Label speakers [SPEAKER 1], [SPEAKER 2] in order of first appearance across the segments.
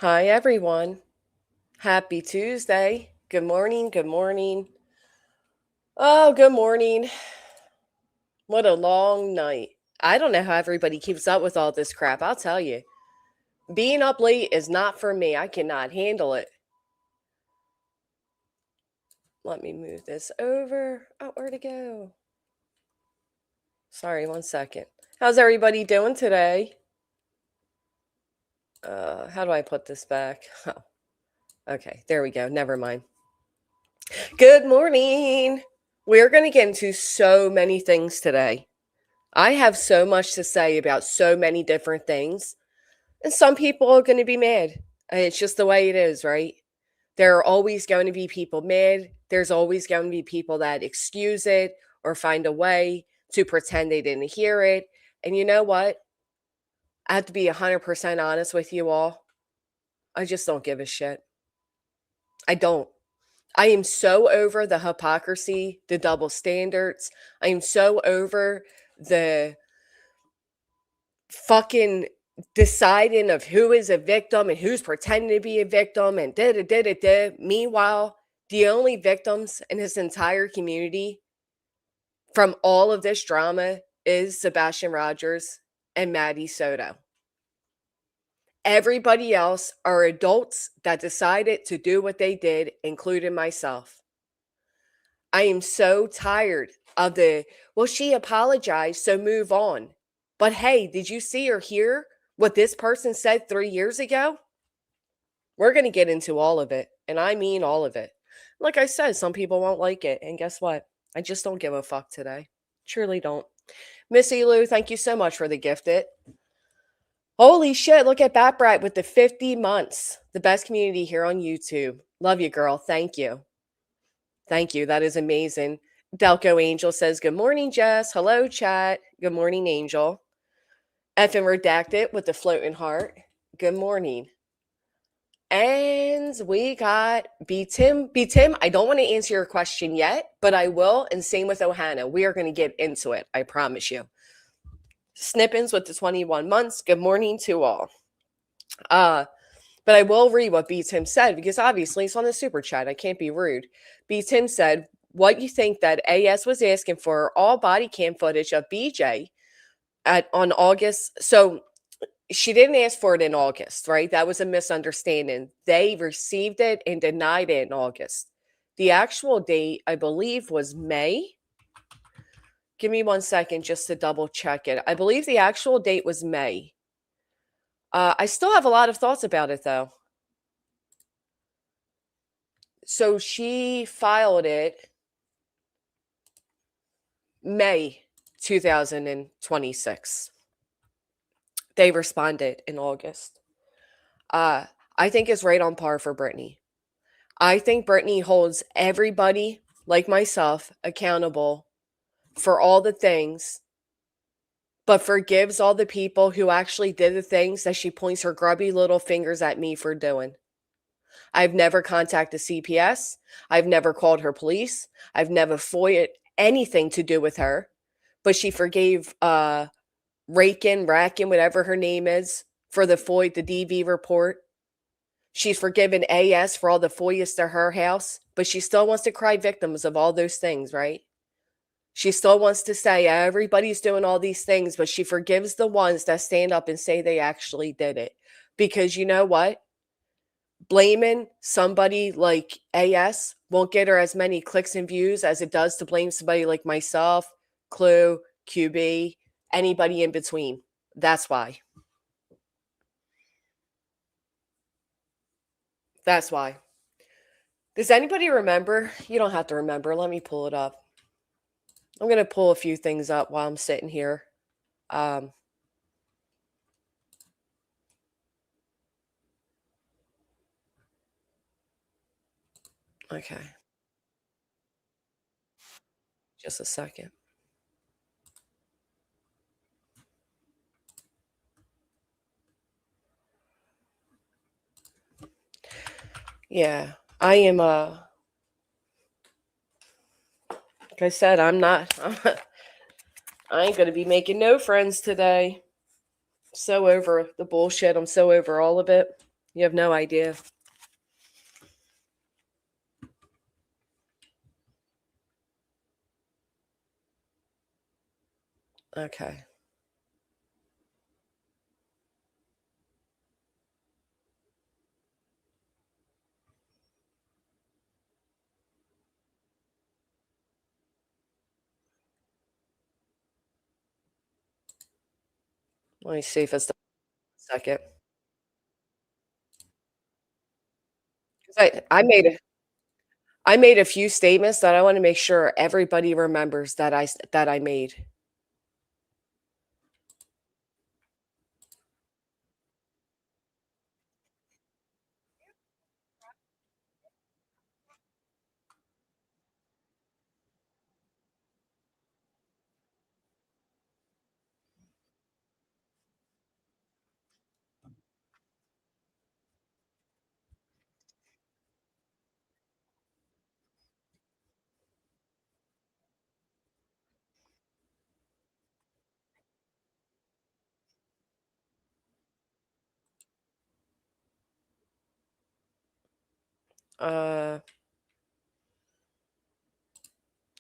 [SPEAKER 1] Hi, everyone. Happy Tuesday. Good morning. Good morning. Oh, good morning. What a long night. I don't know how everybody keeps up with all this crap. I'll tell you. Being up late is not for me. I cannot handle it. Let me move this over. Oh, where'd it go? Sorry, one second. How's everybody doing today? How do I put this back? Oh, okay. There we go. Never mind. Good morning. We're going to get into so many things today. I have so much to say about so many different things, and some people are going to be mad. It's just the way it is, right? There are always going to be people mad. There's always going to be people that excuse it or find a way to pretend they didn't hear it. And you know what? I have to be 100% honest with you all. I just don't give a shit. I don't. I am so over the hypocrisy, the double standards. I am so over the fucking deciding of who is a victim and who's pretending to be a victim and da da da da da. Meanwhile, the only victims in his entire community from all of this drama is Sebastian Rogers and Maddie Soto. Everybody else are adults that decided to do what they did, including myself. I am so tired of well, she apologized, so move on. But hey, did you see or hear what this person said 3 years ago? We're going to get into all of it. And I mean all of it. Like I said, some people won't like it. And guess what? I just don't give a fuck today. Truly don't. Missy Lou, thank you so much for the gifted. Holy shit, look at Bat Brat with the 50 months. The best community here on YouTube. Love you, girl. Thank you. Thank you. That is amazing. Delco Angel says, good morning, Jess. Hello, chat. Good morning, Angel. F and Redacted with the floating heart. Good morning. And we got B Tim. B Tim, I don't want to answer your question yet, but I will. And same with Ohana. We are going to get into it. I promise you. Snippins with the 21 months. Good morning to all. But I will read what B Tim said because obviously it's on the super chat. I can't be rude. B Tim said, what you think that AS was asking for all body cam footage of BJ on August. So she didn't ask for it in August, right? That was a misunderstanding. They received it and denied it in August. The actual date, I believe, was May. Give me 1 second just to double check it. I believe the actual date was May. I still have a lot of thoughts about it, though. So she filed it May 2026. They responded in August. I think it's right on par for Brittany. I think Brittany holds everybody, like myself, accountable for all the things, but forgives all the people who actually did the things that she points her grubby little fingers at me for doing. I've never contacted CPS. I've never called her police. I've never FOIA'd anything to do with her, but she forgave Rakin, whatever her name is, for the FOIA, the DV report. She's forgiven AS for all the FOIAs to her house, but she still wants to cry victims of all those things, right? She still wants to say everybody's doing all these things, but she forgives the ones that stand up and say they actually did it. Because you know what? Blaming somebody like AS won't get her as many clicks and views as it does to blame somebody like myself, Clue, QB, anybody in between. That's why. That's why. Does anybody remember? You don't have to remember. Let me pull it up. I'm going to pull a few things up while I'm sitting here. Okay. Just a second. Yeah. I am like I said, I ain't going to be making no friends today. So over the bullshit. I'm so over all of it. You have no idea. Okay. Let me see if it's the second. 'Cause I made a few statements that I wanna make sure everybody remembers that I made. Uh,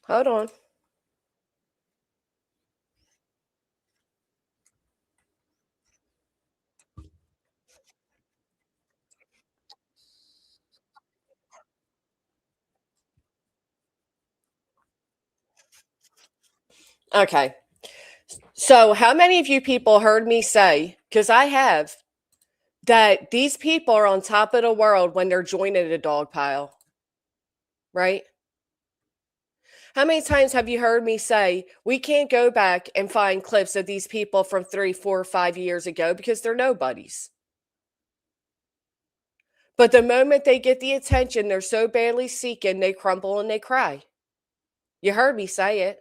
[SPEAKER 1] Hold on. Okay. So, how many of you people heard me say, because I have, that these people are on top of the world when they're joining a dog pile, right? How many times have you heard me say, we can't go back and find clips of these people from 3, 4, 5 years ago because they're nobodies? But the moment they get the attention they're so badly seeking, they crumble and they cry. You heard me say it.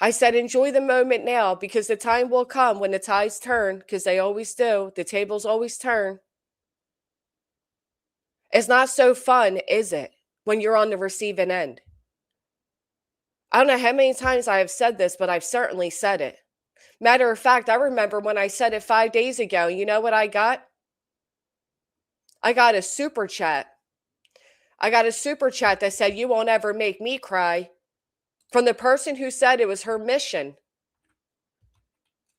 [SPEAKER 1] I said, enjoy the moment now because the time will come when the tides turn, because they always do. The tables always turn. It's not so fun, is it, when you're on the receiving end? I don't know how many times I have said this, but I've certainly said it. Matter of fact, I remember when I said it 5 days ago, you know what I got? I got a super chat. I got a super chat that said, you won't ever make me cry, from the person who said it was her mission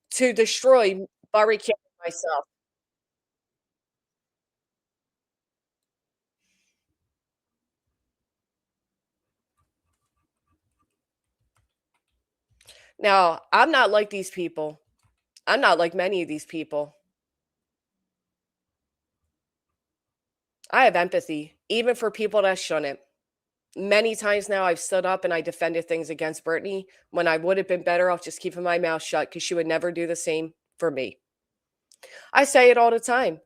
[SPEAKER 1] to destroy barbecue myself. Now, I'm not like these people. I'm not like many of these people. I have empathy, even for people that shouldn't. Many times now, I've stood up and I defended things against Brittany when I would have been better off just keeping my mouth shut because she would never do the same for me. I say it all the time.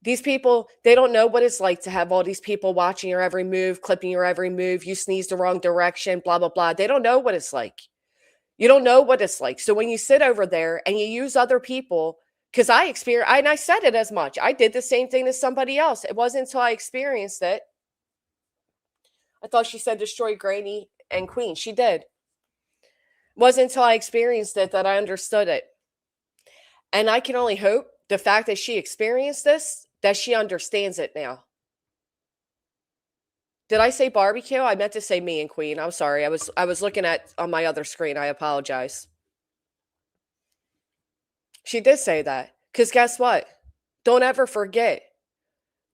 [SPEAKER 1] These people, they don't know what it's like to have all these people watching your every move, clipping your every move. You sneeze the wrong direction, blah, blah, blah. They don't know what it's like. You don't know what it's like. So when you sit over there and you use other people, because I experienced, and I said it as much, I did the same thing to somebody else. It wasn't until I experienced it. I thought she said destroy Granny and Queen. She did. It wasn't until I experienced it that I understood it. And I can only hope the fact that she experienced this, that she understands it now. Did I say barbecue? I meant to say me and Queen. I'm sorry. I was looking at on my other screen. I apologize. She did say that. Cuz guess what? Don't ever forget.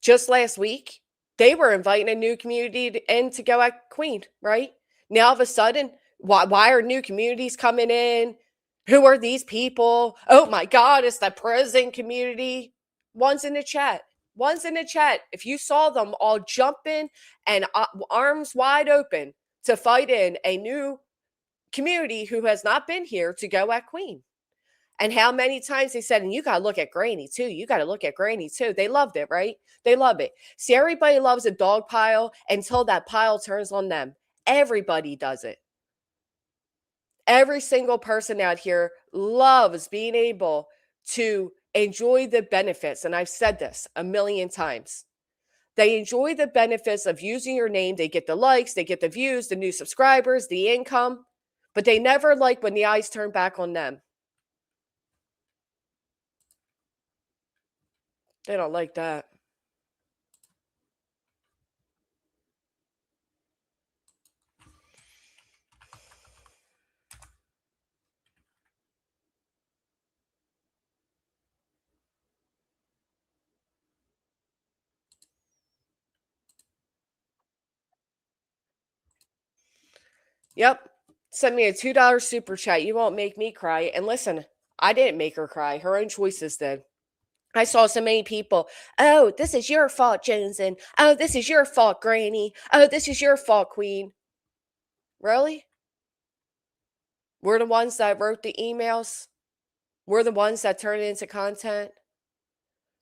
[SPEAKER 1] Just last week, they were inviting a new community in to go at Queen, right? Now all of a sudden, why are new communities coming in? Who are these people? Oh my God, it's the prison community. One's in the chat. One's in the chat. If you saw them all jumping and arms wide open to fight in a new community who has not been here to go at Queen. And how many times they said, and you got to look at Granny too. You got to look at Granny too. They loved it, right? They love it. See, everybody loves a dog pile until that pile turns on them. Everybody does it. Every single person out here loves being able to enjoy the benefits. And I've said this a million times. They enjoy the benefits of using your name. They get the likes, they get the views, the new subscribers, the income, but they never like when the eyes turn back on them. They don't like that. Yep. Send me a $2 super chat. You won't make me cry. And listen, I didn't make her cry. Her own choices did. I saw so many people. Oh, this is your fault, Joneson. Oh, this is your fault, Granny. Oh, this is your fault, Queen. Really? We're the ones that wrote the emails. We're the ones that turned it into content.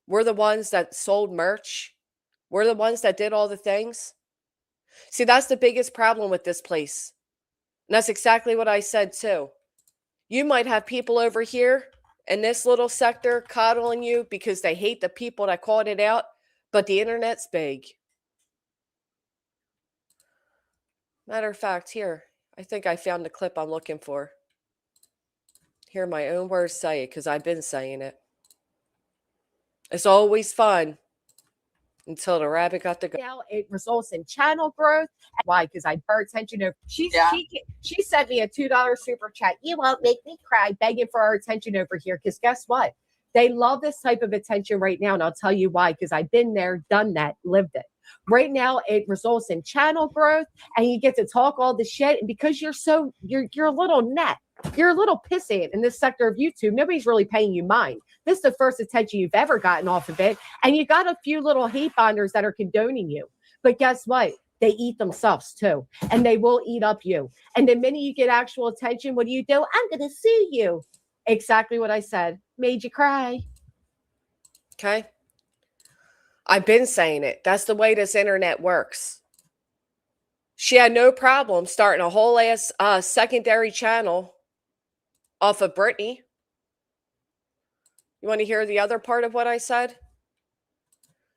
[SPEAKER 1] We're the ones that sold merch. We're the ones that did all the things. See, that's the biggest problem with this place. And that's exactly what I said too. You might have people over here in this little sector coddling you because they hate the people that called it out, but the internet's big. Matter of fact, here, I think I found the clip I'm looking for. Hear my own words say it because I've been saying it. It's always fun until the rabbit got the goat. Now it results in channel growth. Why? Because I pay attention to she sent me a $2 super chat. You won't make me cry, begging for our attention over here. Because guess what? They love this type of attention right now, and I'll tell you why. Because I've been there, done that, lived it. Right now, it results in channel growth, and you get to talk all the shit. And because you're a little net, you're a little pissant in this sector of YouTube. Nobody's really paying you mind. This is the first attention you've ever gotten off of it. And you got a few little hate bonders that are condoning you. But guess what? They eat themselves too. And they will eat up you. And the minute you get actual attention, what do? I'm going to sue you. Exactly what I said. Made you cry. Okay. I've been saying it. That's the way this internet works. She had no problem starting a whole ass secondary channel off of Britney. You want to hear the other part of what I said?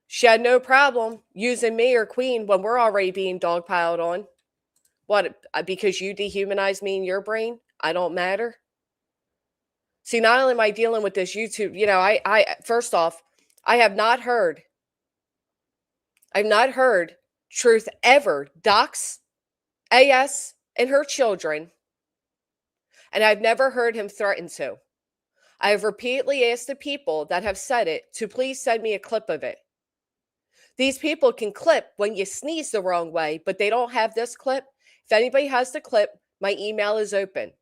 [SPEAKER 1] She had no problem using me or Queen when we're already being dogpiled on. What? Because you dehumanize me in your brain? I don't matter? See, not only am I dealing with this YouTube, I first off, I've not heard Truth ever dox AS and her children, and I've never heard him threaten to. I have repeatedly asked the people that have said it to please send me a clip of it. These people can clip when you sneeze the wrong way, but they don't have this clip. If anybody has the clip, my email is open.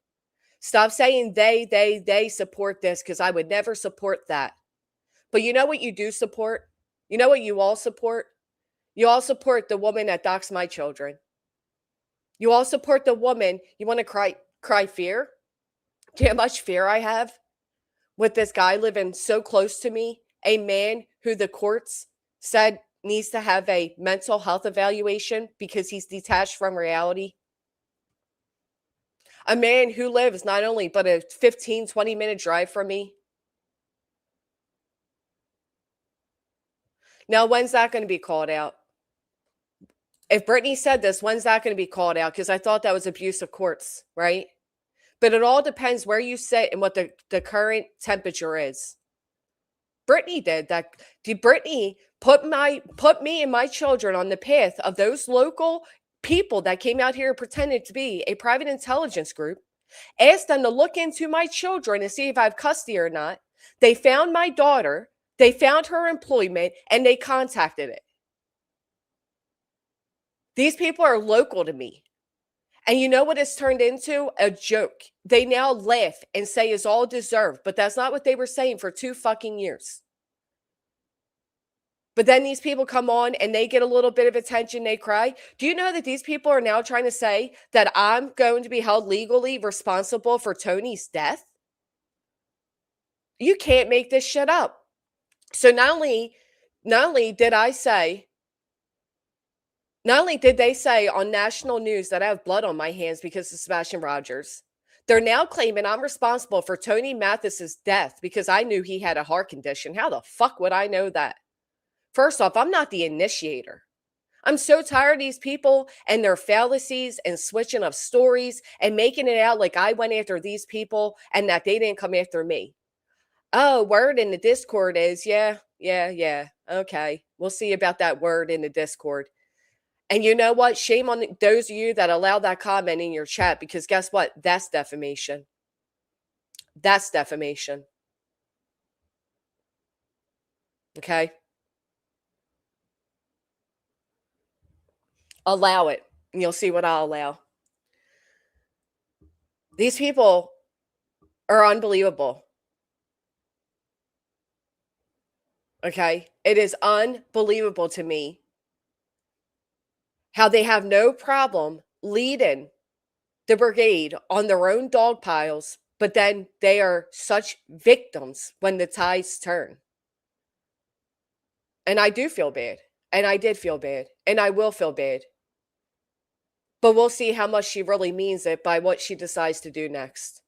[SPEAKER 1] Stop saying they support this, because I would never support that. But you know what you do support? You know what you all support? You all support the woman that doxed my children. You all support the woman. You want to cry fear? Do you know how much fear I have with this guy living so close to me? A man who the courts said needs to have a mental health evaluation because he's detached from reality. A man who lives not only but a 15, 20-minute drive from me. Now, when's that going to be called out? If Brittany said this, when's that going to be called out? Because I thought that was abuse of courts, right? But it all depends where you sit and what the current temperature is. Brittany did that. Did Brittany put me and my children on the path of those local people that came out here and pretended to be a private intelligence group, asked them to look into my children and see if I have custody or not. They found my daughter, they found her employment, and they contacted it. These people are local to me. And you know what it's turned into? A joke. They now laugh and say it's all deserved, but that's not what they were saying for 2 fucking years. But then these people come on and they get a little bit of attention, they cry. Do you know that these people are now trying to say that I'm going to be held legally responsible for Tony's death? You can't make this shit up. So not only did they say on national news that I have blood on my hands because of Sebastian Rogers, they're now claiming I'm responsible for Tony Mathis's death because I knew he had a heart condition. How the fuck would I know that? First off, I'm not the initiator. I'm so tired of these people and their fallacies and switching of stories and making it out like I went after these people and that they didn't come after me. Oh, word in the Discord is, yeah. Okay. We'll see about that word in the Discord. And you know what? Shame on those of you that allow that comment in your chat, because guess what? That's defamation. That's defamation. Okay? Allow it, and you'll see what I'll allow. These people are unbelievable. Okay. It is unbelievable to me how they have no problem leading the brigade on their own dog piles, but then they are such victims when the tides turn. And I do feel bad. And I did feel bad. And I will feel bad. But we'll see how much she really means it by what she decides to do next.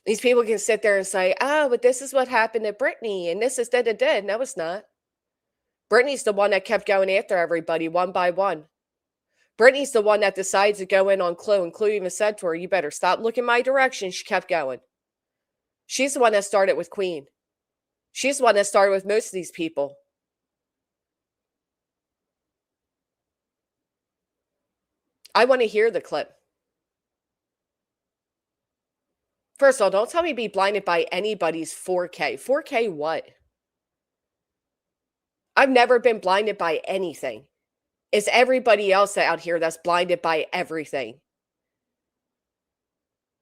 [SPEAKER 1] These people can sit there and say, "Oh, but this is what happened to Brittany, and this is da da da." No, it's not. Brittany's the one that kept going after everybody one by one. Brittany's the one that decides to go in on Chloe, and Chloe even said to her, "You better stop looking my direction." She kept going. She's the one that started with Queen. She's the one that started with most of these people. I want to hear the clip. First of all, don't tell me be blinded by anybody's 4K. 4K what? I've never been blinded by anything. It's everybody else out here that's blinded by everything.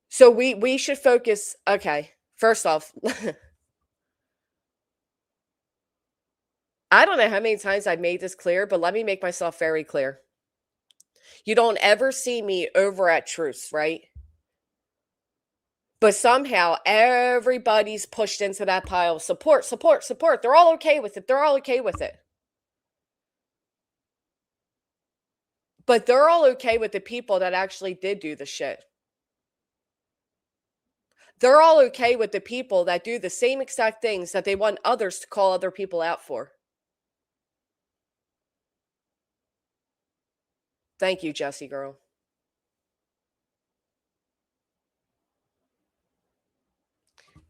[SPEAKER 1] So we should focus. Okay, first off, I don't know how many times I've made this clear, but let me make myself very clear. You don't ever see me over at truths, right? But somehow everybody's pushed into that pile of support, support, support. They're all okay with it. They're all okay with it. But they're all okay with the people that actually did do the shit. They're all okay with the people that do the same exact things that they want others to call other people out for. Thank you, Jessie girl.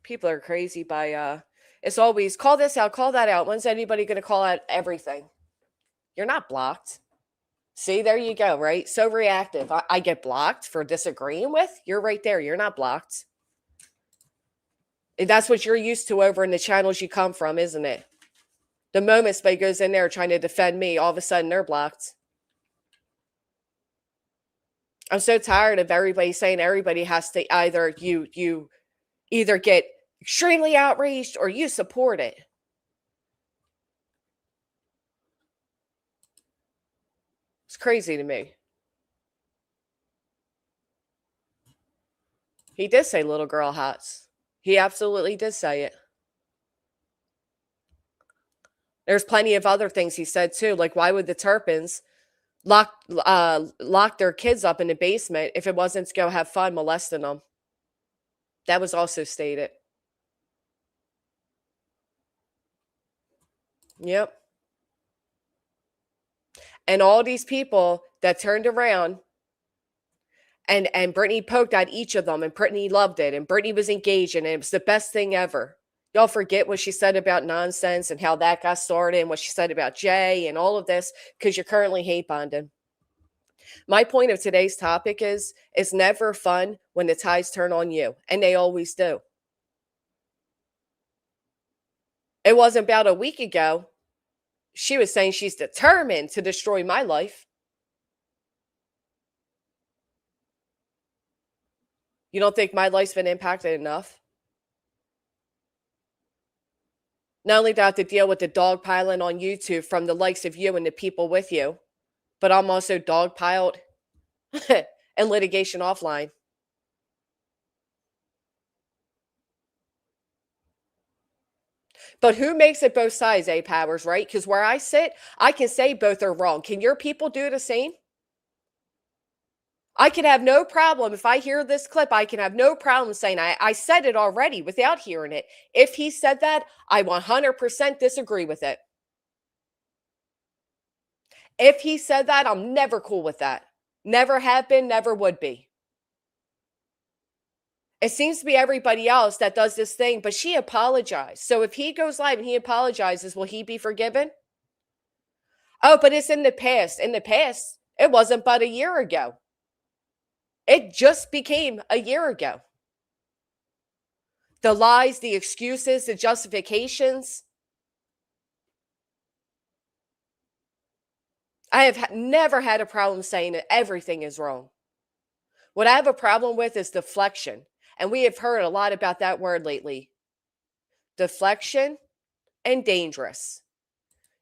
[SPEAKER 1] People are crazy by it's always call this out, call that out. When's anybody going to call out everything? You're not blocked. See, there you go, right? So reactive. I get blocked for disagreeing with. You're right there. You're not blocked. And that's what you're used to over in the channels you come from, isn't it? The moment somebody goes in there trying to defend me, all of a sudden they're blocked. I'm so tired of everybody saying everybody has to either you either get extremely outraged or you support it. It's crazy to me. He did say little girl hats. He absolutely did say it. There's plenty of other things he said too, like why would the Turpins lock their kids up in the basement if it wasn't to go have fun molesting them? That was also stated. Yep. And all these people that turned around and Brittany poked at each of them and Brittany loved it and Brittany was engaged and it was the best thing ever. Y'all forget what she said about nonsense and how that got started and what she said about Jay and all of this because you're currently hate bonding. My point of today's topic is it's never fun when the tides turn on you, and they always do. It wasn't about a week ago. She was saying she's determined to destroy my life. You don't think my life's been impacted enough? Not only do I have to deal with the dogpiling on YouTube from the likes of you and the people with you, but I'm also dogpiled and litigation offline. But who makes it both sides, A Powers, right? Because where I sit, I can say both are wrong. Can your people do the same? I can have no problem if I hear this clip. I can have no problem saying I said it already without hearing it. If he said that, I 100% disagree with it. If he said that, I'm never cool with that. Never have been, never would be. It seems to be everybody else that does this thing, but she apologized. So if he goes live and he apologizes, will he be forgiven? Oh, but it's in the past. In the past, it wasn't but a year ago. It just became a year ago. The lies, the excuses, the justifications. I have never had a problem saying that everything is wrong. What I have a problem with is deflection. And we have heard a lot about that word lately. Deflection and dangerous.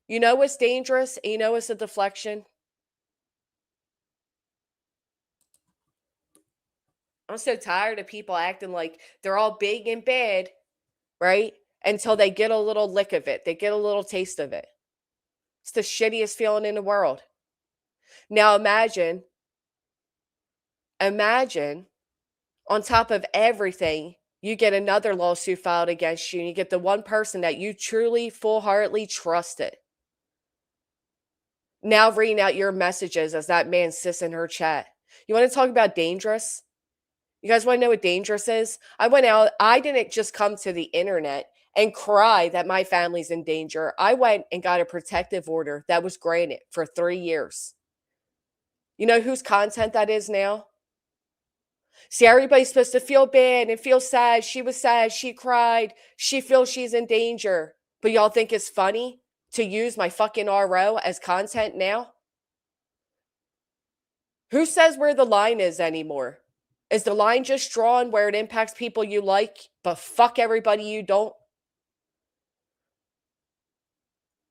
[SPEAKER 1] You know what's dangerous and you know what's a deflection? I'm so tired of people acting like they're all big and bad, right? Until they get a little lick of it, they get a little taste of it. It's the shittiest feeling in the world. Now imagine on top of everything, you get another lawsuit filed against you, and you get the one person that you truly, full heartedly trusted. Now reading out your messages as that man sits in her chat. You want to talk about dangerous? You guys want to know what dangerous is? I went out, I didn't just come to the internet and cry that my family's in danger. I went and got a protective order that was granted for 3 years. You know whose content that is now? See, everybody's supposed to feel bad and feel sad. She was sad. She cried. She feels she's in danger. But y'all think it's funny to use my fucking RO as content now? Who says where the line is anymore? Is the line just drawn where it impacts people you like, but fuck everybody you don't?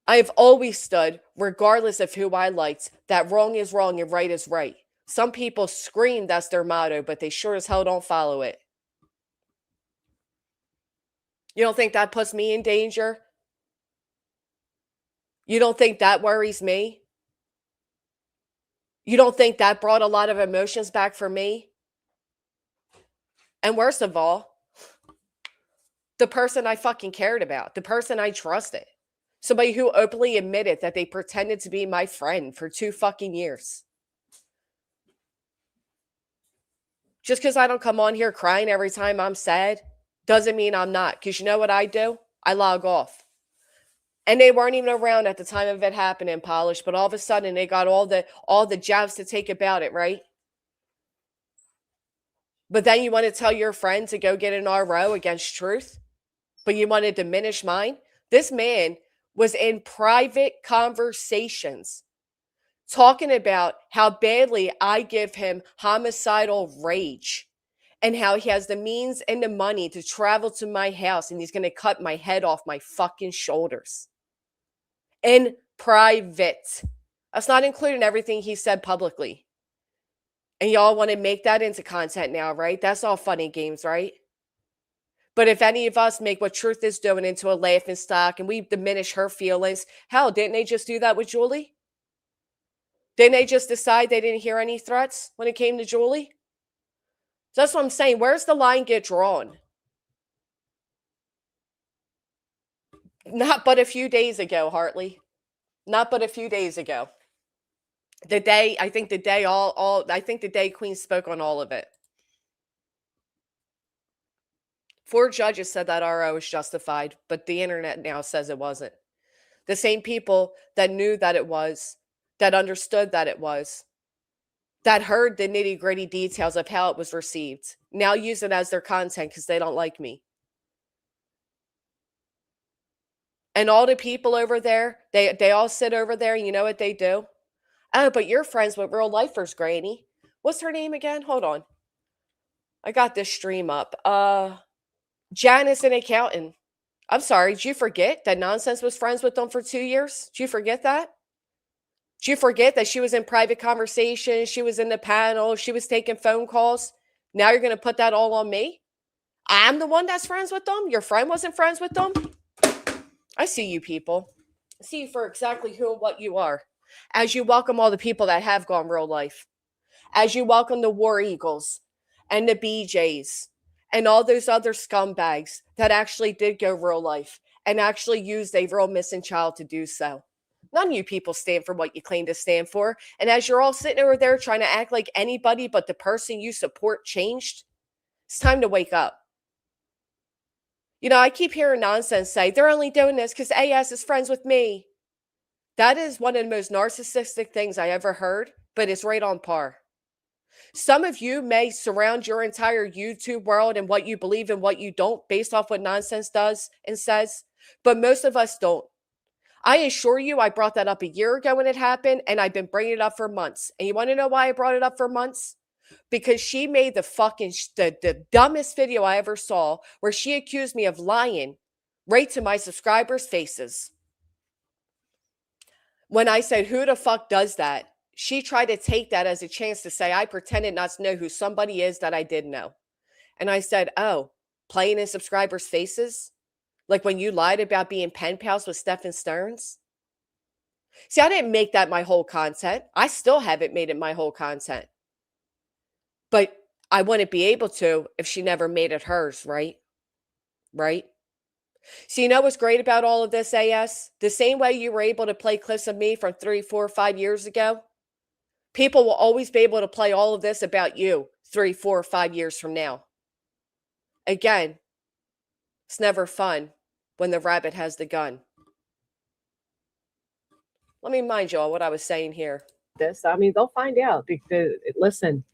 [SPEAKER 1] I have always stood, regardless of who I liked, that wrong is wrong and right is right. Some people scream that's their motto, but they sure as hell don't follow it. You don't think that puts me in danger? You don't think that worries me? You don't think that brought a lot of emotions back for me? And worst of all, the person I fucking cared about, the person I trusted, somebody who openly admitted that they pretended to be my friend for 2 fucking years. Just because I don't come on here crying every time I'm sad doesn't mean I'm not. Because you know what I do? I log off. And they weren't even around at the time of it happening, Polish, but all of a sudden they got all the jabs to take about it, right? But then you want to tell your friend to go get an RO against truth, but you want to diminish mine? This man was in private conversations talking about how badly I give him homicidal rage and how he has the means and the money to travel to my house and he's going to cut my head off my fucking shoulders. In private. That's not including everything he said publicly. And y'all want to make that into content now, right? That's all funny games, right? But if any of us make what Truth is doing into a laughing stock and we diminish her feelings, hell, didn't they just do that with Julie? Didn't they just decide they didn't hear any threats when it came to Julie? So that's what I'm saying. Where's the line get drawn? Not but a few days ago, Hartley. Not but a few days ago. I think the day Queen spoke on all of it. 4 judges said that RO was justified, but the internet now says it wasn't. The same people that knew that it was, that understood that it was, that heard the nitty-gritty details of how it was received, now use it as their content because they don't like me. And all the people over there, they all sit over there and you know what they do? Oh, but you're friends with real lifers, Granny. What's her name again? Hold on. I got this stream up. Janice, an accountant. I'm sorry, did you forget that Nonsense was friends with them for 2 years? Did you forget that? Did you forget that she was in private conversations? She was in the panel. She was taking phone calls. Now you're going to put that all on me? I'm the one that's friends with them? Your friend wasn't friends with them? I see you people. I see you for exactly who and what you are. As you welcome all the people that have gone real life. As you welcome the War Eagles and the BJs and all those other scumbags that actually did go real life and actually used a real missing child to do so. None of you people stand for what you claim to stand for. And as you're all sitting over there trying to act like anybody but the person you support changed, it's time to wake up. You know, I keep hearing Nonsense say, they're only doing this because AS is friends with me. That is one of the most narcissistic things I ever heard, but it's right on par. Some of you may surround your entire YouTube world and what you believe and what you don't based off what Nonsense does and says, but most of us don't. I assure you, I brought that up a year ago when it happened, and I've been bringing it up for months. And you want to know why I brought it up for months? Because she made the fucking the dumbest video I ever saw, where she accused me of lying right to my subscribers' faces. When I said, "Who the fuck does that?" She tried to take that as a chance to say I pretended not to know who somebody is that I did know. And I said, "Oh, playing in subscribers' faces? Like when you lied about being pen pals with Stephen Stearns?" See, I didn't make that my whole content. I still haven't made it my whole content. But I wouldn't be able to if she never made it hers, right? Right? So you know what's great about all of this, AS? The same way you were able to play clips of me from 3, 4, 5 years ago, people will always be able to play all of this about you 3, 4, 5 years from now. Again, it's never fun when the rabbit has the gun. Let me remind you all what I was saying here. I mean, they'll find out. Listen,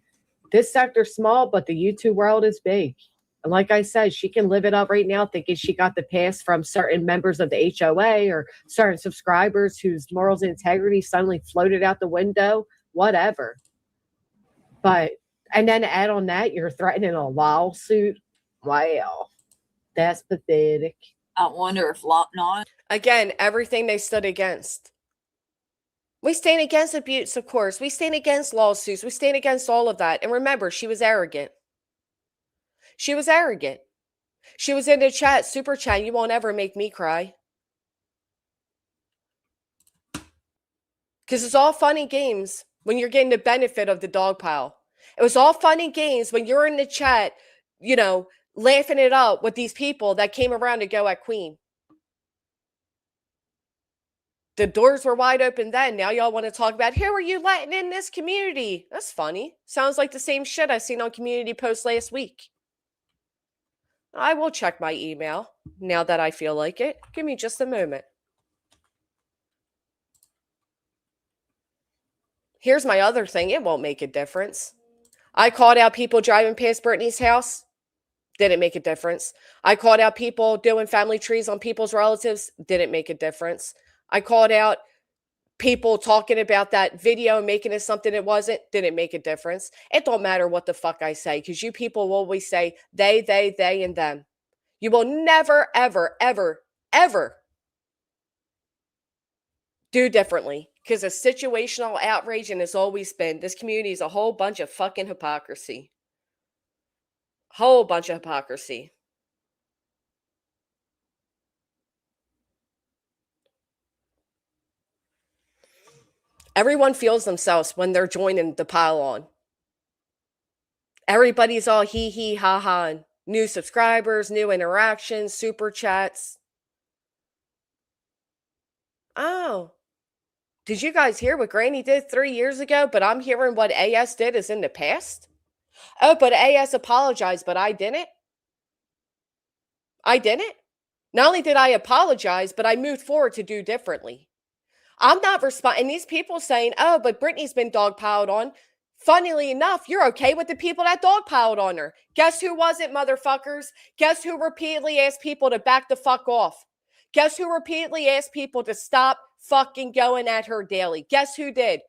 [SPEAKER 1] this sector's small, but the YouTube world is big. And like I said, she can live it up right now thinking she got the pass from certain members of the HOA or certain subscribers whose morals and integrity suddenly floated out the window, whatever. But, and then add on that, you're threatening a lawsuit. Wow, that's pathetic.
[SPEAKER 2] I wonder if not.
[SPEAKER 1] Again, everything they stood against. We stand against abuse, of course. We stand against lawsuits. We stand against all of that. And remember, she was arrogant. She was arrogant. She was in the chat, super chat. You won't ever make me cry. Because it's all funny games when you're getting the benefit of the dog pile. It was all funny games when you're in the chat, you know, laughing it up with these people that came around to go at Queen. The doors were wide open then. Now y'all want to talk about, who are you letting in this community? That's funny. Sounds like the same shit I seen on community posts last week. I will check my email now that I feel like it. Give me just a moment. Here's my other thing. It won't make a difference. I called out people driving past Brittany's house. Didn't make a difference. I called out people doing family trees on people's relatives. Didn't make a difference. I called out people talking about that video and making it something it wasn't. Didn't make a difference. It don't matter what the fuck I say, because you people will always say they, and them. You will never, ever, ever, ever do differently, because of situational outrage, and it's always been. This community is a whole bunch of fucking hypocrisy. Whole bunch of hypocrisy. Everyone feels themselves when they're joining the pile on. Everybody's all hee hee ha ha, and new subscribers, new interactions, super chats. Oh, did you guys hear what Granny did 3 years ago? But I'm hearing what AS did is in the past. Oh, but AS apologized, but I didn't. I didn't. Not only did I apologize, but I moved forward to do differently. I'm not responding. And these people saying, oh, but Brittany's been dogpiled on. Funnily enough, you're okay with the people that dogpiled on her. Guess who wasn't, motherfuckers? Guess who repeatedly asked people to back the fuck off? Guess who repeatedly asked people to stop fucking going at her daily? Guess who did?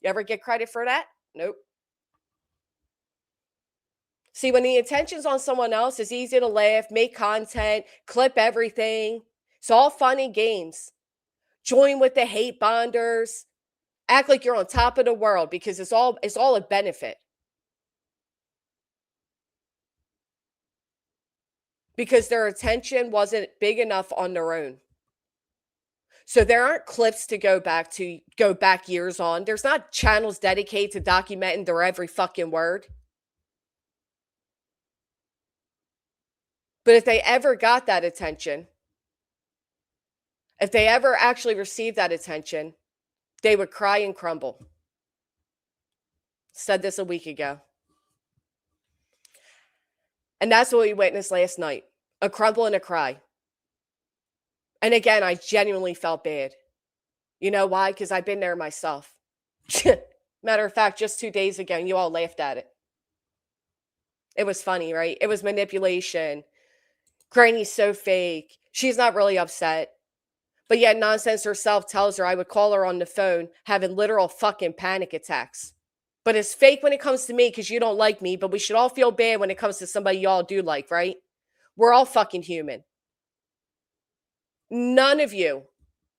[SPEAKER 1] You ever get credit for that? Nope. See, when the intention's on someone else, it's easy to laugh, make content, clip everything. It's all funny games. Join with the hate bonders. Act like you're on top of the world, because it's all a benefit. Because their attention wasn't big enough on their own. So there aren't clips to go back years on. There's not channels dedicated to documenting their every fucking word. But if they ever got that attention, if they ever actually received that attention, they would cry and crumble. Said this a week ago. And that's what we witnessed last night. A crumble and a cry. And again, I genuinely felt bad. You know why? Because I've been there myself. Matter of fact, just 2 days ago, and you all laughed at it. It was funny, right? It was manipulation. Granny's so fake. She's not really upset. But yet Nonsense herself tells her I would call her on the phone having literal fucking panic attacks. But it's fake when it comes to me because you don't like me, but we should all feel bad when it comes to somebody y'all do like, right? We're all fucking human. None of you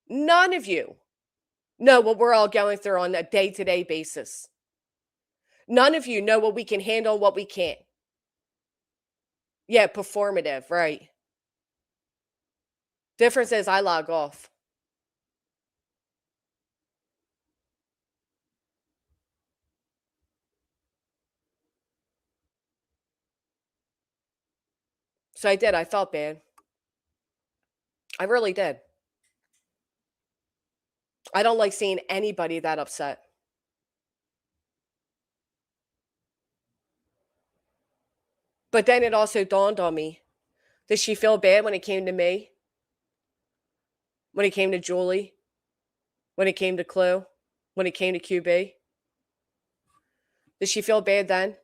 [SPEAKER 1] know what we're all going through on a day-to-day basis. None of you know what we can handle, what we can't. Yeah, performative, right. Difference is I log off. So I did. I felt bad. I really did. I don't like seeing anybody that upset. But then it also dawned on me. Did she feel bad when it came to me? When it came to Julie? When it came to Clue? When it came to QB? Did she feel bad then?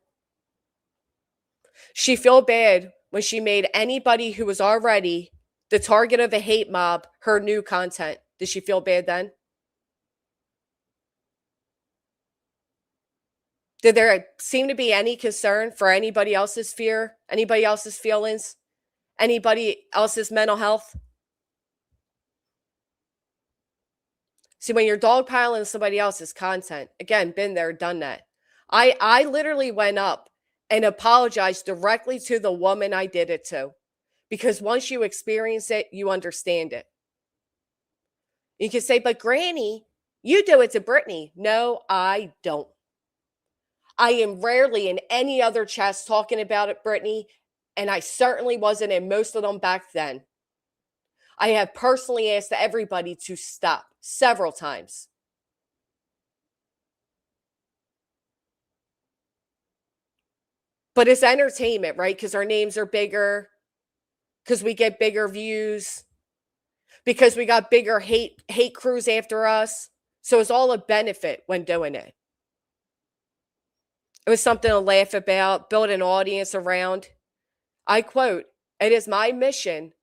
[SPEAKER 1] She feel bad when she made anybody who was already the target of a hate mob her new content. Did she feel bad then? Did there seem to be any concern for anybody else's fear, anybody else's feelings, anybody else's mental health? See, when you're dogpiling somebody else's content, again, been there, done that. I literally went up and apologized directly to the woman I did it to. Because once you experience it, you understand it. You can say, but Granny, you do it to Brittany. No, I don't. I am rarely in any other chats talking about it, Brittany, and I certainly wasn't in most of them back then. I have personally asked everybody to stop several times. But it's entertainment, right? Because our names are bigger, because we get bigger views, because we got bigger hate crews after us. So it's all a benefit when doing it. It was something to laugh about, build an audience around. I quote, "It is my mission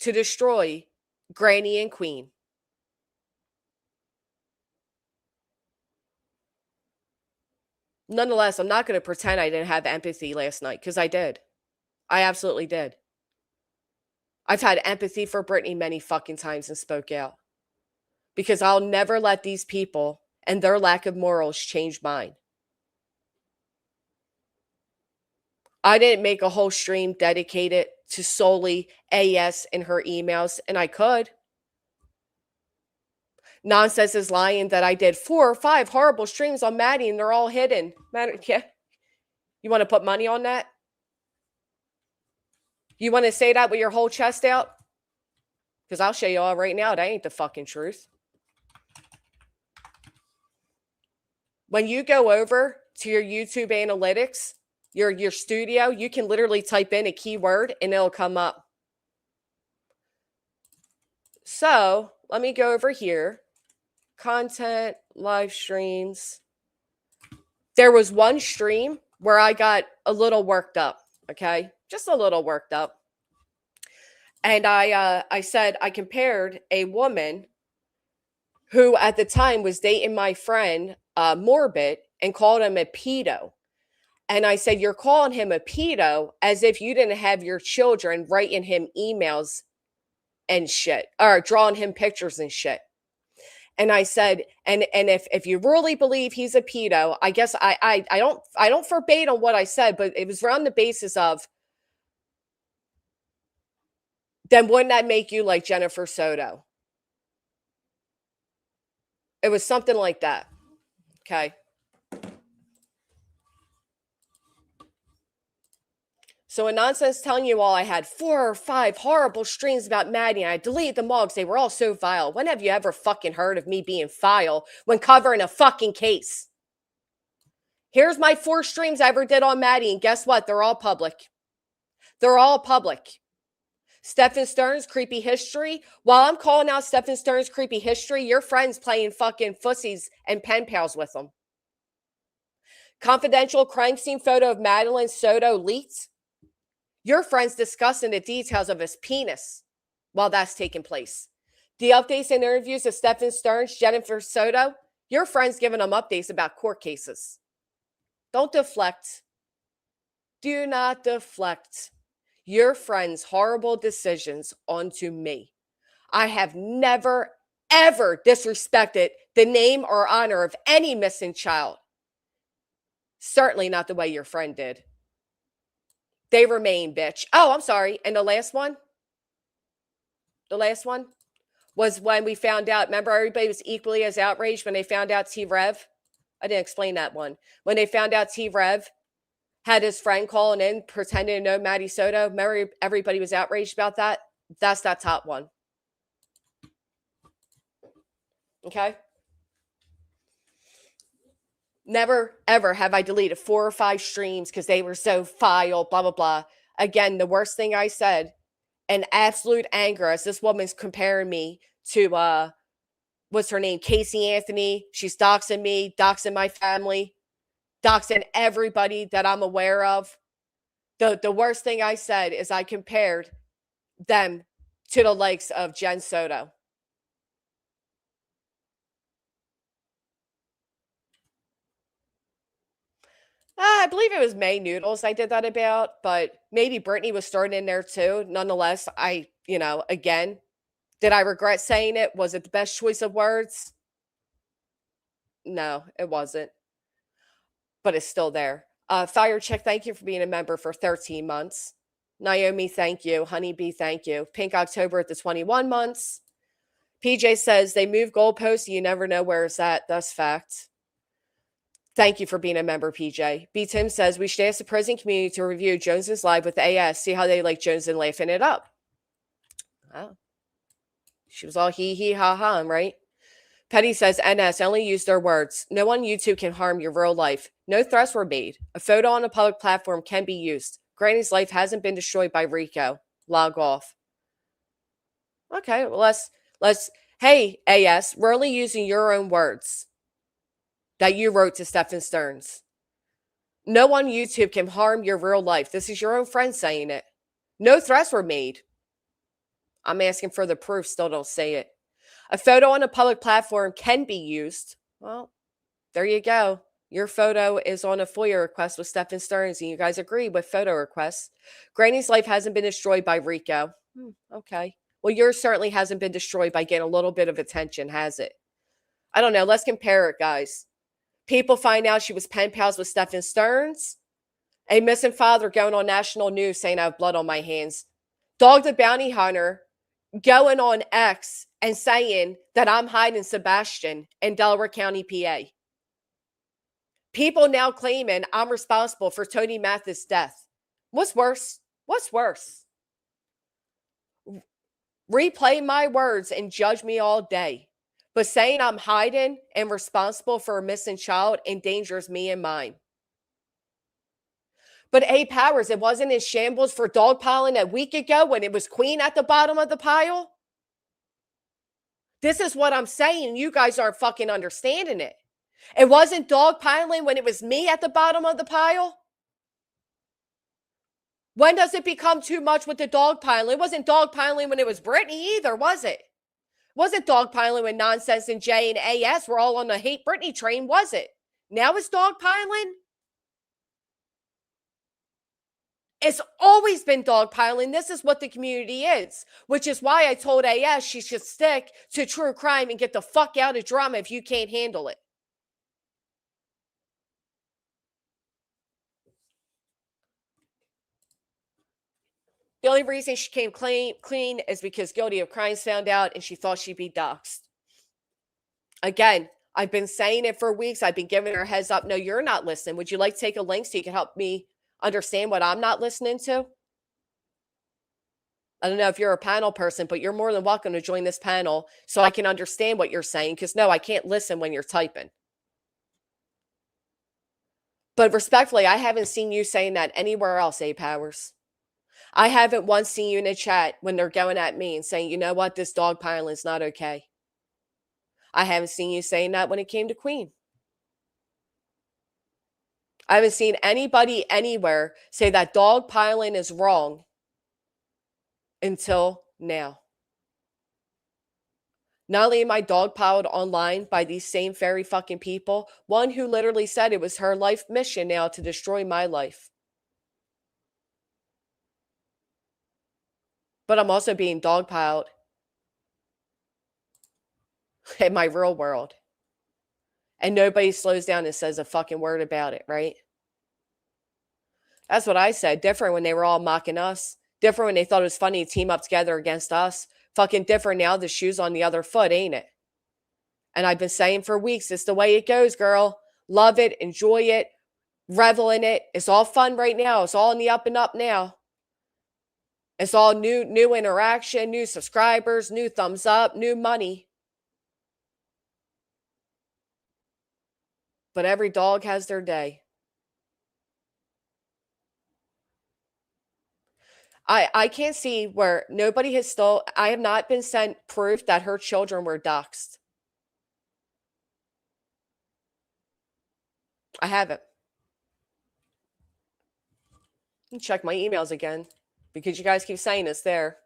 [SPEAKER 1] to destroy Granny and Queen." Nonetheless, I'm not going to pretend I didn't have empathy last night because I did. I absolutely did. I've had empathy for Brittany many fucking times and spoke out because I'll never let these people and their lack of morals change mine. I didn't make a whole stream dedicated to solely AS and her emails, and I could. Nonsense is lying that I did 4 or 5 horrible streams on Maddie and they're all hidden. Yeah. You want to put money on that? You want to say that with your whole chest out? Because I'll show you all right now. That ain't the fucking truth. When you go over to your YouTube analytics, your studio, you can literally type in a keyword and it'll come up. So let me go over here. Content, live streams. There was one stream where I got a little worked up, okay? Just a little worked up. And I said I compared a woman who at the time was dating my friend Morbid and called him a pedo. And I said, you're calling him a pedo as if you didn't have your children writing him emails and shit, or drawing him pictures and shit. And I said, and if you really believe he's a pedo, I guess I don't forbade on what I said, but it was around the basis of, then wouldn't that make you like Jennifer Soto? It was something like that. Okay. So in Nonsense telling you all I had 4 or 5 horrible streams about Maddie and I deleted them all because they were all so vile. When have you ever fucking heard of me being vile when covering a fucking case? Here's my 4 streams I ever did on Maddie, and guess what? They're all public. They're all public. Stephen Stern's creepy history. While I'm calling out Stephen Stern's creepy history, your friend's playing fucking fussies and pen pals with them. Confidential crime scene photo of Madeline Soto leaked. Your friend's discussing the details of his penis while that's taking place. The updates and interviews of Stephen Stearns, Jennifer Soto, your friend's giving them updates about court cases. Don't deflect. Do not deflect your friend's horrible decisions onto me. I have never, ever disrespected the name or honor of any missing child. Certainly not the way your friend did. They remain, bitch. Oh, I'm sorry. And the last one was when we found out. Remember, everybody was equally as outraged when they found out T-Rev? I didn't explain that one. When they found out T-Rev had his friend calling in, pretending to know Maddie Soto. Remember, everybody was outraged about that? That's that top one. Okay? Never, ever have I deleted 4 or 5 streams because they were so vile, blah, blah, blah. Again, the worst thing I said, in absolute anger, as this woman's comparing me to, what's her name? Casey Anthony. She's doxing me, doxing my family, doxing everybody that I'm aware of. The worst thing I said is I compared them to the likes of Jen Soto. I believe it was May Noodles I did that about, but maybe Brittany was thrown in there too. Nonetheless, again, did I regret saying it? Was it the best choice of words? No, it wasn't. But it's still there. Fire Chick, thank you for being a member for 13 months. Naomi, thank you. Honeybee, thank you. Pink October at the 21 months. PJ says they move goalposts. You never know where it's at. That's fact. Thank you for being a member, PJ. B. Tim says we should ask the prison community to review Jones's live with AS, see how they like Jones and laughing it up. Oh. She was all hee hee ha ha, right? Petty says NS only used their words. No one on YouTube can harm your real life. No threats were made. A photo on a public platform can be used. Granny's life hasn't been destroyed by Rico. Log off. Okay, well let's hey AS, we're only using your own words that you wrote to Stephen Stearns. No one on YouTube can harm your real life. This is your own friend saying it. No threats were made. I'm asking for the proof, still don't say it. A photo on a public platform can be used. Well, there you go. Your photo is on a FOIA request with Stephen Stearns, and you guys agree with photo requests. Granny's life hasn't been destroyed by Rico. Okay. Well, yours certainly hasn't been destroyed by getting a little bit of attention, has it? I don't know. Let's compare it, guys. People find out she was pen pals with Stephen Stearns. A missing father going on national news saying I have blood on my hands. Dog the Bounty Hunter going on X and saying that I'm hiding Sebastian in Delaware County, PA. People now claiming I'm responsible for Tony Mathis' death. What's worse? What's worse? Replay my words and judge me all day. But saying I'm hiding and responsible for a missing child endangers me and mine. But A. Powers, it wasn't in shambles for dogpiling a week ago when it was Queen at the bottom of the pile? This is what I'm saying. You guys aren't fucking understanding it. It wasn't dogpiling when it was me at the bottom of the pile? When does it become too much with the dogpiling? It wasn't dogpiling when it was Brittany either, was it? Wasn't dogpiling when Nonsense and Jay and AS were all on the hate Britney train, was it? Now it's dogpiling? It's always been dogpiling. This is what the community is, which is why I told AS she should stick to true crime and get the fuck out of drama if you can't handle it. The only reason she came clean is because guilty of crimes found out and she thought she'd be doxxed. Again, I've been saying it for weeks. I've been giving her a heads up. No, you're not listening. Would you like to take a link so you can help me understand what I'm not listening to? I don't know if you're a panel person, but you're more than welcome to join this panel so I can understand what you're saying. Because no, I can't listen when you're typing. But respectfully, I haven't seen you saying that anywhere else, A. Powers. I haven't once seen you in a chat when they're going at me and saying, you know what, this dogpiling is not okay. I haven't seen you saying that when it came to Queen. I haven't seen anybody anywhere say that dogpiling is wrong until now. Not only am I dogpiled online by these same very fucking people, one who literally said it was her life mission now to destroy my life. But I'm also being dogpiled in my real world. And nobody slows down and says a fucking word about it, right? That's what I said. Different when they were all mocking us. Different when they thought it was funny to team up together against us. Fucking different now. The shoe's on the other foot, ain't it? And I've been saying for weeks, it's the way it goes, girl. Love it, enjoy it, revel in it. It's all fun right now. It's all in the up and up now. It's all new interaction, new subscribers, new thumbs up, new money. But every dog has their day. I can't see where nobody has still, I have not been sent proof that her children were doxxed. I haven't. Check my emails again because you guys keep saying it's there.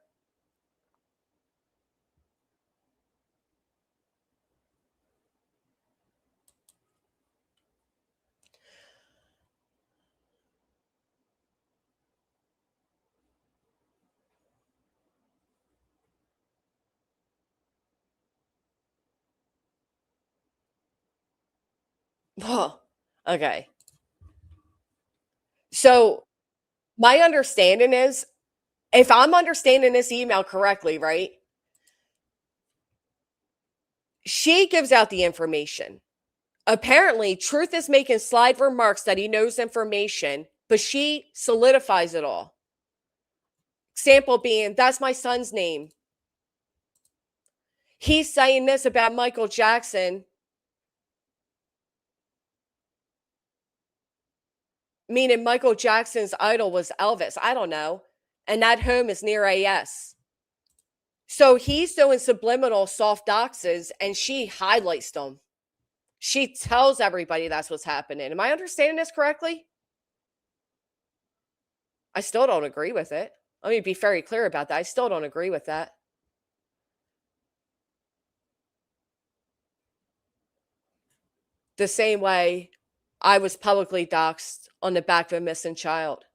[SPEAKER 1] Okay. So my understanding is, if I'm understanding this email correctly, right? She gives out the information. Apparently, Truth is making slide remarks that he knows information, but she solidifies it all. Example being, that's my son's name. He's saying this about Michael Jackson, meaning Michael Jackson's idol was Elvis. I don't know. And that home is near AS. So he's doing subliminal soft doxes and she highlights them. She tells everybody that's what's happening. Am I understanding this correctly? I still don't agree with it. Let me be very clear about that. I still don't agree with that. The same way I was publicly doxxed on the back of a missing child.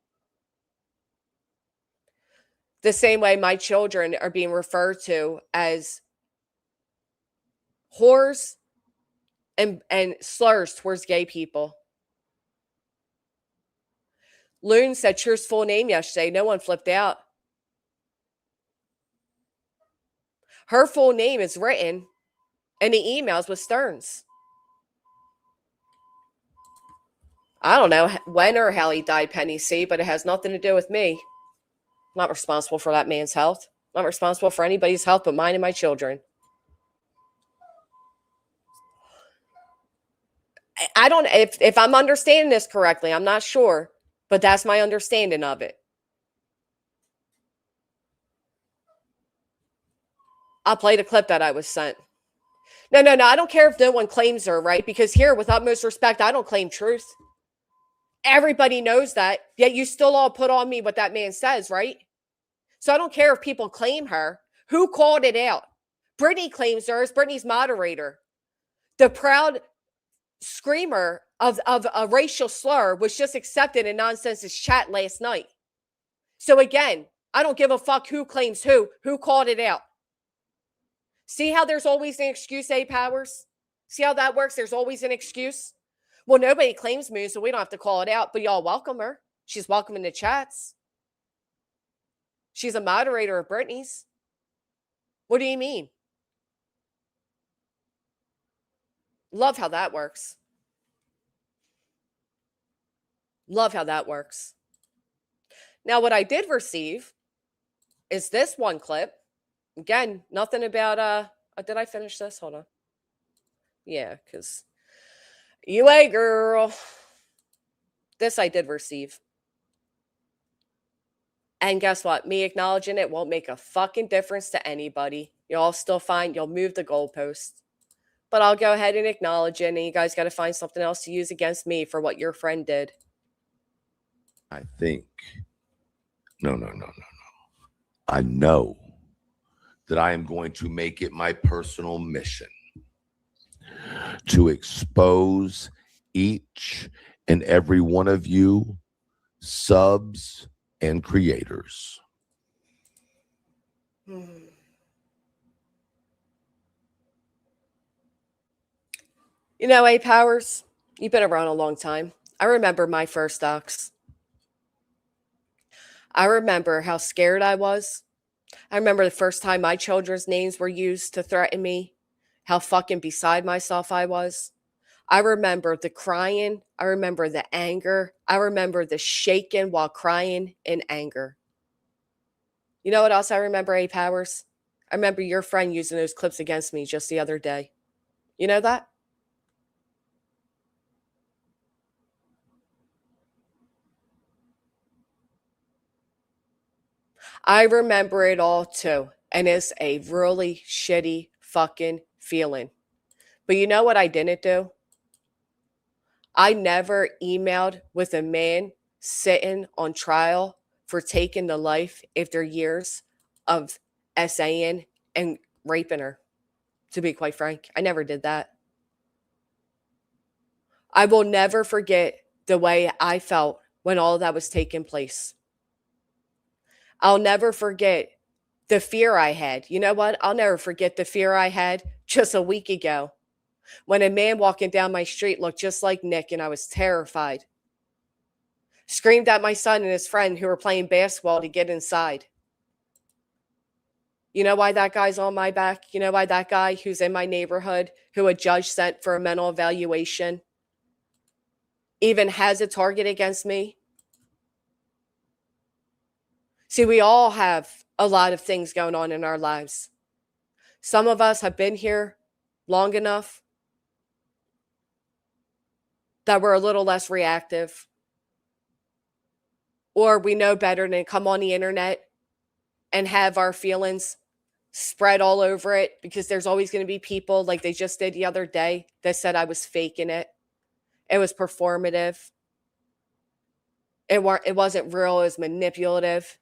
[SPEAKER 1] The same way my children are being referred to as whores and slurs towards gay people. Loon said Cheer's full name yesterday. No one flipped out. Her full name is written in the emails with Stearns. I don't know when or how he died, Penny C, but it has nothing to do with me. I'm not responsible for that man's health. I'm not responsible for anybody's health but mine and my children. I don't, if I'm understanding this correctly, I'm not sure, but that's my understanding of it. I'll play the clip that I was sent. No, I don't care if no one claims her, right? Because here, with utmost respect, I don't claim truth. Everybody knows that, yet you still all put on me what that man says, right? So I don't care if people claim her. Who called it out? Brittany claims her as Brittany's moderator. The proud screamer of a racial slur was just accepted in Nonsense's chat last night. So again, I don't give a fuck who claims who called it out. See how there's always an excuse, A Powers? See how that works? There's always an excuse. Well, nobody claims me, so we don't have to call it out, but y'all welcome her. She's welcome in the chats. She's a moderator of Brittany's. What do you mean? Love how that works. Love how that works. Now, what I did receive is this one clip. Again, nothing about, did I finish this? Hold on. Yeah, because UA girl. This I did receive. And guess what? Me acknowledging it won't make a fucking difference to anybody. Y'all still fine. You'll move the goalpost. But I'll go ahead and acknowledge it, and you guys got to find something else to use against me for what your friend did.
[SPEAKER 3] I think. No. I know that I am going to make it my personal mission to expose each and every one of you subs and creators.
[SPEAKER 1] You know, A Powers, you've been around a long time. I remember my first docs. I remember how scared I was. I remember the first time my children's names were used to threaten me, how fucking beside myself I was. I remember the crying. I remember the anger. I remember the shaking while crying in anger. You know what else I remember, A Powers? I remember your friend using those clips against me just the other day. You know that? I remember it all too. And it's a really shitty fucking feeling. But you know what I didn't do? I never emailed with a man sitting on trial for taking the life after years of SAing and raping her. To be quite frank, I never did that. I will never forget the way I felt when all that was taking place. I'll never forget the fear I had. You know what? I'll never forget the fear I had just a week ago when a man walking down my street looked just like Nick and I was terrified. Screamed at my son and his friend who were playing basketball to get inside. You know why that guy's on my back? You know why that guy who's in my neighborhood, who a judge sent for a mental evaluation, even has a target against me? See, we all have a lot of things going on in our lives. Some of us have been here long enough that we're a little less reactive. Or we know better than come on the internet and have our feelings spread all over it, because there's always going to be people like they just did the other day that said I was faking it. It was performative. It wasn't real. It was manipulative.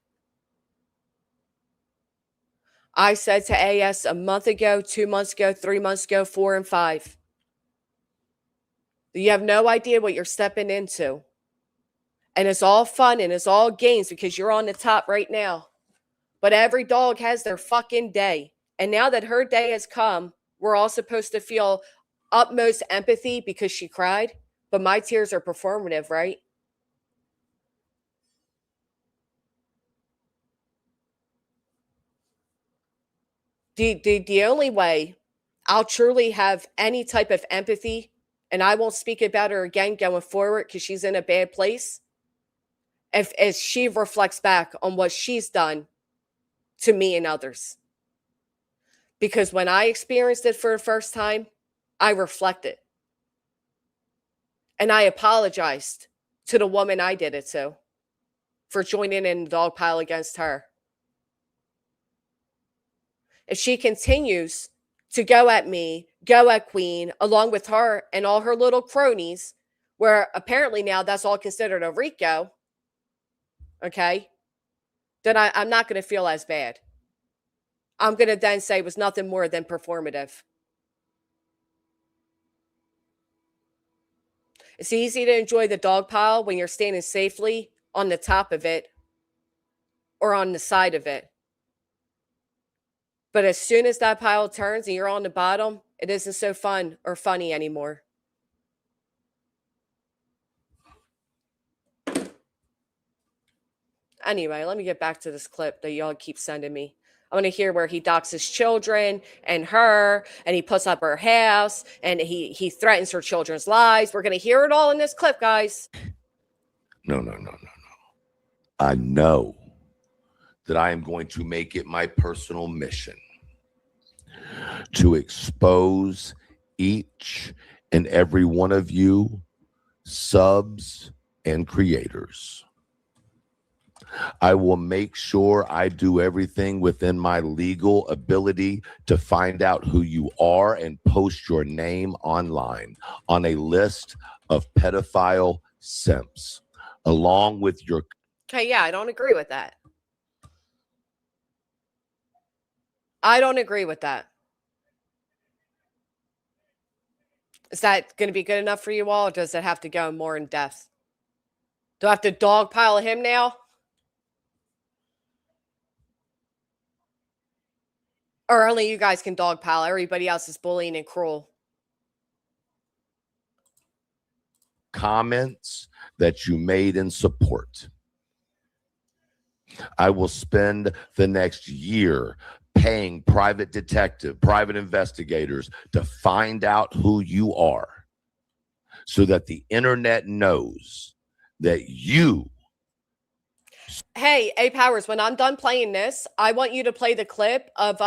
[SPEAKER 1] I said to AS a month ago, 2 months ago, 3 months ago, 4 and 5. You have no idea what you're stepping into. And it's all fun and it's all games because you're on the top right now. But every dog has their fucking day. And now that her day has come, we're all supposed to feel utmost empathy because she cried. But my tears are performative, right? The only way I'll truly have any type of empathy, and I won't speak about her again going forward because she's in a bad place, if as she reflects back on what she's done to me and others. Because when I experienced it for the first time, I reflected. And I apologized to the woman I did it to for joining in the dog pile against her. If she continues to go at me, go at Queen, along with her and all her little cronies, where apparently now that's all considered a RICO, okay, then I'm not going to feel as bad. I'm going to then say it was nothing more than performative. It's easy to enjoy the dog pile when you're standing safely on the top of it or on the side of it. But as soon as that pile turns and you're on the bottom, it isn't so fun or funny anymore. Anyway, let me get back to this clip that y'all keep sending me. I want to hear where he docks his children and her, and he puts up her house, and he threatens her children's lives. We're going to hear it all in this clip, guys.
[SPEAKER 3] No. I know that I am going to make it my personal mission to expose each and every one of you subs and creators. I will make sure I do everything within my legal ability to find out who you are and post your name online on a list of pedophile simps, along with your...
[SPEAKER 1] Okay, yeah, I don't agree with that. I don't agree with that. Is that going to be good enough for you all, or does it have to go more in depth? Do I have to dogpile him now? Or only you guys can dogpile? Everybody else is bullying and cruel.
[SPEAKER 3] Comments that you made in support. I will spend the next year paying private investigators to find out who you are so that the internet knows that you.
[SPEAKER 1] Hey, A Powers, when I'm done playing this, I want you to play the clip of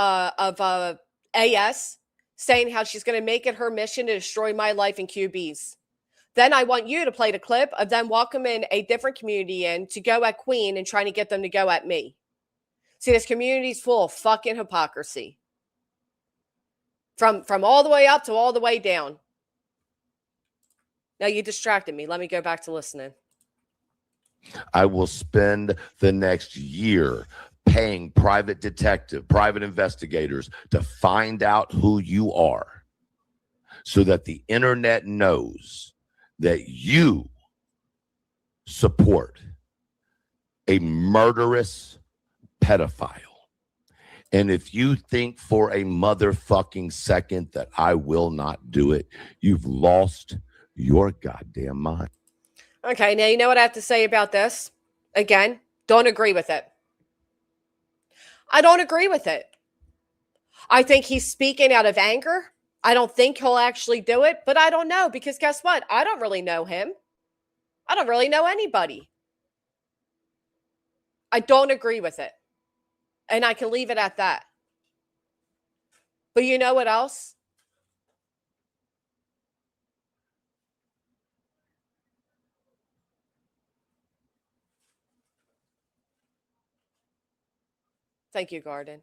[SPEAKER 1] AS saying how she's going to make it her mission to destroy my life in QBs. Then I want you to play the clip of them welcoming a different community in to go at Queen and trying to get them to go at me. See, this community's full of fucking hypocrisy. From all the way up to all the way down. Now you distracted me. Let me go back to listening.
[SPEAKER 3] I will spend the next year paying private investigators to find out who you are so that the internet knows that you support a murderous pedophile. And if you think for a motherfucking second that I will not do it, you've lost your goddamn mind.
[SPEAKER 1] Okay, now you know what I have to say about this? Again, don't agree with it. I don't agree with it. I think he's speaking out of anger. I don't think he'll actually do it, but I don't know, because guess what? I don't really know him. I don't really know anybody. I don't agree with it. And I can leave it at that. But you know what else? Thank you, Garden.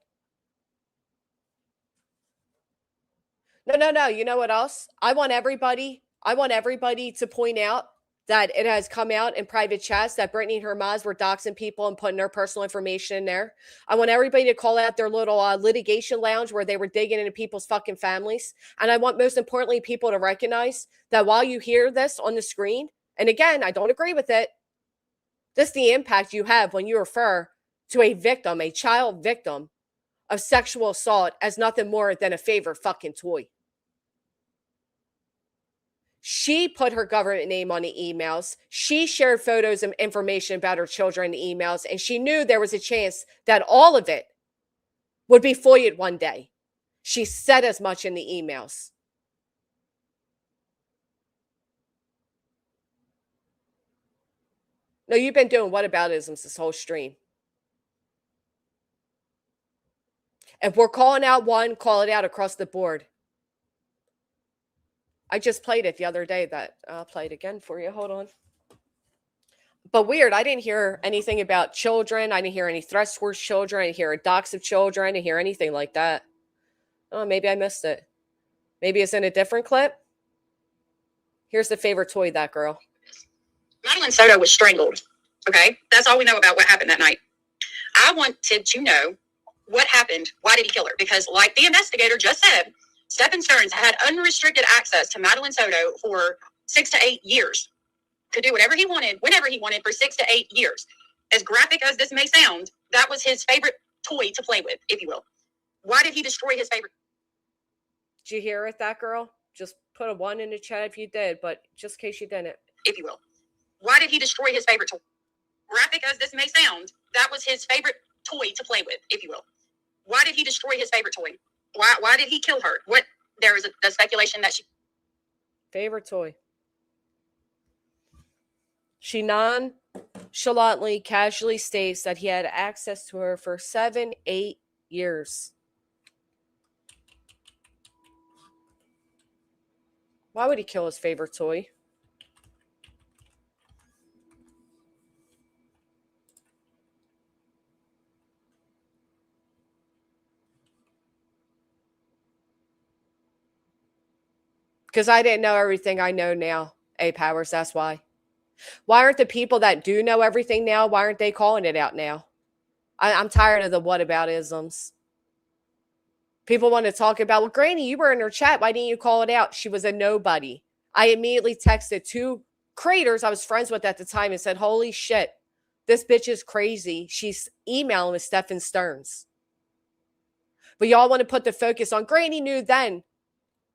[SPEAKER 1] No. You know what else? I want everybody to point out that it has come out in private chats that Brittany and her moms were doxing people and putting their personal information in there. I want everybody to call out their little litigation lounge where they were digging into people's fucking families. And I want, most importantly, people to recognize that while you hear this on the screen, and again, I don't agree with it, this is the impact you have when you refer to a victim, a child victim of sexual assault, as nothing more than a favorite fucking toy. She put her government name on the emails. She shared photos and information about her children in the emails, and she knew there was a chance that all of it would be FOIA'd one day. She said as much in the emails. No, you've been doing whataboutisms this whole stream. If we're calling out one, call it out across the board. I just played it the other day. That I'll play it again for you. Hold on. But weird, I didn't hear anything about children. I didn't hear any threats towards children. I didn't hear a dox of children. I didn't hear anything like that. Oh, maybe I missed it. Maybe it's in a different clip. Here's the favorite toy, that girl.
[SPEAKER 2] Madeline Soto was strangled. Okay, that's all we know about what happened that night. I wanted to know what happened. Why did he kill her? Because, like the investigator just said, Stephen Stearns had unrestricted access to Madeline Soto for 6 to 8 years. Could do whatever he wanted, whenever he wanted, for 6 to 8 years. As graphic as this may sound, that was his favorite toy to play with, if you will. Why did he destroy his favorite?
[SPEAKER 1] Did you hear it, that girl? Just put a 1 in the chat if you did, but just in case you didn't.
[SPEAKER 2] If you will. Why did he destroy his favorite toy? Graphic as this may sound, that was his favorite toy to play with, if you will. Why did he destroy his favorite toy? Why did he kill her? What? There is a speculation that she...
[SPEAKER 1] Favorite toy. She nonchalantly, casually states that he had access to her for 7, 8 years. Why would he kill his favorite toy? Because I didn't know everything I know now, A Powers, that's why. Why aren't the people that do know everything now, why aren't they calling it out now? I'm tired of the whataboutisms. People want to talk about, well, Granny, you were in her chat. Why didn't you call it out? She was a nobody. I immediately texted 2 creators I was friends with at the time and said, holy shit, this bitch is crazy. She's emailing with Stefan Stearns. But y'all want to put the focus on Granny knew then.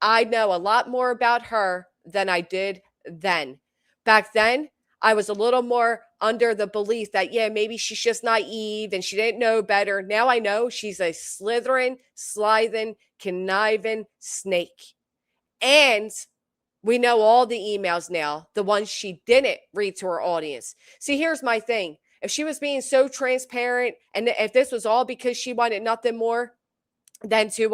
[SPEAKER 1] I know a lot more about her than I did then. Back then, I was a little more under the belief that, yeah, maybe she's just naive and she didn't know better. Now I know she's a slithering, slithing, conniving snake. And we know all the emails now, the ones she didn't read to her audience. See, here's my thing. If she was being so transparent, and if this was all because she wanted nothing more than to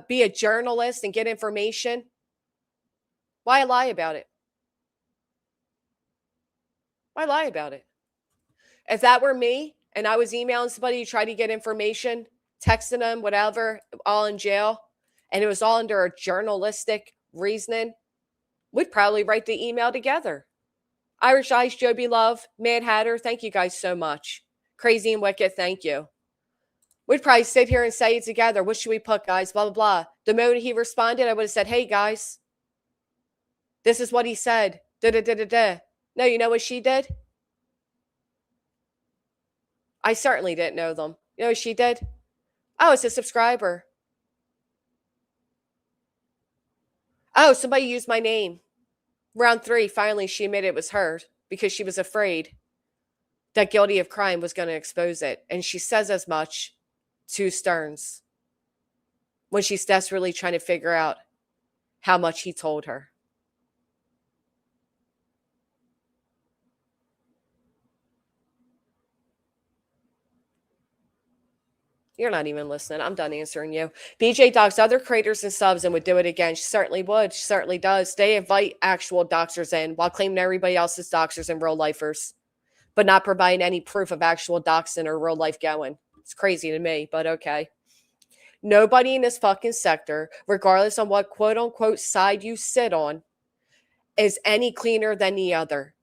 [SPEAKER 1] be a journalist and get information, why lie about it? Why lie about it? If that were me and I was emailing somebody to try to get information, texting them, whatever, all in jail, and it was all under a journalistic reasoning, we'd probably write the email together. Irish Ice, Joby Love, Mad Hatter, thank you guys so much. Crazy and Wicked, thank you. We'd probably sit here and say it together. What should we put, guys? Blah, blah, blah. The moment he responded, I would have said, hey, guys, this is what he said. Da-da-da-da-da. No, you know what she did? I certainly didn't know them. You know what she did? Oh, it's a subscriber. Oh, somebody used my name. Round 3, finally, she admitted it was her because she was afraid that Guilty of Crime was going to expose it. And she says as much to Stearns when she's desperately trying to figure out how much he told her. You're not even listening. I'm done answering you. BJ docs other creators and subs and would do it again. She certainly would. She certainly does. They invite actual doxers in while claiming everybody else is doxers and real lifers, but not providing any proof of actual doxing or real life going. It's crazy to me, but okay. Nobody in this fucking sector, regardless on what quote unquote side you sit on, is any cleaner than the other.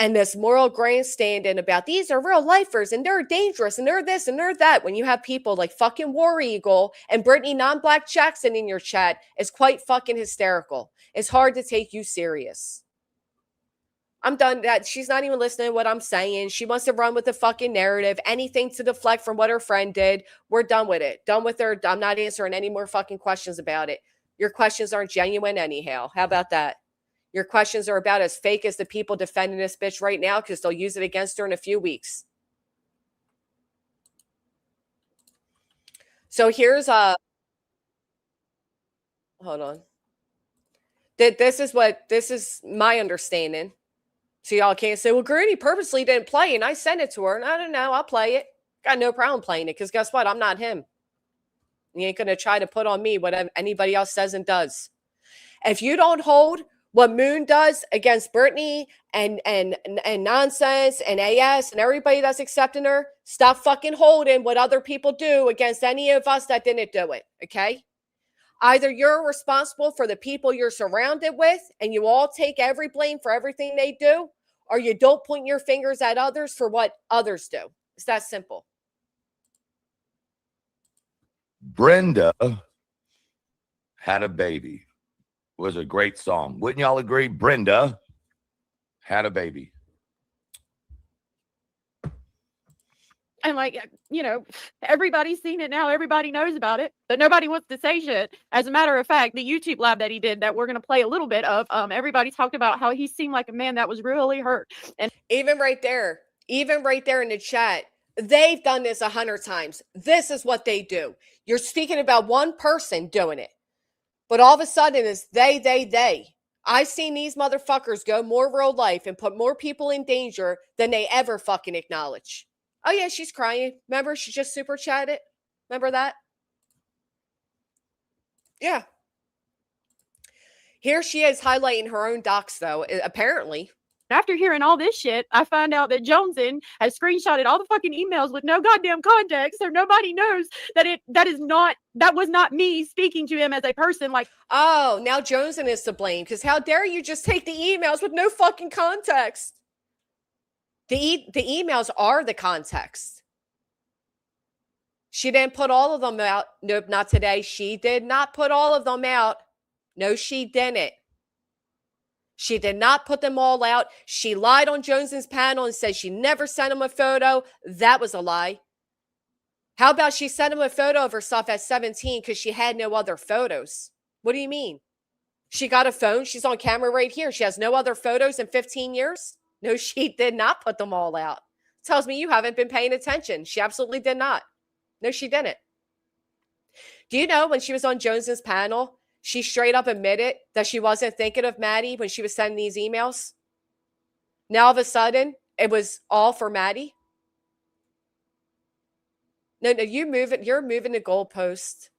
[SPEAKER 1] And this moral grandstanding about these are real lifers and they're dangerous and they're this and they're that, when you have people like fucking War Eagle and Brittany Non-Black Jackson in your chat, is quite fucking hysterical. It's hard to take you serious. I'm done. That she's not even listening to what I'm saying. She wants to run with the fucking narrative, anything to deflect from what her friend did. We're done with it. Done with her. I'm not answering any more fucking questions about it. Your questions aren't genuine anyhow. How about that? Your questions are about as fake as the people defending this bitch right now, because they'll use it against her in a few weeks. So here's hold on. This is my understanding. So y'all can't say, well, Granny purposely didn't play and I sent it to her. I don't know. I'll play it. Got no problem playing it, because guess what? I'm not him. You ain't going to try to put on me what anybody else says and does. If you don't hold what Moon does against Brittany and Nonsense and AS and everybody that's accepting her, stop fucking holding what other people do against any of us that didn't do it, okay? Either you're responsible for the people you're surrounded with and you all take every blame for everything they do, or you don't point your fingers at others for what others do. It's that simple.
[SPEAKER 3] Brenda Had a Baby was a great song. Wouldn't y'all agree? Brenda Had a Baby.
[SPEAKER 4] And like, you know, everybody's seen it now. Everybody knows about it, but nobody wants to say shit. As a matter of fact, the YouTube live that he did that we're going to play a little bit of, everybody talked about how he seemed like a man that was really hurt. And
[SPEAKER 1] even right there in the chat, they've done this 100 times. This is what they do. You're speaking about one person doing it, but all of a sudden it's they. I've seen these motherfuckers go more real life and put more people in danger than they ever fucking acknowledge. Oh, yeah, she's crying. Remember, she just super chatted. Remember that? Yeah. Here she is highlighting her own docs, though, apparently.
[SPEAKER 4] after hearing all this shit, I find out that Joneson has screenshotted all the fucking emails with no goddamn context, so nobody knows that that was not me speaking to him as a person. Like,
[SPEAKER 1] oh, now Joneson is to blame, because how dare you just take the emails with no fucking context? The emails are the context. She didn't put all of them out. Nope, not today. She did not put all of them out. No, she didn't. She did not put them all out. She lied on Jones's panel and said she never sent him a photo. That was a lie. How about she sent him a photo of herself at 17 because she had no other photos? What do you mean? She got a phone. She's on camera right here. She has no other photos in 15 years? No, she did not put them all out. Tells me you haven't been paying attention. She absolutely did not. No, she didn't. Do you know when she was on Jones's panel, she straight up admitted that she wasn't thinking of Maddie when she was sending these emails? Now, all of a sudden, it was all for Maddie? No, you're moving the goalpost.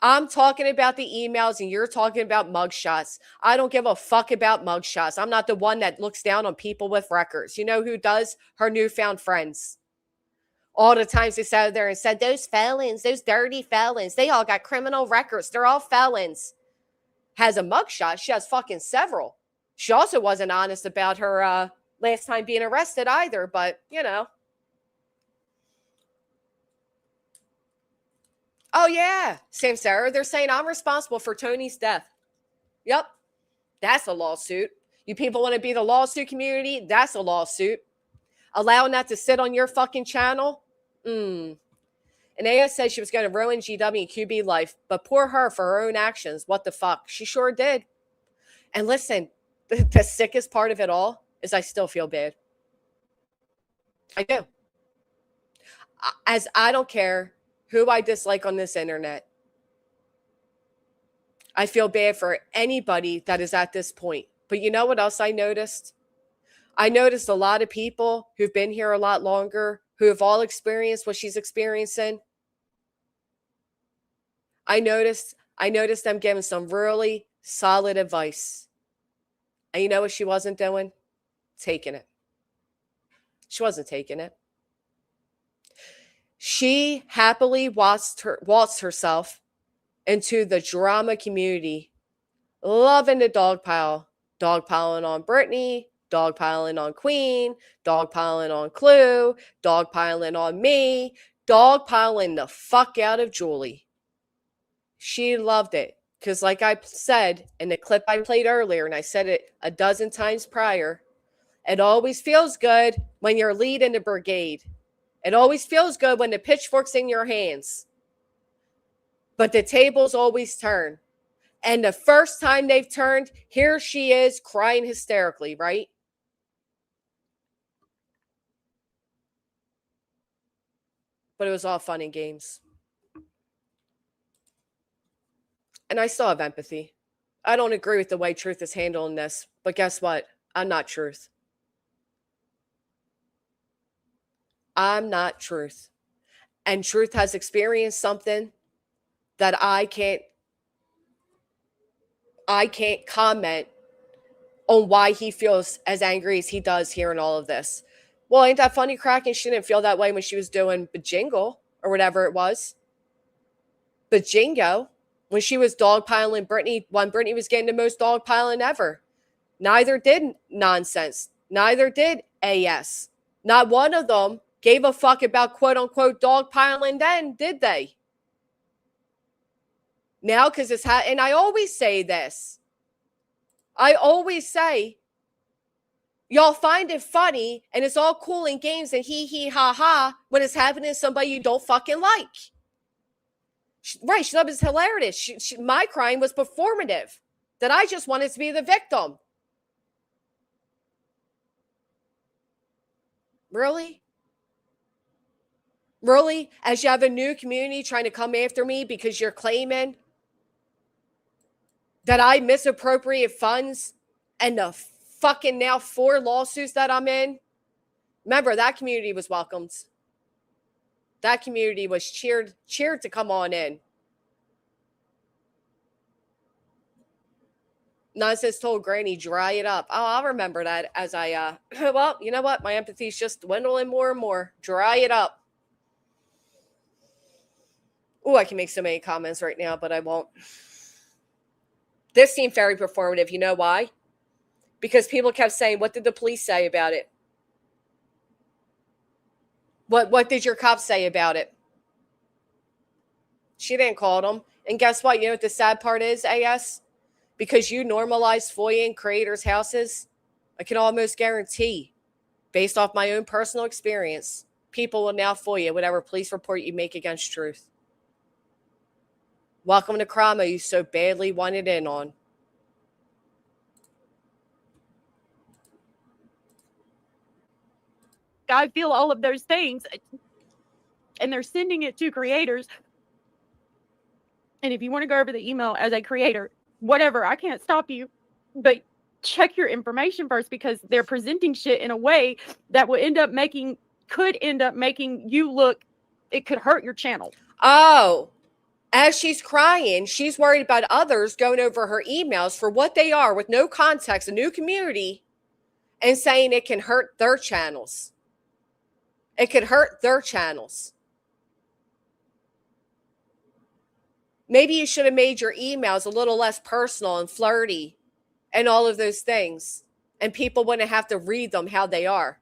[SPEAKER 1] I'm talking about the emails and you're talking about mugshots. I don't give a fuck about mugshots. I'm not the one that looks down on people with records. You know who does? Her newfound friends. All the times they sat there and said, those felons, those dirty felons, they all got criminal records. They're all felons. Has a mugshot. She has fucking several. She also wasn't honest about her last time being arrested either, but, you know. Oh, yeah. Sam Sarah, they're saying I'm responsible for Tony's death. Yep. That's a lawsuit. You people want to be the lawsuit community? That's a lawsuit. Allowing that to sit on your fucking channel? And Aya said she was going to ruin GW and QB life, but poor her for her own actions. What the fuck? She sure did. And listen, the sickest part of it all is I still feel bad. I do. As I don't care who I dislike on this internet, I feel bad for anybody that is at this point. But you know what else I noticed? I noticed a lot of people who've been here a lot longer, who have all experienced what she's experiencing. I noticed them giving some really solid advice. And you know what she wasn't doing? Taking it. She wasn't taking it. She happily waltzed herself into the drama community, loving the dogpiling on Brittany, dogpiling on Queen, dogpiling on Clue, dogpiling on me, dogpiling the fuck out of Julie. She loved it because, like I said in the clip I played earlier, and I said it a dozen times prior, it always feels good when you're leading the brigade. It always feels good when the pitchfork's in your hands. But the tables always turn. And the first time they've turned, here she is crying hysterically, right? But it was all fun and games. And I still have empathy. I don't agree with the way Truth is handling this. But guess what? I'm not Truth. I'm not Truth. And Truth has experienced something that I can't comment on why he feels as angry as he does here in all of this. Well, ain't that funny, Kraken? She didn't feel that way when she was doing Bajingle or whatever it was. Bajingo, when she was dogpiling Brittany, when Brittany was getting the most dogpiling ever. Neither did Nonsense. Neither did AS. Not one of them gave a fuck about quote-unquote dogpiling then, did they? Now, because it's and I always say this. I always say, y'all find it funny and it's all cool in games and hee ha ha when it's happening to somebody you don't fucking like. Right, she thought it was hilarious. My crying was performative. That I just wanted to be the victim. Really? Really? As you have a new community trying to come after me because you're claiming that I misappropriate funds and the fucking now 4 lawsuits that I'm in? Remember, that community was welcomed. That community was cheered to come on in. Nonsense told Granny, dry it up. Oh, I'll remember that as I, well, you know what? My empathy's just dwindling more and more. Dry it up. Oh, I can make so many comments right now, but I won't. This seemed very performative. You know why? Because people kept saying, what did the police say about it? What did your cops say about it? She didn't call them. And guess what? You know what the sad part is, AS? Because you normalize FOIA in creators' houses, I can almost guarantee, based off my own personal experience, people will now FOIA whatever police report you make against truth. Welcome to crime you so badly wanted in on.
[SPEAKER 4] I feel all of those things, and they're sending it to creators. And if you want to go over the email as a creator, whatever, I can't stop you, but check your information first, because they're presenting shit in a way that will could end up making you look, it could hurt your channel.
[SPEAKER 1] Oh, as she's crying, she's worried about others going over her emails for what they are with no context, a new community, and saying it can hurt their channels. It could hurt their channels. Maybe you should have made your emails a little less personal and flirty and all of those things, and people wouldn't have to read them how they are.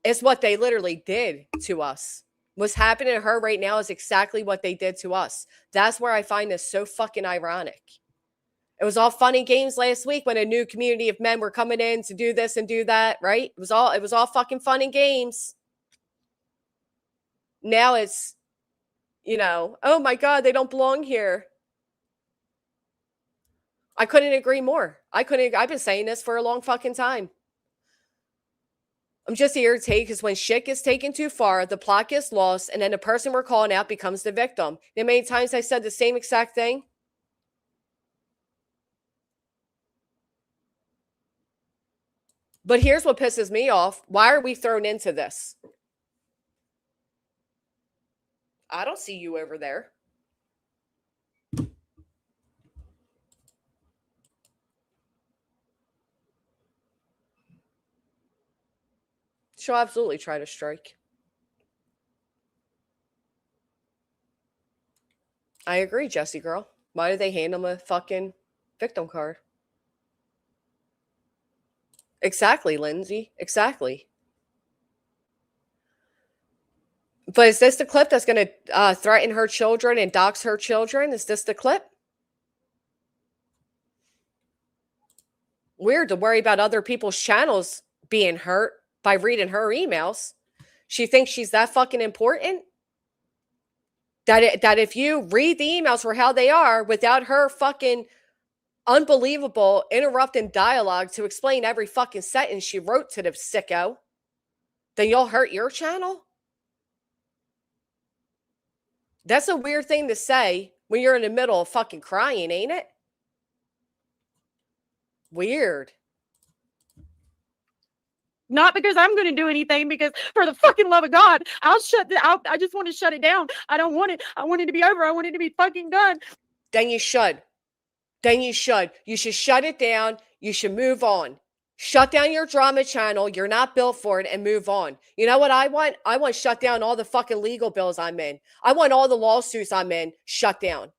[SPEAKER 1] It's what they literally did to us. What's happening to her right now is exactly what they did to us. That's where I find this so fucking ironic. It was all fun and games last week when a new community of men were coming in to do this and do that, right? It was all fucking fun and games. Now it's, oh my God, they don't belong here. I couldn't agree more. I've been saying this for a long fucking time. I'm just irritated because when shit gets taken too far, the plot gets lost, and then the person we're calling out becomes the victim. You know how many times I said the same exact thing? But here's what pisses me off. Why are we thrown into this? I don't see you over there. She'll absolutely try to strike. I agree, Jessie girl. Why did they hand him a fucking victim card? Exactly, Lindsay. Exactly. But is this the clip that's going to threaten her children and dox her children? Is this the clip? Weird to worry about other people's channels being hurt by reading her emails. She thinks she's that fucking important? That if you read the emails for how they are without her fucking unbelievable interrupting dialogue to explain every fucking sentence she wrote to the sicko, then you'll hurt your channel? That's a weird thing to say when you're in the middle of fucking crying, ain't it? Weird.
[SPEAKER 4] Not because I'm going to do anything, because for the fucking love of God, I just want to shut it down. I don't want it. I want it to be over. I want it to be fucking done.
[SPEAKER 1] Then you should. You should shut it down. You should move on. Shut down your drama channel. You're not built for it, and move on. You know what I want? I want to shut down all the fucking legal bills I'm in. I want all the lawsuits I'm in shut down.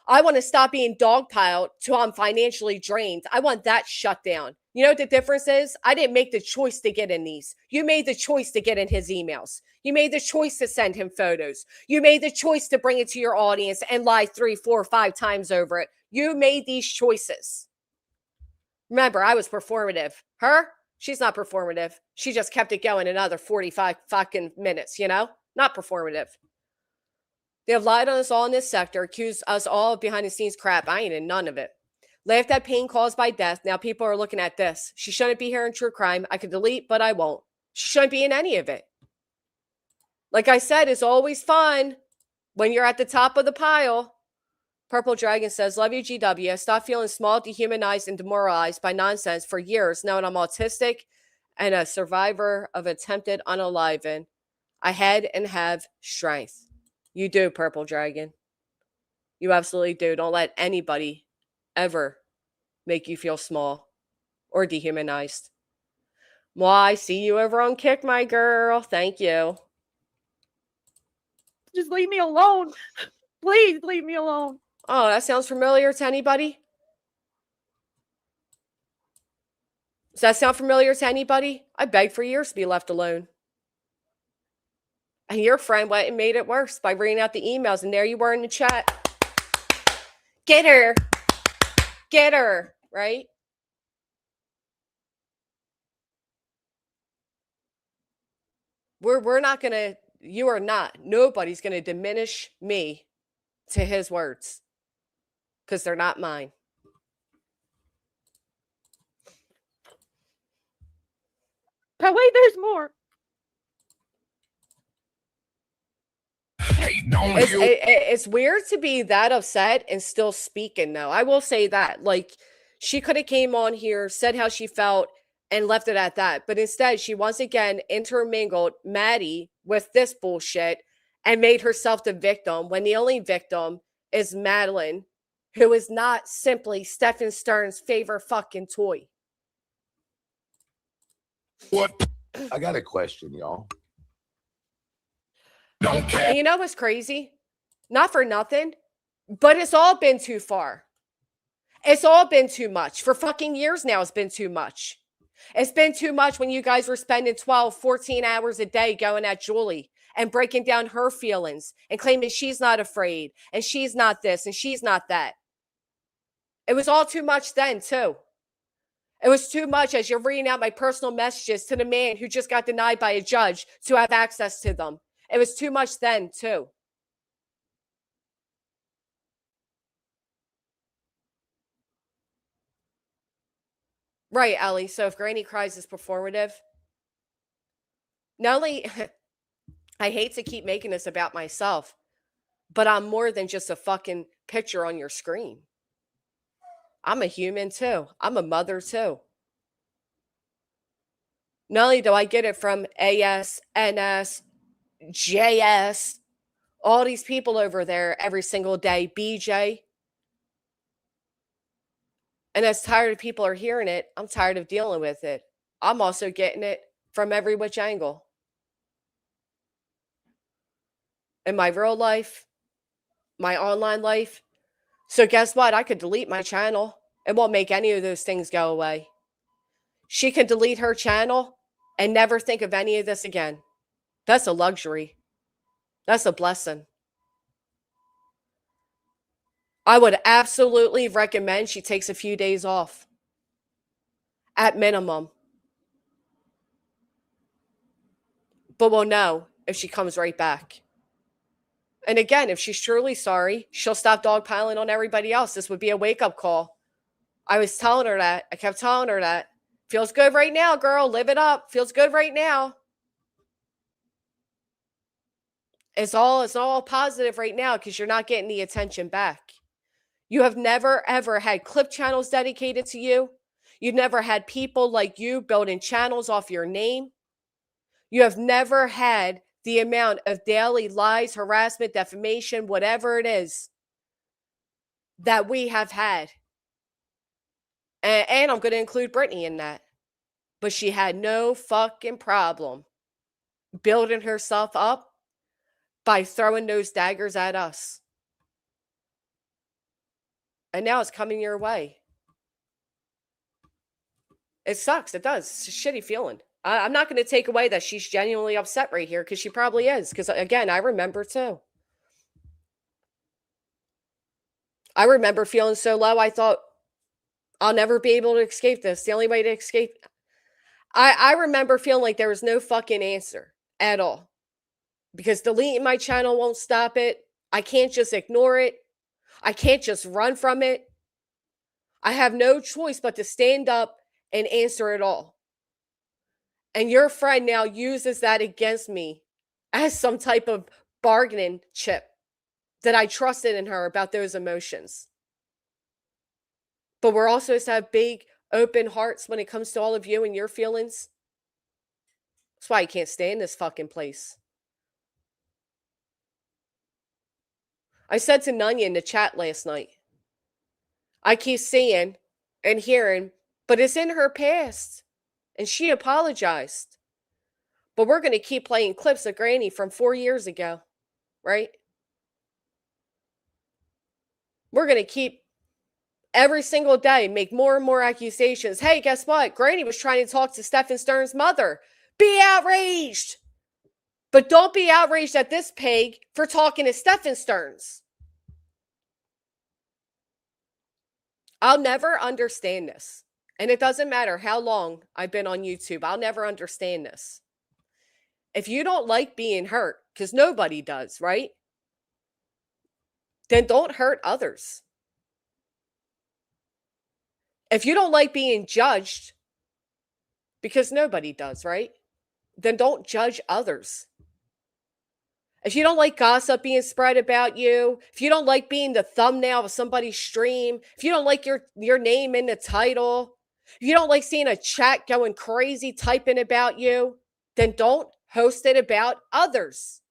[SPEAKER 1] I want to stop being dogpiled till I'm financially drained. I want that shut down. You know what the difference is? I didn't make the choice to get in these. You made the choice to get in his emails. You made the choice to send him photos. You made the choice to bring it to your audience and lie 3, 4, 5 times over it. You made these choices. Remember, I was performative. Her, she's not performative. She just kept it going another 45 fucking minutes, Not performative. They have lied on us all in this sector, accused us all of behind the scenes crap. I ain't in none of it. Laughed at pain caused by death. Now people are looking at this. She shouldn't be here in true crime. I could delete, but I won't. She shouldn't be in any of it. Like I said, it's always fun when you're at the top of the pile. Purple Dragon says, love you, GW. I stopped feeling small, dehumanized, and demoralized by nonsense for years. Now that I'm autistic and a survivor of attempted unaliving, I had and have strength. You do, Purple Dragon. You absolutely do. Don't let anybody ever make you feel small or dehumanized. Well, I see you over on Kick, my girl. Thank you.
[SPEAKER 4] Just leave me alone. Please leave me alone.
[SPEAKER 1] Oh, that sounds familiar to anybody? Does that sound familiar to anybody? I begged for years to be left alone. And your friend went and made it worse by reading out the emails. And there you were in the chat. Get her. Get her. Right? We're not going to, you are not, nobody's going to diminish me to his words. Because they're not mine.
[SPEAKER 4] But wait, there's more.
[SPEAKER 1] It's weird to be that upset and still speaking, though. I will say that. Like, she could have came on here, said how she felt, and left it at that. But instead, she once again intermingled Maddie with this bullshit and made herself the victim when the only victim is Madeline, who is not simply Stephen Stern's favorite fucking toy.
[SPEAKER 3] What? I got a question, y'all. Don't care.
[SPEAKER 1] And you know what's crazy? Not for nothing, but it's all been too far. It's all been too much. For fucking years now, it's been too much. It's been too much when you guys were spending 12, 14 hours a day going at Julie and breaking down her feelings and claiming she's not afraid and she's not this and she's not that. It was all too much then, too. It was too much as you're reading out my personal messages to the man who just got denied by a judge to have access to them. It was too much then, too. Right, Ellie. So if Granny cries is performative, not only, I hate to keep making this about myself, but I'm more than just a fucking picture on your screen. I'm a human too. I'm a mother too. Not only do I get it from AS, NS, JS, all these people over there every single day, BJ. And as tired of people are hearing it, I'm tired of dealing with it. I'm also getting it from every which angle. In my real life, my online life. So guess what? I could delete my channel. It won't make any of those things go away. She can delete her channel and never think of any of this again. That's a luxury. That's a blessing. I would absolutely recommend she takes a few days off. At minimum. But we'll know if she comes right back. And again, if she's truly sorry, she'll stop dogpiling on everybody else. This would be a wake-up call. I was telling her that. I kept telling her that. Feels good right now, girl. Live it up. Feels good right now. It's all positive right now because you're not getting the attention back. You have never, ever had clip channels dedicated to you. You've never had people like you building channels off your name. You have never had the amount of daily lies, harassment, defamation, whatever it is that we have had. And I'm going to include Brittany in that. But she had no fucking problem building herself up by throwing those daggers at us. And now it's coming your way. It sucks. It does. It's a shitty feeling. I'm not going to take away that she's genuinely upset right here because she probably is. Because, again, I remember too. I remember feeling so low, I thought, I'll never be able to escape this. The only way to escape. I remember feeling like there was no fucking answer at all. Because deleting my channel won't stop it. I can't just ignore it. I can't just run from it. I have no choice but to stand up and answer it all. And your friend now uses that against me as some type of bargaining chip that I trusted in her about those emotions. But we're also supposed to have big, open hearts when it comes to all of you and your feelings. That's why I can't stay in this fucking place. I said to Nunya in the chat last night, I keep seeing and hearing, but it's in her past. And she apologized. But we're going to keep playing clips of Granny from 4 years ago, right? We're going to keep every single day make more and more accusations. Hey, guess what? Granny was trying to talk to Stephen Stern's mother. Be outraged. But don't be outraged at this pig for talking to Stephen Stearns. I'll never understand this. And it doesn't matter how long I've been on YouTube. I'll never understand this. If you don't like being hurt, because nobody does, right? Then don't hurt others. If you don't like being judged, because nobody does, right? Then don't judge others. If you don't like gossip being spread about you, if you don't like being the thumbnail of somebody's stream, if you don't like your name in the title, if you don't like seeing a chat going crazy typing about you, then don't host it about others.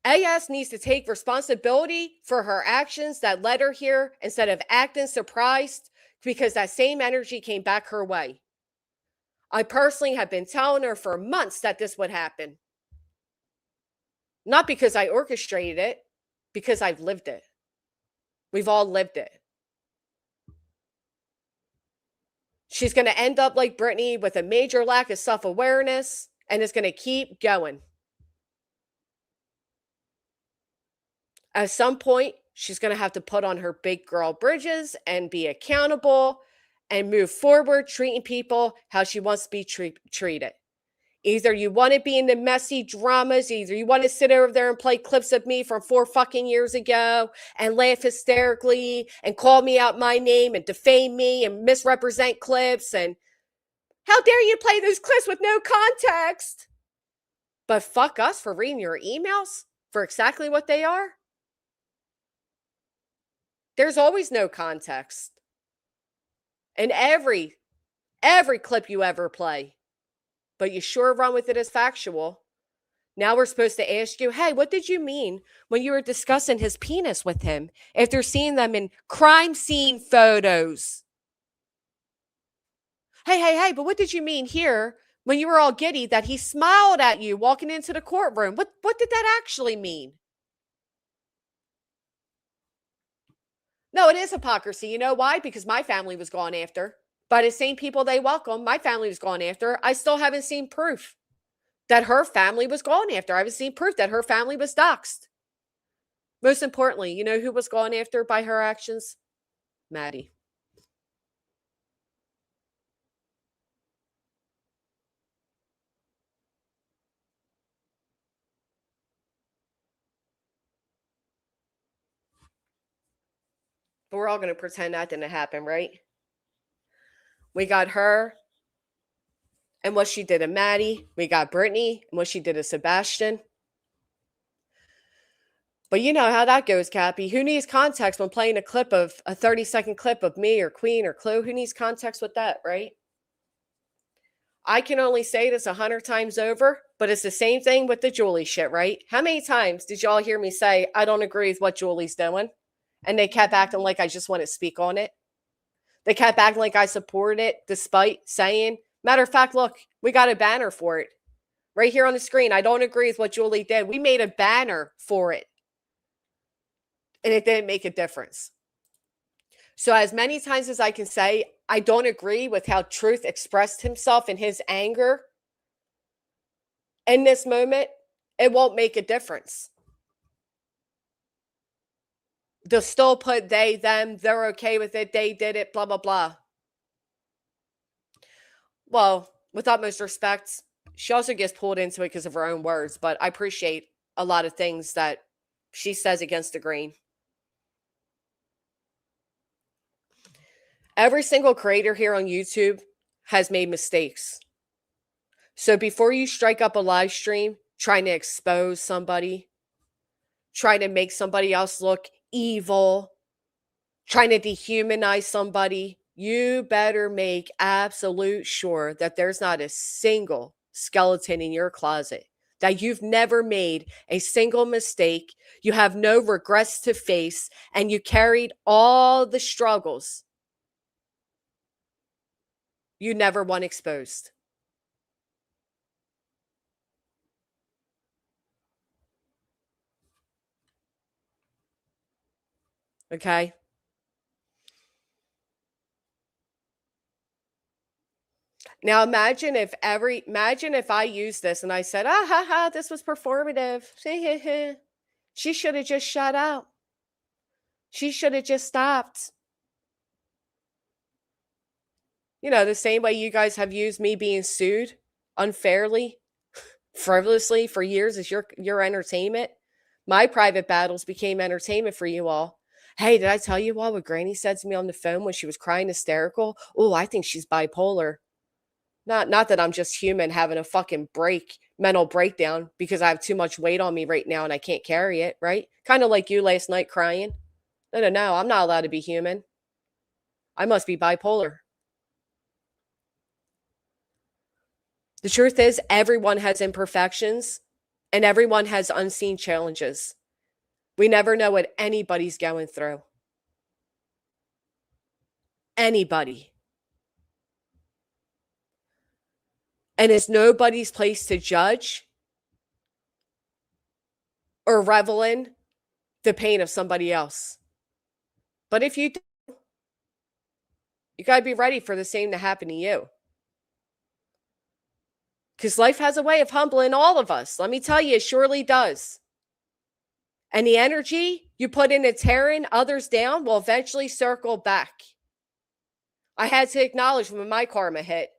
[SPEAKER 1] AS needs to take responsibility for her actions that led her here instead of acting surprised, because that same energy came back her way. I personally have been telling her for months that this would happen. Not because I orchestrated it, because I've lived it. We've all lived it. She's going to end up like Brittany with a major lack of self-awareness, and it's going to keep going. At some point, she's going to have to put on her big girl bridges and be accountable and move forward, treating people how she wants to be treated. Either you want to be in the messy dramas, either you want to sit over there and play clips of me from 4 fucking years ago and laugh hysterically and call me out my name and defame me and misrepresent clips, and how dare you play those clips with no context? But fuck us for reading your emails for exactly what they are. There's always no context. In every clip you ever play. But you sure run with it as factual. Now we're supposed to ask you, hey, what did you mean when you were discussing his penis with him after seeing them in crime scene photos? Hey, but what did you mean here when you were all giddy that he smiled at you walking into the courtroom? What did that actually mean? No, it is hypocrisy. You know why? Because my family was gone after. By the same people they welcome, my family was gone after. I still haven't seen proof that her family was gone after. I haven't seen proof that her family was doxxed. Most importantly, you know who was gone after by her actions? Maddie. But we're all going to pretend that didn't happen, right? We got her and what she did to Maddie. We got Brittany and what she did to Sebastian. But you know how that goes, Cappy. Who needs context when playing a 30-second clip of me or Queen or Clue? Who needs context with that, right? I can only say this 100 times over, but it's the same thing with the Julie shit, right? How many times did y'all hear me say, I don't agree with what Julie's doing? And they kept acting like I just want to speak on it. They kept acting like I supported it, despite saying, matter of fact, look, we got a banner for it. Right here on the screen. I don't agree with what Julie did. We made a banner for it. And it didn't make a difference. So as many times as I can say, I don't agree with how Truth expressed himself in his anger in this moment, it won't make a difference. They'll still put they, them, they're okay with it, they did it, blah, blah, blah. Well, with utmost respect, she also gets pulled into it because of her own words, but I appreciate a lot of things that she says against the grain. Every single creator here on YouTube has made mistakes. So before you strike up a live stream trying to expose somebody, trying to make somebody else look evil, trying to dehumanize somebody, you better make absolute sure that there's not a single skeleton in your closet, that you've never made a single mistake, you have no regrets to face, and you carried all the struggles you never want exposed. Okay? Now imagine if I used this and I said, ah ha ha, this was performative. She should have just shut up. She should have just stopped. You know, the same way you guys have used me being sued unfairly, frivolously for years as your entertainment. My private battles became entertainment for you all. Hey, did I tell you all what Granny said to me on the phone when she was crying hysterical? Oh, I think she's bipolar. Not that I'm just human having a fucking mental breakdown because I have too much weight on me right now and I can't carry it, right? Kind of like you last night crying. No, I'm not allowed to be human. I must be bipolar. The truth is, everyone has imperfections and everyone has unseen challenges. We never know what anybody's going through. Anybody. And it's nobody's place to judge or revel in the pain of somebody else. But if you do, you got to be ready for the same to happen to you. Because life has a way of humbling all of us. Let me tell you, it surely does. And the energy you put into tearing others down will eventually circle back. I had to acknowledge when my karma hit.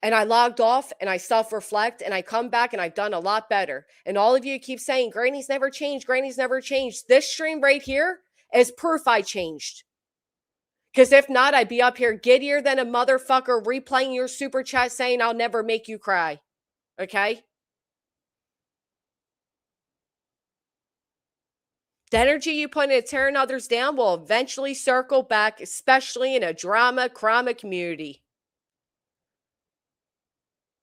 [SPEAKER 1] And I logged off and I self-reflect and I come back and I've done a lot better. And all of you keep saying, Granny's never changed. Granny's never changed. This stream right here is proof I changed. Because if not, I'd be up here giddier than a motherfucker replaying your super chat saying I'll never make you cry. Okay? The energy you put into tearing others down will eventually circle back, especially in a drama community.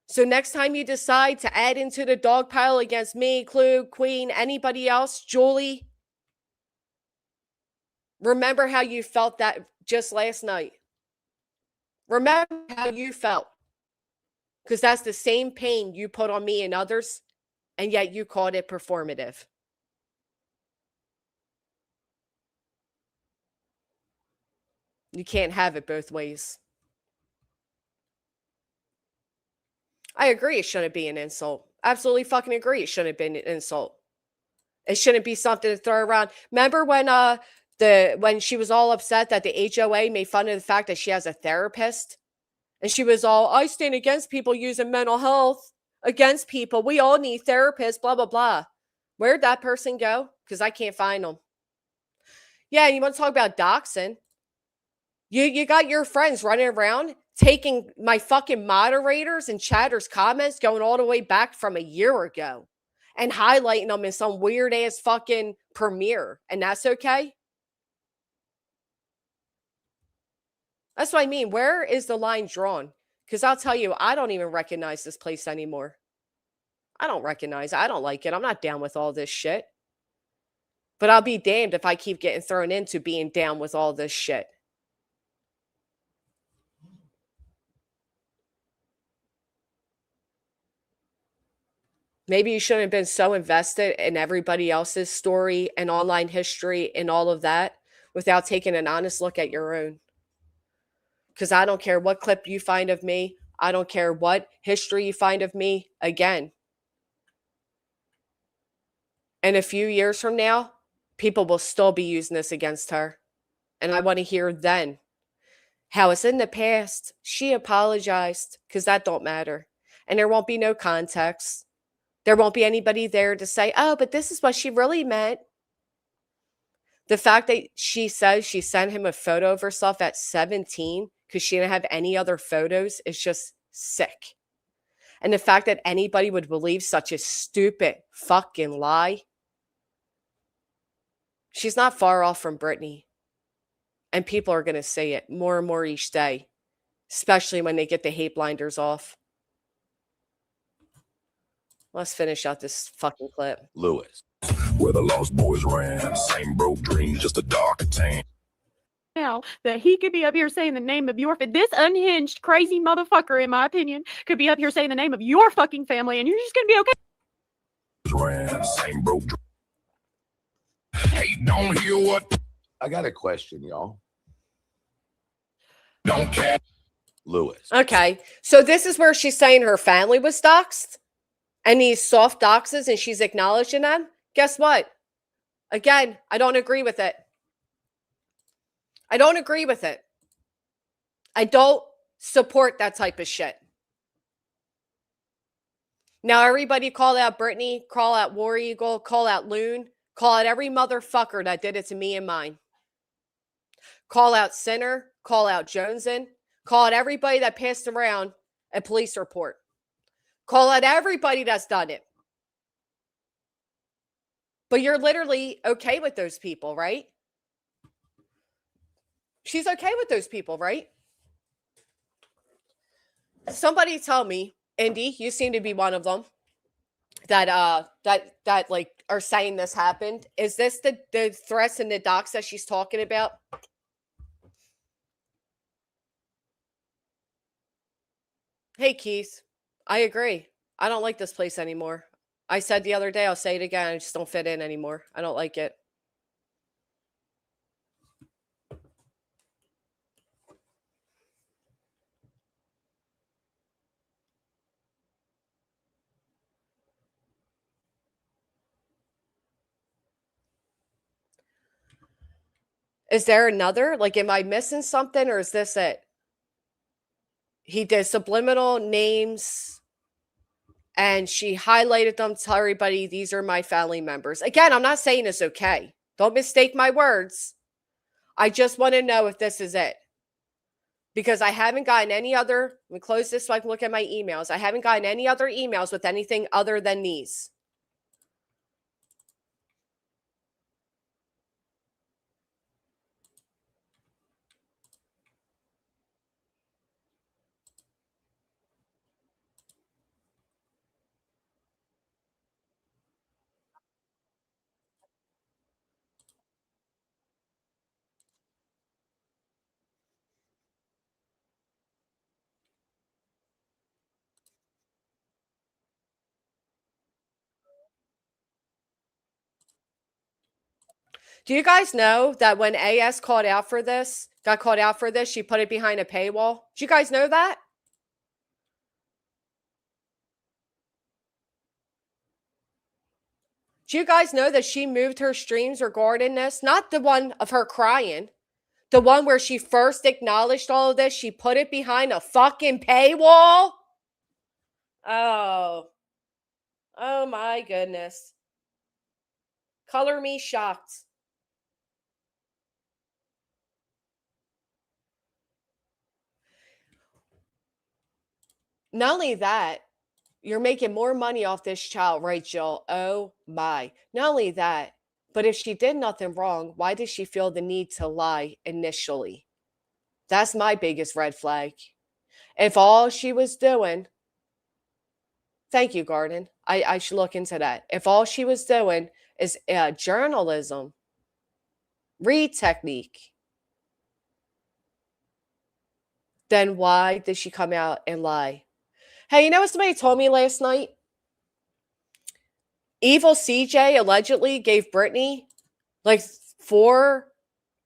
[SPEAKER 1] So next time you decide to add into the dog pile against me, Clue, Queen, anybody else, Julie, remember how you felt that just last night. Remember how you felt. Because that's the same pain you put on me and others, and yet you called it performative. You can't have it both ways. I agree it shouldn't be an insult. Absolutely fucking agree it shouldn't be an insult. It shouldn't be something to throw around. Remember when she was all upset that the HOA made fun of the fact that she has a therapist? And she was all, I stand against people using mental health against people. We all need therapists, blah, blah, blah. Where'd that person go? Because I can't find them. Yeah, you want to talk about doxing? You got your friends running around taking my fucking moderators and chatters comments going all the way back from a year ago and highlighting them in some weird ass fucking premiere. And that's okay? That's what I mean. Where is the line drawn? Because I'll tell you, I don't even recognize this place anymore. I don't recognize it. I don't like it. I'm not down with all this shit. But I'll be damned if I keep getting thrown into being down with all this shit. Maybe you shouldn't have been so invested in everybody else's story and online history and all of that without taking an honest look at your own. Because I don't care what clip you find of me. I don't care what history you find of me. Again, in a few years from now, people will still be using this against her. And I want to hear then how it's in the past. She apologized, because that don't matter. And there won't be no context. There won't be anybody there to say, oh, but this is what she really meant. The fact that she says she sent him a photo of herself at 17 because she didn't have any other photos is just sick. And the fact that anybody would believe such a stupid fucking lie. She's not far off from Britney. And people are going to say it more and more each day, especially when they get the hate blinders off. Let's finish out this fucking clip.
[SPEAKER 3] Lewis.
[SPEAKER 5] Where the lost boys ran, same broke dream, just a darker tan.
[SPEAKER 4] Now that he could be up here saying the name of your this unhinged crazy motherfucker, in my opinion, could be up here saying the name of your fucking family, and you're just gonna be okay.
[SPEAKER 5] Ran, same broke dream. Hey, don't hear what?
[SPEAKER 3] I got a question, y'all.
[SPEAKER 5] Don't care.
[SPEAKER 3] Lewis.
[SPEAKER 1] Okay. So this is where she's saying her family was doxxed and these soft doxes, and she's acknowledging them. Guess what? Again, I don't agree with it. I don't agree with it. I don't support that type of shit. Now, everybody call out Brittany, call out War Eagle, call out Loon, call out every motherfucker that did it to me and mine. Call out Sinner, call out Joneson, call out everybody that passed around a police report. Call out everybody that's done it. But you're literally okay with those people, right? She's okay with those people, right? Somebody tell me, Indy, you seem to be one of them that like are saying this happened. Is this the threats and the docs that she's talking about? Hey, Keith, I agree. I don't like this place anymore. I said the other day, I'll say it again. I just don't fit in anymore. I don't like it. Is there another? Like, am I missing something, or is this it? He did subliminal names and she highlighted them, tell everybody these are my family members. Again, I'm not saying it's okay. Don't mistake my words. I just want to know if this is it. Because I haven't gotten any other, let me close this so I can look at my emails. I haven't gotten any other emails with anything other than these. Do you guys know that when AS got called out for this, she put it behind a paywall? Do you guys know that? Do you guys know that she moved her streams regarding this? Not the one of her crying. The one where she first acknowledged all of this. She put it behind a fucking paywall? Oh. Oh my goodness. Color me shocked. Not only that, you're making more money off this child, right, Jill? Oh my. Not only that, but if she did nothing wrong, why did she feel the need to lie initially? That's my biggest red flag. If all she was doing, thank you, Garden. I should look into that. If all she was doing is journalism, read technique, then why did she come out and lie? Hey, you know what somebody told me last night? Evil CJ allegedly gave Brittany like $400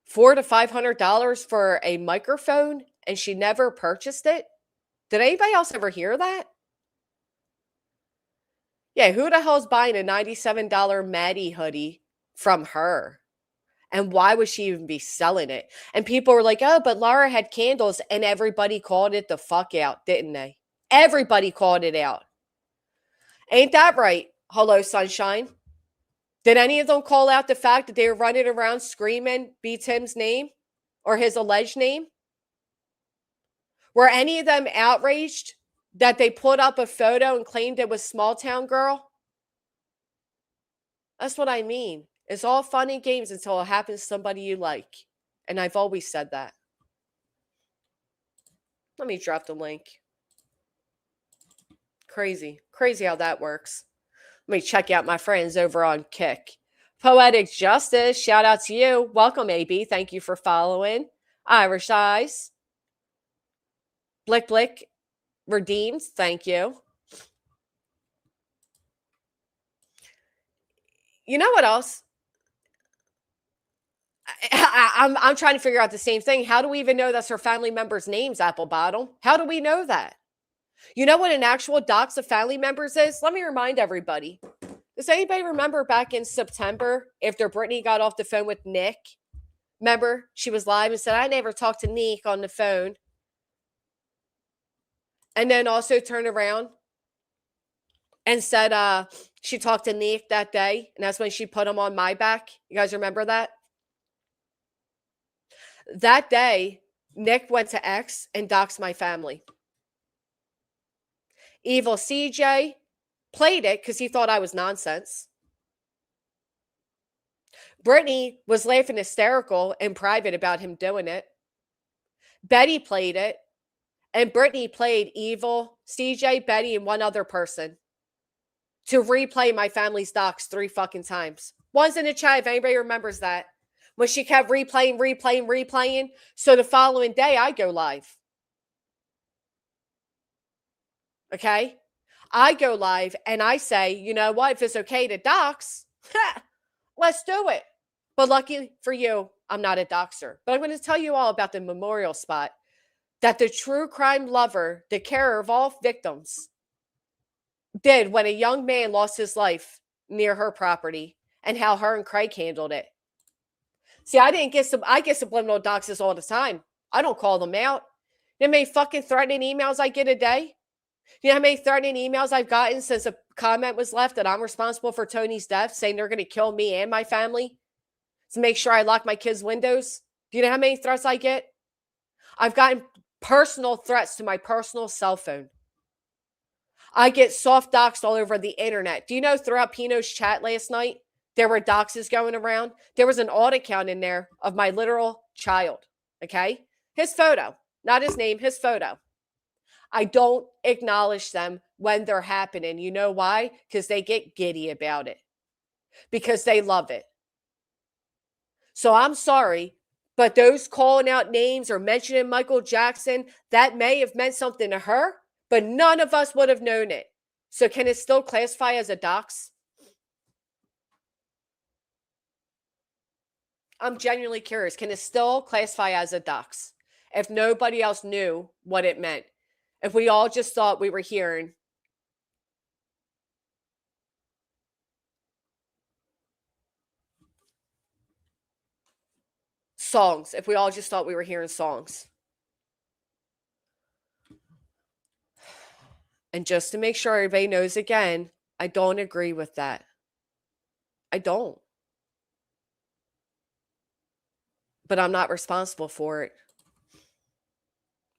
[SPEAKER 1] to $500 for a microphone and she never purchased it. Did anybody else ever hear that? Yeah, who the hell's buying a $97 Maddie hoodie from her? And why would she even be selling it? And people were like, oh, but Laura had candles, and everybody called it the fuck out, didn't they? Everybody called it out. Ain't that right? Hello, Sunshine. Did any of them call out the fact that they were running around screaming B. Tim's name or his alleged name? Were any of them outraged that they put up a photo and claimed it was Small Town Girl? That's what I mean. It's all fun and games until it happens to somebody you like. And I've always said that. Let me drop the link. Crazy. Crazy how that works. Let me check out my friends over on Kick. Poetic Justice, shout out to you. Welcome, AB. Thank you for following. Irish Eyes. Blick Blick redeemed. Thank you. You know what else? I'm trying to figure out the same thing. How do we even know that's her family members' names, Apple Bottom? How do we know that? You know what an actual dox of family members is? Let me remind everybody. Does anybody remember back in September after Brittany got off the phone with Nick? Remember, she was live and said, I never talked to Nick on the phone. And then also turned around and said she talked to Nick that day. And that's when she put him on my back. You guys remember that? That day, Nick went to X and doxed my family. Evil CJ played it because he thought I was nonsense. Brittany was laughing hysterical in private about him doing it. Betty played it. And Brittany played Evil, CJ, Betty, and one other person to replay my family's docs 3 fucking times. One's in the chat if anybody remembers that. When she kept replaying. So the following day, I go live. Okay? I go live and I say, you know what? If it's okay to dox, let's do it. But lucky for you, I'm not a doxer. But I'm going to tell you all about the memorial spot that the true crime lover, the carer of all victims, did when a young man lost his life near her property and how her and Craig handled it. See, I get subliminal doxes all the time. I don't call them out. You know how many fucking threatening emails I get a day? You know how many threatening emails I've gotten since a comment was left that I'm responsible for Tony's death, saying they're going to kill me and my family to make sure I lock my kids' windows? Do you know how many threats I get? I've gotten personal threats to my personal cell phone. I get soft doxed all over the internet. Do you know throughout Pino's chat last night, there were doxes going around? There was an audit count in there of my literal child, okay? His photo, not his name, his photo. I don't acknowledge them when they're happening. You know why? Because they get giddy about it. Because they love it. So I'm sorry, but those calling out names or mentioning Michael Jackson, that may have meant something to her, but none of us would have known it. So can it still classify as a dox? I'm genuinely curious. Can it still classify as a dox if nobody else knew what it meant? If we all just thought we were hearing songs, if we all just thought we were hearing songs. And just to make sure everybody knows again, I don't agree with that. I don't. But I'm not responsible for it.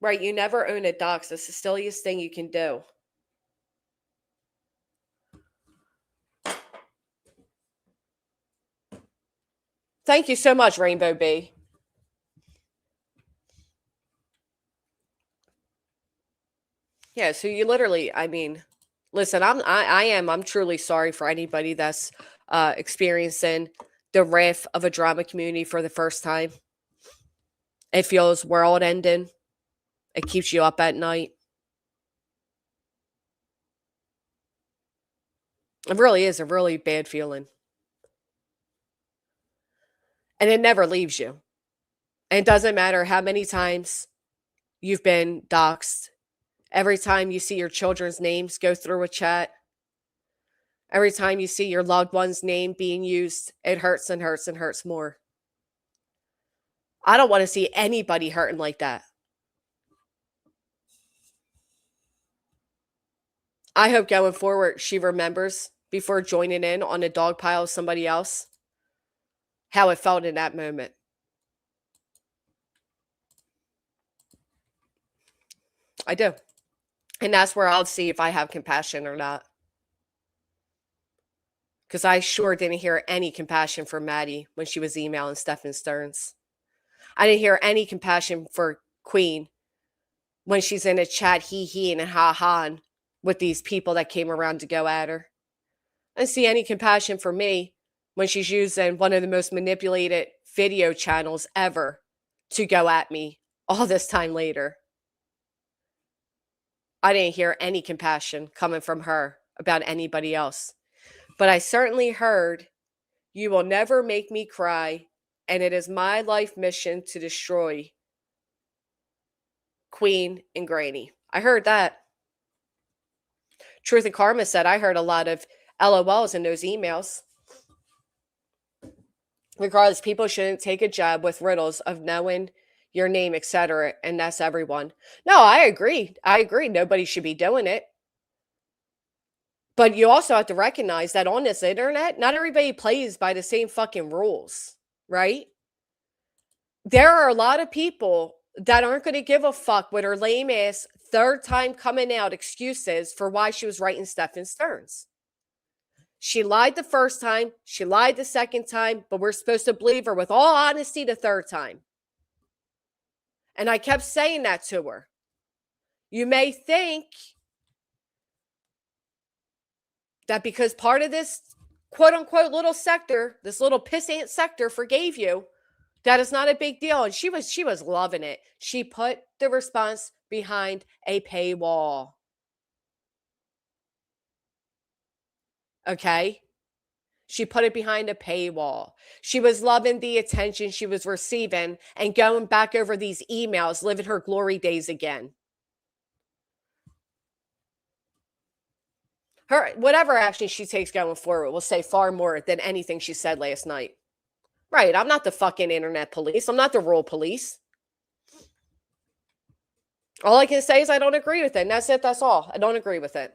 [SPEAKER 1] Right? You never own a dox. It's the silliest thing you can do. Thank you so much, Rainbow B. Yeah, so you literally, I mean, listen, I'm truly sorry for anybody that's experiencing the wrath of a drama community for the first time. It feels world ending. It keeps you up at night. It really is a really bad feeling. And it never leaves you. And it doesn't matter how many times you've been doxxed. Every time you see your children's names go through a chat, every time you see your loved one's name being used, it hurts and hurts and hurts more. I don't want to see anybody hurting like that. I hope going forward she remembers before joining in on a dog pile of somebody else how it felt in that moment. I do. And that's where I'll see if I have compassion or not. Because I sure didn't hear any compassion for Maddie when she was emailing Stephen Stearns. I didn't hear any compassion for Queen when she's in a chat he and ha with these people that came around to go at her. I didn't see any compassion for me when she's using one of the most manipulated video channels ever to go at me all this time later. I didn't hear any compassion coming from her about anybody else. But I certainly heard, "You will never make me cry, and it is my life mission to destroy Queen and Granny. I heard that. Truth and Karma said I heard a lot of LOLs in those emails. Regardless, people shouldn't take a jab with riddles of knowing your name, etc. And that's everyone. No, I agree. I agree. Nobody should be doing it. But you also have to recognize that on this internet, not everybody plays by the same fucking rules, right? There are a lot of people that aren't going to give a fuck with her lame ass third time coming out excuses for why she was writing Stefan Stearns. She lied the first time, she lied the second time, but we're supposed to believe her with all honesty the third time. And I kept saying that to her. You may think that because part of this quote unquote little sector, this little pissant sector forgave you, that is not a big deal. And she was loving it. She put the response behind a paywall. Okay? She put it behind a paywall. She was loving the attention she was receiving and going back over these emails, living her glory days again. Her whatever action she takes going forward will say far more than anything she said last night. Right, I'm not the fucking internet police. I'm not the rural police. All I can say is I don't agree with it. And that's it. That's all. I don't agree with it.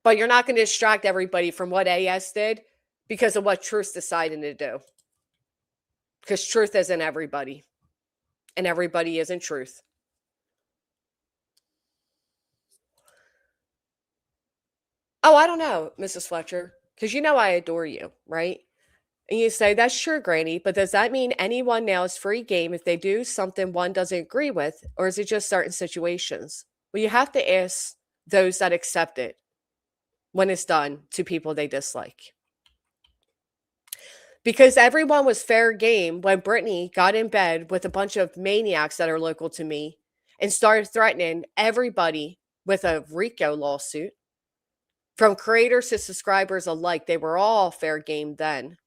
[SPEAKER 1] But you're not going to distract everybody from what AS did because of what Truth's deciding to do. Because Truth isn't everybody. And everybody isn't Truth. Oh, I don't know, Mrs. Fletcher. Because you know I adore you, right? And you say, that's sure, Granny, but does that mean anyone now is free game if they do something one doesn't agree with? Or is it just certain situations? Well, you have to ask those that accept it when it's done to people they dislike. Because everyone was fair game when Brittany got in bed with a bunch of maniacs that are local to me and started threatening everybody with a RICO lawsuit. From creators to subscribers alike, they were all fair game then.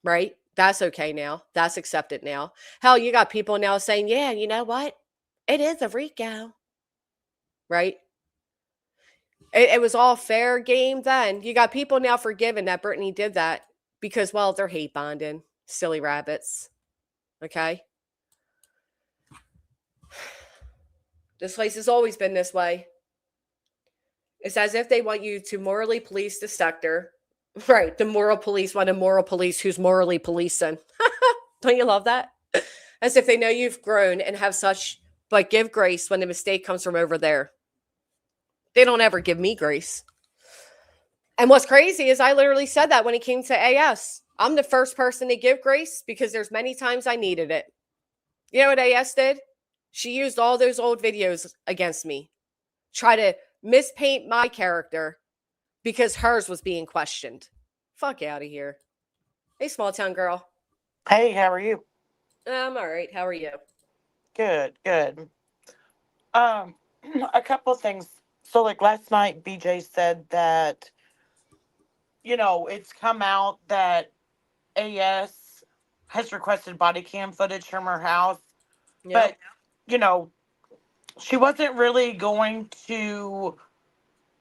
[SPEAKER 1] Right? That's okay now. That's accepted now. Hell, you got people now saying, yeah, you know what? It is a RICO. Right? It was all fair game then. You got people now forgiving that Brittany did that because, well, they're hate bonding. Silly rabbits. Okay? This place has always been this way. It's as if they want you to morally police the sector. Right. The moral police want a moral police who's morally policing. Don't you love that? As if they know you've grown and have such, but give grace when the mistake comes from over there. They don't ever give me grace. And what's crazy is I literally said that when it came to AS. I'm the first person to give grace because there's many times I needed it. You know what AS did? She used all those old videos against me. Try to mispaint my character because hers was being questioned. Fuck out of here. Hey, small town girl.
[SPEAKER 6] Hey, how are you?
[SPEAKER 1] I'm all right. How are you?
[SPEAKER 6] Good, good. A couple of things. So, like last night, BJ said that, it's come out that AS has requested body cam footage from her house.
[SPEAKER 1] Yep.
[SPEAKER 6] But, she wasn't really going to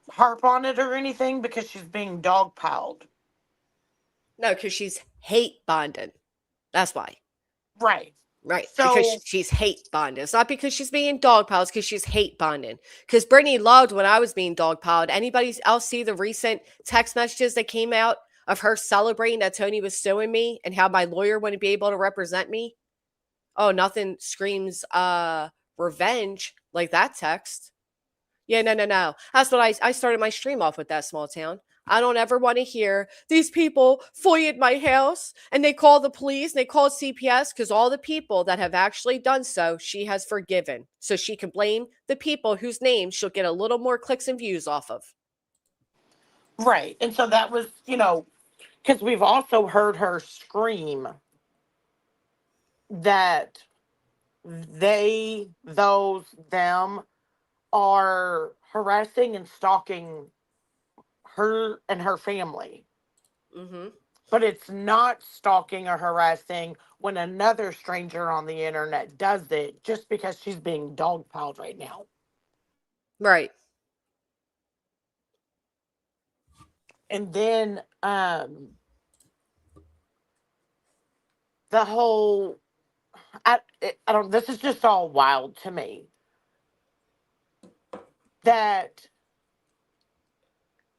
[SPEAKER 6] harp on it or anything because she's being dogpiled.
[SPEAKER 1] No, because she's hate bonded. That's why.
[SPEAKER 6] Right.
[SPEAKER 1] Right.
[SPEAKER 6] So,
[SPEAKER 1] because she's hate bonded. It's not because she's being dogpiled. It's because she's hate bonded. Because Brittany loved when I was being dogpiled. Anybody else see the recent text messages that came out of her celebrating that Tony was suing me and how my lawyer wouldn't be able to represent me? Oh, nothing screams revenge like that text. Yeah, no. That's what I started my stream off with, that small town. I don't ever want to hear these people foiled my house and they call the police and they call CPS, because all the people that have actually done so, she has forgiven. So she can blame the people whose names she'll get a little more clicks and views off of.
[SPEAKER 6] right. And so that was, because we've also heard her scream that them are harassing and stalking her and her family.
[SPEAKER 1] Mm-hmm.
[SPEAKER 6] But it's not stalking or harassing when another stranger on the internet does it just because she's being dogpiled right now.
[SPEAKER 1] Right.
[SPEAKER 6] And then the whole I don't, this is just all wild to me that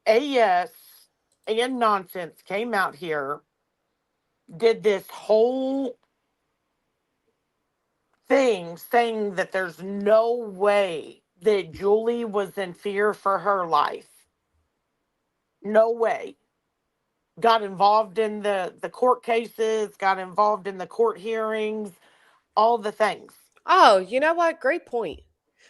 [SPEAKER 6] AS and Nonsense came out here, did this whole thing saying that there's no way that Julie was in fear for her life. No way. Got involved in the court cases, got involved in the court hearings, all the things.
[SPEAKER 1] Oh, you know what? Great point.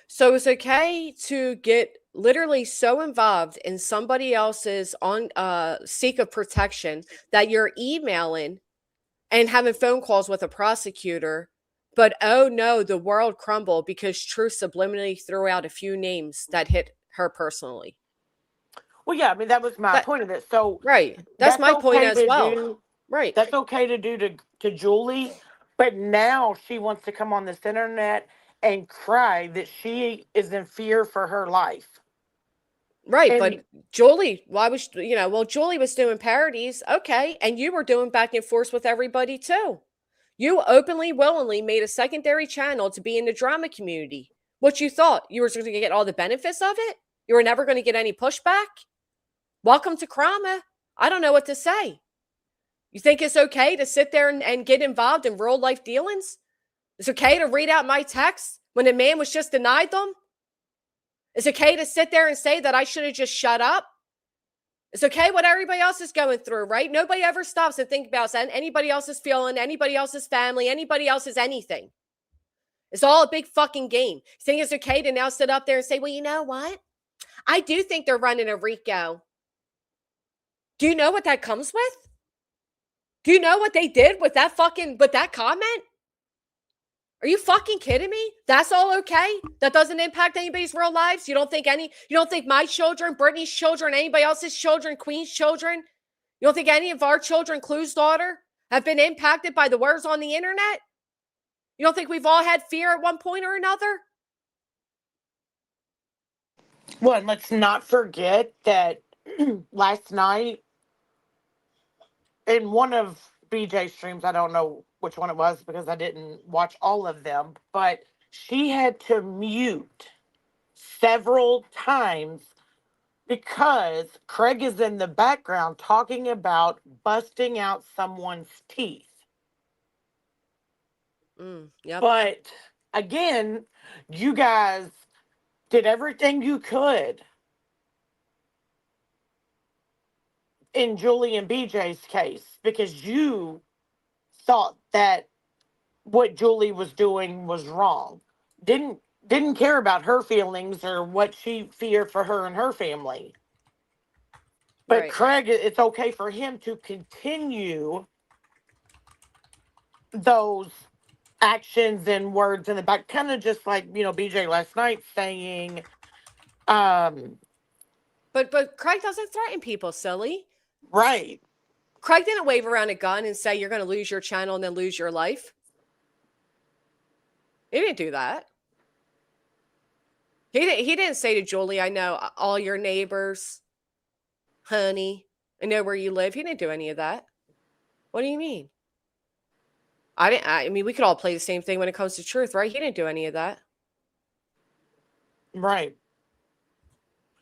[SPEAKER 1] So it's okay to get literally so involved in somebody else's on seek of protection that you're emailing and having phone calls with a prosecutor, but oh no, the world crumbled because Truth subliminally threw out a few names that hit her personally.
[SPEAKER 6] Well, yeah, I mean that was my
[SPEAKER 1] That
[SPEAKER 6] point of it. So
[SPEAKER 1] right. That's
[SPEAKER 6] that's
[SPEAKER 1] my point
[SPEAKER 6] okay
[SPEAKER 1] as
[SPEAKER 6] to
[SPEAKER 1] well.
[SPEAKER 6] do.
[SPEAKER 1] Right.
[SPEAKER 6] That's okay to do to Julie, but now she wants to come on this internet and cry that she is in fear for her life.
[SPEAKER 1] Right,
[SPEAKER 6] And
[SPEAKER 1] but Julie, why was well, Julie was doing parodies, okay, and you were doing back and forth with everybody too. You openly, willingly made a secondary channel to be in the drama community. What you thought you were going to get all the benefits of it? You were never going to get any pushback? Welcome to Krama. I don't know what to say. You think it's okay to sit there and get involved in real life dealings? It's okay to read out my texts when a man was just denied them? It's okay to sit there and say that I should have just shut up? It's okay what everybody else is going through, right? Nobody ever stops to think about anybody else's feeling, anybody else's family, anybody else's anything. It's all a big fucking game. You think it's okay to now sit up there and say, well, you know what? I do think they're running a RICO. Do you know what that comes with? Do you know what they did with that comment? Are you fucking kidding me? That's all okay? That doesn't impact anybody's real lives? You don't think my children, Brittany's children, anybody else's children, Queen's children, you don't think any of our children, Clue's daughter, have been impacted by the words on the internet? You don't think we've all had fear at one point or another?
[SPEAKER 6] well, and let's not forget that last night in one of BJ's streams, I don't know which one it was because I didn't watch all of them, but she had to mute several times because Craig is in the background talking about busting out someone's teeth.
[SPEAKER 1] Yep.
[SPEAKER 6] But again, you guys did everything you could in Julie and BJ's case because you thought that what Julie was doing was wrong. Didn't care about her feelings or what she feared for her and her family. But
[SPEAKER 1] Right.
[SPEAKER 6] Craig, it's okay for him to continue those actions and words in the back, kind of just like BJ last night saying,
[SPEAKER 1] But Craig doesn't threaten people, silly.
[SPEAKER 6] right.
[SPEAKER 1] Craig didn't wave around a gun and say you're going to lose your channel and then lose your life. He didn't do that. He didn't say to Julie, I know all your neighbors, honey, I know where you live. He didn't do any of that. What do you mean? I mean, we could all play the same thing when it comes to truth, right? He didn't do any of that.
[SPEAKER 6] Right.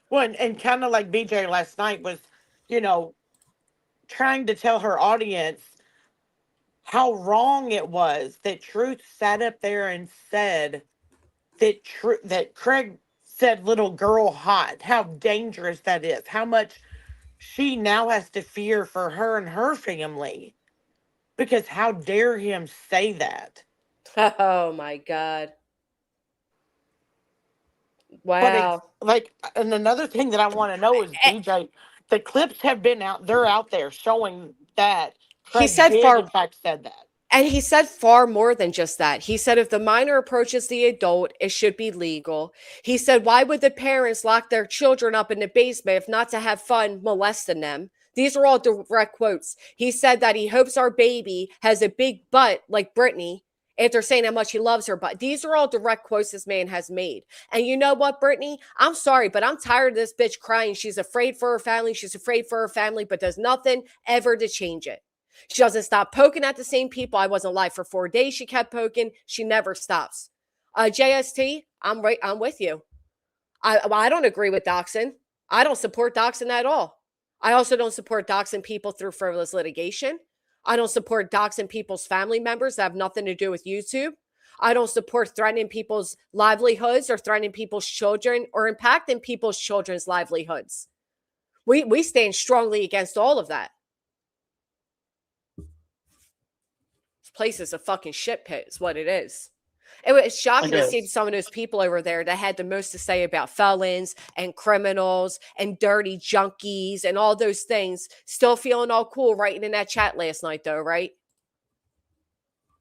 [SPEAKER 6] Well, and kind of like BJ last night was, trying to tell her audience how wrong it was that Truth sat up there and said that Craig said little girl hot, how dangerous that is, how much she now has to fear for her and her family. Because how dare him say that?
[SPEAKER 1] Oh my God.
[SPEAKER 6] But it's
[SPEAKER 1] Wow.
[SPEAKER 6] like, and another thing that I want to know is BJ, the clips have been out, they're out there showing that
[SPEAKER 1] He
[SPEAKER 6] Craig
[SPEAKER 1] said
[SPEAKER 6] did in fact said that.
[SPEAKER 1] And he said far more than just that. He said if the minor approaches the adult, it should be legal. He said, why would the parents lock their children up in the basement if not to have fun molesting them? These are all direct quotes. He said that he hopes our baby has a big butt like Brittany after saying how much he loves her. But these are all direct quotes this man has made. And you know what, Brittany? I'm sorry, but I'm tired of this bitch crying. She's afraid for her family. She's afraid for her family, but does nothing ever to change it. She doesn't stop poking at the same people. I wasn't live for 4 days. She kept poking. She never stops. JST, I'm right. I'm with you. I don't agree with doxing. I don't support doxing at all. I also don't support doxing people through frivolous litigation. I don't support doxing people's family members that have nothing to do with YouTube. I don't support threatening people's livelihoods or threatening people's children or impacting people's children's livelihoods. We stand strongly against all of that. This place is a fucking shit pit, is what it is. It was shocking to see some of those people over there that had the most to say about felons and criminals and dirty junkies and all those things. Still feeling all cool writing in that chat last night, though, right?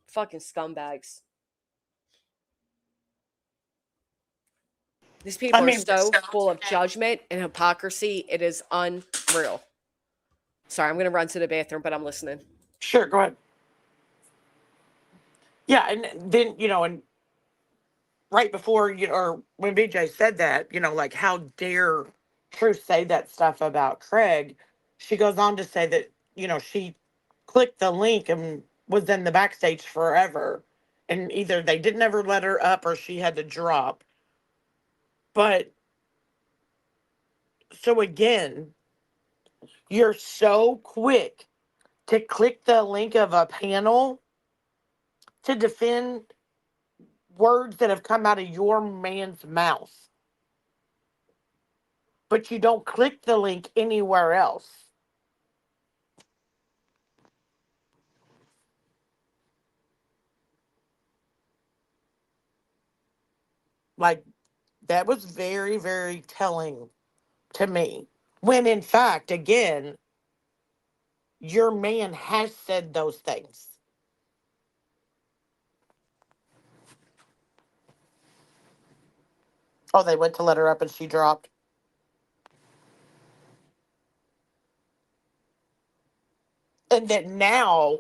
[SPEAKER 1] Fucking scumbags. These people are so full of judgment and hypocrisy. It is unreal. Sorry, I'm going to run to the bathroom, but I'm listening.
[SPEAKER 6] Sure, go ahead. Yeah, and then, and right before, or when BJ said that, like, how dare Truth say that stuff about Craig, she goes on to say that, she clicked the link and was in the backstage forever. And either they didn't ever let her up or she had to drop. But, so again, you're so quick to click the link of a panel to defend words that have come out of your man's mouth. But you don't click the link anywhere else. Like, that was very, very telling to me. When in fact, again, your man has said those things. Oh, they went to let her up and she dropped. And that now,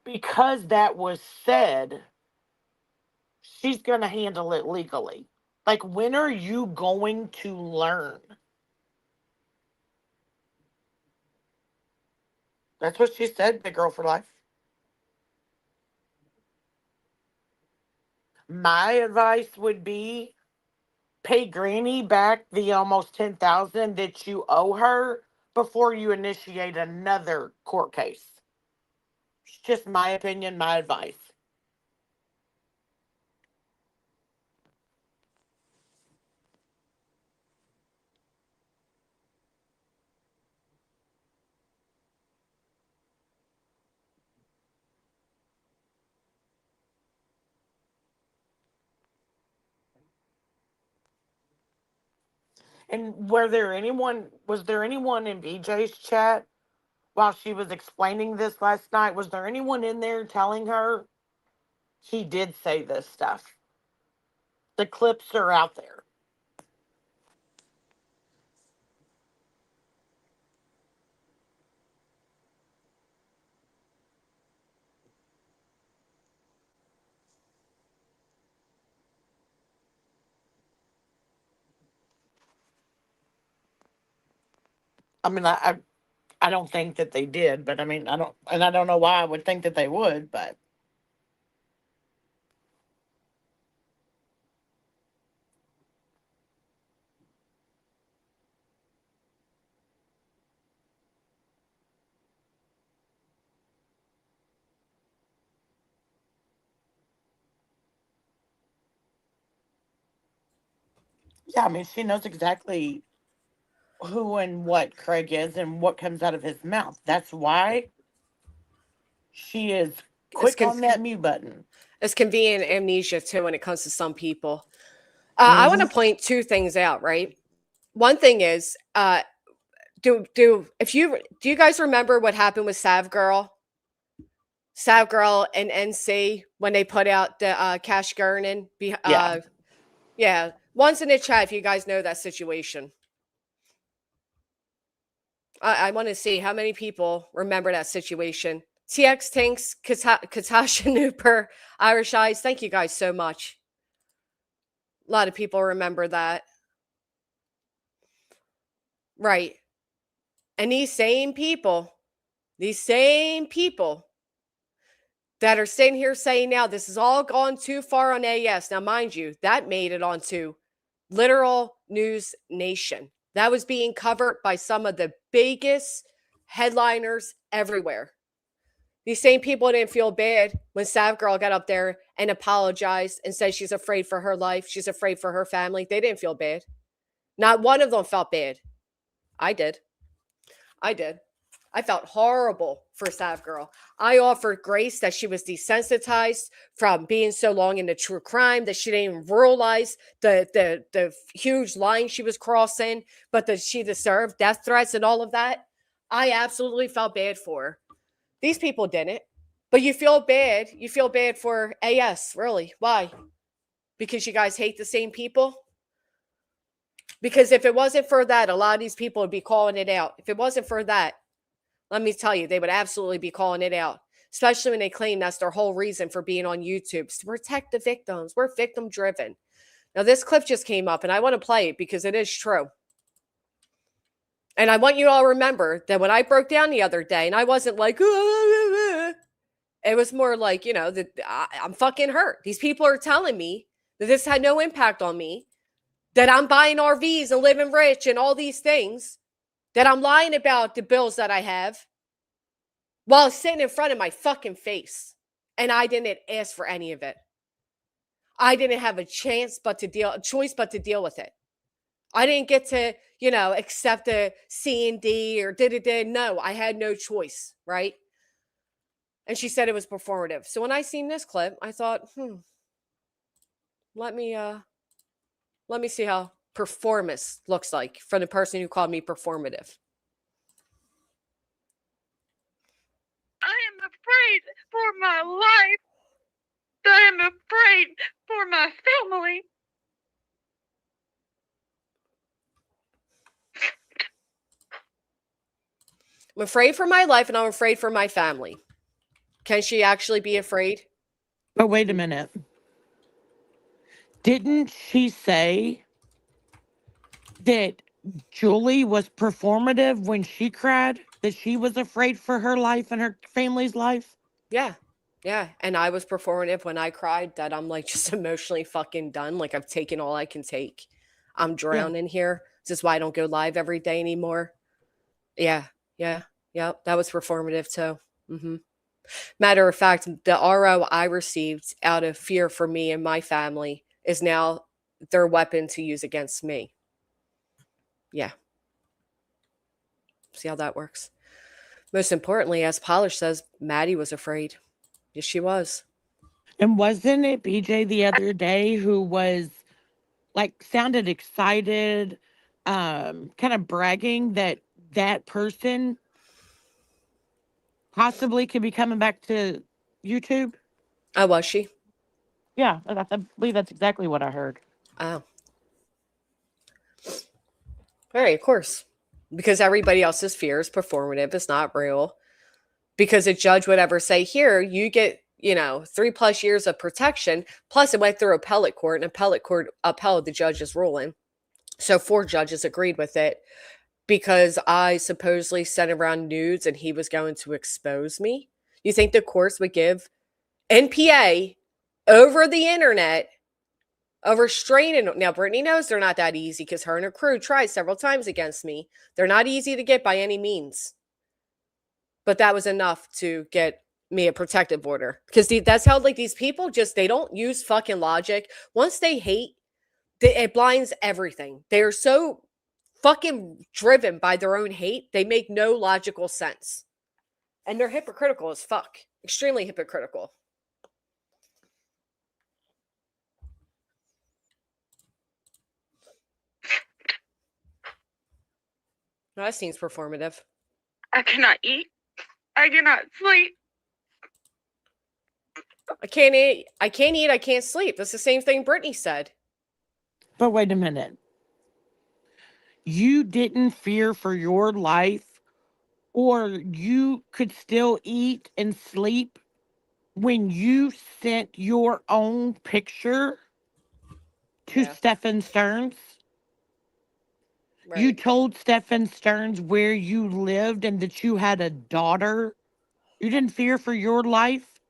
[SPEAKER 6] because that was said, she's going to handle it legally. Like, when are you going to learn? That's what she said, big girl for life. My advice would be pay Granny back the almost $10,000 that you owe her before you initiate another court case. It's just my opinion, my advice. And was there anyone in BJ's chat while she was explaining this last night? Was there anyone in there telling her he did say this stuff? The clips are out there. I mean, I don't think that they did, but I mean, I don't know why I would think that they would, but yeah, I mean, she knows exactly who and what Craig is and what comes out of his mouth. That's why she is quick on that mute button.
[SPEAKER 1] It's convenient amnesia too when it comes to some people. I want to point two things out, right? One thing is, do you guys remember what happened with Sav Girl and NC when they put out the Cash Gurnan? Yeah. One's in the chat if you guys know that situation. I want to see how many people remember that situation. TX Tanks, Katasha Nooper, Irish Eyes. Thank you guys so much. A lot of people remember that. Right. And these same people that are sitting here saying now this has all gone too far on AS. Now, mind you, that made it onto Literal News Nation. That was being covered by some of the biggest headliners everywhere. These same people didn't feel bad when Sav Girl got up there and apologized and said she's afraid for her life. She's afraid for her family. They didn't feel bad. Not one of them felt bad. I did. I felt horrible for Sav Girl. I offered grace that she was desensitized from being so long into true crime that she didn't even realize the huge line she was crossing, but that she deserved death threats and all of that. I absolutely felt bad for her. These people didn't. But you feel bad. You feel bad for AS, really. Why? Because you guys hate the same people? Because if it wasn't for that, a lot of these people would be calling it out. If it wasn't for that, let me tell you, they would absolutely be calling it out, especially when they claim that's their whole reason for being on YouTube, to protect the victims. We're victim driven. Now, this clip just came up, and I want to play it because it is true. And I want you all to remember that when I broke down the other day, and I wasn't like, it was more like, that I'm fucking hurt. These people are telling me that this had no impact on me, that I'm buying RVs and living rich and all these things, that I'm lying about the bills that I have while sitting in front of my fucking face. And I didn't ask for any of it. I didn't have a choice but to deal with it. I didn't get to, accept a C and D or da-da-da. No, I had no choice, right? And she said it was performative. So when I seen this clip, I thought, let me see how performance looks like from the person who called me performative.
[SPEAKER 7] I am afraid for my life. I am afraid for my family.
[SPEAKER 1] I'm afraid for my life and I'm afraid for my family. Can she actually be afraid?
[SPEAKER 6] But wait a minute. Didn't she say that Julie was performative when she cried? That she was afraid for her life and her family's life?
[SPEAKER 1] Yeah. Yeah. And I was performative when I cried, that I'm like just emotionally fucking done. Like I've taken all I can take. I'm drowning here. This is why I don't go live every day anymore. Yeah. Yeah. Yep. That was performative too. Matter of fact, the RO I received out of fear for me and my family is now their weapon to use against me. Yeah. See how that works? Most importantly, as Polish says, Maddie was afraid. Yes, she was.
[SPEAKER 6] And wasn't it BJ the other day who was sounded excited, kind of bragging that that person possibly could be coming back to YouTube?
[SPEAKER 1] Oh, was she?
[SPEAKER 6] Yeah, I believe that's exactly what I heard.
[SPEAKER 1] Oh. All right, of course. Because everybody else's fear is performative. It's not real. Because a judge would ever say, here, you get, 3+ years of protection. Plus, it went through appellate court, and appellate court upheld the judge's ruling. So 4 judges agreed with it because I supposedly sent around nudes and he was going to expose me. You think the courts would give NPA over the internet a restraining? Now, Brittany knows they're not that easy because her and her crew tried several times against me. They're not easy to get by any means. But that was enough to get me a protective order. Because that's how, these people they don't use fucking logic. Once they hate, it blinds everything. They are so fucking driven by their own hate, they make no logical sense. And they're hypocritical as fuck. Extremely hypocritical. No, that seems performative.
[SPEAKER 7] I cannot eat. I cannot sleep.
[SPEAKER 1] I can't eat. I can't sleep. That's the same thing Brittany said.
[SPEAKER 6] But wait a minute. You didn't fear for your life or you could still eat and sleep when you sent your own picture to
[SPEAKER 1] Yeah.
[SPEAKER 6] Stephen Stearns? You
[SPEAKER 1] Right.
[SPEAKER 6] told Stephen Stearns where you lived and that you had a daughter. You didn't fear for your life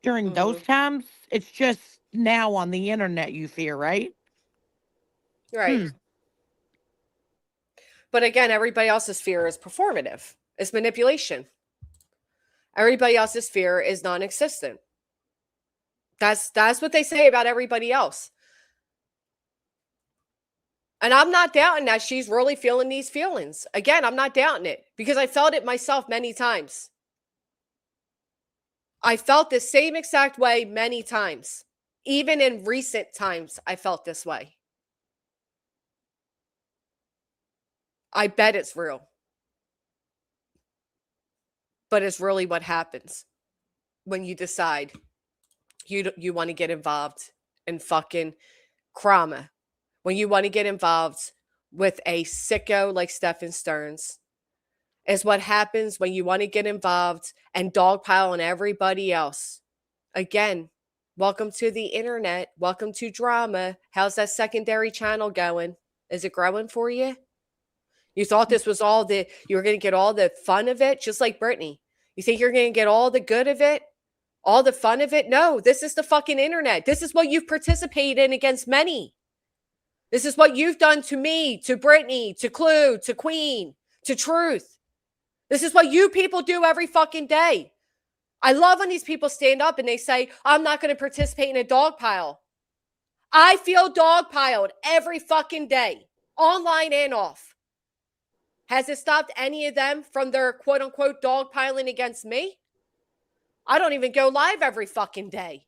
[SPEAKER 6] during
[SPEAKER 1] Mm-hmm.
[SPEAKER 6] those times. It's just now on the internet you fear, right?
[SPEAKER 1] Right.
[SPEAKER 6] Hmm.
[SPEAKER 1] But again, everybody else's fear is performative. It's manipulation. Everybody else's fear is non-existent. That's what they say about everybody else. And I'm not doubting that she's really feeling these feelings. Again, I'm not doubting it because I felt it myself many times. I felt the same exact way many times. Even in recent times, I felt this way. I bet it's real. But it's really what happens when you decide you want to get involved in fucking trauma. When you want to get involved with a sicko like Stephen Stearns, is what happens when you want to get involved and dogpile on everybody else. Again, welcome to the internet. Welcome to drama. How's that secondary channel going? Is it growing for you? You thought this was you were going to get all the fun of it, just like Britney. You think you're going to get all the good of it? All the fun of it? No, this is the fucking internet. This is what you've participated in against many. This is what you've done to me, to Britney, to Clue, to Queen, to Truth. This is what you people do every fucking day. I love when these people stand up and they say, I'm not going to participate in a dog pile. I feel dogpiled every fucking day, online and off. Has it stopped any of them from their quote unquote dogpiling against me? I don't even go live every fucking day.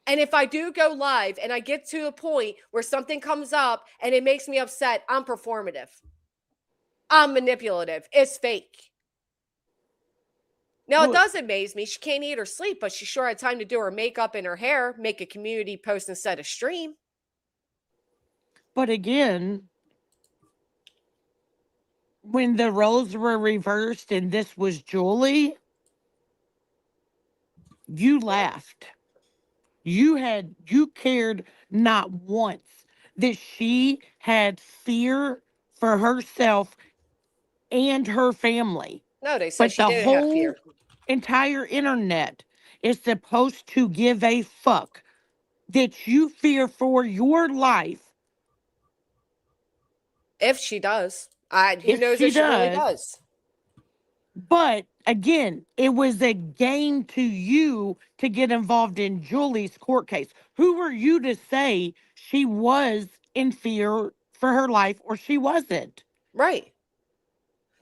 [SPEAKER 1] And if I do go live and I get to a point where something comes up and it makes me upset, I'm performative. I'm manipulative. It's fake. Now, it
[SPEAKER 6] Well,
[SPEAKER 1] does amaze me. She can't eat or sleep, but she sure had time to do her makeup and her hair, make a community post instead of stream.
[SPEAKER 6] but again, when the roles were reversed and this was Julie, you laughed. You cared not once that she had fear for herself and her family.
[SPEAKER 1] No, they said
[SPEAKER 6] But
[SPEAKER 1] she
[SPEAKER 6] the
[SPEAKER 1] did have
[SPEAKER 6] whole
[SPEAKER 1] fear.
[SPEAKER 6] entire internet is supposed to give a fuck that you fear for your life.
[SPEAKER 1] If she does. Who
[SPEAKER 6] If
[SPEAKER 1] knows
[SPEAKER 6] she
[SPEAKER 1] if she really
[SPEAKER 6] does,
[SPEAKER 1] does?
[SPEAKER 6] but again, it was a game to you to get involved in Julie's court case. Who were you to say she was in fear for her life or she wasn't?
[SPEAKER 1] Right.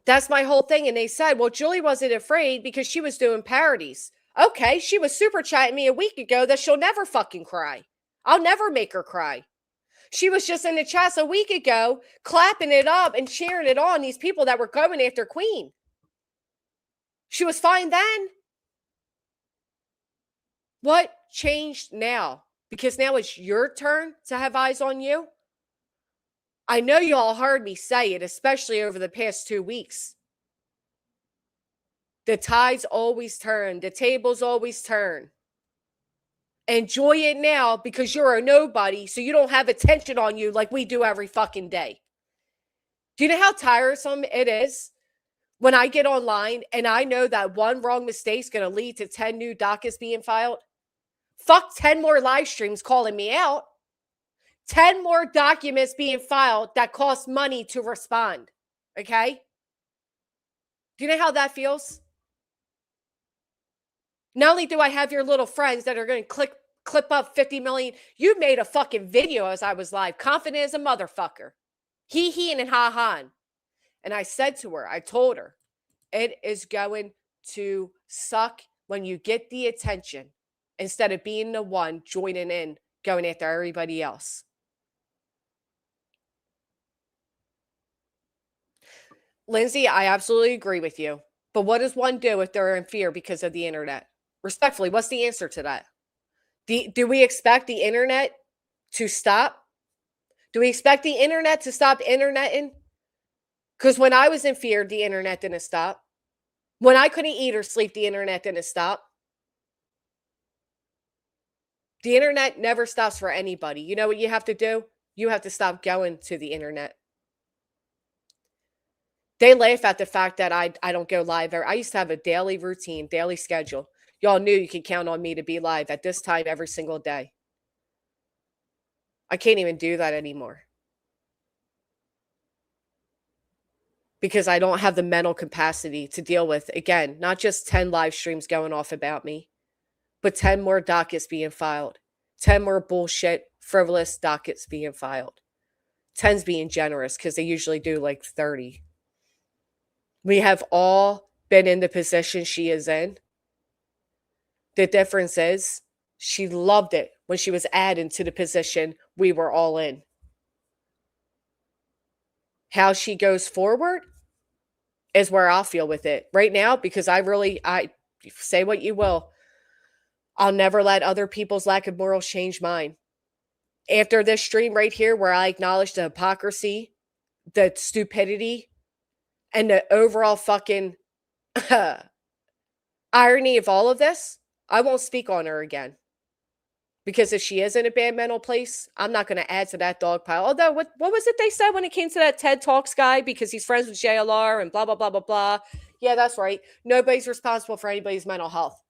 [SPEAKER 1] That's my whole thing. And they said, well, Julie wasn't afraid because she was doing parodies. Okay, she was super chatting me a week ago that she'll never fucking cry. I'll never make her cry. She was just in the chats a week ago, clapping it up and cheering it on these people that were going after Queen. She was fine then. What changed now? Because now it's your turn to have eyes on you. I know you all heard me say it, especially over the past 2 weeks. The tides always turn, the tables always turn. Enjoy it now because you're a nobody, so you don't have attention on you like we do every fucking day. Do you know how tiresome it is when I get online and I know that one wrong mistake is going to lead to 10 new dockets being filed? Fuck 10 more live streams calling me out. 10 more documents being filed that cost money to respond. Okay? Do you know how that feels? Not only do I have your little friends that are going to clip up 50 million, you made a fucking video as I was live, confident as a motherfucker. He and ha ha. And I said to her, I told her, it is going to suck when you get the attention instead of being the one joining in, going after everybody else. Lindsay, I absolutely agree with you. But what does one do if they're in fear because of the internet? Respectfully, what's the answer to that? Do we expect the internet to stop? Do we expect the internet to stop interneting? Because when I was in fear, the internet didn't stop. When I couldn't eat or sleep, the internet didn't stop. The internet never stops for anybody. You know what you have to do? You have to stop going to the internet. They laugh at the fact that I don't go live. I used to have a daily routine, daily schedule. Y'all knew you could count on me to be live at this time every single day. I can't even do that anymore. Because I don't have the mental capacity to deal with, again, not just 10 live streams going off about me, but 10 more dockets being filed, 10 more bullshit, frivolous dockets being filed. 10's being generous because they usually do like 30. We have all been in the position she is in. The difference is she loved it when she was added to the position we were all in. How she goes forward is where I'll feel with it right now, because I say what you will. I'll never let other people's lack of morals change mine. After this stream right here, where I acknowledge the hypocrisy, the stupidity, and the overall fucking irony of all of this, I won't speak on her again. Because if she is in a bad mental place, I'm not going to add to that dog pile. Although, what was it they said when it came to that TED Talks guy? Because he's friends with JLR and blah, blah, blah, blah, blah. Yeah, that's right. Nobody's responsible for anybody's mental health.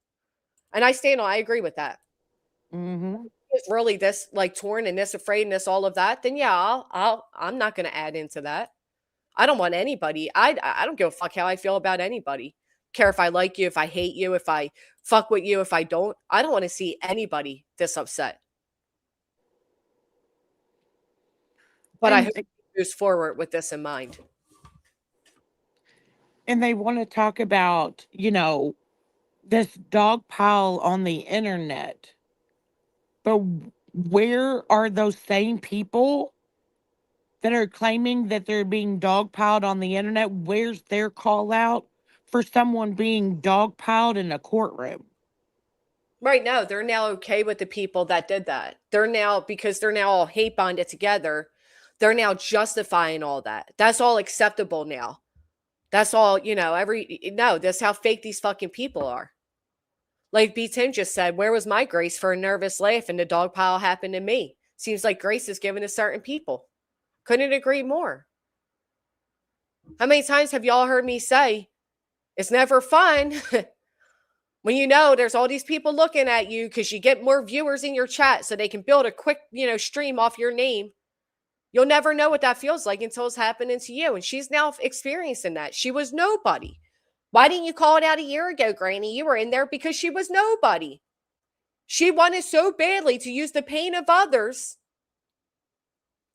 [SPEAKER 1] And I agree with that.
[SPEAKER 6] Mm-hmm.
[SPEAKER 1] It's really this like torn and this afraid and this all of that, then yeah, I'm not going to add into that. I don't want anybody. I don't give a fuck how I feel about anybody. Care if I like you, if I hate you, if I fuck with you, if I don't. I don't want to see anybody this upset. But I hope he moves forward with this in mind.
[SPEAKER 6] And they want to talk about, this dog pile on the internet. But where are those same people that are claiming that they're being dogpiled on the internet? Where's their call out for someone being dogpiled in a courtroom?
[SPEAKER 1] Right now, they're now okay with the people that did that. Because they're now all hate bonded together, they're now justifying all that. That's all acceptable now. That's all, that's how fake these fucking people are. Like B. Tim just said, where was my grace for a nervous laugh and the dog pile happened to me? Seems like grace is given to certain people. Couldn't agree more. How many times have y'all heard me say, it's never fun when there's all these people looking at you because you get more viewers in your chat so they can build a quick, stream off your name. You'll never know what that feels like until it's happening to you. And she's now experiencing that. She was nobody. Why didn't you call it out a year ago, Granny? You were in there because she was nobody. She wanted so badly to use the pain of others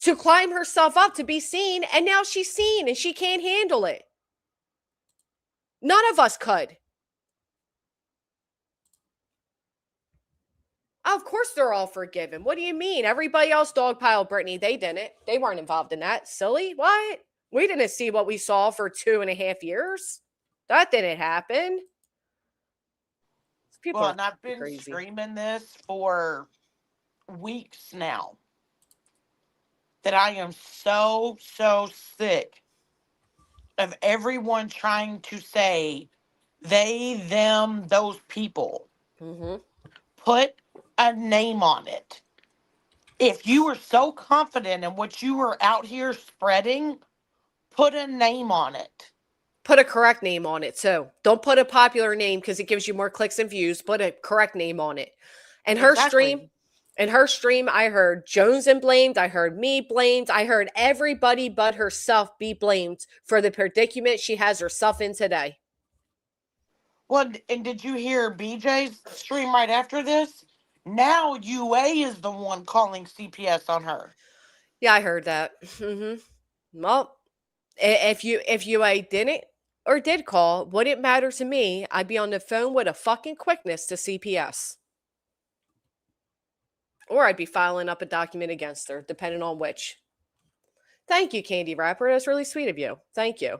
[SPEAKER 1] to climb herself up to be seen. And now she's seen and she can't handle it. None of us could. Of course they're all forgiven. What do you mean? Everybody else dogpiled Brittany. They didn't. They weren't involved in that. Silly. What? We didn't see what we saw for 2.5 years. That didn't happen. People
[SPEAKER 6] and I've been streaming this for weeks now. That I am so sick of everyone trying to say they, them, those people.
[SPEAKER 1] Mm-hmm.
[SPEAKER 6] Put a name on it. If you were so confident in what you were out here spreading, put a name on it.
[SPEAKER 1] Put a correct name on it, too. Don't put a popular name because it gives you more clicks and views. Put a correct name on it. And her stream, I heard Jones and blamed. I heard me blamed. I heard everybody but herself be blamed for the predicament she has herself in today.
[SPEAKER 6] Well, and did you hear BJ's stream right after this? Now UA is the one calling CPS on her.
[SPEAKER 1] Yeah, I heard that. Mm-hmm. Well, if UA didn't or did call, wouldn't matter to me. I'd be on the phone with a fucking quickness to CPS. Or I'd be filing up a document against her, depending on which. Thank you, Candy Rapper. That's really sweet of you. Thank you.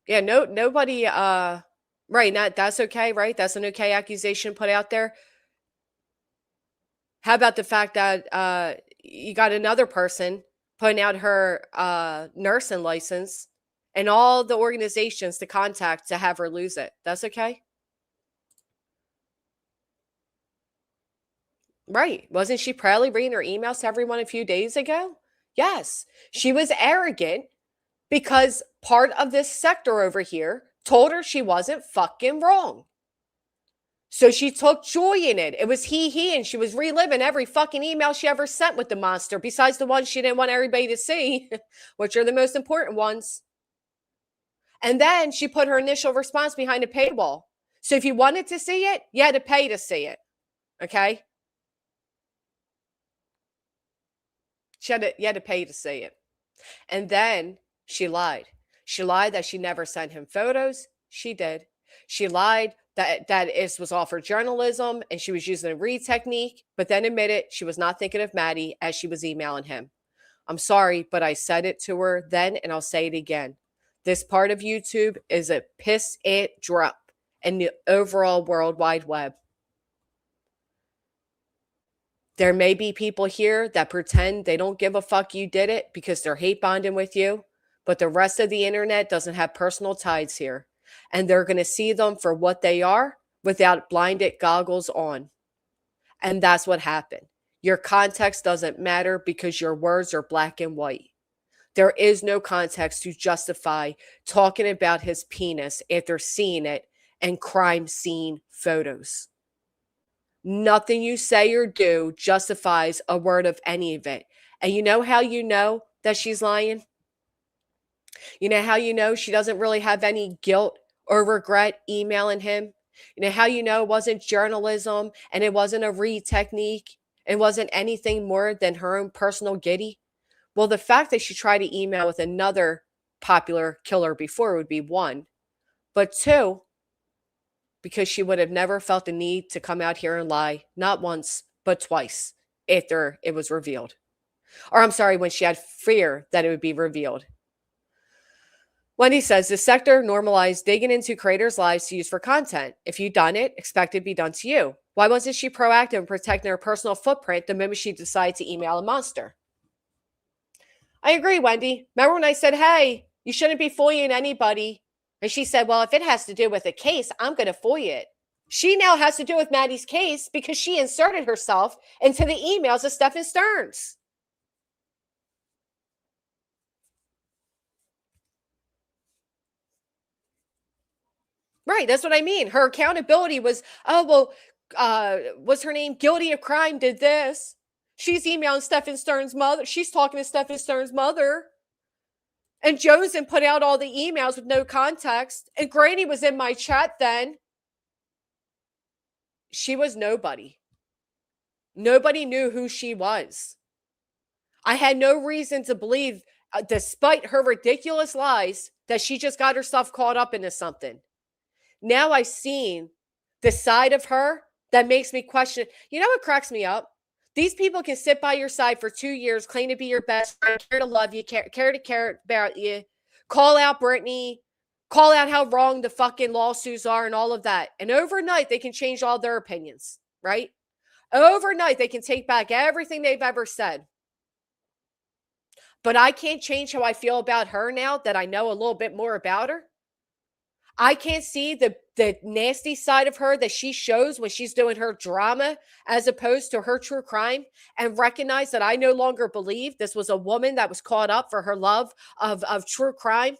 [SPEAKER 1] Yeah, nobody, right, that's okay, right? That's an okay accusation put out there. How about the fact that you got another person putting out her nursing license and all the organizations to contact to have her lose it. That's okay? Right. Wasn't she proudly reading her emails to everyone a few days ago? Yes. She was arrogant because part of this sector over here told her she wasn't fucking wrong. So she took joy in it. It was he, and she was reliving every fucking email she ever sent with the monster, besides the ones she didn't want everybody to see, which are the most important ones. And then she put her initial response behind a paywall. So if you wanted to see it, you had to pay to see it. Okay? You had to pay to see it. And then she lied. She lied that she never sent him photos. She did. She lied that it was all for journalism and she was using a read technique, but then admitted she was not thinking of Maddie as she was emailing him. I'm sorry, but I said it to her then and I'll say it again. This part of YouTube is a piss it drop in the overall World Wide Web. There may be people here that pretend they don't give a fuck you did it because they're hate bonding with you, but the rest of the internet doesn't have personal ties here. And they're going to see them for what they are without blinded goggles on. And that's what happened. Your context doesn't matter because your words are black and white. There is no context to justify talking about his penis after seeing it and crime scene photos. Nothing you say or do justifies a word of any of it. And you know how you know that she's lying? You know how you know she doesn't really have any guilt or regret emailing him? You know how you know it wasn't journalism and it wasn't a read technique? It wasn't anything more than her own personal giddy? Well, the fact that she tried to email with another popular killer before would be one. But two, because she would have never felt the need to come out here and lie, not once, but twice after it was revealed. Or I'm sorry, when she had fear that it would be revealed. Wendy says the sector normalized digging into creators' lives to use for content. If you done it, expect it to be done to you. Why wasn't she proactive in protecting her personal footprint the moment she decided to email a monster? I agree, Wendy. Remember when I said, hey, you shouldn't be FOIAing anybody? And she said, well, if it has to do with a case, I'm going to FOIA it. She now has to do with Maddie's case because she inserted herself into the emails of Stephen Stearns. Right, that's what I mean. Her accountability was, what's her name? Guilty of crime did this. She's emailing Stephen Stearns' mother. She's talking to Stephen Stearns' mother. And Josen put out all the emails with no context. And Granny was in my chat then. She was nobody. Nobody knew who she was. I had no reason to believe, despite her ridiculous lies, that she just got herself caught up into something. Now I've seen the side of her that makes me question. You know what cracks me up? These people can sit by your side for 2 years, claim to be your best friend, care to love you, care to care about you, call out Brittany, call out how wrong the fucking lawsuits are and all of that. And overnight, they can change all their opinions, right? Overnight, they can take back everything they've ever said. But I can't change how I feel about her now that I know a little bit more about her. I can't see the nasty side of her that she shows when she's doing her drama as opposed to her true crime, and recognize that I no longer believe this was a woman that was caught up for her love of true crime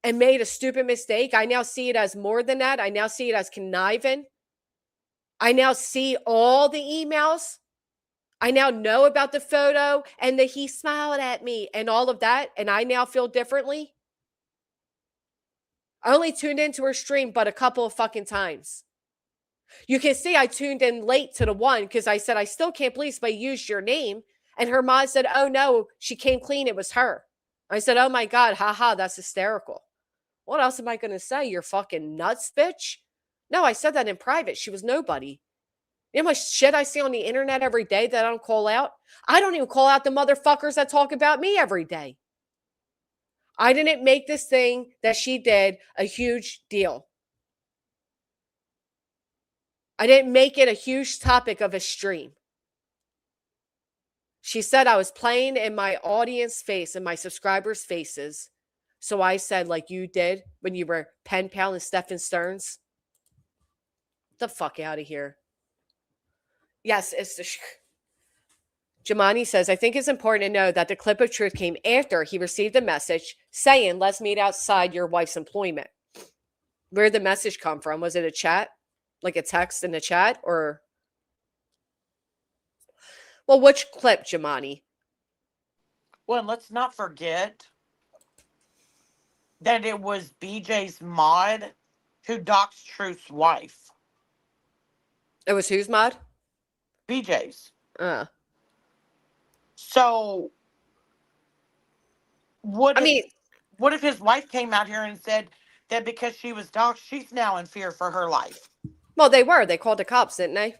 [SPEAKER 1] and made a stupid mistake. I now see it as more than that. I now see it as conniving. I now see all the emails. I now know about the photo and that he smiled at me and all of that. And I now feel differently. I only tuned into her stream but a couple of fucking times. You can see I tuned in late to the one because I said, I still can't believe somebody used your name. And her mom said, oh no, she came clean. It was her. I said, oh my God, haha, that's hysterical. What else am I going to say? You're fucking nuts, bitch. No, I said that in private. She was nobody. You know how much shit I see on the internet every day that I don't call out? I don't even call out the motherfuckers that talk about me every day. I didn't make this thing that she did a huge deal. I didn't make it a huge topic of a stream. She said I was playing in my audience face and my subscribers' faces. So I said, like you did when you were pen pal and Stephen Stearns. The fuck out of here. Yes, it's the. Jamani says, I think it's important to know that the clip of truth came after he received a message saying, let's meet outside your wife's employment. Where did the message come from? Was it a chat? Like a text in the chat? Or. Well, which clip, Jamani?
[SPEAKER 6] Well, let's not forget that it was BJ's mod who doxed Truth's wife.
[SPEAKER 1] It was whose mod?
[SPEAKER 6] BJ's.
[SPEAKER 1] Uh.
[SPEAKER 6] So what
[SPEAKER 1] I
[SPEAKER 6] if
[SPEAKER 1] mean,
[SPEAKER 6] what if his wife came out here and said that because she was doxxed, she's now in fear for her life?
[SPEAKER 1] well, they were. They called the cops, didn't they?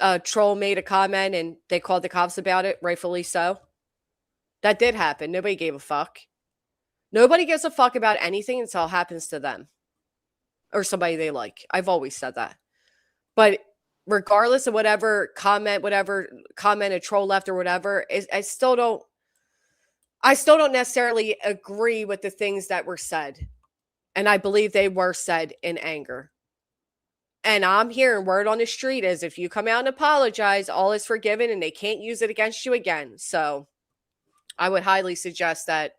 [SPEAKER 1] A troll made a comment and they called the cops about it, rightfully so. That did happen. Nobody gave a fuck. Nobody gives a fuck about anything until it happens to them or somebody they like. I've always said that. But regardless of whatever comment a troll left or whatever, I still don't necessarily agree with the things that were said. And I believe they were said in anger. And I'm hearing word on the street is if you come out and apologize, all is forgiven and they can't use it against you again. So I would highly suggest that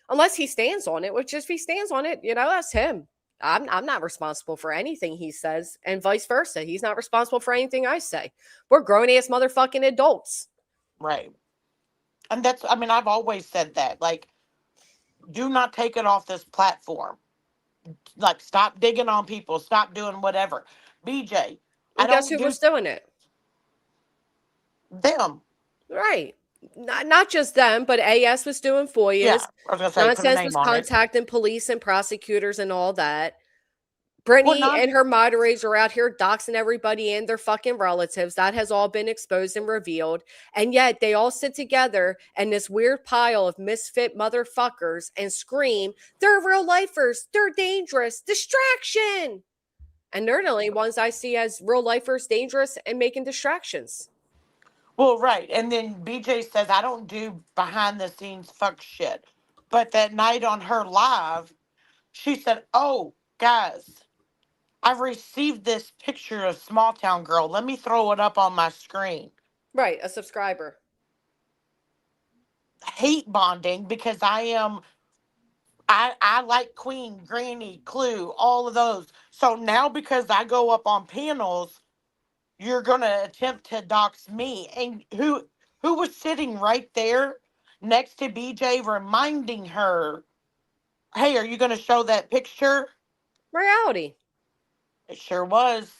[SPEAKER 1] unless he stands on it, which if he stands on it, that's him. I'm not responsible for anything he says, and vice versa. He's not responsible for anything I say. We're grown-ass motherfucking adults.
[SPEAKER 6] Right. And I've always said that. Like, do not take it off this platform. Like, stop digging on people. Stop doing whatever. BJ, I
[SPEAKER 1] And guess
[SPEAKER 6] don't
[SPEAKER 1] who
[SPEAKER 6] do
[SPEAKER 1] was doing it?
[SPEAKER 6] them.
[SPEAKER 1] Right. Not just them, but AS was doing FOIAs.
[SPEAKER 6] Yeah, I was going to say, put a
[SPEAKER 1] Nonsense
[SPEAKER 6] name
[SPEAKER 1] was
[SPEAKER 6] on it.
[SPEAKER 1] contacting police and prosecutors and all that. Brittany
[SPEAKER 6] Well,
[SPEAKER 1] and her moderators are out here doxing everybody and their fucking relatives. That has all been exposed and revealed. And yet they all sit together and this weird pile of misfit motherfuckers and scream, they're real lifers. They're dangerous. Distraction. And they're the only ones I see as real lifers, dangerous, and making distractions.
[SPEAKER 6] Well, right. And then BJ says, I don't do behind the scenes fuck shit. But that night on her live, she said, oh, guys, I've received this picture of Small Town Girl. Let me throw it up on my screen.
[SPEAKER 1] Right, a subscriber.
[SPEAKER 6] Hate bonding because I like Queen, Granny, Clue, all of those. So now because I go up on panels, you're gonna attempt to dox me. And who was sitting right there next to BJ reminding her, hey, are you gonna show that picture?
[SPEAKER 1] Reality.
[SPEAKER 6] It sure was.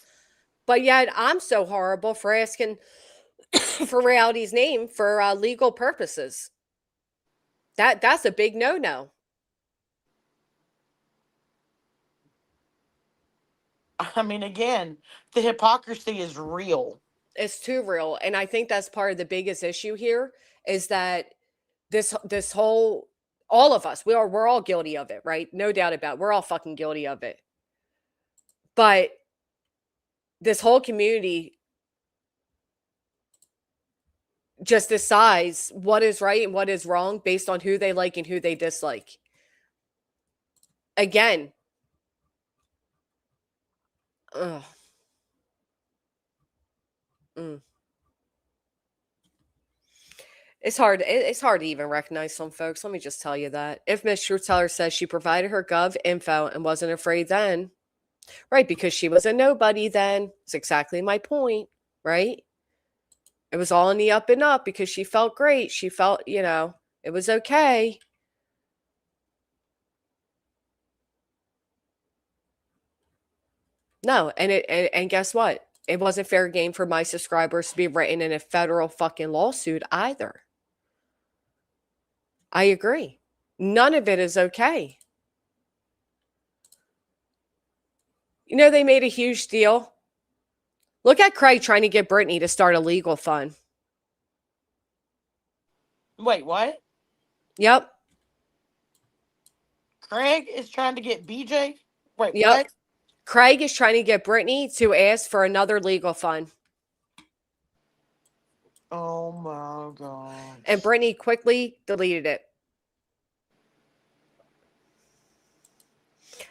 [SPEAKER 1] But yet I'm so horrible for asking for Reality's name for legal purposes. That's a big no-no.
[SPEAKER 6] I mean, again, the hypocrisy is real.
[SPEAKER 1] It's too real. And I think that's part of the biggest issue here is that this whole all of us, we're all guilty of it, right? No doubt about it. We're all fucking guilty of it. But this whole community just decides what is right and what is wrong based on who they like and who they dislike. Again, ugh. It's hard. It's hard to even recognize some folks. Let me just tell you that. If Miss Truth Teller says she provided her gov info and wasn't afraid then, right? Because she was a nobody then. It's exactly my point, right? It was all in the up and up because she felt great. She felt, it was okay. No, and guess what? It wasn't fair game for my subscribers to be written in a federal fucking lawsuit either. I agree. None of it is okay. They made a huge deal. Look at Craig trying to get Brittany to start a legal fund.
[SPEAKER 6] Wait, what?
[SPEAKER 1] Yep.
[SPEAKER 6] Craig is trying to get BJ? Wait,
[SPEAKER 1] Yep.
[SPEAKER 6] what?
[SPEAKER 1] Craig is trying to get Brittany to ask for another legal fund.
[SPEAKER 6] Oh my god.
[SPEAKER 1] And Brittany quickly deleted it.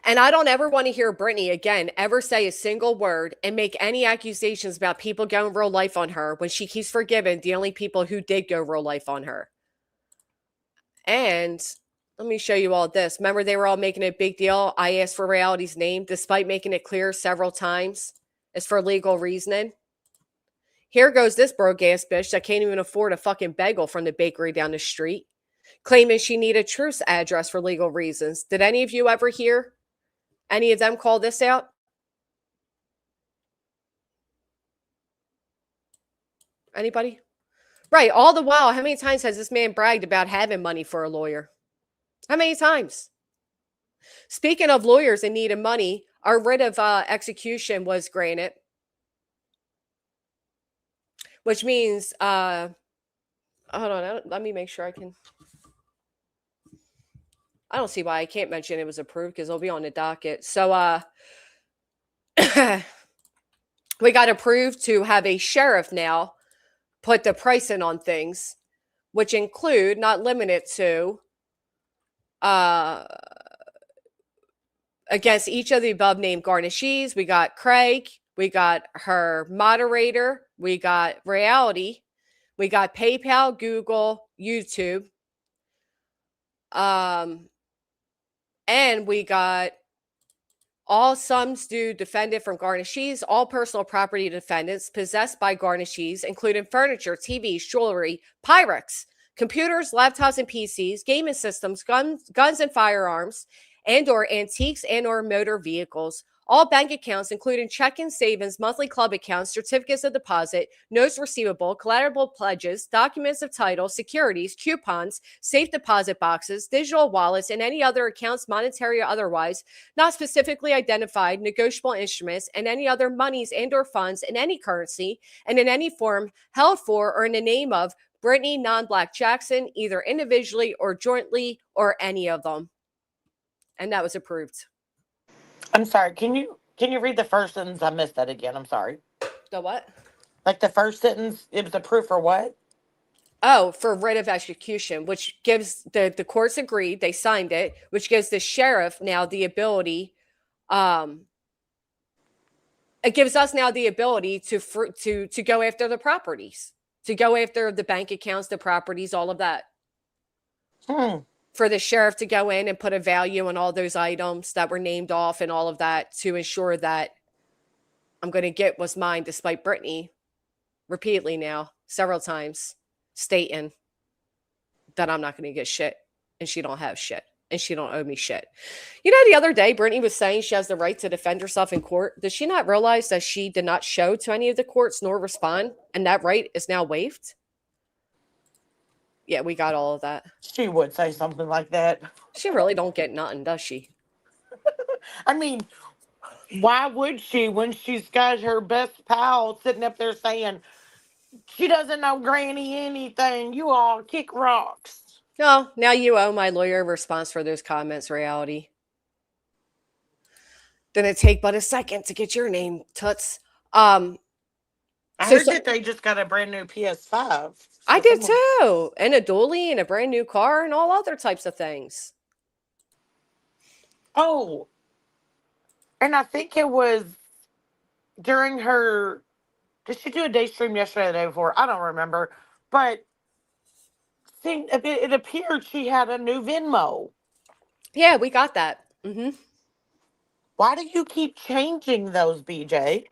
[SPEAKER 1] And I don't ever want to hear Brittany again ever say a single word and make any accusations about people going real life on her when she keeps forgiving the only people who did go real life on her. And let me show you all this. Remember, they were all making a big deal. I asked for Reality's name, despite making it clear several times. It's for legal reasoning. Here goes this broke ass bitch that can't even afford a fucking bagel from the bakery down the street, claiming she needed Truth's address for legal reasons. Did any of you ever hear any of them call this out? Anybody? Right. All the while, how many times has this man bragged about having money for a lawyer? How many times? Speaking of lawyers in need of money, our writ of execution was granted, which means, hold on, let me make sure I can. I don't see why I can't mention it was approved because it'll be on the docket. So, we got approved to have a sheriff now put the pricing on things, which include, not limited to, against each of the above named garnishees. We got Craig, we got her moderator, we got Reality, we got PayPal, Google, YouTube, and we got all sums due defended from garnishees, all personal property defendants possessed by garnishees, including furniture, TVs, jewelry, Pyrex, computers, laptops and PCs, gaming systems, guns and firearms, and or antiques and or motor vehicles, all bank accounts, including checking, savings, monthly club accounts, certificates of deposit, notes receivable, collateral pledges, documents of title, securities, coupons, safe deposit boxes, digital wallets, and any other accounts, monetary or otherwise, not specifically identified, negotiable instruments, and any other monies and or funds in any currency and in any form held for or in the name of Brittany non-Black Jackson, either individually or jointly or any of them. And that was approved.
[SPEAKER 6] I'm sorry. Can you read the first sentence? I missed that again. I'm sorry.
[SPEAKER 1] The what?
[SPEAKER 6] Like the first sentence, it was approved for what?
[SPEAKER 1] Oh, for writ of execution, which gives the courts agreed, they signed it, which gives the sheriff now the ability, it gives us now the ability to go after the properties, to go after the bank accounts, the properties, all of that. For the sheriff to go in and put a value on all those items that were named off and all of that to ensure that I'm going to get what's mine, despite Brittany repeatedly now, several times, stating that I'm not going to get shit and she don't have shit and she don't owe me shit. You know, the other day, Brittany was saying she has the right to defend herself in court. Does she not realize that she did not show to any of the courts nor respond, and that right is now waived? Yeah, we got all of that.
[SPEAKER 6] She would say something like that.
[SPEAKER 1] She really don't get nothing, does she?
[SPEAKER 6] I mean, why would she when she's got her best pal sitting up there saying she doesn't know Granny anything? You all kick rocks.
[SPEAKER 1] No, now you owe my lawyer a response for those comments, Reality. Didn't take but a second to get your name, Toots.
[SPEAKER 6] I heard that they just got a brand new PS5. So
[SPEAKER 1] I did too. And a dually and a brand new car and all other types of things.
[SPEAKER 6] Oh, and I think it was during her, did she do a day stream yesterday or the day before? I don't remember. But it appeared she had a new Venmo.
[SPEAKER 1] Yeah, we got that.
[SPEAKER 6] Why do you keep changing those, BJ?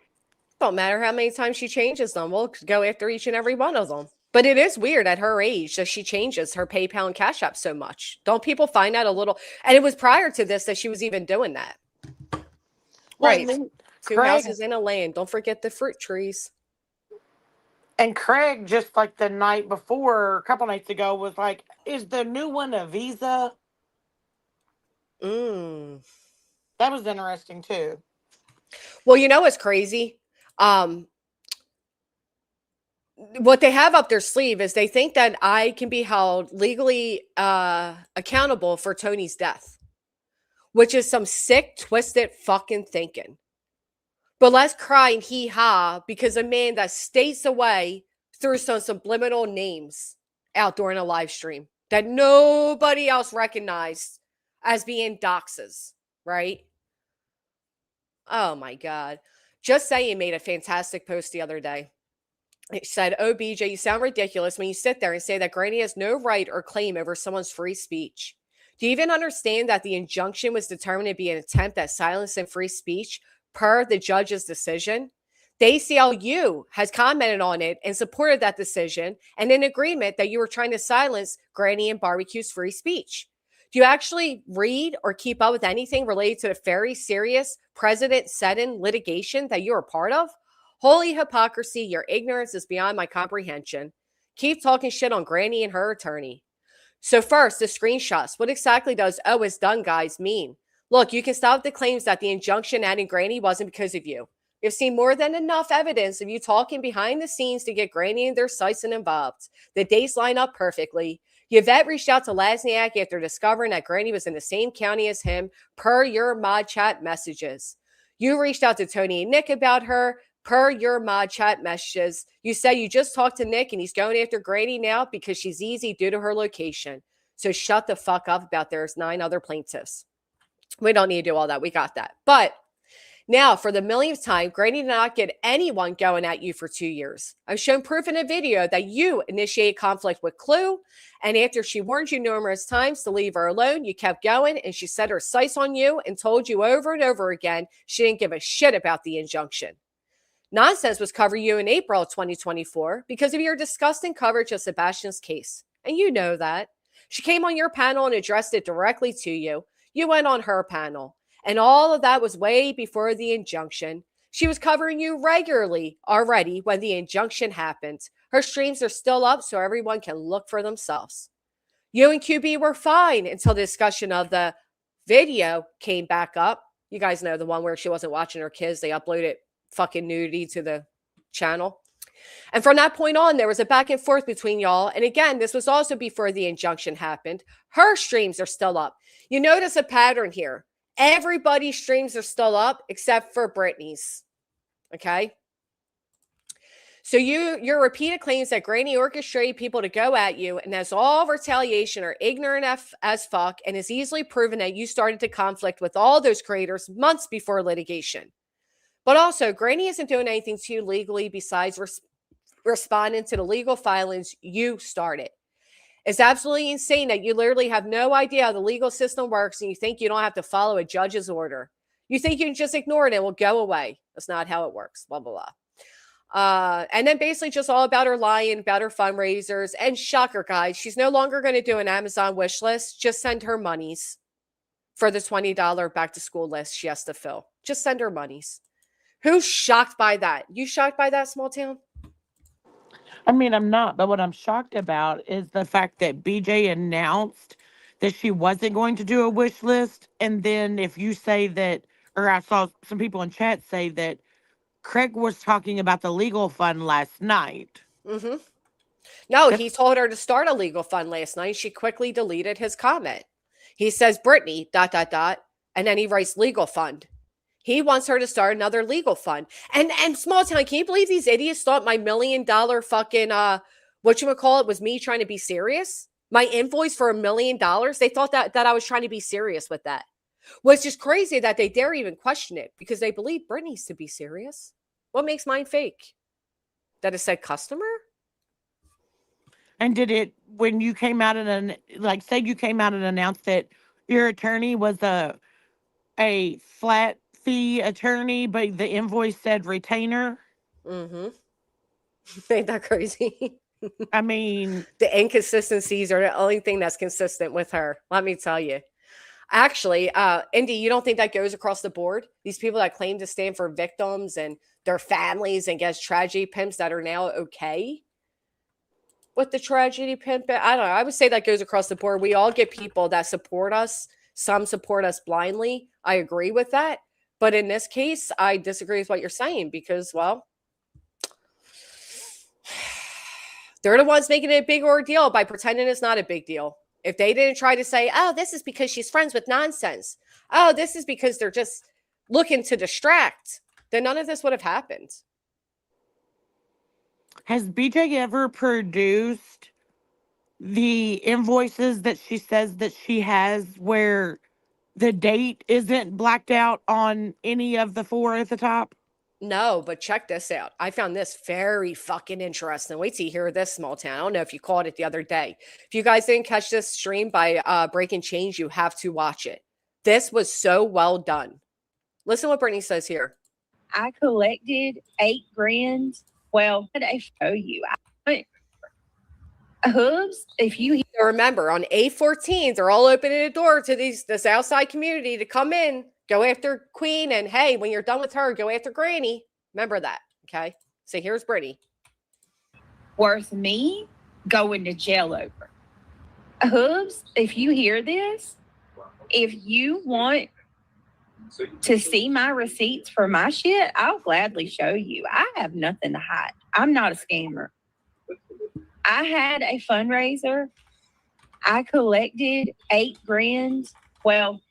[SPEAKER 1] Don't matter how many times she changes them. We'll go after each and every one of them. But it is weird at her age that she changes her PayPal and Cash App so much. Don't people find that a little? And it was prior to this that she was even doing that.
[SPEAKER 6] Well,
[SPEAKER 1] right. Two houses in a lane. Don't forget the fruit trees.
[SPEAKER 6] And Craig, just like the night before, a couple nights ago, was like, is the new one a Visa? That was interesting, too.
[SPEAKER 1] Well, you know what's crazy? What they have up their sleeve is they think that I can be held legally accountable for Tony's death, which is some sick, twisted fucking thinking. But let's cry and hee-haw because a man that stays away threw some subliminal names out during a live stream that nobody else recognized as being doxes, right? Oh my God. Just Saying made a fantastic post the other day. It said, "Oh, BJ, you sound ridiculous when you sit there and say that Granny has no right or claim over someone's free speech. Do you even understand that the injunction was determined to be an attempt at silencing free speech per the judge's decision? The ACLU has commented on it and supported that decision and in agreement that you were trying to silence Granny and Barbecue's free speech. Do you actually read or keep up with anything related to the very serious precedent-setting litigation that you are part of? Holy hypocrisy, your ignorance is beyond my comprehension. Keep talking shit on Granny and her attorney." So first, the screenshots. What exactly does "oh, it's done, guys" mean? Look, you can stop the claims that the injunction adding Granny wasn't because of you. We've seen more than enough evidence of you talking behind the scenes to get Granny and their sites involved. The dates line up perfectly. Yvette reached out to Lasniak after discovering that Granny was in the same county as him per your mod chat messages. You reached out to Tony and Nick about her per your mod chat messages. You said you just talked to Nick and he's going after Granny now because she's easy due to her location. So shut the fuck up about there's 9 other plaintiffs. We don't need to do all that. We got that. But now, for the millionth time, Granny did not get anyone going at you for 2 years. I've shown proof in a video that you initiated conflict with Clue, and after she warned you numerous times to leave her alone, you kept going, and she set her sights on you and told you over and over again she didn't give a shit about the injunction. Nonsense was covering you in April of 2024 because of your disgusting coverage of Sebastian's case, and you know that. She came on your panel and addressed it directly to you. You went on her panel. And all of that was way before the injunction. She was covering you regularly already when the injunction happened. Her streams are still up so everyone can look for themselves. You and QB were fine until the discussion of the video came back up. You guys know the one where she wasn't watching her kids. They uploaded fucking nudity to the channel. And from that point on, there was a back and forth between y'all. And again, this was also before the injunction happened. Her streams are still up. You notice a pattern here. Everybody's streams are still up except for Brittany's. Okay? So your repeated claims that Granny orchestrated people to go at you and as all retaliation are ignorant as fuck and is easily proven that you started to conflict with all those creators months before litigation. But also, Granny isn't doing anything to you legally besides responding to the legal filings you started. It's absolutely insane that you literally have no idea how the legal system works and you think you don't have to follow a judge's order. You think you can just ignore it and it will go away. That's not how it works. Blah, blah, blah. And then basically just all about her lying, about her fundraisers. And shocker, guys, she's no longer going to do an Amazon wish list. Just send her monies for the $20 back to school list she has to fill. Just send her monies. Who's shocked by that? You shocked by that, small town?
[SPEAKER 6] I mean, I'm not, but what I'm shocked about is the fact that BJ announced that she wasn't going to do a wish list. And then if you say that, or I saw some people in chat say that Craig was talking about the legal fund last night.
[SPEAKER 1] Mm-hmm. No, he told her to start a legal fund last night. She quickly deleted his comment. He says, Brittany, ... and then he writes legal fund. He wants her to start another legal fund. And small town, can you believe these idiots thought my $1 million fucking, whatchamacallit was me trying to be serious? My invoice for $1 million? They thought that I was trying to be serious with that. Which is crazy that they dare even question it because they believe Brittany's to be serious. What makes mine fake? That it said customer?
[SPEAKER 6] And did it, when you came out and, like, say you came out and announced that your attorney was a flat fee attorney, but the invoice said retainer?
[SPEAKER 1] Mm-hmm. Ain't that crazy?
[SPEAKER 6] I mean,
[SPEAKER 1] the inconsistencies are the only thing that's consistent with her. Let me tell you. Actually, Indy, you don't think that goes across the board? These people that claim to stand for victims and their families and guess tragedy pimps that are now okay with the tragedy pimp? I don't know. I would say that goes across the board. We all get people that support us. Some support us blindly. I agree with that. But in this case, I disagree with what you're saying because, well, they're the ones making it a big ordeal by pretending it's not a big deal. If they didn't try to say, oh, this is because she's friends with nonsense. Oh, this is because they're just looking to distract, then none of this would have happened.
[SPEAKER 6] Has BJ ever produced the invoices that she says that she has where the date isn't blacked out on any of the four at the top?
[SPEAKER 1] No, but check this out. I found this very fucking interesting. Wait till you hear this, small town. I don't know if you caught it the other day. If you guys didn't catch this stream by Breaking Change, you have to watch it. This was so well done. Listen what Brittany says here.
[SPEAKER 8] I collected $8,000. Well, I show you. Hooves, if you
[SPEAKER 1] So remember, on A14, they're all opening the door to this outside community to come in, go after Queen, and hey, when you're done with her, go after Granny. Remember that, okay? So here's Brittany.
[SPEAKER 8] worth me going to jail over. Hooves, if you hear this, if you want to see my receipts for my shit, I'll gladly show you. I have nothing to hide. I'm not a scammer. I had a fundraiser. I collected $8,000. Well,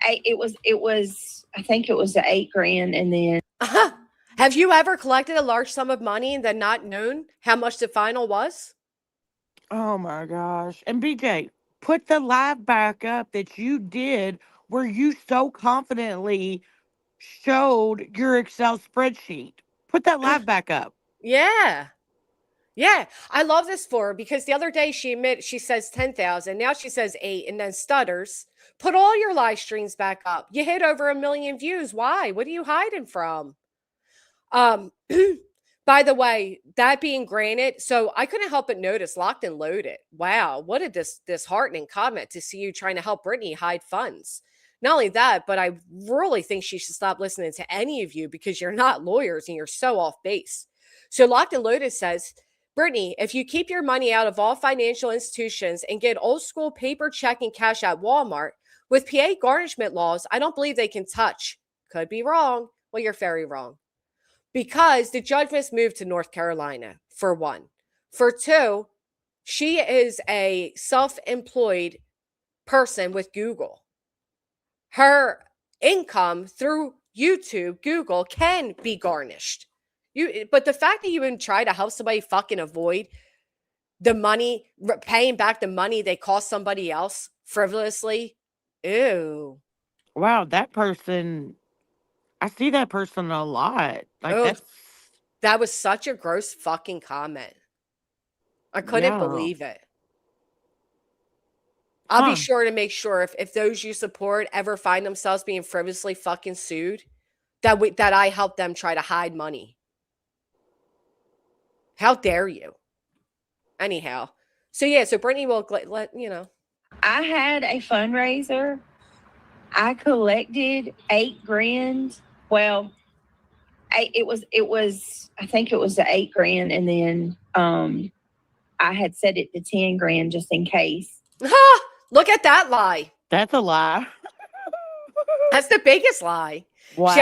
[SPEAKER 8] it was I think it was the $8,000, and then
[SPEAKER 1] Have you ever collected a large sum of money and then not known how much the final was?
[SPEAKER 6] Oh my gosh. And BJ, put the live back up that you did where you so confidently showed your Excel spreadsheet. Put that live back up.
[SPEAKER 1] Yeah. Yeah, I love this for her because the other day she says 10,000. Now she says 8 and then stutters. Put all your live streams back up. You hit over 1 million views. Why? What are you hiding from? By the way, that being granted, so I couldn't help but notice Locked and Loaded. Wow, what a disheartening comment to see you trying to help Brittany hide funds. Not only that, but I really think she should stop listening to any of you because you're not lawyers and you're so off base. So Locked and Loaded says, Brittany, if you keep your money out of all financial institutions and get old school paper check and cash at Walmart, with PA garnishment laws, I don't believe they can touch. Could be wrong. Well, you're very wrong. Because the judgments moved to North Carolina, for one. For two, she is a self-employed person with Google. Her income through YouTube, Google can be garnished. But the fact that you even try to help somebody fucking avoid the money, paying back the money they cost somebody else frivolously, ew.
[SPEAKER 6] Wow, that person, I see that person a lot. Like
[SPEAKER 1] Oh,
[SPEAKER 6] that's,
[SPEAKER 1] that was such a gross fucking comment. I couldn't
[SPEAKER 6] yeah.
[SPEAKER 1] believe it. I'll
[SPEAKER 6] Huh.
[SPEAKER 1] be sure to make sure if those you support ever find themselves being frivolously fucking sued, that I help them try to hide money. How dare you? Anyhow, so yeah, so Brittany will let you know.
[SPEAKER 8] I had a fundraiser. I collected $8,000. Well, it was I think it was the $8,000, and then I had set it to $10,000 just in case.
[SPEAKER 1] Ha! Look at that lie.
[SPEAKER 6] That's a lie.
[SPEAKER 1] That's the biggest lie.
[SPEAKER 6] Wow.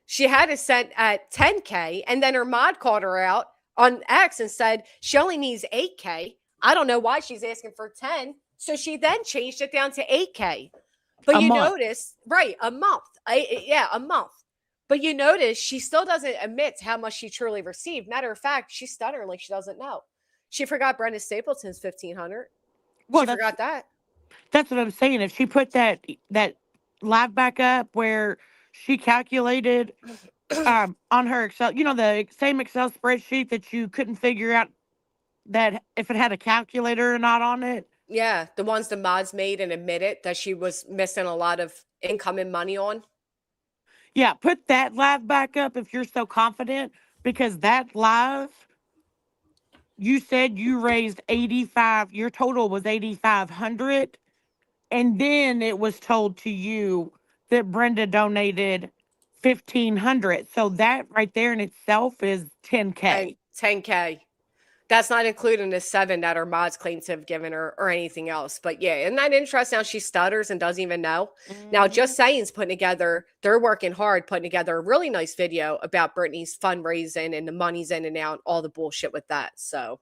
[SPEAKER 1] She had to send at 10K, and then her mod called her out on X and said she only needs 8K. I don't know why she's asking for 10. So she then changed it down to 8K. But you notice, right, a month. A month. But you notice she still doesn't admit how much she truly received. Matter of fact, she's stuttering like she doesn't know. She forgot Brenda Stapleton's $1,500.
[SPEAKER 6] Well,
[SPEAKER 1] She forgot that.
[SPEAKER 6] That's what I'm saying. If she put that live back up where she calculated on her Excel, the same Excel spreadsheet that you couldn't figure out that if it had a calculator or not on it.
[SPEAKER 1] Yeah, the ones the mods made and admitted that she was missing a lot of income and money on.
[SPEAKER 6] Yeah, put that live back up if you're so confident, because that live, you said you raised 85, your total was 8,500, and then it was told to you that Brenda donated 1,500. So that right there in itself is 10K.
[SPEAKER 1] 10K. That's not including the 7 that her mods claim to have given her or anything else. But yeah, isn't that interesting how she stutters and doesn't even know? Now, Just Saying's they're working hard putting together a really nice video about Britney's fundraising and the money's in and out, all the bullshit with that. So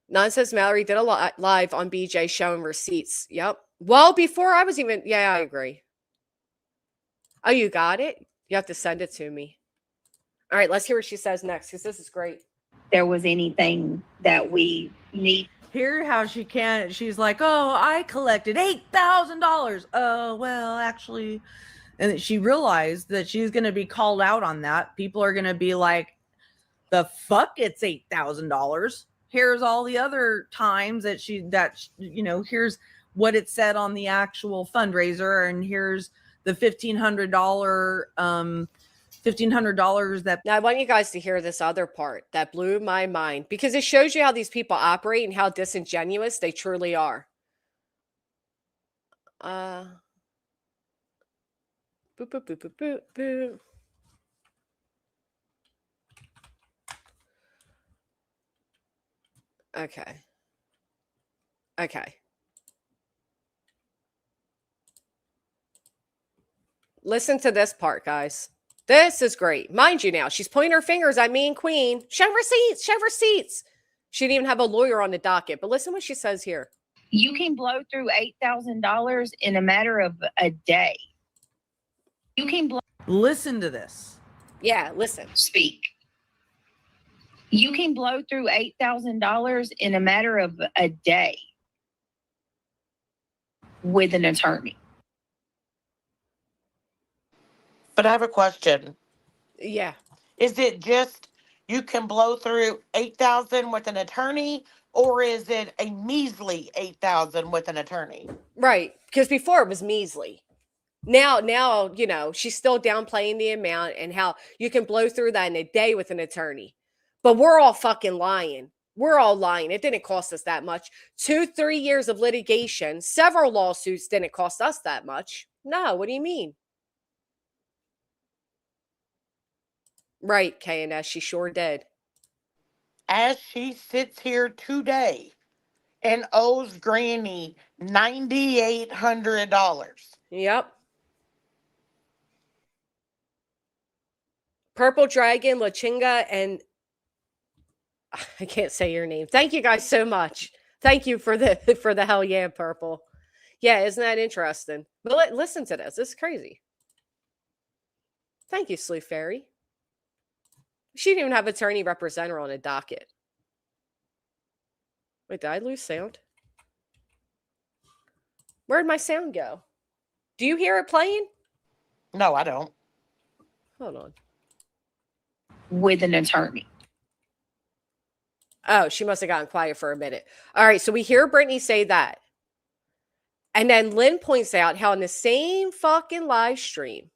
[SPEAKER 1] None says Mallory did a live on BJ showing receipts. Yep. Well, before I was I agree. Oh, you got it? You have to send it to me. All right, let's hear what she says next, because this is great.
[SPEAKER 8] There was anything that we need.
[SPEAKER 9] Hear how she's like, oh, I collected $8,000. Oh, well, actually, and she realized that she's going to be called out on that. People are going to be like, the fuck, it's $8,000. Here's all the other times that here's what it said on the actual fundraiser, and here's the $1,500 that.
[SPEAKER 1] Now, I want you guys to hear this other part that blew my mind, because it shows you how these people operate and how disingenuous they truly are. Boop, boop, boop, boop, boop, boop. Okay. Listen to this part, guys. This is great. Mind you now, she's pointing her fingers at me and Queen. Show receipts, show receipts. She didn't even have a lawyer on the docket. But listen what she says here.
[SPEAKER 8] You can blow through $8,000 in a matter of a day. You can blow.
[SPEAKER 9] Listen to this.
[SPEAKER 1] Yeah, listen.
[SPEAKER 8] Speak. You can blow through $8,000 in a matter of a day with an attorney.
[SPEAKER 6] But I have a question.
[SPEAKER 1] Yeah.
[SPEAKER 6] Is it just you can blow through 8,000 with an attorney, or is it a measly 8,000 with an attorney?
[SPEAKER 1] Right. Because before it was measly. Now, she's still downplaying the amount and how you can blow through that in a day with an attorney. But we're all fucking lying. We're all lying. It didn't cost us that much. 2-3 years of litigation, several lawsuits didn't cost us that much. No, what do you mean? Right, KNS, she sure did.
[SPEAKER 6] As she sits here today and owes Granny $9,800.
[SPEAKER 1] Yep. Purple Dragon, La Chinga, and I can't say your name. Thank you guys so much. Thank you for the hell yeah, Purple. Yeah, isn't that interesting? But listen to this. This is crazy. Thank you, Sleuth Fairy. She didn't even have attorney represent her on a docket. Wait, did I lose sound? Where'd my sound go? Do you hear it playing?
[SPEAKER 6] No, I don't.
[SPEAKER 1] Hold on.
[SPEAKER 8] With an attorney.
[SPEAKER 1] Oh, she must have gotten quiet for a minute. All right, so we hear Brittany say that. And then Lynn points out how in the same fucking live stream,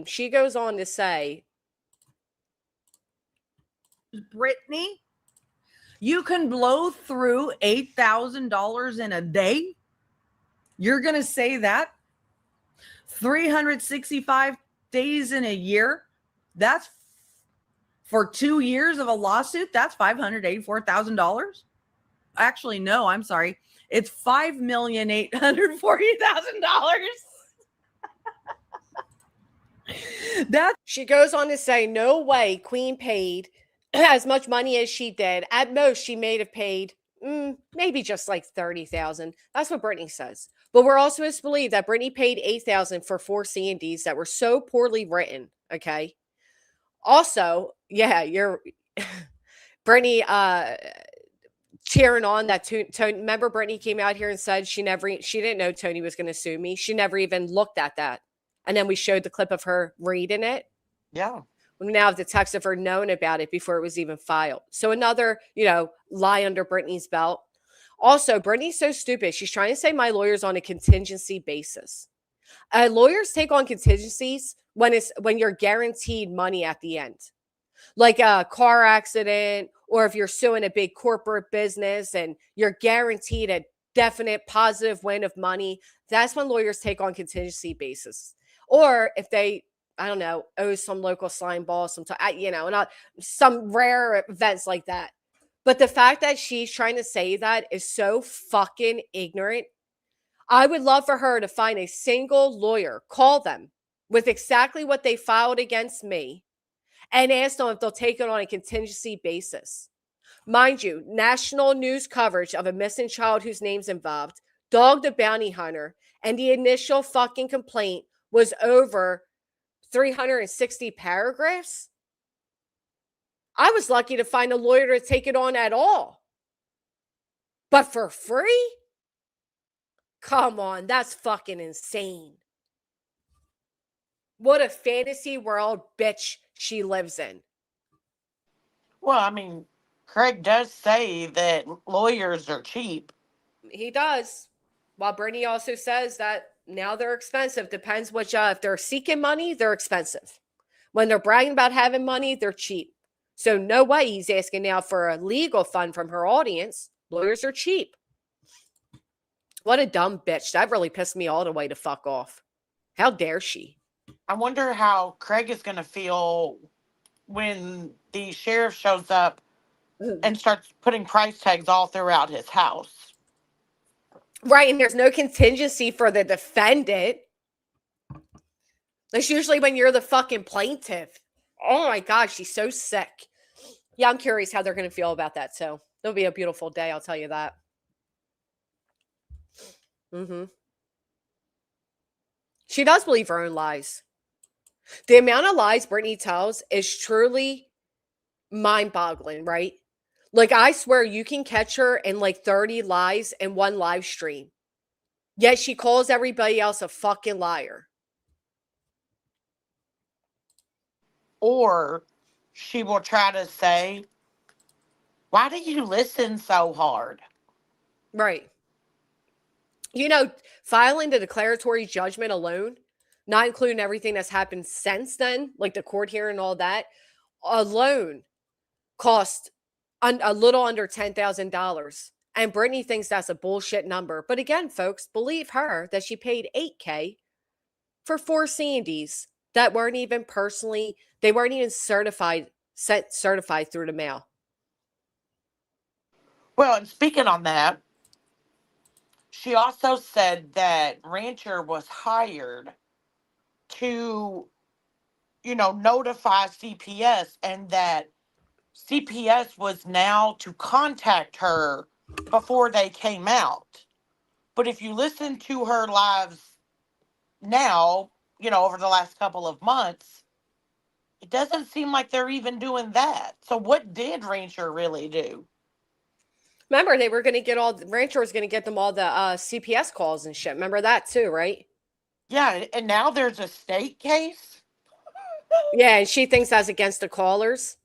[SPEAKER 1] she goes on to say,
[SPEAKER 9] Brittany, you can blow through $8,000 in a day? You're going to say that? 365 days in a year? That's for 2 years of a lawsuit? That's $584,000? Actually, no, I'm sorry. It's $5,840,000. That
[SPEAKER 1] she goes on to say, no way Queen paid as much money as she did. At most, she may have paid maybe just like $30,000. That's what Brittany says. But we're also supposed to believe that Brittany paid $8,000 for 4 C&Ds that were so poorly written. Okay. Also, yeah, you're Brittany cheering on that Tony. Remember, Brittany came out here and said she didn't know Tony was going to sue me. She never even looked at that. And then we showed the clip of her reading it.
[SPEAKER 6] Yeah.
[SPEAKER 1] We now have the text of her knowing about it before it was even filed. So another, lie under Brittany's belt. Also, Brittany's so stupid. She's trying to say my lawyer's on a contingency basis. Lawyers take on contingencies when you're guaranteed money at the end. Like a car accident, or if you're suing a big corporate business and you're guaranteed a definite positive win of money, that's when lawyers take on contingency basis. Or if they, I don't know, owe some local slime ball, some rare events like that. But the fact that she's trying to say that is so fucking ignorant. I would love for her to find a single lawyer, call them with exactly what they filed against me, and ask them if they'll take it on a contingency basis. Mind you, national news coverage of a missing child whose name's involved, dogged a bounty hunter, and the initial fucking complaint was over 360 paragraphs. I was lucky to find a lawyer to take it on at all. But for free? Come on, that's fucking insane. What a fantasy world bitch she lives in.
[SPEAKER 6] Well, I mean, Craig does say that lawyers are cheap.
[SPEAKER 1] He does. While Brittany also says that now they're expensive. Depends which, if they're seeking money, they're expensive. When they're bragging about having money, they're cheap. So no way he's asking now for a legal fund from her audience. Lawyers are cheap. What a dumb bitch. That really pissed me all the way to fuck off. How dare she?
[SPEAKER 6] I wonder how Craig is going to feel when the sheriff shows up and starts putting price tags all throughout his house.
[SPEAKER 1] Right, and there's no contingency for the defendant. That's usually when you're the fucking plaintiff. Oh my God, she's so sick. Yeah, I'm curious how they're going to feel about that. So it'll be a beautiful day, I'll tell you that. She does believe her own lies. The amount of lies Brittany tells is truly mind-boggling, right? Like, I swear you can catch her in like 30 lies in one live stream. Yet she calls everybody else a fucking liar.
[SPEAKER 6] Or she will try to say, why do you listen so hard?
[SPEAKER 1] Right. You know, filing the declaratory judgment alone, not including everything that's happened since then, like the court hearing and all that, alone cost a little under $10,000. And Brittany thinks that's a bullshit number. But again, folks, believe her that she paid $8,000 for 4 Sandys that weren't even personally, they weren't even certified through the mail.
[SPEAKER 6] Well, and speaking on that, she also said that Rancher was hired to, notify CPS, and that CPS was now to contact her before they came out. But if you listen to her lives now, over the last couple of months, it doesn't seem like they're even doing that. So what did Rancher really do?
[SPEAKER 1] Remember, they were going to get Rancher was going to get them all the CPS calls and shit. Remember that too, right?
[SPEAKER 6] Yeah, and now there's a state case?
[SPEAKER 1] Yeah, and she thinks that's against the callers.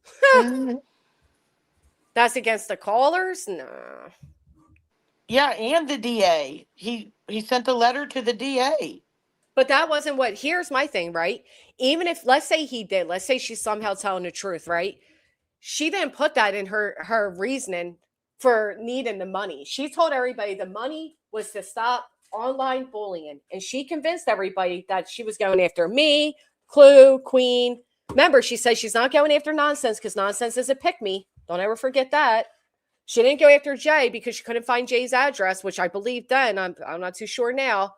[SPEAKER 1] That's against the callers? Nah.
[SPEAKER 6] Yeah, and the DA. He sent a letter to the DA.
[SPEAKER 1] But that wasn't what, here's my thing, right? Even if, let's say he did, let's say she's somehow telling the truth, right? She didn't put that in her reasoning for needing the money. She told everybody the money was to stop online bullying. And she convinced everybody that she was going after me, Clue, Queen. Remember, she said she's not going after nonsense because nonsense is a pick-me. Don't ever forget that. She didn't go after Jay because she couldn't find Jay's address, which I believe then. I'm not too sure now.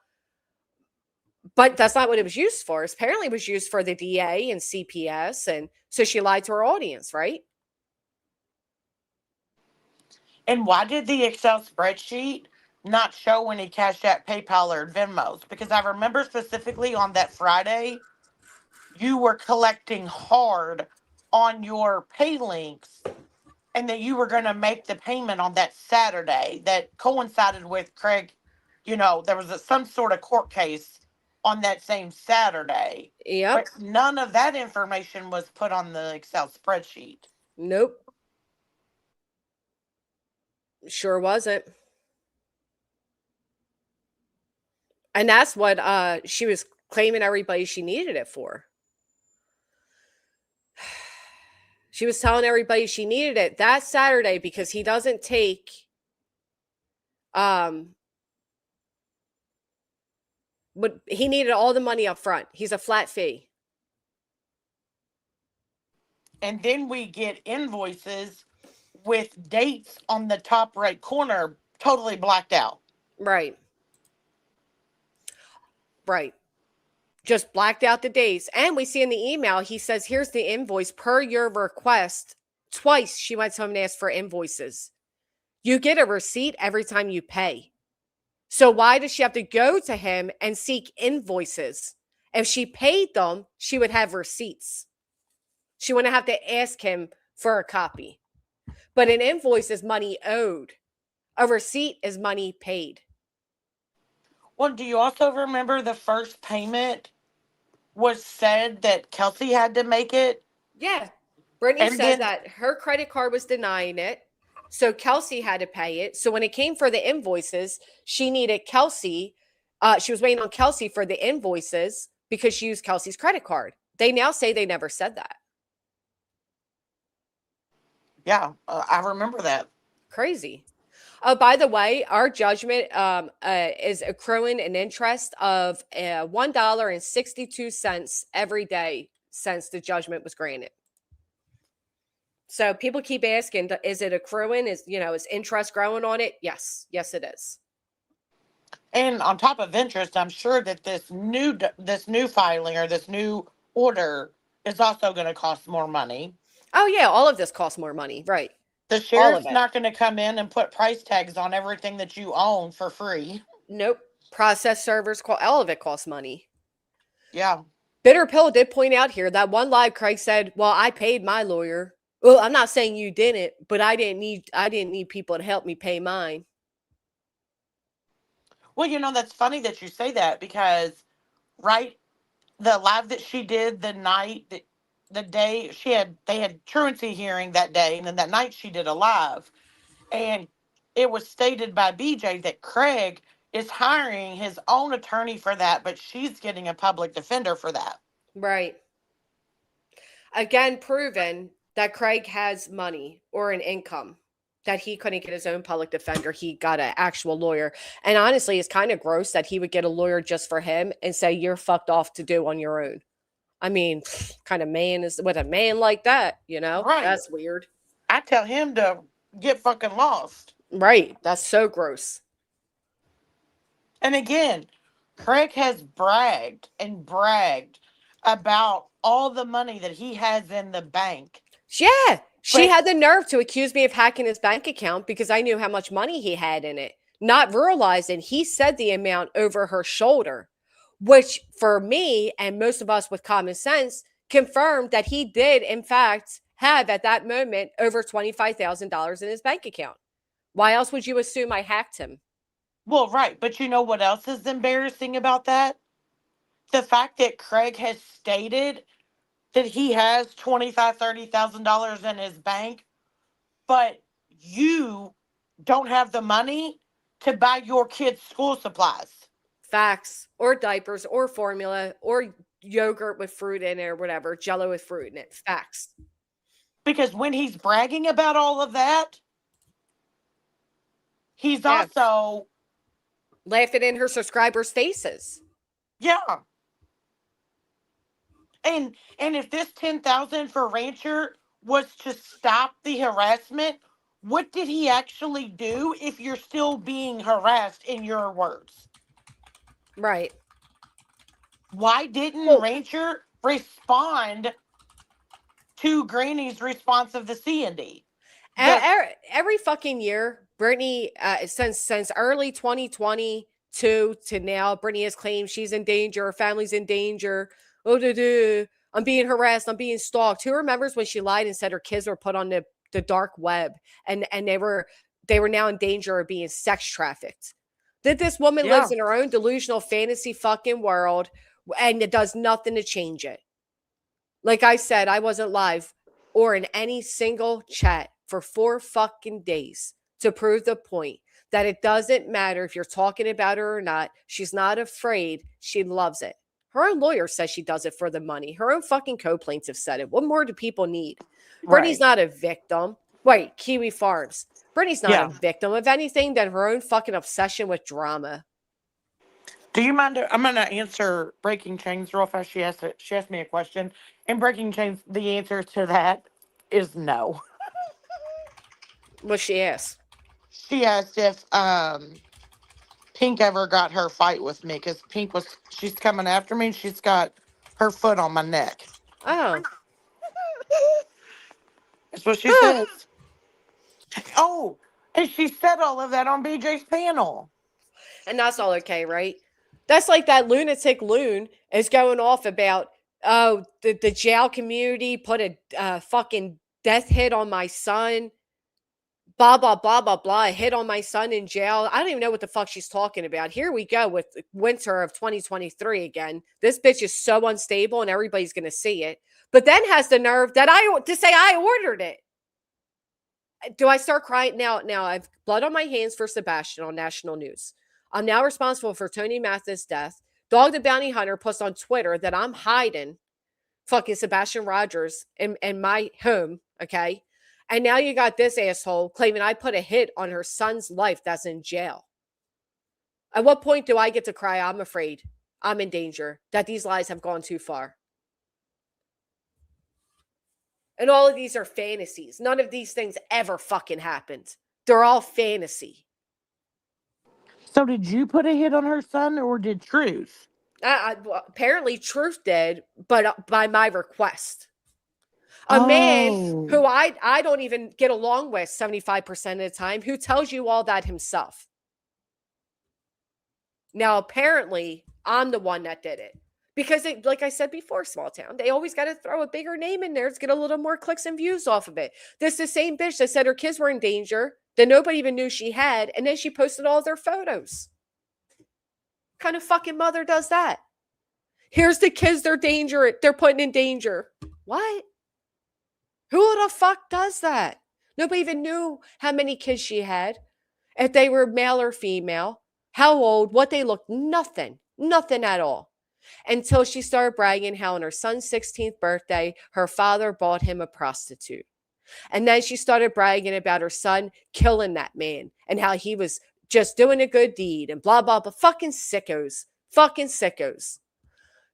[SPEAKER 1] But that's not what it was used for. Apparently it was used for the DA and CPS. And so she lied to her audience, right?
[SPEAKER 6] And why did the Excel spreadsheet not show when he cashed out PayPal or Venmos? Because I remember specifically on that Friday, you were collecting hard on your pay links, and that you were going to make the payment on that Saturday that coincided with Craig. There was some sort of court case on that same Saturday.
[SPEAKER 1] Yep.
[SPEAKER 6] But none of that information was put on the Excel spreadsheet.
[SPEAKER 1] Nope. Sure wasn't. And that's what she was claiming everybody she needed it for. She was telling everybody she needed it that Saturday because he doesn't take but he needed all the money up front. He's a flat fee.
[SPEAKER 6] And then we get invoices with dates on the top right corner totally blacked out.
[SPEAKER 1] Right. Right. Just blacked out the dates. And we see in the email, he says, here's the invoice per your request. Twice she went to him and asked for invoices. You get a receipt every time you pay. So why does she have to go to him and seek invoices If she paid them, she would have receipts. She wouldn't have to ask him for a copy. But an invoice is money owed. A receipt is money paid.
[SPEAKER 6] Well, do you also remember the first payment was said that Kelsey had to make it?
[SPEAKER 1] Yeah. Brittany
[SPEAKER 6] And
[SPEAKER 1] said
[SPEAKER 6] then,
[SPEAKER 1] that her credit card was denying it. So Kelsey had to pay it. So when it came for the invoices, she needed Kelsey. She was waiting on Kelsey for the invoices because she used Kelsey's credit card. They now say they never said that.
[SPEAKER 6] yeah, I remember that.
[SPEAKER 1] Crazy. Oh, by the way, our judgment is accruing an interest of $1.62 every day since the judgment was granted. So people keep asking, is it accruing? Is interest growing on it? Yes, it is.
[SPEAKER 6] And on top of interest, I'm sure that this new filing or this new order is also going to cost more money.
[SPEAKER 1] Oh yeah, all of this costs more money, right?
[SPEAKER 6] The
[SPEAKER 1] All of
[SPEAKER 6] sheriff's
[SPEAKER 1] it.
[SPEAKER 6] not going to come in and put price tags on everything that you own for free.
[SPEAKER 1] Nope. Process servers, all of it costs money.
[SPEAKER 6] Yeah.
[SPEAKER 1] Bitter Pill did point out here that one live Craig said, "Well, I paid my lawyer." Well, I'm not saying you didn't, but I didn't need people to help me pay mine.
[SPEAKER 6] Well, that's funny that you say that because, right, the live that she did the night that the day they had truancy hearing that day, and then that night she did a live, and it was stated by BJ that Craig is hiring his own attorney for that, but she's getting a public defender for that.
[SPEAKER 1] Right. Again, proven that Craig has money or an income, that he couldn't get his own public defender. He got an actual lawyer. And honestly, it's kind of gross that he would get a lawyer just for him and say, you're fucked off to do on your own. I mean, kind of man is with a man like that,
[SPEAKER 6] Right.
[SPEAKER 1] That's weird.
[SPEAKER 6] I tell him to get fucking lost.
[SPEAKER 1] Right. That's so gross.
[SPEAKER 6] And again, Craig has bragged and bragged about all the money that he has in the bank.
[SPEAKER 1] Yeah. She
[SPEAKER 6] But-
[SPEAKER 1] had the nerve to accuse me of hacking his bank account because I knew how much money he had in it, not realizing he said the amount over her shoulder, which for me and most of us with common sense confirmed that he did, in fact, have at that moment over $25,000 in his bank account. Why else would you assume I hacked him?
[SPEAKER 6] Well, right. But you know what else is embarrassing about that? The fact that Craig has stated that he has $25,000, $30,000 in his bank, but you don't have the money to buy your kids' school supplies.
[SPEAKER 1] Facts, or diapers, or formula, or yogurt with fruit in it, or whatever, Jello with fruit in it. Facts.
[SPEAKER 6] Because when he's bragging about all of that, he's also
[SPEAKER 1] laughing in her subscribers' faces.
[SPEAKER 6] Yeah. And if this 10,000 for Rancher was to stop the harassment, what did he actually do if you're still being harassed, in your words?
[SPEAKER 1] Right.
[SPEAKER 6] Why didn't Rancher respond to Granny's response of the C&D?
[SPEAKER 1] Every fucking year, Brittany, since early 2022 to now, Brittany has claimed she's in danger, her family's in danger. I'm being harassed, I'm being stalked. Who remembers when she lied and said her kids were put on the dark web and they were now in danger of being sex trafficked? That this woman lives in her own delusional fantasy fucking world and it does nothing to change it. Like I said, I wasn't live or in any single chat for 4 fucking days to prove the point that it doesn't matter if you're talking about her or not. She's not afraid. She loves it. Her own lawyer says she does it for the money. Her own fucking co-plaintiff said it. What more do people need? Right. Brittany's not a victim. Wait, Kiwi Farms. Brittany's not a victim of anything than her own fucking obsession with drama.
[SPEAKER 6] Do you mind? I'm going to answer Breaking Chains real fast. She asked me a question. And Breaking Chains, the answer to that is no.
[SPEAKER 1] What she asked?
[SPEAKER 6] She asked if Pink ever got her fight with me, because she's coming after me and she's got her foot on my neck.
[SPEAKER 1] Oh.
[SPEAKER 6] That's what she says. Oh, and she said all of that on BJ's panel.
[SPEAKER 1] And that's all okay, right? That's like that lunatic loon is going off about, oh, the jail community put a fucking death hit on my son. Blah, blah, blah, blah, blah. A hit on my son in jail. I don't even know what the fuck she's talking about. Here we go with winter of 2023 again. This bitch is so unstable and everybody's going to see it. But then has the nerve that to say I ordered it. Do I start crying? Now I've blood on my hands for Sebastian on national news. I'm now responsible for Tony Mathis's death. Dog the Bounty Hunter posts on Twitter that I'm hiding fucking Sebastian Rogers in my home, okay? And now you got this asshole claiming I put a hit on her son's life that's in jail. At what point do I get to cry? I'm afraid. I'm in danger. That these lies have gone too far. And all of these are fantasies. None of these things ever fucking happened. They're all fantasy.
[SPEAKER 6] So did you put a hit on her son or did Truth?
[SPEAKER 1] Apparently Truth did, but by my request. A man who I don't even get along with 75% of the time, who tells you all that himself. Now, apparently, I'm the one that did it. Because, like I said before, small town, they always got to throw a bigger name in there to get a little more clicks and views off of it. This is the same bitch that said her kids were in danger, that nobody even knew she had, and then she posted all their photos. What kind of fucking mother does that? Here's the kids they're putting in danger. What? Who the fuck does that? Nobody even knew how many kids she had, if they were male or female, how old, what they looked, nothing at all. Until she started bragging how on her son's 16th birthday, her father bought him a prostitute. And then she started bragging about her son killing that man and how he was just doing a good deed and blah, blah, blah. Fucking sickos.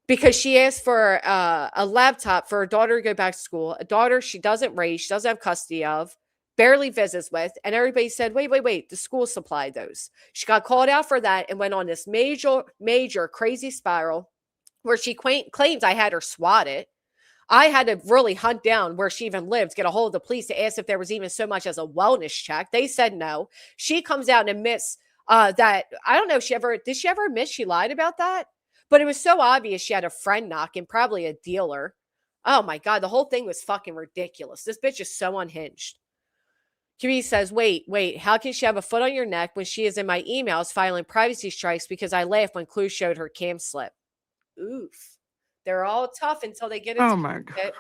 [SPEAKER 1] Because she asked for a laptop for her daughter to go back to school, a daughter she doesn't raise, she doesn't have custody of, barely visits with, and everybody said, wait, the school supplied those. She got called out for that and went on this major crazy spiral where she claims I had her swatted. I had to really hunt down where she even lived, get a hold of the police to ask if there was even so much as a wellness check. They said no. She comes out and admits that, I don't know if did she ever admit she lied about that? But it was so obvious she had a friend knocking, probably a dealer. Oh my God, the whole thing was fucking ridiculous. This bitch is so unhinged. QE says, wait, how can she have a foot on your neck when she is in my emails filing privacy strikes because I laughed when Clue showed her cam slip? Oof. They're all tough until they get it.
[SPEAKER 6] Oh my God.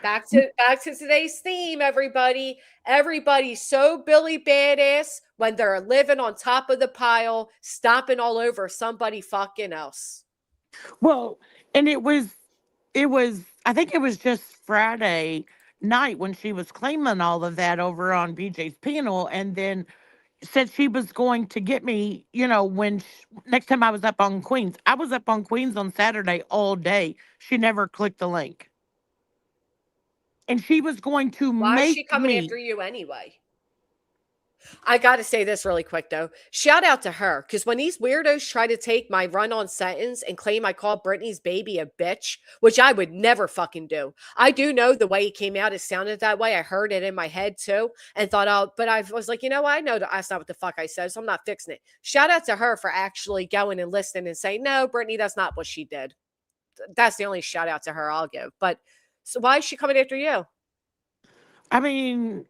[SPEAKER 1] Back to today's theme, everybody. Everybody's so Billy Badass when they're living on top of the pile, stomping all over somebody fucking else.
[SPEAKER 6] Well, and it was, I think it was just Friday night when she was claiming all of that over on BJ's panel, and then said she was going to get me, when next time I was up on Queens. I was up on Queens on Saturday all day. She never clicked the link. And she was going to
[SPEAKER 1] Why is
[SPEAKER 6] make
[SPEAKER 1] she coming
[SPEAKER 6] me.
[SPEAKER 1] after you anyway? I got to say this really quick, though. Shout out to her, because when these weirdos try to take my run-on sentence and claim I called Britney's baby a bitch, which I would never fucking do. I do know the way it came out, it sounded that way. I heard it in my head, too, and thought, oh, but I was like, I know that's not what the fuck I said, so I'm not fixing it. Shout out to her for actually going and listening and saying, no, Britney, that's not what she did. That's the only shout out to her I'll give. But so why is she coming after you?
[SPEAKER 6] I mean,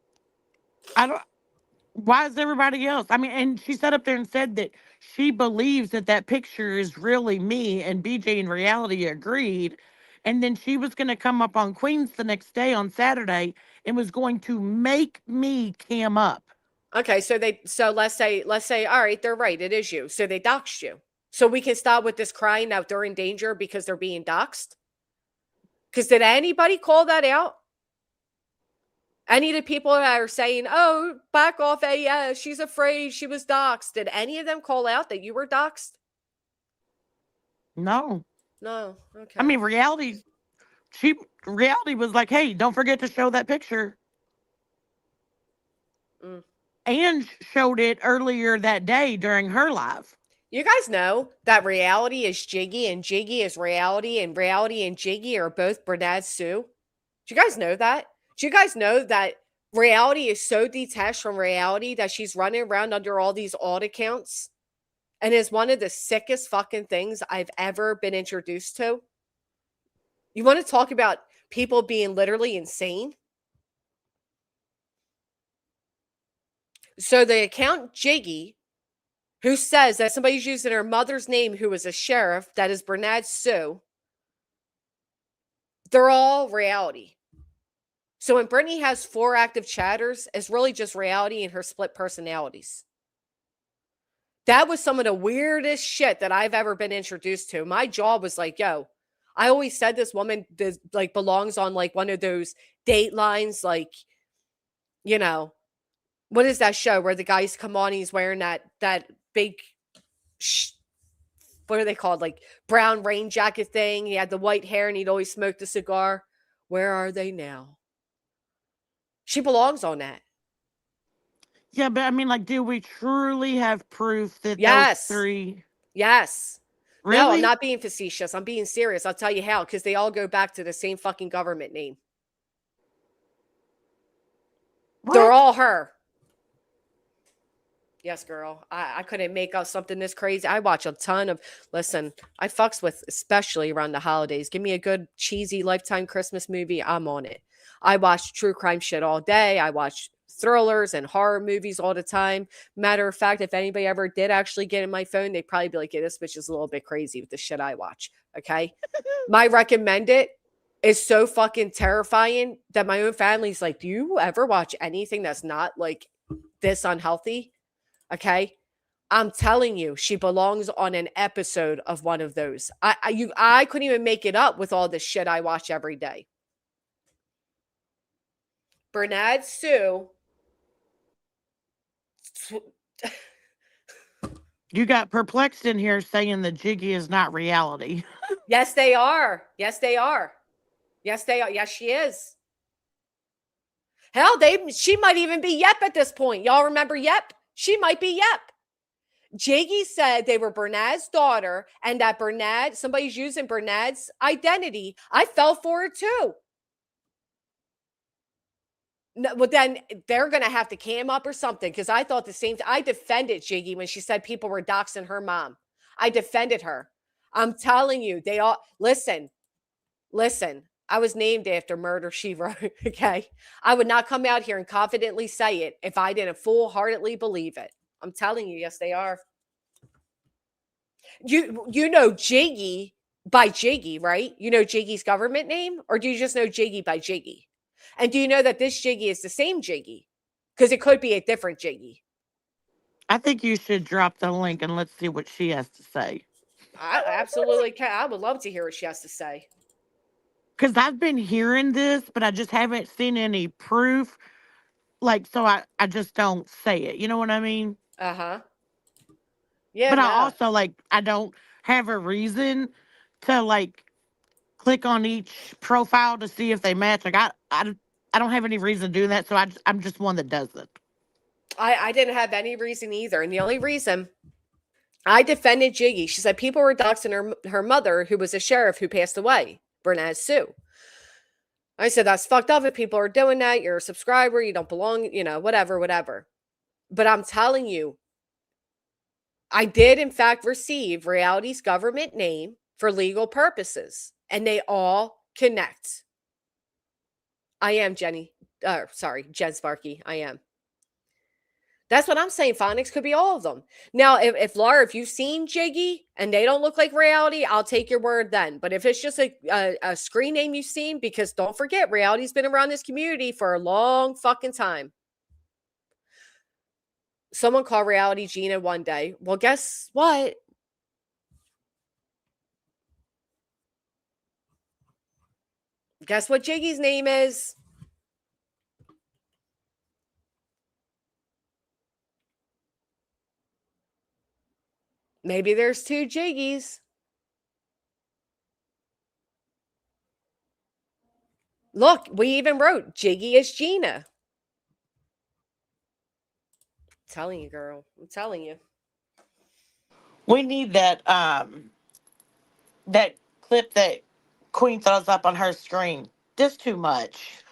[SPEAKER 6] why is everybody else? I mean, and she sat up there and said that she believes that picture is really me, and BJ in reality agreed. And then she was going to come up on Queens the next day on Saturday and was going to make me cam up.
[SPEAKER 1] Okay, so let's say, all right, they're right, it is you. So they doxed you. So we can stop with this crying out they're in danger because they're being doxed? Because did anybody call that out? Any of the people that are saying, oh, back off, yeah, she's afraid, she was doxxed. Did any of them call out that you were doxxed?
[SPEAKER 6] No.
[SPEAKER 1] No, okay.
[SPEAKER 6] I mean, reality was like, hey, don't forget to show that picture. And showed it earlier that day during her live.
[SPEAKER 1] You guys know that reality is Jiggy and Jiggy is reality, and reality and Jiggy are both Bernard Sue? Do you guys know that? Do you guys know that reality is so detached from reality that she's running around under all these alt accounts and is one of the sickest fucking things I've ever been introduced to. You want to talk about people being literally insane? So the account Jiggy, who says that somebody's using her mother's name who was a sheriff, that is Bernard Sue, they're all reality. So when Brittany has 4 active chatters, it's really just reality and her split personalities. That was some of the weirdest shit that I've ever been introduced to. My jaw was like, yo, I always said this woman like belongs on like one of those Datelines, like, you know, what is that show where the guys come on, he's wearing that big what are they called, like brown rain jacket thing, he had the white hair and he'd always smoked a cigar. Where are they now? She belongs on that.
[SPEAKER 6] Yeah, but I mean, like, do we truly have proof that
[SPEAKER 1] Yes.
[SPEAKER 6] those 3?
[SPEAKER 1] Yes.
[SPEAKER 6] Really?
[SPEAKER 1] No, I'm not being facetious. I'm being serious. I'll tell you how, because they all go back to the same fucking government name.
[SPEAKER 6] What?
[SPEAKER 1] They're all her. Yes, girl. I couldn't make up something this crazy. I watch a ton of, listen, I fucks with, especially around the holidays. Give me a good cheesy Lifetime Christmas movie. I'm on it. I watch true crime shit all day. I watch thrillers and horror movies all the time. Matter of fact, if anybody ever did actually get in my phone, they'd probably be like, yeah, this bitch is a little bit crazy with the shit I watch. Okay. My recommended is so fucking terrifying that my own family's like, do you ever watch anything that's not like this unhealthy? Okay. I'm telling you, she belongs on an episode of one of those. I couldn't even make it up with all the shit I watch every day. Bernard Sue.
[SPEAKER 6] You got perplexed in here saying that Jiggy is not reality.
[SPEAKER 1] Yes, they are. Yes, they are. Yes, they are. Yes, she is. Hell, she might even be Yep at this point. Y'all remember Yep? She might be Yep. Jiggy said they were Bernard's daughter and that somebody's using Bernard's identity. I fell for it too. No, but then they're going to have to cam up or something because I thought the same thing. I defended Jiggy when she said people were doxing her mom. I defended her. I'm telling you, they all, listen, I was named after Murder, She Wrote, okay? I would not come out here and confidently say it if I didn't full-heartedly believe it. I'm telling you, yes, they are. You know Jiggy by Jiggy, right? You know Jiggy's government name? Or do you just know Jiggy by Jiggy? And do you know that this Jiggy is the same Jiggy? Because it could be a different Jiggy.
[SPEAKER 6] I think you should drop the link and let's see what she has to say.
[SPEAKER 1] I absolutely can. I would love to hear what she has to say.
[SPEAKER 6] Because I've been hearing this, but I just haven't seen any proof. Like, so I just don't say it. You know what I mean?
[SPEAKER 1] Uh-huh. Yeah,
[SPEAKER 6] but
[SPEAKER 1] no.
[SPEAKER 6] I also, like, I don't have a reason to, like, click on each profile to see if they match. Like, I don't have any reason to do that, so I'm just one that doesn't.
[SPEAKER 1] I didn't have any reason either. And the only reason I defended Jiggy, she said people were doxing her mother, who was a sheriff who passed away, Bernard Sue. I said, that's fucked up if people are doing that. You're a subscriber. You don't belong, whatever. But I'm telling you, I did, in fact, receive Reality's government name for legal purposes, and they all connect. I am Jen Sparky. I am. That's what I'm saying. Phonics could be all of them. Now, if Laura, if you've seen Jiggy and they don't look like Reality, I'll take your word then. But if it's just a screen name you've seen, because don't forget, Reality's been around this community for a long fucking time. Someone called Reality Gina one day. Well, guess what? Guess what Jiggy's name is? Maybe there's 2 Jiggies. Look, we even wrote Jiggy is Gina. I'm telling you, girl. I'm telling you.
[SPEAKER 6] We need that that clip that Queen throws up on her screen. This too much.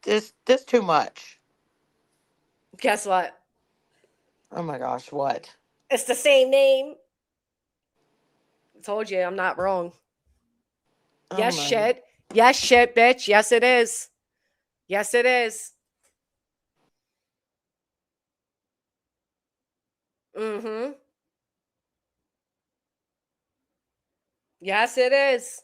[SPEAKER 6] this too much.
[SPEAKER 1] Guess what?
[SPEAKER 6] Oh my gosh, what?
[SPEAKER 1] It's the same name. I told you I'm not wrong.
[SPEAKER 6] Oh
[SPEAKER 1] Yes,
[SPEAKER 6] my.
[SPEAKER 1] shit. Yes, shit, bitch. Yes, it is. Yes, it is. Mm-hmm. Yes, it is.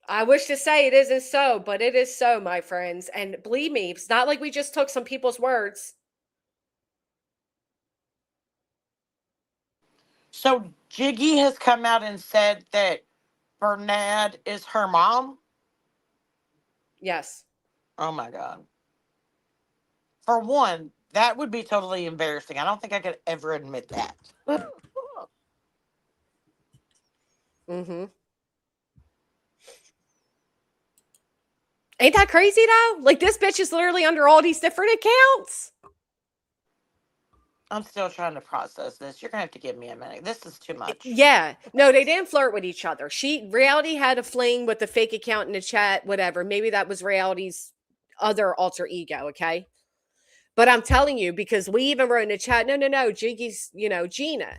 [SPEAKER 1] I wish to say it isn't so, but it is so, my friends. And believe me, it's not like we just took some people's words.
[SPEAKER 6] So Jiggy has come out and said that Bernad is her mom.
[SPEAKER 1] Yes.
[SPEAKER 6] Oh my god. For one, that would be totally embarrassing. I don't think I could ever admit that.
[SPEAKER 1] Mm-hmm. Ain't that crazy though? Like this bitch is literally under all these different accounts.
[SPEAKER 6] I'm still trying to process this. You're gonna have to give me a minute. This is too much.
[SPEAKER 1] Yeah. No, they didn't flirt with each other. Reality had a fling with the fake account in the chat, whatever. Maybe that was Reality's other alter ego, okay? But I'm telling you, because we even wrote in the chat, no, Jiggy's, Gina.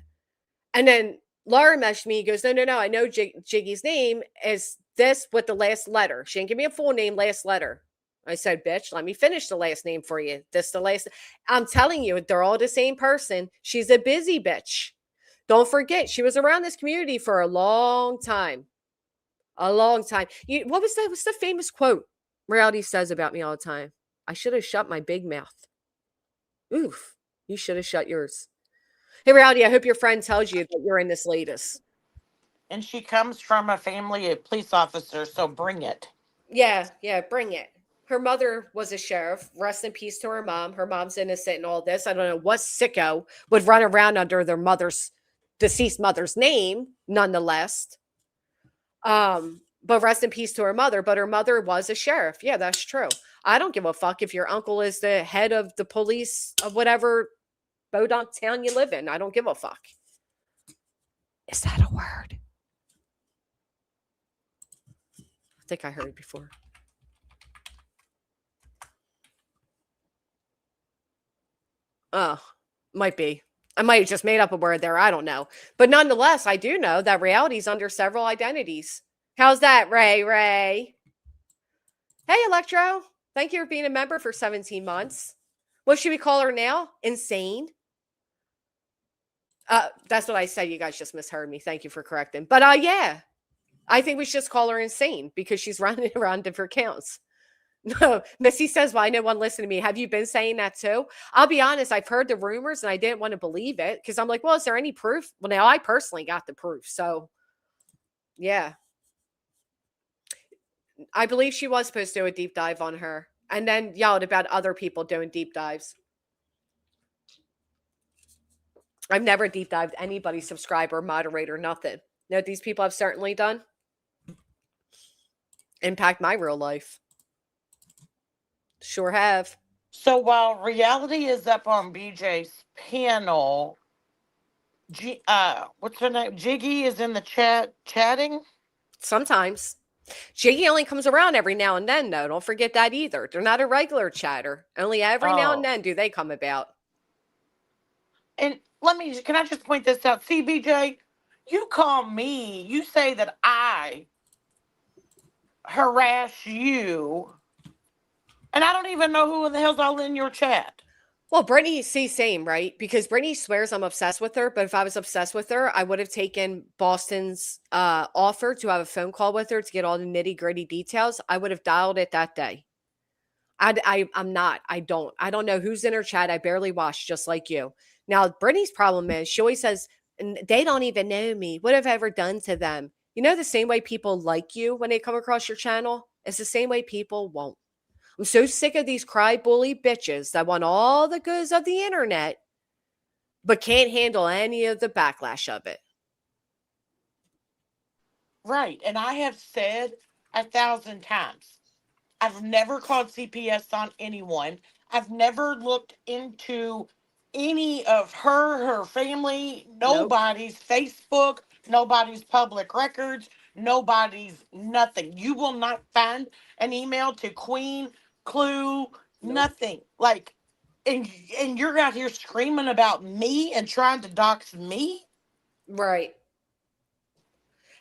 [SPEAKER 1] And then Laura messaged me, goes, no, I know Jiggy's name is this with the last letter. She didn't give me a full name, last letter. I said, bitch, let me finish the last name for you. This the last. I'm telling you, they're all the same person. She's a busy bitch. Don't forget, she was around this community for a long time. A long time. What's the famous quote Reality says about me all the time? I should have shut my big mouth. Oof. You should have shut yours. Hey, Reality, I hope your friend tells you that you're in this latest.
[SPEAKER 6] And she comes from a family of police officers, so bring it.
[SPEAKER 1] Yeah, bring it. Her mother was a sheriff. Rest in peace to her mom. Her mom's innocent in all this. I don't know what sicko would run around under their deceased mother's name, nonetheless. But rest in peace to her mother. But her mother was a sheriff. Yeah, that's true. I don't give a fuck if your uncle is the head of the police of whatever Bodunk town you live in. I don't give a fuck. Is that a word? I think I heard it before. Oh, might be. I might have just made up a word there. I don't know. But nonetheless, I do know that Reality's under several identities. How's that, Ray? Hey, Electro. Thank you for being a member for 17 months. What should we call her now? Insane? That's what I said. You guys just misheard me. Thank you for correcting. But yeah, I think we should just call her insane because she's running around different counts. No, Missy says, well, I know one listen to me. Have you been saying that too? I'll be honest, I've heard the rumors and I didn't want to believe it because I'm like, well, is there any proof? Well, now I personally got the proof. So, yeah. I believe she was supposed to do a deep dive on her and then yelled about other people doing deep dives. I've never deep dived anybody's subscriber, moderator, nothing. You know what these people have certainly done? Impact my real life. Sure have.
[SPEAKER 6] So while Reality is up on BJ's panel, what's her name? Jiggy is in the chat chatting.
[SPEAKER 1] Sometimes. Jiggy only comes around every now and then, though. Don't forget that either. They're not a regular chatter. Only every now and then do they come about.
[SPEAKER 6] And can I just point this out? See, BJ, you call me, you say that I harass you, and I don't even know who the hell's all in your chat.
[SPEAKER 1] Well, Brittany, same, right? Because Brittany swears I'm obsessed with her, but if I was obsessed with her, I would have taken Boston's offer to have a phone call with her to get all the nitty gritty details. I would have dialed it that day. I'm not. I don't know who's in her chat. I barely watch, just like you. Now, Brittany's problem is she always says, they don't even know me. What have I ever done to them? You know, the same way people like you when they come across your channel, it's the same way people won't. I'm so sick of these cry bully bitches that want all the goods of the internet, but can't handle any of the backlash of it.
[SPEAKER 6] Right. And I have said 1,000 times, I've never called CPS on anyone. I've never looked into any of her family, nobody's Facebook, nobody's public records, nobody's nothing. You will not find an email to Queen, Clue, Nothing. Like, and you're out here screaming about me and trying to dox me?
[SPEAKER 1] Right.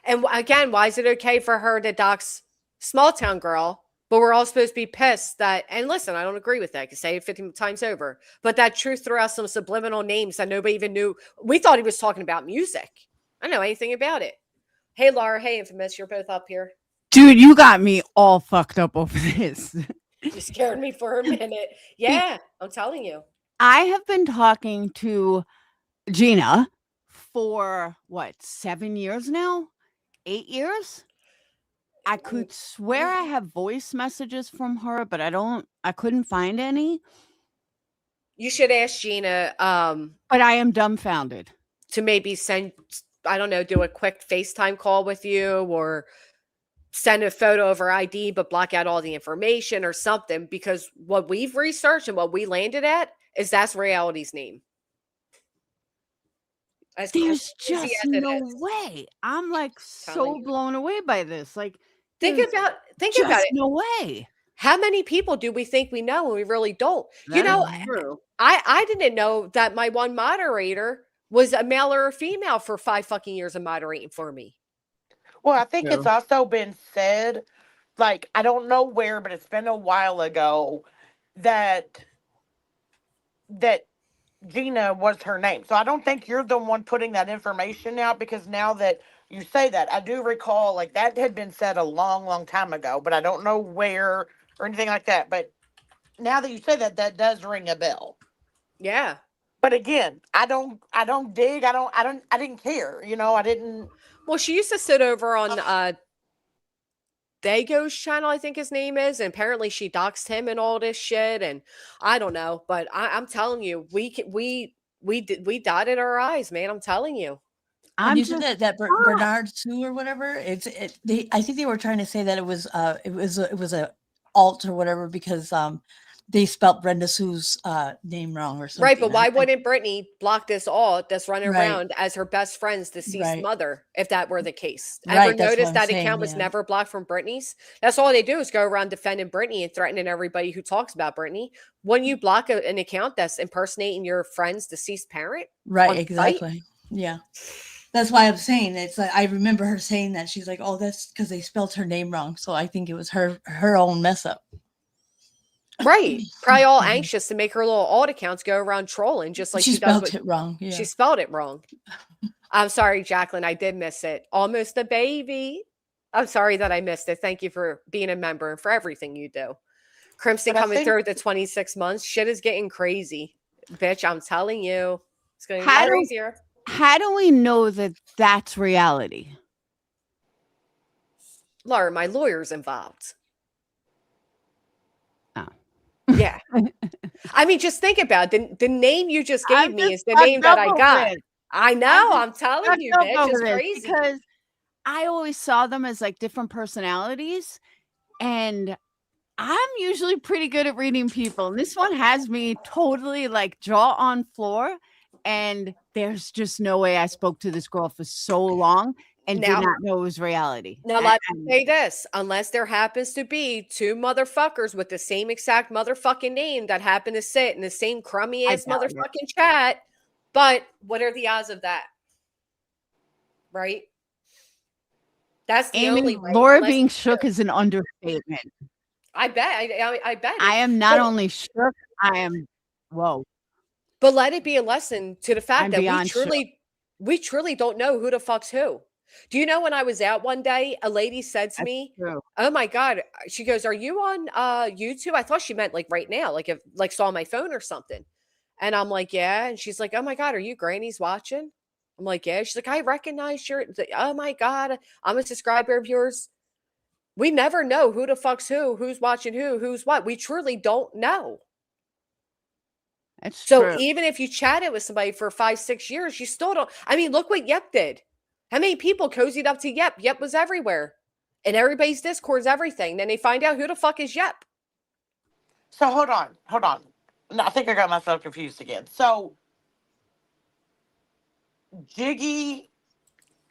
[SPEAKER 1] And again, why is it okay for her to dox small town girl, but we're all supposed to be pissed that, and listen, I don't agree with that. I can say it 50 times over, but that Truth threw out some subliminal names that nobody even knew. We thought he was talking about music. I don't know anything about it. Hey, Laura. Hey, Infamous. You're both up here.
[SPEAKER 10] Dude, you got me all fucked up over this.
[SPEAKER 1] You scared me for a minute. Yeah, I'm telling you.
[SPEAKER 10] I have been talking to Gina for what, 7 years now? 8 years? I could swear I have voice messages from her, but I couldn't find any.
[SPEAKER 1] You should ask Gina
[SPEAKER 10] But I am dumbfounded.
[SPEAKER 1] to maybe send, I don't know, do a quick FaceTime call with you, or send a photo of her ID but block out all the information or something, because what we've researched and what we landed at is that's reality's name. As
[SPEAKER 10] There's
[SPEAKER 1] crazy
[SPEAKER 10] just
[SPEAKER 1] as it
[SPEAKER 10] no
[SPEAKER 1] is.
[SPEAKER 10] way. I'm like
[SPEAKER 1] Telling
[SPEAKER 10] so
[SPEAKER 1] you.
[SPEAKER 10] blown away by this. Like,
[SPEAKER 1] Think
[SPEAKER 10] there's
[SPEAKER 1] about
[SPEAKER 10] just
[SPEAKER 1] it.
[SPEAKER 10] no way.
[SPEAKER 1] How many people do we think we know and we really don't? You
[SPEAKER 10] That
[SPEAKER 1] know,
[SPEAKER 10] is true.
[SPEAKER 1] I didn't know that my one moderator was a male or a female for 5 fucking years of moderating for me.
[SPEAKER 6] Well, I think it's
[SPEAKER 10] True.
[SPEAKER 6] also been said, like, I don't know where, but it's been a while ago that Gina was her name. So I don't think you're the one putting that information out, because now that you say that, I do recall like that had been said a long, long time ago, but I don't know where or anything like that. But now that you say that, that does ring a bell.
[SPEAKER 1] Yeah.
[SPEAKER 6] But again, I don't dig. I didn't care. You know, I didn't.
[SPEAKER 1] Well, she used to sit over on Dago's channel, I think his name is, and apparently she doxed him and all this shit, and I don't know, but I'm telling you, we dotted our eyes, man. I'm telling you.
[SPEAKER 11] And
[SPEAKER 10] I'm
[SPEAKER 11] you said
[SPEAKER 10] just
[SPEAKER 11] that
[SPEAKER 10] shocked.
[SPEAKER 11] Bernard Sue or whatever. I think they were trying to say that it was a alt or whatever, because they spelt Brenda Sue's name wrong or something.
[SPEAKER 1] Right, but why wouldn't Brittany block this alt that's running
[SPEAKER 11] Right.
[SPEAKER 1] around as her best friend's deceased
[SPEAKER 11] Right.
[SPEAKER 1] mother, if that were the case?
[SPEAKER 11] Right,
[SPEAKER 1] Ever
[SPEAKER 11] that's what
[SPEAKER 1] notice
[SPEAKER 11] I'm
[SPEAKER 1] that
[SPEAKER 11] saying,
[SPEAKER 1] account was
[SPEAKER 11] yeah.
[SPEAKER 1] never blocked from Brittany's? That's all they do is go around defending Brittany and threatening everybody who talks about Brittany. When you block an account that's impersonating your friend's deceased parent,
[SPEAKER 11] Right,
[SPEAKER 1] on site?
[SPEAKER 11] exactly. Yeah. That's why I'm saying it's like, I remember her saying that. She's like, "Oh, that's because they spelled her name wrong." So I think it was her own mess up.
[SPEAKER 1] Right. Probably all anxious to make her little alt accounts go around trolling, just like
[SPEAKER 11] She
[SPEAKER 1] she does
[SPEAKER 11] spelled
[SPEAKER 1] with,
[SPEAKER 11] it wrong. Yeah.
[SPEAKER 1] she spelled it wrong. I'm sorry, Jacqueline. I did miss it. Almost a baby. I'm sorry that I missed it. Thank you for being a member and for everything you do. Crimson
[SPEAKER 6] But I
[SPEAKER 1] coming
[SPEAKER 6] think-
[SPEAKER 1] through at the 26 months. Shit is getting crazy. Bitch, I'm telling you. It's going to
[SPEAKER 10] How
[SPEAKER 1] get
[SPEAKER 10] do-
[SPEAKER 1] crazier.
[SPEAKER 10] how do we know that that's reality?
[SPEAKER 1] Laura, my lawyer's involved.
[SPEAKER 10] Oh.
[SPEAKER 1] Yeah. I mean, just think about it. The name you just gave
[SPEAKER 10] I'm
[SPEAKER 1] me
[SPEAKER 10] just
[SPEAKER 1] is the name that I
[SPEAKER 10] fucked up
[SPEAKER 1] got.
[SPEAKER 10] over it.
[SPEAKER 1] I know. I'm telling
[SPEAKER 10] Fucked
[SPEAKER 1] you,
[SPEAKER 10] up
[SPEAKER 1] bitch.
[SPEAKER 10] over
[SPEAKER 1] It's
[SPEAKER 10] this
[SPEAKER 1] crazy.
[SPEAKER 10] because I always saw them as like different personalities, and I'm usually pretty good at reading people. And this one has me totally like jaw on floor, and there's just no way I spoke to this girl for so long and
[SPEAKER 1] Now-
[SPEAKER 10] did not know it was reality.
[SPEAKER 1] Now, let me say this. Unless there happens to be 2 motherfuckers with the same exact motherfucking name that happen to sit in the same crummy ass
[SPEAKER 10] doubt it.
[SPEAKER 1] motherfucking chat, but what are the odds of that? Right? That's the
[SPEAKER 10] Amy,
[SPEAKER 1] only way.
[SPEAKER 10] Laura
[SPEAKER 1] Unless-
[SPEAKER 10] being shook is an understatement.
[SPEAKER 1] I bet. I bet.
[SPEAKER 10] I am not
[SPEAKER 1] But-
[SPEAKER 10] only shook, I am whoa.
[SPEAKER 1] But let it be a lesson to the fact
[SPEAKER 10] I'm
[SPEAKER 1] that
[SPEAKER 10] beyond shook.
[SPEAKER 1] we truly don't know who the fuck's who. Do you know, when I was out one day, a lady said to
[SPEAKER 10] That's
[SPEAKER 1] me,
[SPEAKER 10] true.
[SPEAKER 1] "Oh my God." She goes, "Are you on YouTube?" I thought she meant like right now, like if like saw my phone or something. And I'm like, "Yeah." And she's like, "Oh my God, are you Granny's watching?" I'm like, "Yeah." She's like, "I recognize your oh my God, I'm a subscriber of yours." We never know who the fuck's who's watching who's what. We truly don't know.
[SPEAKER 10] That's
[SPEAKER 1] So
[SPEAKER 10] true.
[SPEAKER 1] even if you chatted with somebody for 5, 6 years, you still don't. I mean, look what Yep did. How many people cozied up to Yep? Yep was everywhere. And everybody's Discord's everything. Then they find out who the fuck is Yep.
[SPEAKER 6] So hold on. No, I think I got myself confused again. So Jiggy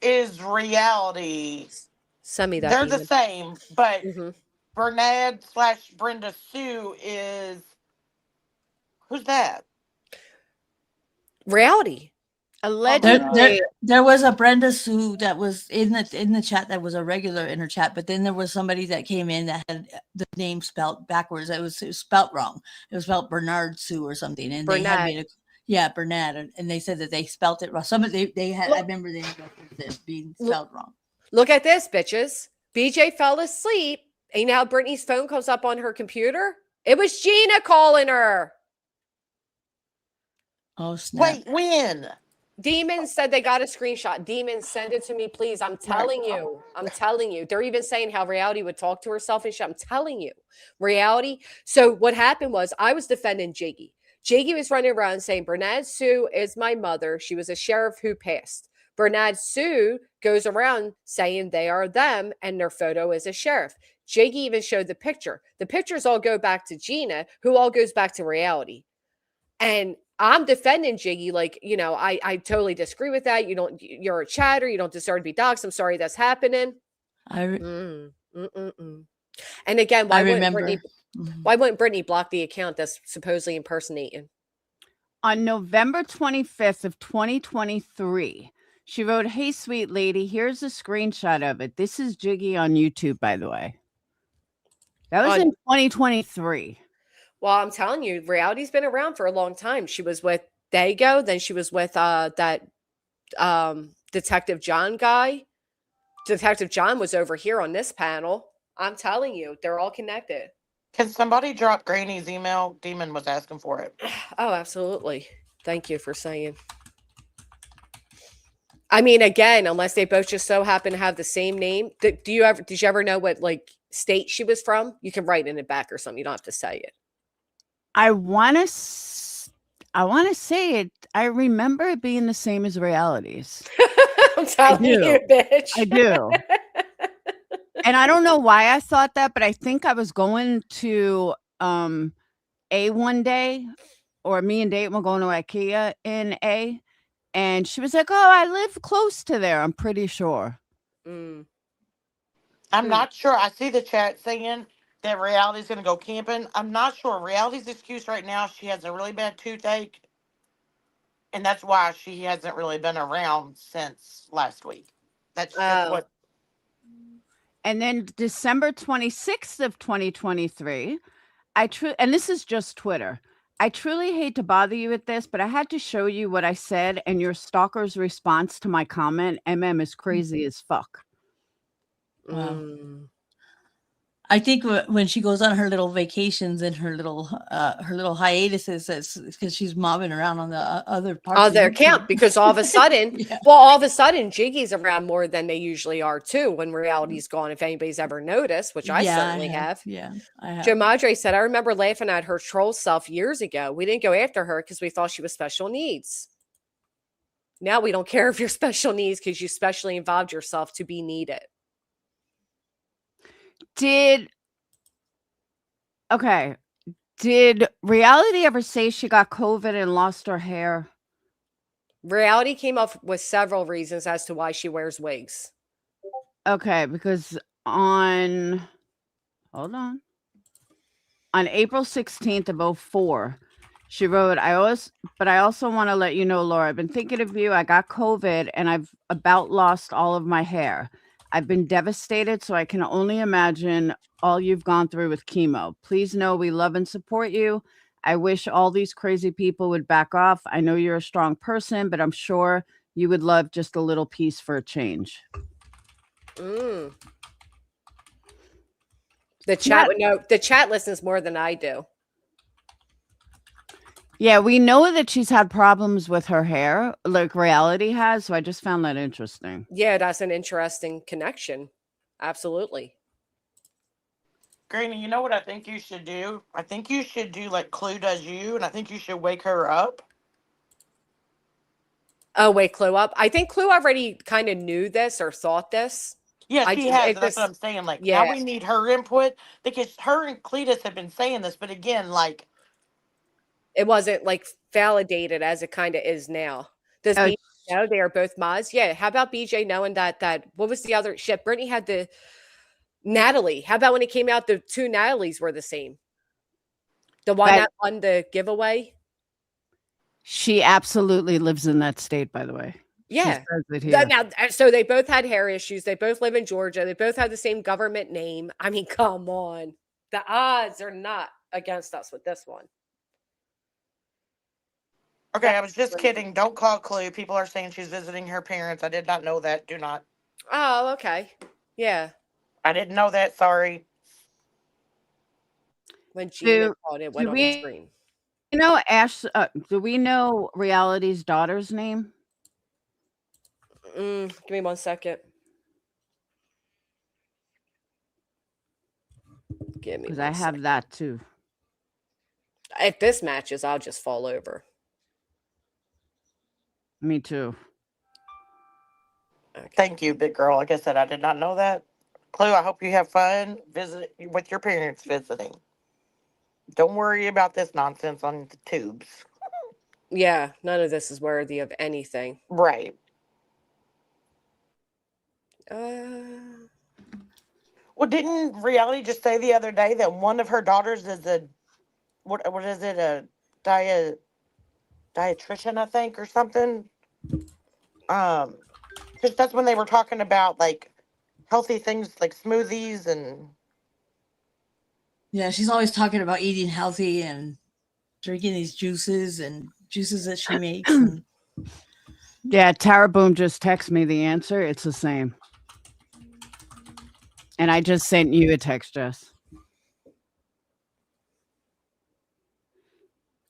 [SPEAKER 6] is reality.
[SPEAKER 1] Send me that.
[SPEAKER 6] They're the same, but
[SPEAKER 1] Mhm.
[SPEAKER 6] Bernard / Brenda Sue is Who's that?
[SPEAKER 1] Reality.
[SPEAKER 10] Allegedly,
[SPEAKER 11] There was a Brenda Sue that was in the chat that was a regular in her chat, but then there was somebody that came in that had the name spelled backwards. It was spelled wrong. It was spelled Bernard Sue or something, and they had
[SPEAKER 1] Bernard.
[SPEAKER 11] made Bernard, and they said that they spelt it wrong. Some of they had. I remember they referenced it being spelled wrong.
[SPEAKER 1] Look at this, bitches. BJ fell asleep. And you know how Brittany's phone comes up on her computer? It was Gina calling her.
[SPEAKER 11] Oh snap!
[SPEAKER 6] Wait, when?
[SPEAKER 1] Demon said they got a screenshot. Demon, send it to me, please. I'm telling you. I'm telling you. They're even saying how Reality would talk to herself and shit. I'm telling you. Reality. So what happened was I was defending Jiggy. Jiggy was running around saying, Bernard Sue is my mother. She was a sheriff who passed. Bernard Sue goes around saying they are them and their photo is a sheriff. Jiggy even showed the picture. The pictures all go back to Gina, who all goes back to Reality. And I'm defending Jiggy, like, you know, I totally disagree with that. You're a chatter. You don't deserve to be doxxed. I'm sorry that's happening. And again, why wouldn't Brittany block the account that's supposedly impersonating?
[SPEAKER 10] On November 25th of 2023, she wrote, "Hey, sweet lady, here's a screenshot of it. This is Jiggy on YouTube, by the way." That was in 2023.
[SPEAKER 1] Well, I'm telling you, Reality's been around for a long time. She was with Dago, then she was with that Detective John guy. Detective John was over here on this panel. I'm telling you, they're all connected.
[SPEAKER 6] Can somebody drop Granny's email? Demon was asking for it.
[SPEAKER 1] Oh, absolutely. Thank you for saying. I mean, again, unless they both just so happen to have the same name. Did you ever know what like state she was from? You can write in it back or something. You don't have to say it.
[SPEAKER 10] I want to say it. I remember it being the same as Reality's.
[SPEAKER 1] I'm telling you, bitch.
[SPEAKER 10] I do. And I don't know why I thought that, but I think I was going to A one day, or me and Dayton were going to IKEA in A, and she was like, "Oh, I live close to there. I'm pretty sure."
[SPEAKER 6] I'm not sure. I see the chat saying that Reality's going to go camping. I'm not sure. Reality's excuse right now, she has a really bad toothache, and that's why she hasn't really been around since last week. That's just what.
[SPEAKER 10] And then December 26th of 2023, and this is just Twitter. I truly hate to bother you with this, but I had to show you what I said and your stalker's response to my comment. MM is crazy as fuck.
[SPEAKER 11] Wow. I think when she goes on her little vacations and her little hiatuses, it's because she's mobbing around on the other parts
[SPEAKER 1] of their account, because all of a sudden, Jiggy's around more than they usually are too when Reality's gone. If anybody's ever noticed, which I certainly have.
[SPEAKER 11] Yeah, I have.
[SPEAKER 1] Joe Madre said, "I remember laughing at her troll self years ago. We didn't go after her because we thought she was special needs. Now we don't care if you're special needs because you specially involved yourself to be needed."
[SPEAKER 10] Did Reality ever say she got COVID and lost her hair?
[SPEAKER 1] Reality came up with several reasons as to why she wears wigs.
[SPEAKER 10] Okay, because on April 16th of 2004, she wrote, I also want to let you know, Laura, I've been thinking of you. I got COVID and I've about lost all of my hair. I've been devastated, so I can only imagine all you've gone through with chemo. Please know we love and support you. I wish all these crazy people would back off. I know you're a strong person, but I'm sure you would love just a little peace for a change.
[SPEAKER 1] The chat would know. The chat listens more than I do.
[SPEAKER 10] Yeah, we know that she's had problems with her hair, like Reality has. So I just found that interesting.
[SPEAKER 1] Yeah, that's an interesting connection. Absolutely.
[SPEAKER 6] Granny, you know what I think you should do? I think you should do like Clue does you, and I think you should wake her up.
[SPEAKER 1] Oh, wait, Clue up? I think Clue already kind of knew this or thought this.
[SPEAKER 6] Yeah, she has. That's what I'm saying. Like, now we need her input, because her and Cletus have been saying this, but again, like,
[SPEAKER 1] it wasn't like validated as it kind of is now. Does BJ know they are both Mods? Yeah. How about BJ knowing that what was the other shit? Brittany had the Natalie. How about when it came out, the two Natalies were the same? The one that won the giveaway?
[SPEAKER 10] She absolutely lives in that state, by the way.
[SPEAKER 1] Yeah.
[SPEAKER 10] She says it here.
[SPEAKER 1] Now, so they both had hair issues. They both live in Georgia. They both have the same government name. I mean, come on. The odds are not against us with this one.
[SPEAKER 6] Okay, I was just kidding. Don't call Clue. People are saying she's visiting her parents. I did not know that. Do not.
[SPEAKER 1] Oh, okay. Yeah.
[SPEAKER 6] I didn't know that. Sorry.
[SPEAKER 1] When Gina
[SPEAKER 10] Do,
[SPEAKER 1] called, it
[SPEAKER 10] do
[SPEAKER 1] went on the
[SPEAKER 10] we
[SPEAKER 1] screen.
[SPEAKER 10] know do we know Reality's daughter's name?
[SPEAKER 1] Give me 1 second. Give me
[SPEAKER 10] Because
[SPEAKER 1] 1
[SPEAKER 10] I
[SPEAKER 1] second.
[SPEAKER 10] have that too.
[SPEAKER 1] If this matches, I'll just fall over.
[SPEAKER 10] Me too.
[SPEAKER 1] Okay.
[SPEAKER 6] Thank you, big girl. Like I said, I did not know that. Clue, I hope you have fun with your parents visiting. Don't worry about this nonsense on the tubes.
[SPEAKER 1] Yeah, none of this is worthy of anything.
[SPEAKER 6] Right. Well, didn't Reality just say the other day that one of her daughters is a what is it, a dietitian, I think, or something? Because that's when they were talking about like healthy things like smoothies and
[SPEAKER 11] Yeah, she's always talking about eating healthy and drinking these juices that she makes. And
[SPEAKER 10] Yeah, Tara Boom just texted me the answer. It's the same. And I just sent you a text, Jess.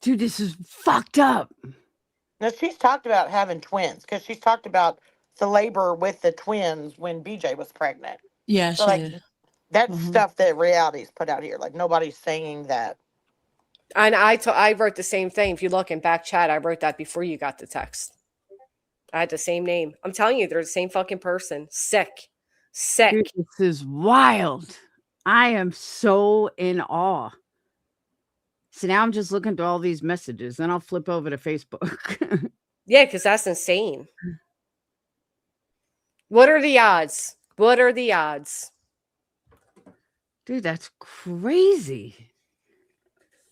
[SPEAKER 10] Dude, this is fucked up.
[SPEAKER 6] now she's talked about having twins because she's talked about the labor with the twins when BJ was pregnant.
[SPEAKER 11] yeah,
[SPEAKER 6] So
[SPEAKER 11] she
[SPEAKER 6] like
[SPEAKER 11] did.
[SPEAKER 6] that's
[SPEAKER 11] Mhm.
[SPEAKER 6] stuff that Reality's put out here. Like nobody's saying that.
[SPEAKER 1] And I wrote the same thing. If you look in back chat, I wrote that before you got the text. I had the same name. I'm telling you, they're the same fucking person. Sick.
[SPEAKER 10] Dude, this is wild. I am so in awe. So now I'm just looking through all these messages. Then I'll flip over to Facebook.
[SPEAKER 1] Yeah, because that's insane. What are the odds? What are the odds?
[SPEAKER 10] Dude, that's crazy.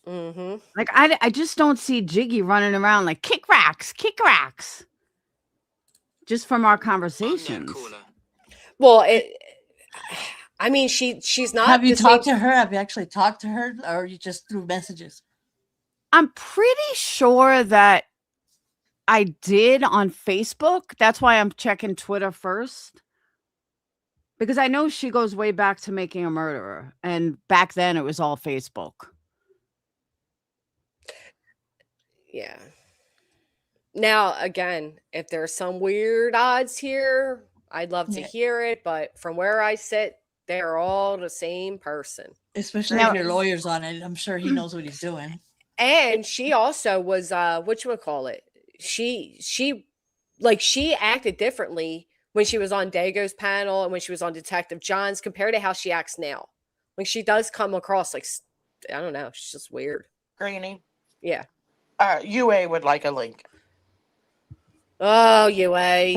[SPEAKER 1] Mm-hmm.
[SPEAKER 10] Like, I just don't see Jiggy running around like kick racks. Just from our conversations.
[SPEAKER 1] Well, I mean, she's not.
[SPEAKER 11] Have you
[SPEAKER 1] the
[SPEAKER 11] talked
[SPEAKER 1] same-
[SPEAKER 11] to her? Have you actually talked to her, or you just through messages?
[SPEAKER 10] I'm pretty sure that I did on Facebook. That's why I'm checking Twitter first. Because I know she goes way back to Making a Murderer. And back then it was all Facebook.
[SPEAKER 1] Yeah. Now, again, if there's some weird odds here, I'd love to
[SPEAKER 11] Yeah.
[SPEAKER 1] hear it. But from where I sit, they're all the same person.
[SPEAKER 11] Especially
[SPEAKER 10] Now-
[SPEAKER 11] if your lawyer's on it. I'm sure he knows what he's doing.
[SPEAKER 1] And she also was whatchamacallit? She acted differently when she was on Dago's panel and when she was on Detective John's compared to how she acts now. Like she does come across like I don't know, she's just weird.
[SPEAKER 6] Granny.
[SPEAKER 1] Yeah.
[SPEAKER 6] UA would like a link.
[SPEAKER 1] Oh, UA.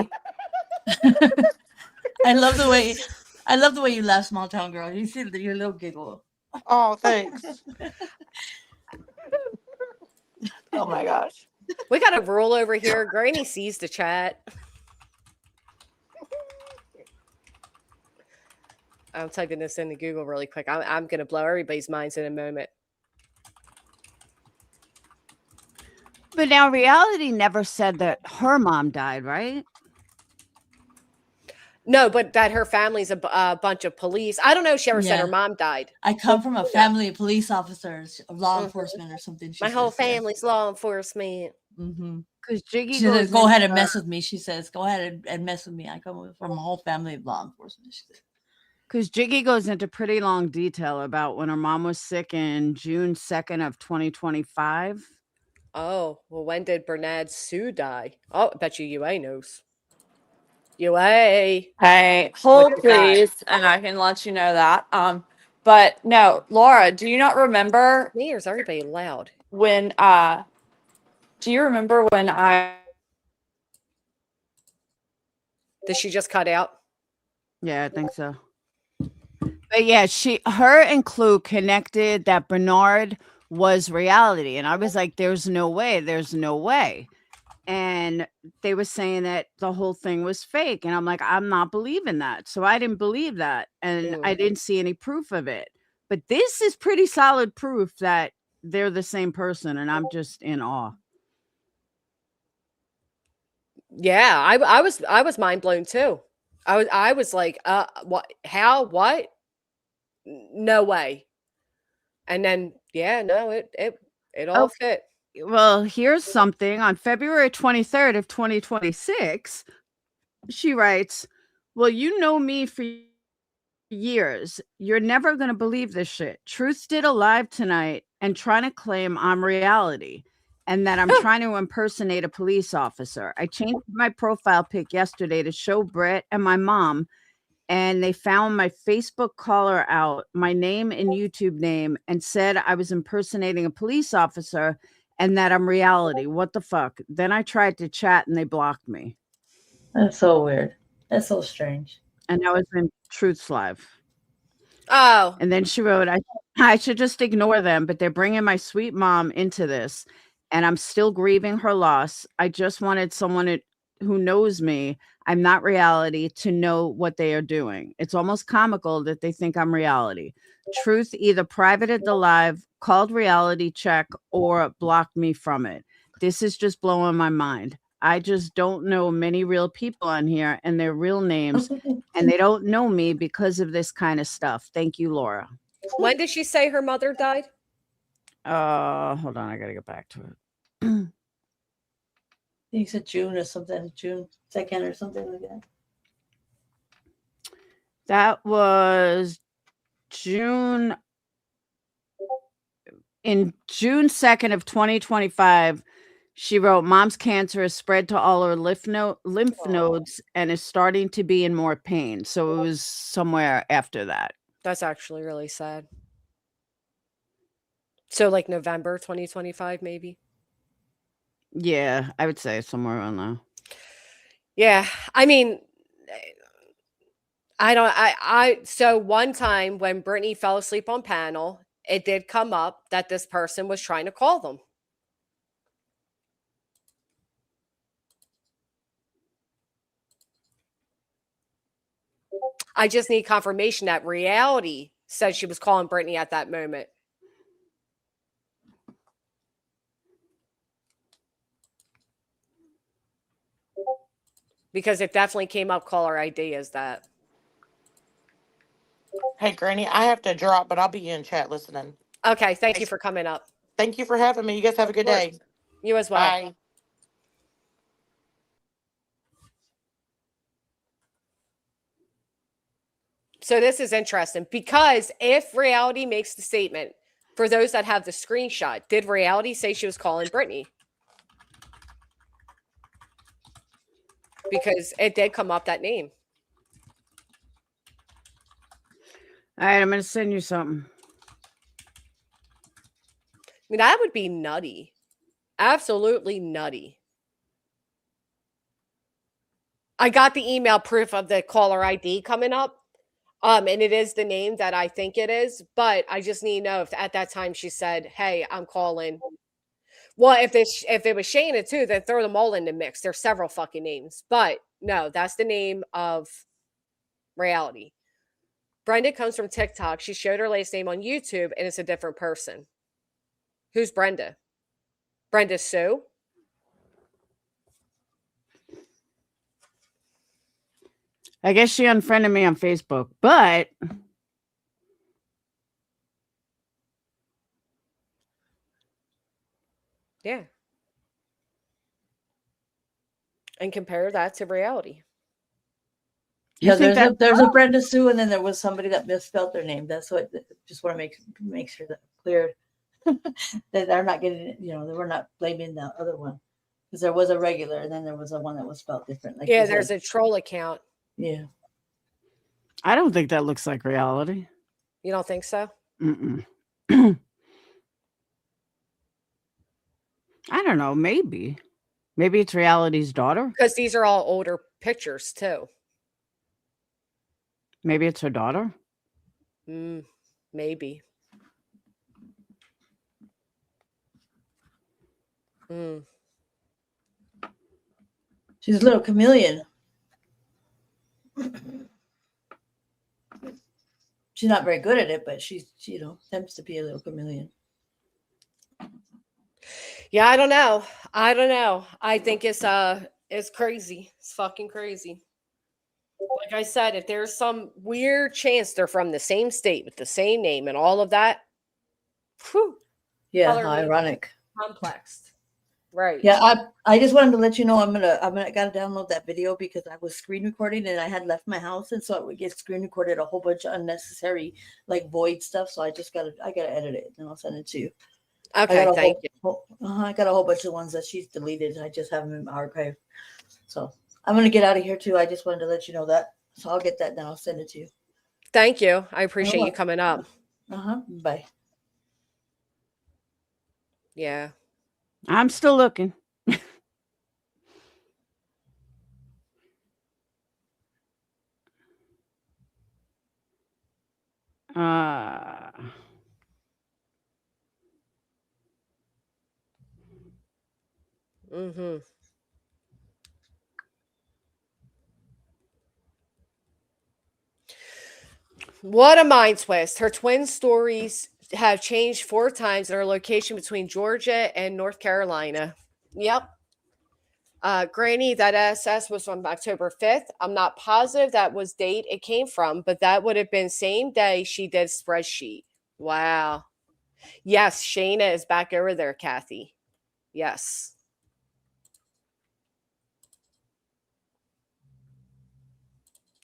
[SPEAKER 11] I love the way you laugh, small town girl. You see your little giggle.
[SPEAKER 6] Oh, thanks. Oh my gosh.
[SPEAKER 1] We got a rule over here. Granny sees the chat. I'm typing this into Google really quick. I'm going to blow everybody's minds in a moment.
[SPEAKER 10] But now Reality never said that her mom died, right?
[SPEAKER 1] No, but that her family's a bunch of police. I don't know if she ever said her
[SPEAKER 11] Yeah.
[SPEAKER 1] mom died.
[SPEAKER 11] I come from a family of police officers, of law enforcement or something.
[SPEAKER 1] My whole family's law enforcement.
[SPEAKER 11] Mm-hmm.
[SPEAKER 10] Because Jiggy
[SPEAKER 11] She says,
[SPEAKER 10] goes
[SPEAKER 11] go ahead and
[SPEAKER 10] into-
[SPEAKER 11] mess with me. She says, go ahead and mess with me. I come from a whole family of law enforcement. She says.
[SPEAKER 10] Because Jiggy goes into pretty long detail about when her mom was sick in June 2nd of 2025.
[SPEAKER 1] Oh, well, when did Bernard Sue die? Oh, I bet you UA knows. UA.
[SPEAKER 12] Hey, hold
[SPEAKER 1] Look at that.
[SPEAKER 12] please, and I can let you know that. But no, Laura, do you not remember
[SPEAKER 1] Me or is everybody loud?
[SPEAKER 12] when do you remember when I
[SPEAKER 1] Did she just cut out?
[SPEAKER 10] Yeah, I think so. But yeah, her and Clue connected that Bernard was reality. And I was like, there's no way. There's no way. And they were saying that the whole thing was fake. And I'm like, I'm not believing that. So I didn't believe that. And I didn't see any proof of it. But this is pretty solid proof that they're the same person. And I'm just in awe.
[SPEAKER 1] Yeah, I was mind blown too. I was like, what? How? What? No way. And then, yeah, no, it all fit.
[SPEAKER 10] Well, here's something. On February 23rd of 2026, she writes, well, you know me for years. You're never going to believe this shit. Truth did a live tonight and trying to claim I'm reality and that I'm trying to impersonate a police officer. I changed my profile pic yesterday to show Brett and my mom, and they found my Facebook caller out, my name and YouTube name, and said I was impersonating a police officer and that I'm reality. What the fuck? Then I tried to chat and they blocked me.
[SPEAKER 11] That's so weird. That's so strange.
[SPEAKER 10] And that was in Truth's Live.
[SPEAKER 1] Oh.
[SPEAKER 10] And then she wrote, I should just ignore them, but they're bringing my sweet mom into this, and I'm still grieving her loss. I just wanted someone who knows me, I'm not reality, to know what they are doing. It's almost comical that they think I'm reality. Truth either privated the live, called reality check, or blocked me from it. This is just blowing my mind. I just don't know many real people on here and their real names, and they don't know me because of this kind of stuff. Thank you, Laura.
[SPEAKER 1] When did she say her mother died?
[SPEAKER 10] Hold on, I gotta get back to it.
[SPEAKER 11] He said June or something, June 2nd or something like that.
[SPEAKER 10] That was June 2nd of 2025. She wrote, mom's cancer has spread to all her lymph nodes and is starting to be in more pain. So it was somewhere after that.
[SPEAKER 1] That's actually really sad. So like November 2025, maybe?
[SPEAKER 10] Yeah, I would say somewhere around there.
[SPEAKER 1] Yeah. I mean, so one time when Brittany fell asleep on panel, it did come up that this person was trying to call them. I just need confirmation that reality said she was calling Brittany at that moment. Because it definitely came up caller ID as that.
[SPEAKER 6] Hey, Granny, I have to drop, but I'll be in chat listening.
[SPEAKER 1] Okay, thank you for coming up.
[SPEAKER 6] Thank you for having me. You guys have a good day.
[SPEAKER 1] You as well.
[SPEAKER 6] Bye.
[SPEAKER 1] So this is interesting because if reality makes the statement, for those that have the screenshot, did reality say she was calling Brittany? Because it did come up that name.
[SPEAKER 10] All right, I'm going to send you something.
[SPEAKER 1] I mean, that would be nutty. Absolutely nutty. I got the email proof of the caller ID coming up. And it is the name that I think it is, but I just need to know if at that time she said, hey, I'm calling. Well, if it was Shayna too, then throw them all in the mix. There's several fucking names. But no, that's the name of reality. Brenda comes from TikTok. She showed her last name on YouTube, and it's a different person. Who's Brenda? Brenda Sue?
[SPEAKER 10] I guess she unfriended me on Facebook, but
[SPEAKER 1] yeah. And compare that to reality.
[SPEAKER 11] Yeah, there's a Brenda Sue, and then there was somebody that misspelled their name. That's what. Just want to make sure that clear that they're not getting, they were not blaming the other one, because there was a regular, and then there was a one that was spelled different. Like
[SPEAKER 1] yeah, there's a troll account.
[SPEAKER 11] Yeah.
[SPEAKER 10] I don't think that looks like reality.
[SPEAKER 1] You don't think so?
[SPEAKER 10] Mm-mm. I don't know. Maybe it's reality's daughter.
[SPEAKER 1] Because these are all older pictures too.
[SPEAKER 10] Maybe it's her daughter.
[SPEAKER 1] Maybe. Mm.
[SPEAKER 11] She's a little chameleon. She's not very good at it, but she attempts to be a little chameleon.
[SPEAKER 1] Yeah, I don't know. I think it's crazy. It's fucking crazy. Like I said, if there's some weird chance they're from the same state with the same name and all of that, whew,
[SPEAKER 11] Yeah,
[SPEAKER 1] color
[SPEAKER 11] how
[SPEAKER 1] me
[SPEAKER 11] ironic.
[SPEAKER 1] complexed. Right.
[SPEAKER 11] Yeah, I just wanted to let you know I gotta download that video because I was screen recording and I had left my house, and so it would get screen recorded a whole bunch of unnecessary like void stuff. So I gotta edit it and I'll send it to you.
[SPEAKER 1] Okay, thank you.
[SPEAKER 11] I got a whole bunch of ones that she's deleted. I just have them in my archive. So I'm gonna get out of here too. I just wanted to let you know that. So I'll get that, then I'll send it to you.
[SPEAKER 1] Thank you. I appreciate you coming up.
[SPEAKER 11] Bye.
[SPEAKER 1] Yeah.
[SPEAKER 10] I'm still looking.
[SPEAKER 1] Mm-hmm. What a mind twist. Her twin stories have changed 4 times in her location between Georgia and North Carolina. Yep. Granny, that SS was from October 5th. I'm not positive that was date it came from, but that would have been same day she did spreadsheet. Wow. Yes, Shayna is back over there, Kathy. Yes.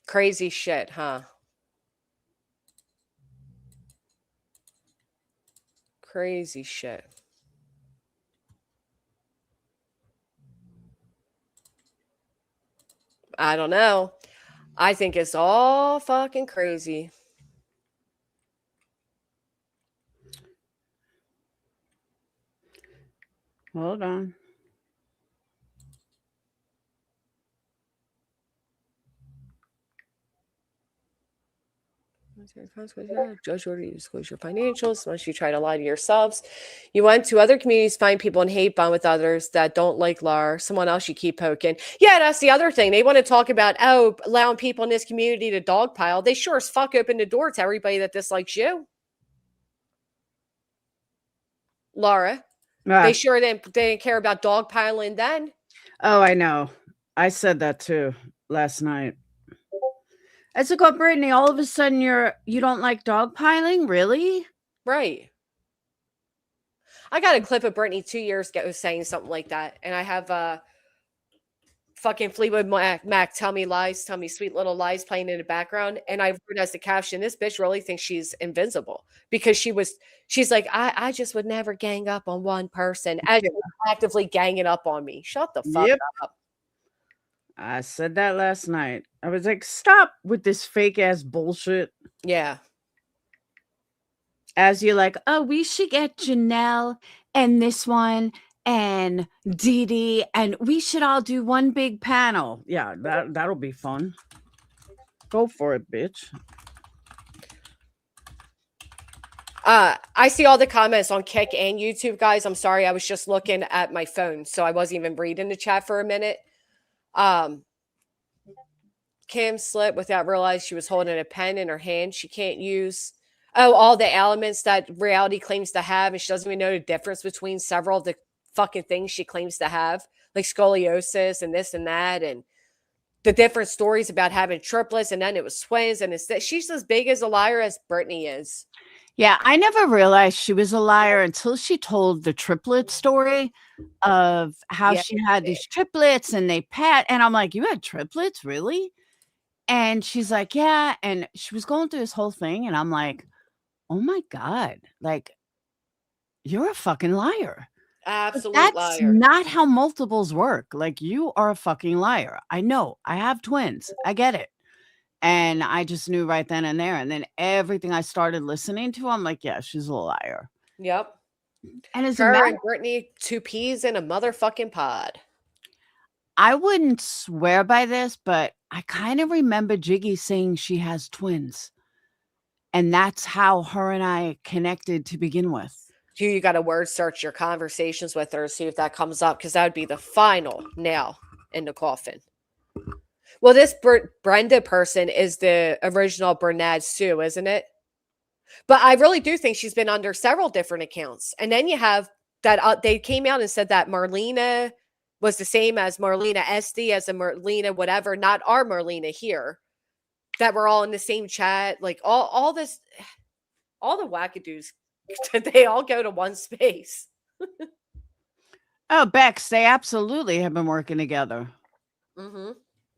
[SPEAKER 1] Crazy shit, huh? Crazy shit. I don't know. I think it's all fucking crazy.
[SPEAKER 10] Hold on.
[SPEAKER 1] Judge order you disclose your financials unless you try to lie to yourselves. You went to other communities, find people and hate bond with others that don't like Lar. Someone else you keep poking. Yeah, that's the other thing. They want to talk about, allowing people in this community to dogpile. They sure as fuck open the door to everybody that dislikes you. Laura. They sure they didn't care about dogpiling then.
[SPEAKER 10] Oh, I know. I said that too last night. It's like, oh, Brittany, all of a sudden you don't like dogpiling? Really?
[SPEAKER 1] Right. I got a clip of Brittany 2 years ago saying something like that. And I have fucking Fleetwood Mac tell me lies, tell me sweet little lies playing in the background. And I wrote as the caption, this bitch really thinks she's invincible because she's like, I just would never gang up on one person as you're actively ganging up on me. Shut the fuck up.
[SPEAKER 10] I said that last night. I was like, stop with this fake ass bullshit.
[SPEAKER 1] Yeah.
[SPEAKER 10] As you're like, oh, we should get Janelle and this one and Dee Dee, and we should all do one big panel. Yeah, that'll be fun. Go for it, bitch.
[SPEAKER 1] I see all the comments on Kick and YouTube, guys. I'm sorry. I was just looking at my phone, so I wasn't even reading the chat for a minute. Kim slipped without realizing she was holding a pen in her hand she can't use. Oh, all the elements that reality claims to have, and she doesn't even know the difference between several of the fucking things she claims to have, like scoliosis and this and that, and the different stories about having triplets, and then it was twins, and she's as big as a liar as Brittany is.
[SPEAKER 10] Yeah, I never realized she was a liar until she told the triplet story of how she had these triplets and they and I'm like, you had triplets, really? And she's like, yeah. And she was going through this whole thing, and I'm like, oh my God, like, you're a fucking liar.
[SPEAKER 1] Absolute
[SPEAKER 10] That's
[SPEAKER 1] liar.
[SPEAKER 10] not how multiples work. Like, you are a fucking liar. I know. I have twins. I get it. And I just knew right then and there. And then everything I started listening to, I'm like, yeah, she's a liar.
[SPEAKER 1] Yep.
[SPEAKER 10] And as a
[SPEAKER 1] Her
[SPEAKER 10] matter,
[SPEAKER 1] and Brittany, 2 peas in a motherfucking pod.
[SPEAKER 10] I wouldn't swear by this, but I kind of remember Jiggy saying she has twins. And that's how her and I connected to begin with.
[SPEAKER 1] You got to word search your conversations with her, see if that comes up, because that would be the final nail in the coffin. Well, this Brenda person is the original Bernard Sue, isn't it? But I really do think she's been under several different accounts. And then you have that they came out and said that Marlena was the same as Marlena Esty, as a Marlena whatever, not our Marlena here. That we're all in the same chat, like all this, all the wackadoos. They all go to one space.
[SPEAKER 10] Oh, Bex, they absolutely have been working together.
[SPEAKER 1] Mm-hmm.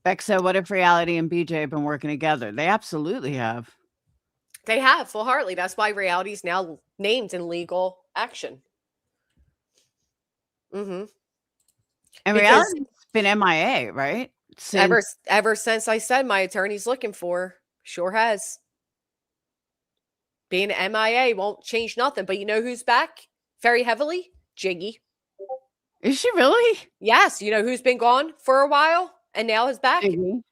[SPEAKER 10] Bex said, "What if Reality and BJ have been working together?" They absolutely have.
[SPEAKER 1] They have full heartedly. That's why Reality is now named in legal action. Mm-hmm.
[SPEAKER 10] And
[SPEAKER 1] Because
[SPEAKER 10] Reality's been MIA, right?
[SPEAKER 1] ever since I said my attorney's looking for her, sure has. Being MIA won't change nothing. But you know who's back very heavily? Jiggy.
[SPEAKER 10] Is she really?
[SPEAKER 1] Yes. You know who's been gone for a while and now is back?
[SPEAKER 10] Jiggy.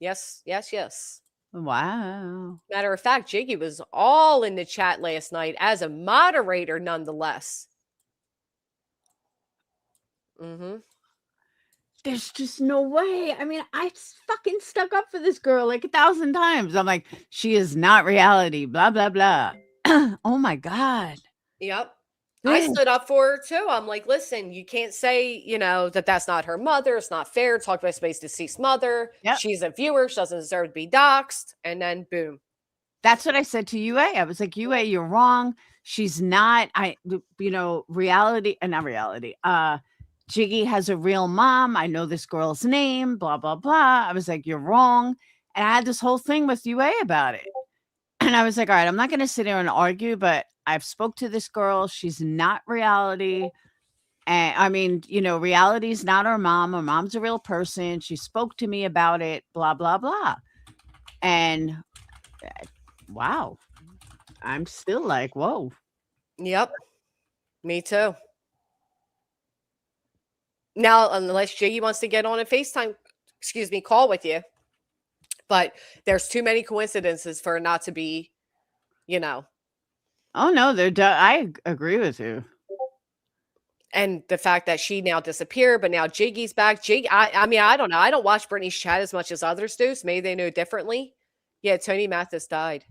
[SPEAKER 1] Yes, yes, yes.
[SPEAKER 10] Wow.
[SPEAKER 1] Matter of fact, Jiggy was all in the chat last night as a moderator, nonetheless. Mm-hmm.
[SPEAKER 10] There's just no way. I mean, I fucking stuck up for this girl like 1,000 times. I'm like, she is not Reality, blah, blah, blah. Oh my God.
[SPEAKER 1] Yep. I
[SPEAKER 10] Ugh.
[SPEAKER 1] stood up for her too. I'm like, listen, you can't say, that that's not her mother. It's not fair. Talk about somebody's deceased mother.
[SPEAKER 10] Yep.
[SPEAKER 1] She's a viewer. She doesn't deserve to be doxxed. And then boom.
[SPEAKER 10] That's what I said to UA. I was like, UA, you're wrong. She's not, Reality, not Reality. Jiggy has a real mom. I know this girl's name, blah, blah, blah. I was like, you're wrong. And I had this whole thing with UA about it. And I was like, all right, I'm not going to sit here and argue, but I've spoke to this girl. She's not Reality. And I mean, Reality's not her mom. Her mom's a real person. She spoke to me about it, blah, blah, blah. And wow. I'm still like, whoa.
[SPEAKER 1] Yep. Me too. Now, unless Jiggy wants to get on a FaceTime, call with you. But there's too many coincidences for it not to be,
[SPEAKER 10] Oh no, I agree with you.
[SPEAKER 1] And the fact that she now disappeared, but now Jiggy's back. I mean, I don't know. I don't watch Britney's chat as much as others do. So maybe they know differently. Yeah, Tony Mathis died.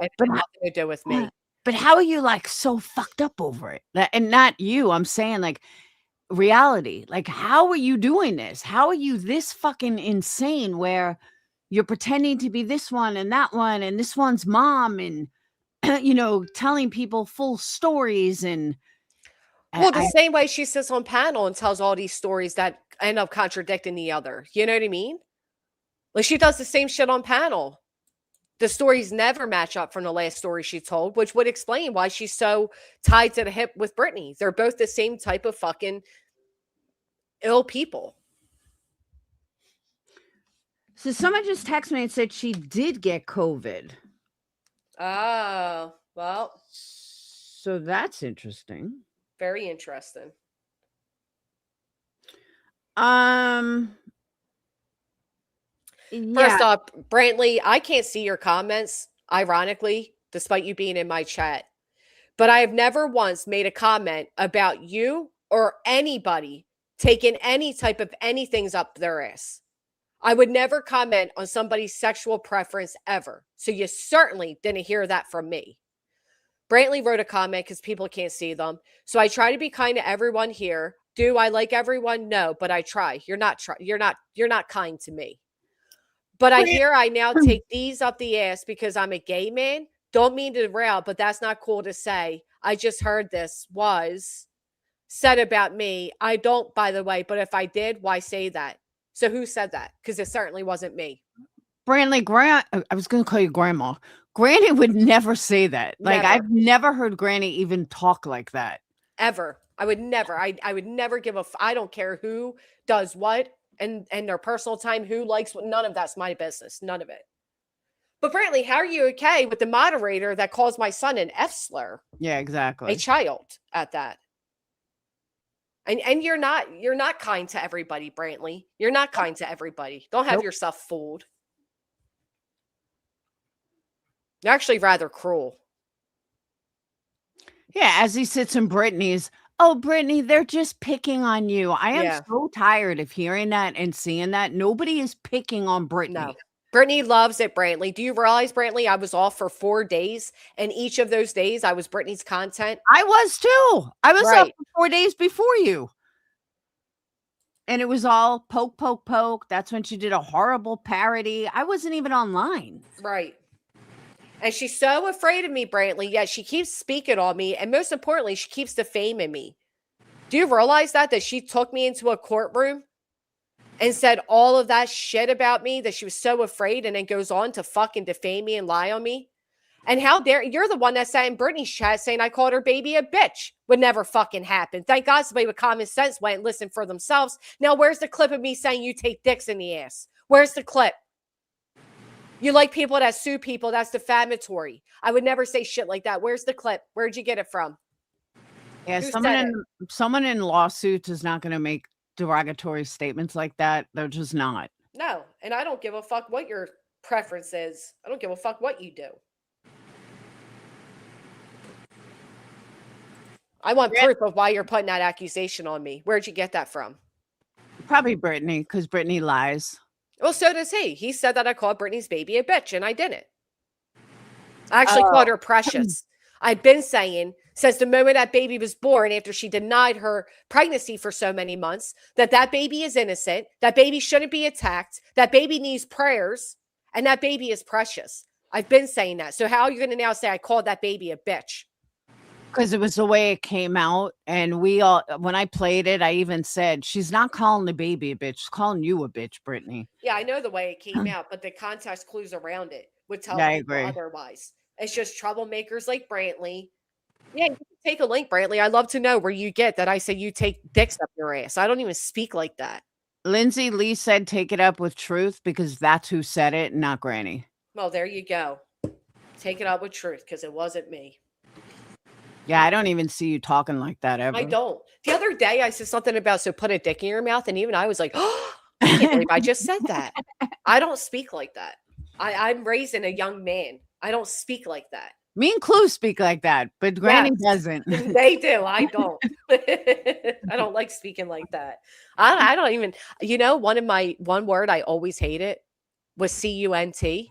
[SPEAKER 1] It had nothing to do with me.
[SPEAKER 10] But how are you like so fucked up over it? And not you. I'm saying like Reality. Like, how are you doing this? How are you this fucking insane where you're pretending to be this one and that one and this one's mom and telling people full stories and
[SPEAKER 1] well, the same way she sits on panel and tells all these stories that end up contradicting the other. You know what I mean? Like she does the same shit on panel. The stories never match up from the last story she told, which would explain why she's so tied to the hip with Britney. They're both the same type of fucking ill people.
[SPEAKER 10] So someone just texted me and said she did get COVID.
[SPEAKER 1] Oh, well.
[SPEAKER 10] So that's interesting.
[SPEAKER 1] Very interesting. First off, Brantley, I can't see your comments, ironically, despite you being in my chat. But I have never once made a comment about you or anybody taking any type of anything's up their ass. I would never comment on somebody's sexual preference ever. So you certainly didn't hear that from me. Brantley wrote a comment because people can't see them. So I try to be kind to everyone here. Do I like everyone? No, but I try. You're not kind to me. But I now take these up the ass because I'm a gay man. Don't mean to rail, but that's not cool to say. I just heard this was said about me. I don't, by the way, but if I did, why say that? So who said that? Because it certainly wasn't me.
[SPEAKER 10] Brantley, I was going to call you grandma. Granny would never say that. Like,
[SPEAKER 1] Never.
[SPEAKER 10] I've never heard Granny even talk like that.
[SPEAKER 1] Ever. I would never. I would never give I don't care who does what and their personal time, who likes what. None of that's my business. None of it. But Brantley, how are you okay with the moderator that calls my son an F slur?
[SPEAKER 10] Yeah, exactly.
[SPEAKER 1] A child at that. And you're not kind to everybody, Brantley. You're not kind to everybody. Don't have yourself fooled. You're actually rather cruel.
[SPEAKER 10] Yeah, as he sits in Brittany's, oh, Brittany, they're just picking on you. I am
[SPEAKER 1] Yeah.
[SPEAKER 10] so tired of hearing that and seeing that. Nobody is picking on Brittany.
[SPEAKER 1] No. Brittany loves it, Brantley. Do you realize, Brantley, I was off for 4 days, and each of those days I was Brittany's content?
[SPEAKER 10] I was too. I was up
[SPEAKER 1] Right.
[SPEAKER 10] for 4 days before you. And it was all poke, poke, poke. That's when she did a horrible parody. I wasn't even online.
[SPEAKER 1] Right. And she's so afraid of me, Brantley, yet she keeps speaking on me, and most importantly, she keeps defaming me. Do you realize that she took me into a courtroom and said all of that shit about me, that she was so afraid, and then goes on to fucking defame me and lie on me? And how dare you're the one that sat in Brittany's chat saying I called her baby a bitch. Would never fucking happen. Thank God somebody with common sense went and listened for themselves. Now, where's the clip of me saying you take dicks in the ass? Where's the clip? You like people that sue people. That's defamatory. I would never say shit like that. Where's the clip? Where'd you get it from?
[SPEAKER 10] Yeah,
[SPEAKER 1] Who
[SPEAKER 10] someone
[SPEAKER 1] said
[SPEAKER 10] in someone in lawsuits is not going to make derogatory statements like that. They're just not.
[SPEAKER 1] No. And I don't give a fuck what your preference is. I don't give a fuck what you do. I want proof of why you're putting that accusation on me. Where'd you get that from?
[SPEAKER 10] Probably Brittany, because Brittany lies.
[SPEAKER 1] Well, so does he. He said that I called Brittany's baby a bitch, and I didn't. I actually called her precious. I've been saying since the moment that baby was born, after she denied her pregnancy for so many months, that baby is innocent, that baby shouldn't be attacked, that baby needs prayers, and that baby is precious. I've been saying that. So how are you going to now say I called that baby a bitch?
[SPEAKER 10] Because it was the way it came out. And we all, when I played it, I even said, she's not calling the baby a bitch. She's calling you a bitch, Brittany.
[SPEAKER 1] Yeah, I know the way it came out, but the context clues around it would tell
[SPEAKER 10] Yeah, I
[SPEAKER 1] people
[SPEAKER 10] agree.
[SPEAKER 1] otherwise. It's just troublemakers like Brantley. Yeah, you can take a link, Brantley. I'd love to know where you get that I say you take dicks up your ass. I don't even speak like that.
[SPEAKER 10] Lindsay Lee said, take it up with Truth, because that's who said it, not Granny.
[SPEAKER 1] Well, there you go. Take it up with Truth, because it wasn't me.
[SPEAKER 10] Yeah, I don't even see you talking like that ever.
[SPEAKER 1] I don't. The other day I said something about, so put a dick in your mouth, and even I was like, oh, I can't believe I just said that. I don't speak like that. I'm raising a young man. I don't speak like that.
[SPEAKER 10] Me and Clue speak like that, but Granny doesn't.
[SPEAKER 1] They do. I don't. I don't like speaking like that. I don't even, one word I always hated was CUNT. And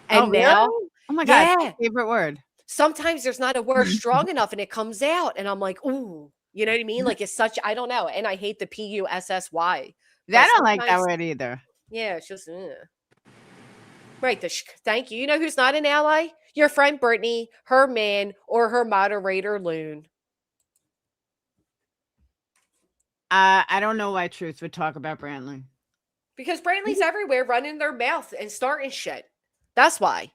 [SPEAKER 10] Oh,
[SPEAKER 1] now,
[SPEAKER 10] really? Oh my God,
[SPEAKER 1] yeah,
[SPEAKER 10] favorite word.
[SPEAKER 1] sometimes there's not a word strong enough and it comes out and I'm like, ooh, you know what I mean? Like it's such, I don't know. And I hate the PUSSY.
[SPEAKER 10] I don't like that word either.
[SPEAKER 1] Yeah, it's just, right. Thank you. You know who's not an ally? Your friend Brittany, her man, or her moderator Loon.
[SPEAKER 10] I don't know why Truth would talk about Brantley.
[SPEAKER 1] Because Brantley's everywhere running their mouth and starting shit. That's why.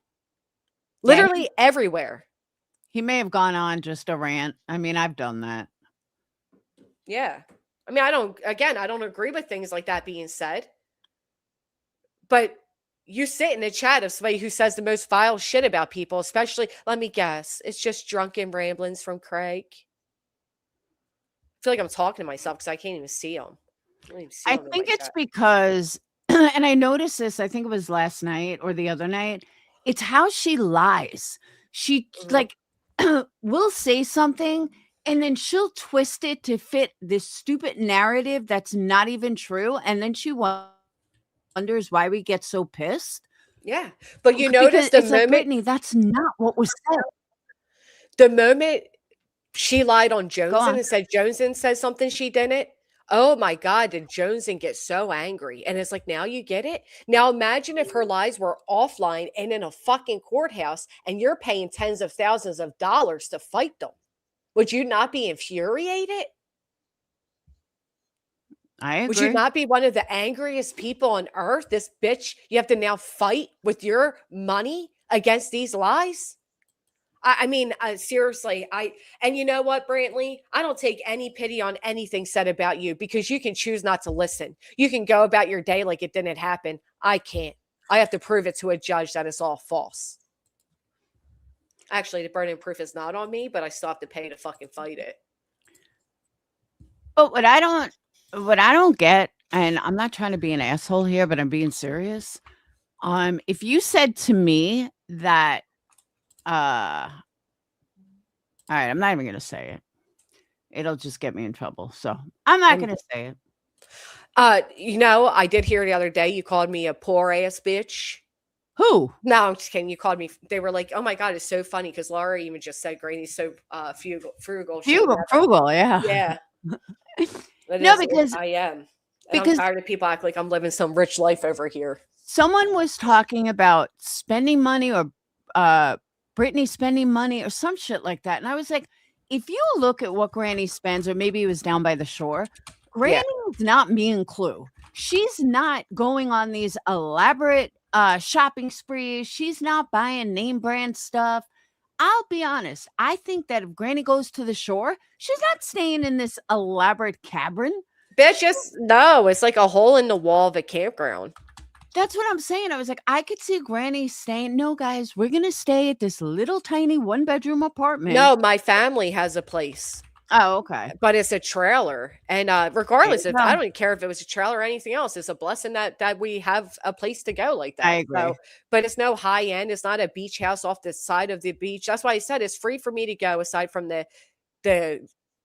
[SPEAKER 1] Literally everywhere.
[SPEAKER 10] He may have gone on just a rant. I mean, I've done that.
[SPEAKER 1] Yeah. I mean, I don't agree with things like that being said. But you sit in a chat of somebody who says the most vile shit about people, especially, let me guess, it's just drunken ramblings from Craig. I feel like I'm talking to myself because I can't even see him.
[SPEAKER 10] I think it's because, and I noticed this, I think it was last night or the other night, it's how she lies. She like will say something and then she'll twist it to fit this stupid narrative that's not even true. And then she wonders why we get so pissed.
[SPEAKER 1] Yeah. But you notice the moment,
[SPEAKER 10] like, Brittany, that's not what was said.
[SPEAKER 1] The moment she lied on Joneson and said Joneson said something she didn't. Oh my God, did Joneson get so angry? And it's like, now you get it? Now imagine if her lies were offline and in a fucking courthouse and you're paying tens of thousands of dollars to fight them. Would you not be infuriated?
[SPEAKER 10] I agree.
[SPEAKER 1] Would you not be one of the angriest people on earth? This bitch, you have to now fight with your money against these lies? I mean, seriously, and you know what, Brantley? I don't take any pity on anything said about you because you can choose not to listen. You can go about your day like it didn't happen. I can't. I have to prove it to a judge that it's all false. Actually, the burden of proof is not on me, but I still have to pay to fucking fight it.
[SPEAKER 10] But what I don't get, and I'm not trying to be an asshole here, but I'm being serious. If you said to me that All right, I'm not even gonna say it. It'll just get me in trouble. So I'm not
[SPEAKER 1] And
[SPEAKER 10] gonna say it.
[SPEAKER 1] I did hear the other day you called me a poor ass bitch.
[SPEAKER 10] Who?
[SPEAKER 1] No, I'm just kidding. You called me. They were like, "Oh my god, it's so funny," because Laura even just said Granny's so frugal. She would never.
[SPEAKER 10] Frugal, yeah.
[SPEAKER 1] Yeah,
[SPEAKER 10] No, because
[SPEAKER 1] I am, and I'm tired of people act like I'm living some rich life over here.
[SPEAKER 10] someone was talking about spending money or Brittany spending money or some shit like that, and I was like, if you look at what Granny spends, or maybe it was down by the shore, Granny's not me and Clue. She's not going on these elaborate shopping sprees. She's not buying name brand stuff. I'll be honest. I think that if Granny goes to the shore, she's not staying in this elaborate cabin.
[SPEAKER 1] Bitch, it's like a hole in the wall of a campground.
[SPEAKER 10] That's what I'm saying. I was like, I could see Granny saying, "No, guys, we're gonna stay at this little tiny 1-bedroom apartment."
[SPEAKER 1] No, my family has a place.
[SPEAKER 10] Oh, okay.
[SPEAKER 1] But it's a trailer, and regardless,
[SPEAKER 10] There
[SPEAKER 1] if
[SPEAKER 10] you
[SPEAKER 1] I
[SPEAKER 10] go.
[SPEAKER 1] don't care if it was a trailer or anything else, it's a blessing that we have a place to go like that.
[SPEAKER 10] I agree.
[SPEAKER 1] So, but it's no high end. It's not a beach house off the side of the beach. That's why I said it's free for me to go, aside from the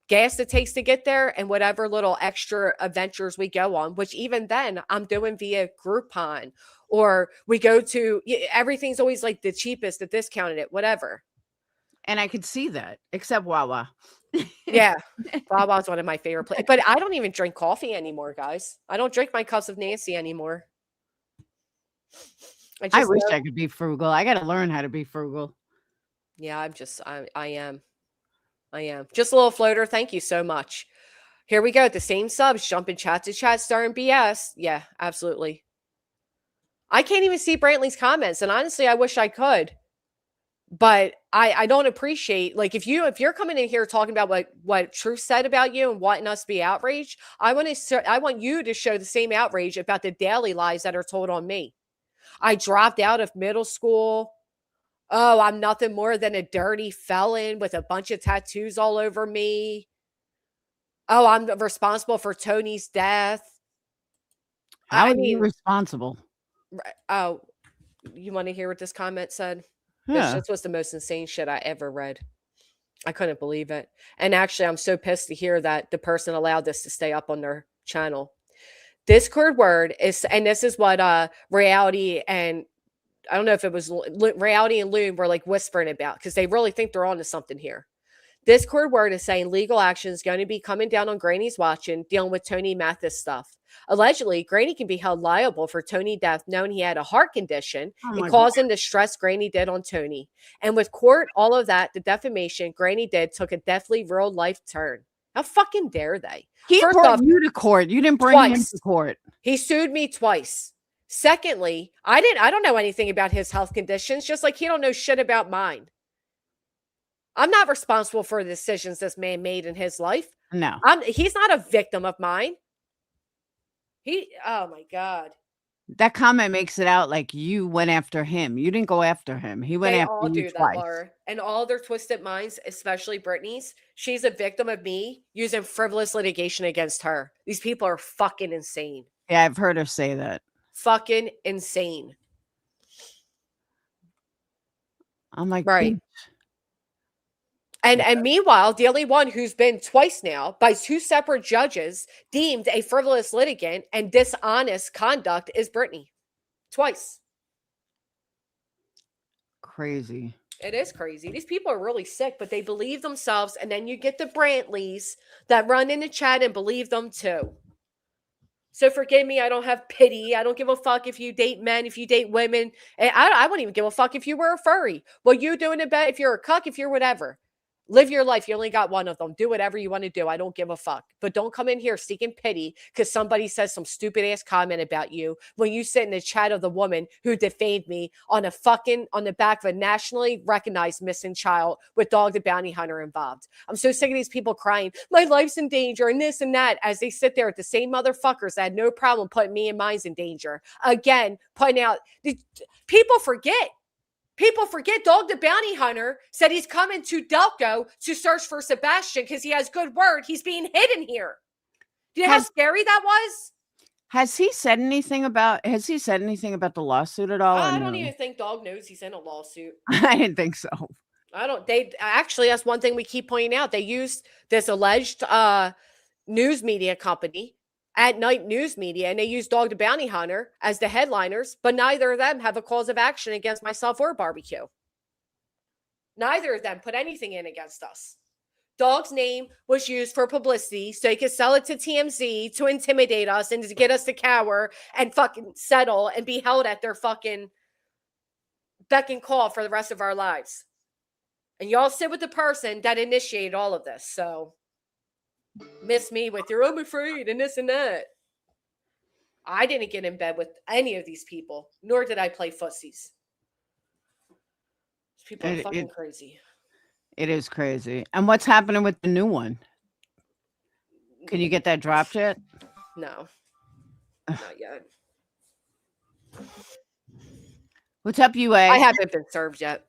[SPEAKER 1] gas it takes to get there and whatever little extra adventures we go on. Which even then, I'm doing via Groupon, or we go to. Everything's always like the cheapest, the discounted it, whatever.
[SPEAKER 10] And I could see that, except Wawa.
[SPEAKER 1] Yeah, Wawa's one of my favorite places. But I don't even drink coffee anymore, guys. I don't drink my cups of Nancy anymore.
[SPEAKER 10] I wish I could be frugal. I got to learn how to be frugal.
[SPEAKER 1] Yeah, I am. Just a little floater. Thank you so much. Here we go. The same subs, jumping chat to chat, starting BS. Yeah, absolutely. I can't even see Brantley's comments, and honestly, I wish I could. But I don't appreciate, like, if you're coming in here talking about what Truth said about you and wanting us to be outraged, I want you to show the same outrage about the daily lies that are told on me. I dropped out of middle school. Oh, I'm nothing more than a dirty felon with a bunch of tattoos all over me. Oh, I'm responsible for Tony's death.
[SPEAKER 10] How are you responsible?
[SPEAKER 1] Oh, you want to hear what this comment said?
[SPEAKER 10] Yeah.
[SPEAKER 1] This was the most insane shit I ever read. I couldn't believe it. And actually, I'm so pissed to hear that the person allowed this to stay up on their channel. Discord word is, and this is what Reality and I don't know if it was Reality and Loon were like whispering about, because they really think they're onto something here. Discord word is saying legal action is going to be coming down on Granny's watching, dealing with Tony Mathis stuff. Allegedly, Granny can be held liable for Tony death, knowing he had a heart condition and causing the stress Granny did on Tony. And with court, all of that, the defamation Granny did took a deathly real life turn. How fucking dare they?
[SPEAKER 10] He brought you to court. You didn't bring him to court.
[SPEAKER 1] He sued me twice. Secondly, I don't know anything about his health conditions, just like he don't know shit about mine. I'm not responsible for the decisions this man made in his life.
[SPEAKER 10] No.
[SPEAKER 1] He's not a victim of mine. Oh my God.
[SPEAKER 10] That comment makes it out like you went after him. You didn't go after him. He went after
[SPEAKER 1] all
[SPEAKER 10] you
[SPEAKER 1] do
[SPEAKER 10] twice.
[SPEAKER 1] That, Laura. And all their twisted minds, especially Brittany's, she's a victim of me using frivolous litigation against her. These people are fucking insane.
[SPEAKER 10] Yeah, I've heard her say that.
[SPEAKER 1] Fucking insane.
[SPEAKER 10] I'm like,
[SPEAKER 1] right. And meanwhile, the only one who's been twice now by two separate judges deemed a frivolous litigant and dishonest conduct is Brittany. Twice.
[SPEAKER 10] Crazy.
[SPEAKER 1] It is crazy. These people are really sick, but they believe themselves. And then you get the Brantleys that run in the chat and believe them too. So forgive me, I don't have pity. I don't give a fuck if you date men, if you date women. And I wouldn't even give a fuck if you were a furry. What you doing in bed, if you're a cuck, if you're whatever. Live your life. You only got one of them. Do whatever you want to do. I don't give a fuck. But don't come in here seeking pity because somebody says some stupid ass comment about you when you sit in the chat of the woman who defamed me on the back of a nationally recognized missing child with Dog the Bounty Hunter involved. I'm so sick of these people crying, my life's in danger and this and that, as they sit there at the same motherfuckers that had no problem putting me and mine's in danger. Again, pointing out, people forget. People forget Dog the Bounty Hunter said he's coming to Delco to search for Sebastian because he has good word. He's being hidden here. Do you know how scary that was?
[SPEAKER 10] Has he said anything about the lawsuit at all?
[SPEAKER 1] I don't even think Dog knows he's in a lawsuit.
[SPEAKER 10] I didn't think so.
[SPEAKER 1] I don't. They actually, that's one thing we keep pointing out. They used this alleged news media company, at night news media, and they used Dog the Bounty Hunter as the headliners, but neither of them have a cause of action against myself or barbecue. Neither of them put anything in against us. Dog's name was used for publicity so he could sell it to TMZ to intimidate us and to get us to cower and fucking settle and be held at their fucking beck and call for the rest of our lives. And y'all sit with the person that initiated all of this. So miss me with your I'm afraid and this and that. I didn't get in bed with any of these people, nor did I play fussies. These people are fucking crazy.
[SPEAKER 10] It is crazy. And what's happening with the new one? Can you get that dropped yet?
[SPEAKER 1] No. Not yet.
[SPEAKER 10] What's up, UA?
[SPEAKER 1] I haven't been served yet.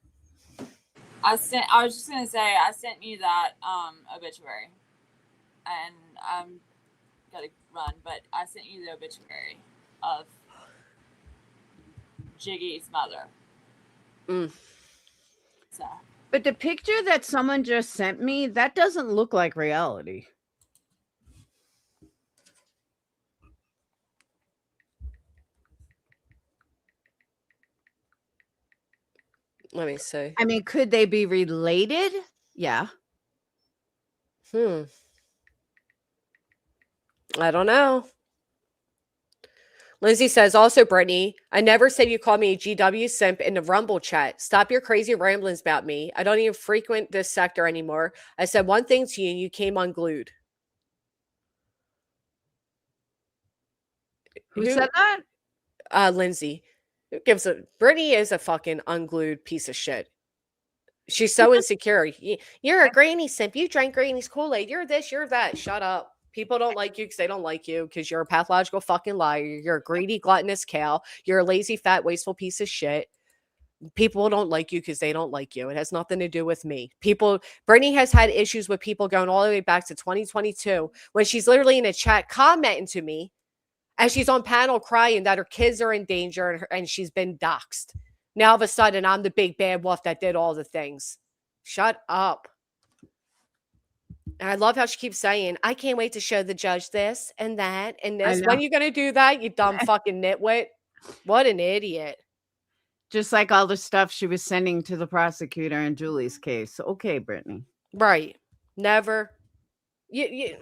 [SPEAKER 12] I was just gonna say I sent you that obituary, and I'm gotta run, but I sent you the obituary of Jiggy's mother. So.
[SPEAKER 10] But the picture that someone just sent me, that doesn't look like reality.
[SPEAKER 1] Let me see.
[SPEAKER 10] I mean, could they be related? Yeah.
[SPEAKER 1] I don't know. Lindsay says, also, Brittany, I never said you called me a GW simp in the Rumble chat. Stop your crazy ramblings about me. I don't even frequent this sector anymore. I said one thing to you and you came unglued.
[SPEAKER 10] Who said that?
[SPEAKER 1] Lindsay. Who gives a Brittany is a fucking unglued piece of shit. She's so insecure. You're a granny simp. You drank granny's Kool-Aid. You're this, you're that. Shut up. People don't like you because they don't like you because you're a pathological fucking liar. You're a greedy, gluttonous cow. You're a lazy, fat, wasteful piece of shit. People don't like you because they don't like you. It has nothing to do with me. Brittany has had issues with people going all the way back to 2022 when she's literally in a chat commenting to me as she's on panel crying that her kids are in danger and she's been doxxed. Now, all of a sudden, I'm the big bad wolf that did all the things. Shut up. And I love how she keeps saying, I can't wait to show the judge this and that and this. When are you going to do that, you dumb fucking nitwit? What an idiot.
[SPEAKER 10] Just like all the stuff she was sending to the prosecutor in Julie's case. Okay, Brittany.
[SPEAKER 1] Right. Never. You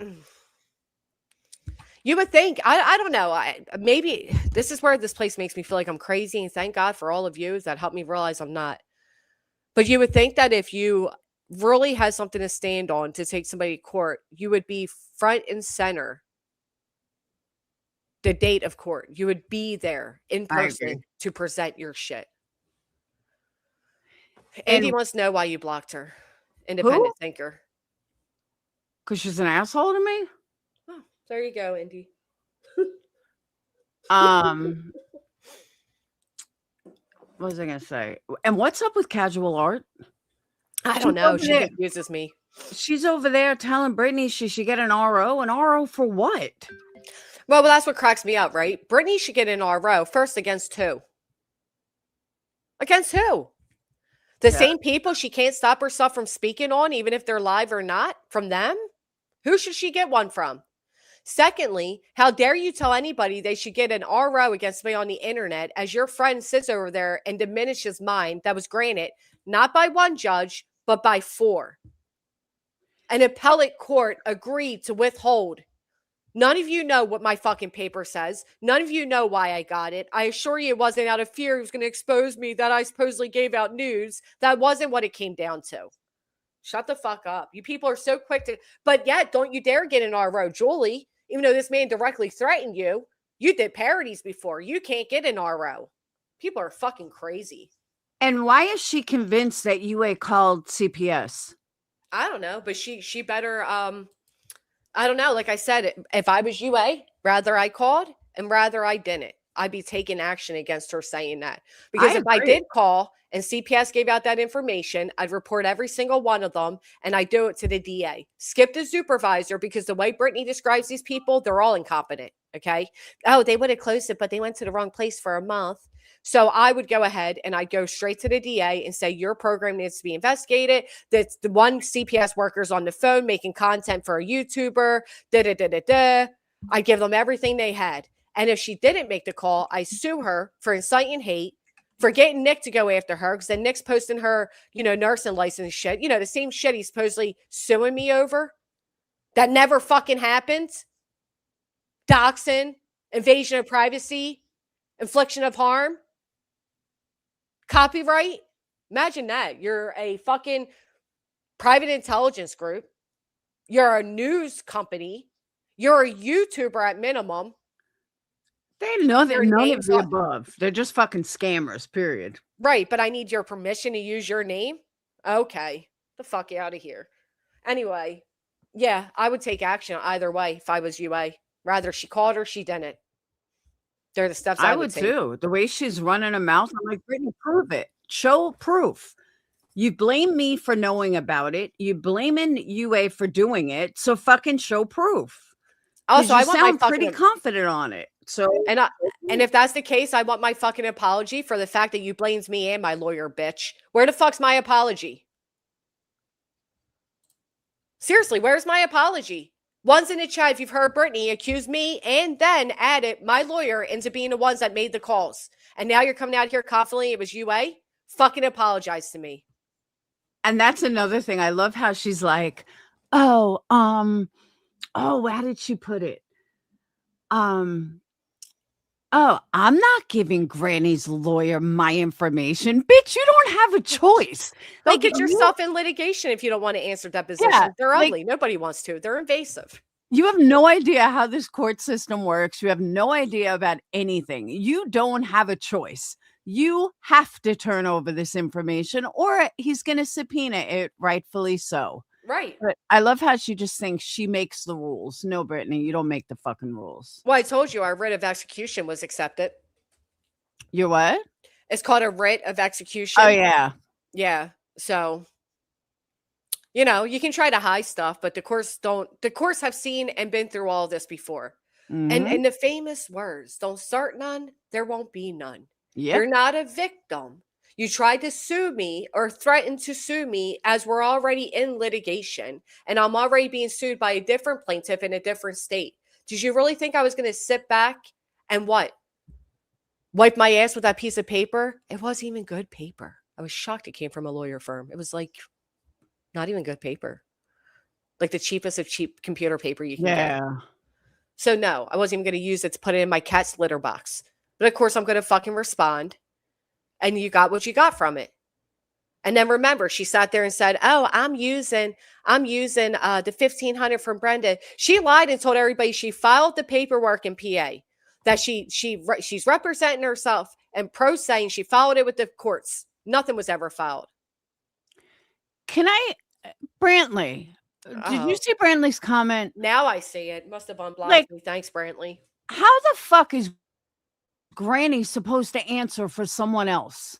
[SPEAKER 1] would think, I don't know, maybe this is where this place makes me feel like I'm crazy, and thank God for all of you that helped me realize I'm not. But you would think that if you really had something to stand on to take somebody to court, you would be front and center the date of court. You would be there in person to present your shit. Andy wants to know why you blocked her. Independent thinker.
[SPEAKER 10] Because she's an asshole to me?
[SPEAKER 1] Oh, there you go, Indy.
[SPEAKER 10] What was I going to say? And what's up with casual art?
[SPEAKER 1] I don't know. She confuses me.
[SPEAKER 10] She's over there telling Brittany she should get an RO. An RO for what?
[SPEAKER 1] Well, that's what cracks me up, right? Brittany should get an RO. First, against who? Against who? The same people she can't stop herself from speaking on, even if they're live or not? From them? Who should she get one from? Secondly, how dare you tell anybody they should get an RO against me on the internet as your friend sits over there and diminishes mine that was granted not by one judge, but by 4. An appellate court agreed to withhold. None of you know what my fucking paper says. None of you know why I got it. I assure you it wasn't out of fear he was going to expose me that I supposedly gave out news. That wasn't what it came down to. Shut the fuck up. You people are so quick to, but yet don't you dare get an RO. Julie, even though this man directly threatened you, you did parodies before. You can't get an RO. People are fucking crazy.
[SPEAKER 10] And why is she convinced that UA called CPS?
[SPEAKER 1] I don't know, but she better, I don't know. Like I said, if I was UA, rather I called and rather I didn't. I'd be taking action against her saying that. Because if I did call and CPS gave out that information, I'd report every single one of them and I'd do it to the DA. Skip the supervisor because the way Brittany describes these people, they're all incompetent. Okay. Oh, they would have closed it, but they went to the wrong place for a month. So I would go ahead and I'd go straight to the DA and say, your program needs to be investigated. That's the one CPS worker's on the phone making content for a YouTuber. Da da da da da. I give them everything they had. And if she didn't make the call, I sue her for inciting hate, for getting Nick to go after her, because then Nick's posting her, nursing license shit. The same shit he's supposedly suing me over. That never fucking happened. Doxing, invasion of privacy, infliction of harm, copyright. Imagine that. You're a fucking private intelligence group. You're a news company. You're a YouTuber at minimum.
[SPEAKER 10] They know they're
[SPEAKER 1] Your
[SPEAKER 10] none
[SPEAKER 1] name's
[SPEAKER 10] of the
[SPEAKER 1] on-
[SPEAKER 10] above. They're just fucking scammers, period.
[SPEAKER 1] Right, but I need your permission to use your name? Okay. The fuck out of here. Anyway, yeah, I would take action either way if I was UA. Rather she called or she didn't. They're the steps I would take.
[SPEAKER 10] too. The way she's running her mouth, I'm like, Brittany, prove it. Show proof. You blame me for knowing about it. You blaming UA for doing it. So fucking show proof.
[SPEAKER 1] Also,
[SPEAKER 10] You
[SPEAKER 1] I want my
[SPEAKER 10] sound pretty
[SPEAKER 1] fucking
[SPEAKER 10] confident on it. So
[SPEAKER 1] and if that's the case, I want my fucking apology for the fact that you blamed me and my lawyer, bitch. Where the fuck's my apology? Seriously, where's my apology? One's in the chat, if you've heard Brittany accuse me and then added my lawyer into being the ones that made the calls. And now you're coming out here confidently it was UA? Fucking apologize to me.
[SPEAKER 10] And that's another thing. I love how she's like, how did she put it? I'm not giving Granny's lawyer my information. Bitch, you don't have a choice.
[SPEAKER 1] Go get yourself in litigation if you don't want to answer depositions.
[SPEAKER 10] Yeah,
[SPEAKER 1] They're
[SPEAKER 10] like-
[SPEAKER 1] ugly. Nobody wants to. They're invasive.
[SPEAKER 10] You have no idea how this court system works. You have no idea about anything. You don't have a choice. You have to turn over this information or he's going to subpoena it, rightfully so.
[SPEAKER 1] Right.
[SPEAKER 10] But I love how she just thinks she makes the rules. No, Brittany, you don't make the fucking rules.
[SPEAKER 1] Well, I told you our writ of execution was accepted.
[SPEAKER 10] Your what?
[SPEAKER 1] It's called a writ of execution.
[SPEAKER 10] Oh, yeah.
[SPEAKER 1] Yeah. So, you can try to hide stuff, but the courts have seen and been through all this before.
[SPEAKER 10] Mhm.
[SPEAKER 1] And the famous words, don't start none, there won't be none.
[SPEAKER 10] Yep.
[SPEAKER 1] You're not a victim. You tried to sue me or threatened to sue me as we're already in litigation and I'm already being sued by a different plaintiff in a different state. Did you really think I was going to sit back and what? Wipe my ass with that piece of paper? It wasn't even good paper. I was shocked it came from a lawyer firm. It was like not even good paper. Like the cheapest of cheap computer paper you can get. So no, I wasn't even going to use it to put it in my cat's litter box. But of course I'm going to fucking respond. And you got what you got from it. And then remember, she sat there and said, "Oh, I'm using the 1,500 from Brenda." She lied and told everybody she filed the paperwork in PA, that she's representing herself and pro saying she filed it with the courts. Nothing was ever filed.
[SPEAKER 10] Can I, Brantley? Did you see Brantley's comment?
[SPEAKER 1] Now I see it. Must have unblocked me. Thanks, Brantley.
[SPEAKER 10] How the fuck is Granny supposed to answer for someone else?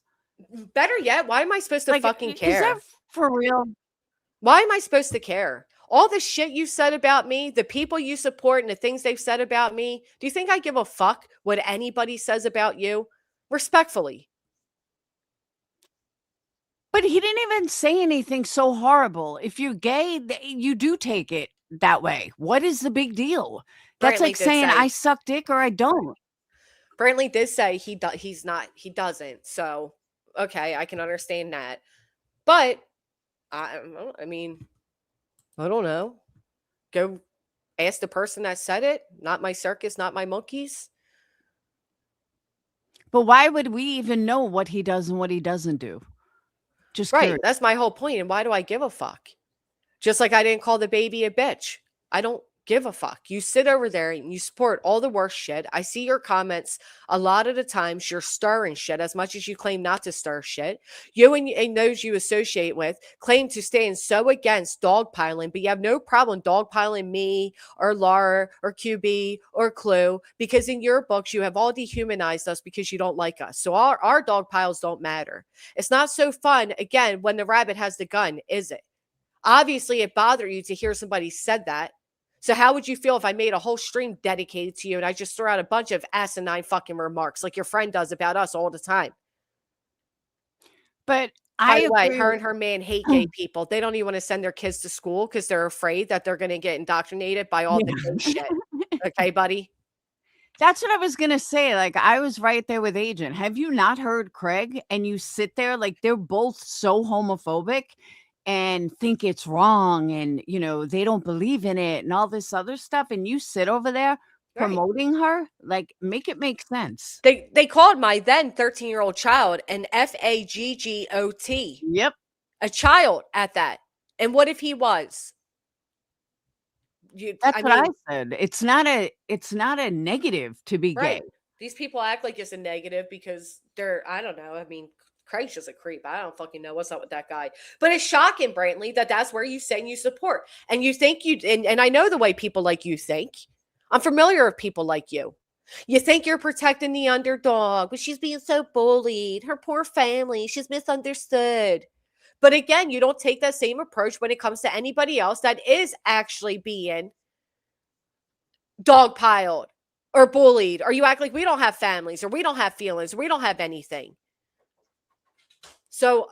[SPEAKER 1] Better yet, why am I supposed to fucking care?
[SPEAKER 10] Is that for real?
[SPEAKER 1] Why am I supposed to care? All the shit you said about me, the people you support and the things they've said about me, do you think I give a fuck what anybody says about you? Respectfully.
[SPEAKER 10] But he didn't even say anything so horrible. If you're gay, you do take it that way. What is the big deal? That's
[SPEAKER 1] Brantley
[SPEAKER 10] like
[SPEAKER 1] did
[SPEAKER 10] saying
[SPEAKER 1] say-
[SPEAKER 10] I suck dick or I don't.
[SPEAKER 1] Brantley did say he doesn't. So, okay, I can understand that. But I mean, I don't know. Go ask the person that said it. Not my circus, not my monkeys.
[SPEAKER 10] But why would we even know what he does and what he doesn't do? Just
[SPEAKER 1] Right.
[SPEAKER 10] curious.
[SPEAKER 1] That's my whole point. And why do I give a fuck? Just like I didn't call the baby a bitch. I don't give a fuck. You sit over there and you support all the worst shit. I see your comments a lot of the times. You're stirring shit as much as you claim not to stir shit. You and those you associate with claim to stand so against dogpiling, but you have no problem dogpiling me or Laura or QB or Clue because in your books you have all dehumanized us because you don't like us. So our dog piles don't matter. It's not so fun, again, when the rabbit has the gun, is it? Obviously, it bothered you to hear somebody said that. So how would you feel if I made a whole stream dedicated to you and I just throw out a bunch of asinine fucking remarks like your friend does about us all the time?
[SPEAKER 10] But
[SPEAKER 1] By
[SPEAKER 10] I
[SPEAKER 1] the way,
[SPEAKER 10] agree
[SPEAKER 1] her
[SPEAKER 10] with
[SPEAKER 1] and her man hate gay people. They don't even want to send their kids to school because they're afraid that they're going to get indoctrinated by all the gay shit. Okay, buddy?
[SPEAKER 10] That's what I was gonna say. Like, I was right there with Agent. Have you not heard Craig? And you sit there like they're both so homophobic and think it's wrong, and they don't believe in it and all this other stuff. And you sit over there
[SPEAKER 1] Right.
[SPEAKER 10] promoting her, like, make it make sense.
[SPEAKER 1] They called my then 13-year-old child an FAGGOT.
[SPEAKER 10] Yep.
[SPEAKER 1] A child at that. And what if he was?
[SPEAKER 10] That's what I said. It's not a negative to be
[SPEAKER 1] right.
[SPEAKER 10] gay.
[SPEAKER 1] These people act like it's a negative because they're, I don't know. I mean, Craig's just a creep. I don't fucking know what's up with that guy. But it's shocking, Brantley, that that's where you saying you support. And you think and I know the way people like you think. I'm familiar with people like you. You think you're protecting the underdog, but she's being so bullied. Her poor family, she's misunderstood. But again, you don't take that same approach when it comes to anybody else that is actually being dogpiled or bullied, or you act like we don't have families or we don't have feelings or we don't have anything. So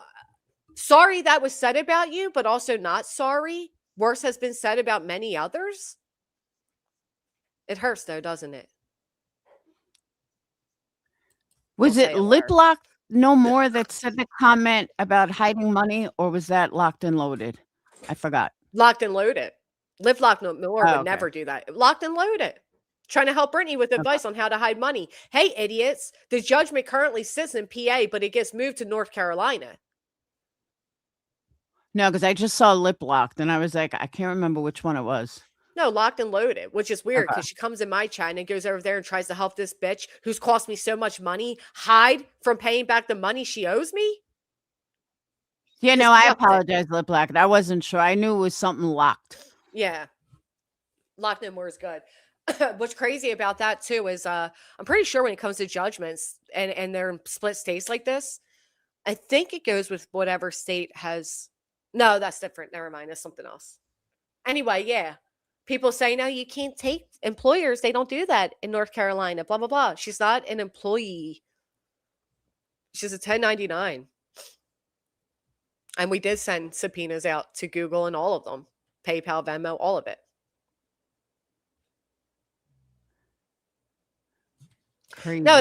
[SPEAKER 1] sorry that was said about you, but also not sorry. Worse has been said about many others. It hurts though, doesn't it?
[SPEAKER 10] Was
[SPEAKER 1] Don't
[SPEAKER 10] it
[SPEAKER 1] say it,
[SPEAKER 10] Lip
[SPEAKER 1] Laura.
[SPEAKER 10] Lock No More that said the comment about hiding money, or was that Locked and Loaded? I forgot.
[SPEAKER 1] Locked and Loaded. Live Locked No More would
[SPEAKER 10] okay.
[SPEAKER 1] never do that. Locked and Loaded. Trying to help Brittany with advice on how to hide money. Hey, idiots. The judgment currently sits in PA, but it gets moved to North Carolina.
[SPEAKER 10] No, because I just saw Lip Locked, and I was like, I can't remember which one it was.
[SPEAKER 1] No, Locked and Loaded, which is weird
[SPEAKER 10] Okay.
[SPEAKER 1] because she comes in my chat and goes over there and tries to help this bitch who's cost me so much money hide from paying back the money she owes me.
[SPEAKER 10] Yeah,
[SPEAKER 1] Just
[SPEAKER 10] no, I
[SPEAKER 1] nothing.
[SPEAKER 10] apologize, Lip Locked. I wasn't sure. I knew it was something locked.
[SPEAKER 1] Yeah. Locked No More is good. What's crazy about that too is I'm pretty sure when it comes to judgments and they're in split states like this, I think it goes with whatever state has. No, that's different. Never mind. That's something else. Anyway, yeah. People say, no, you can't take employers. They don't do that in North Carolina, blah, blah, blah. She's not an employee. She's a 1099. And we did send subpoenas out to Google and all of them. PayPal, Venmo, all of it.
[SPEAKER 10] Crazy.
[SPEAKER 1] No,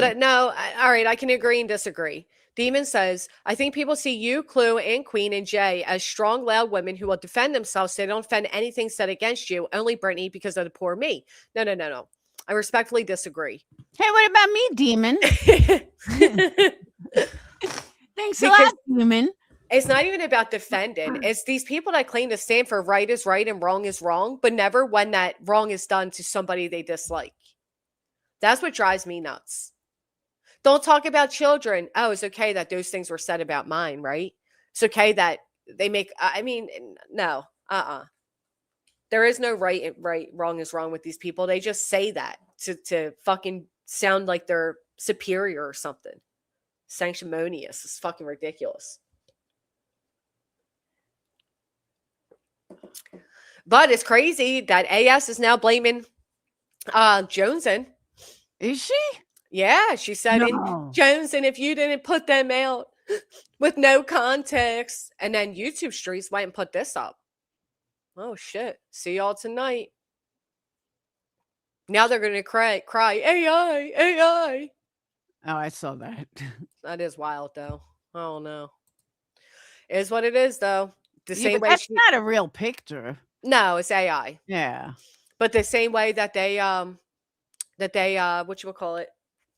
[SPEAKER 1] all right, I can agree and disagree. Demon says, I think people see you, Clue, and Queen and Jay as strong, loud women who will defend themselves so they don't defend anything said against you, only Brittany because of the poor me. No. I respectfully disagree.
[SPEAKER 10] Hey, what about me, Demon? Thanks a
[SPEAKER 1] Because
[SPEAKER 10] lot, Demon.
[SPEAKER 1] it's not even about defending. It's these people that claim to stand for right is right and wrong is wrong, but never when that wrong is done to somebody they dislike. That's what drives me nuts. Don't talk about children. Oh, it's okay that those things were said about mine, right? It's okay that they make, I mean, no, There is no right, wrong is wrong with these people. They just say that to fucking sound like they're superior or something. Sanctimonious. It's fucking ridiculous. But it's crazy that AS is now blaming Joneson.
[SPEAKER 10] Is she?
[SPEAKER 1] Yeah, she said,
[SPEAKER 10] No.
[SPEAKER 1] Joneson, if you didn't put them out with no context. And then YouTube Streets went and put this up. Oh, shit. See y'all tonight. Now they're going to cry, AI.
[SPEAKER 10] Oh, I saw that.
[SPEAKER 1] That is wild, though. I don't know. It is what it is, though. The
[SPEAKER 10] Yeah,
[SPEAKER 1] same
[SPEAKER 10] but
[SPEAKER 1] way
[SPEAKER 10] that's not a real picture.
[SPEAKER 1] No, it's AI.
[SPEAKER 10] Yeah.
[SPEAKER 1] But the same way that they whatchamacallit,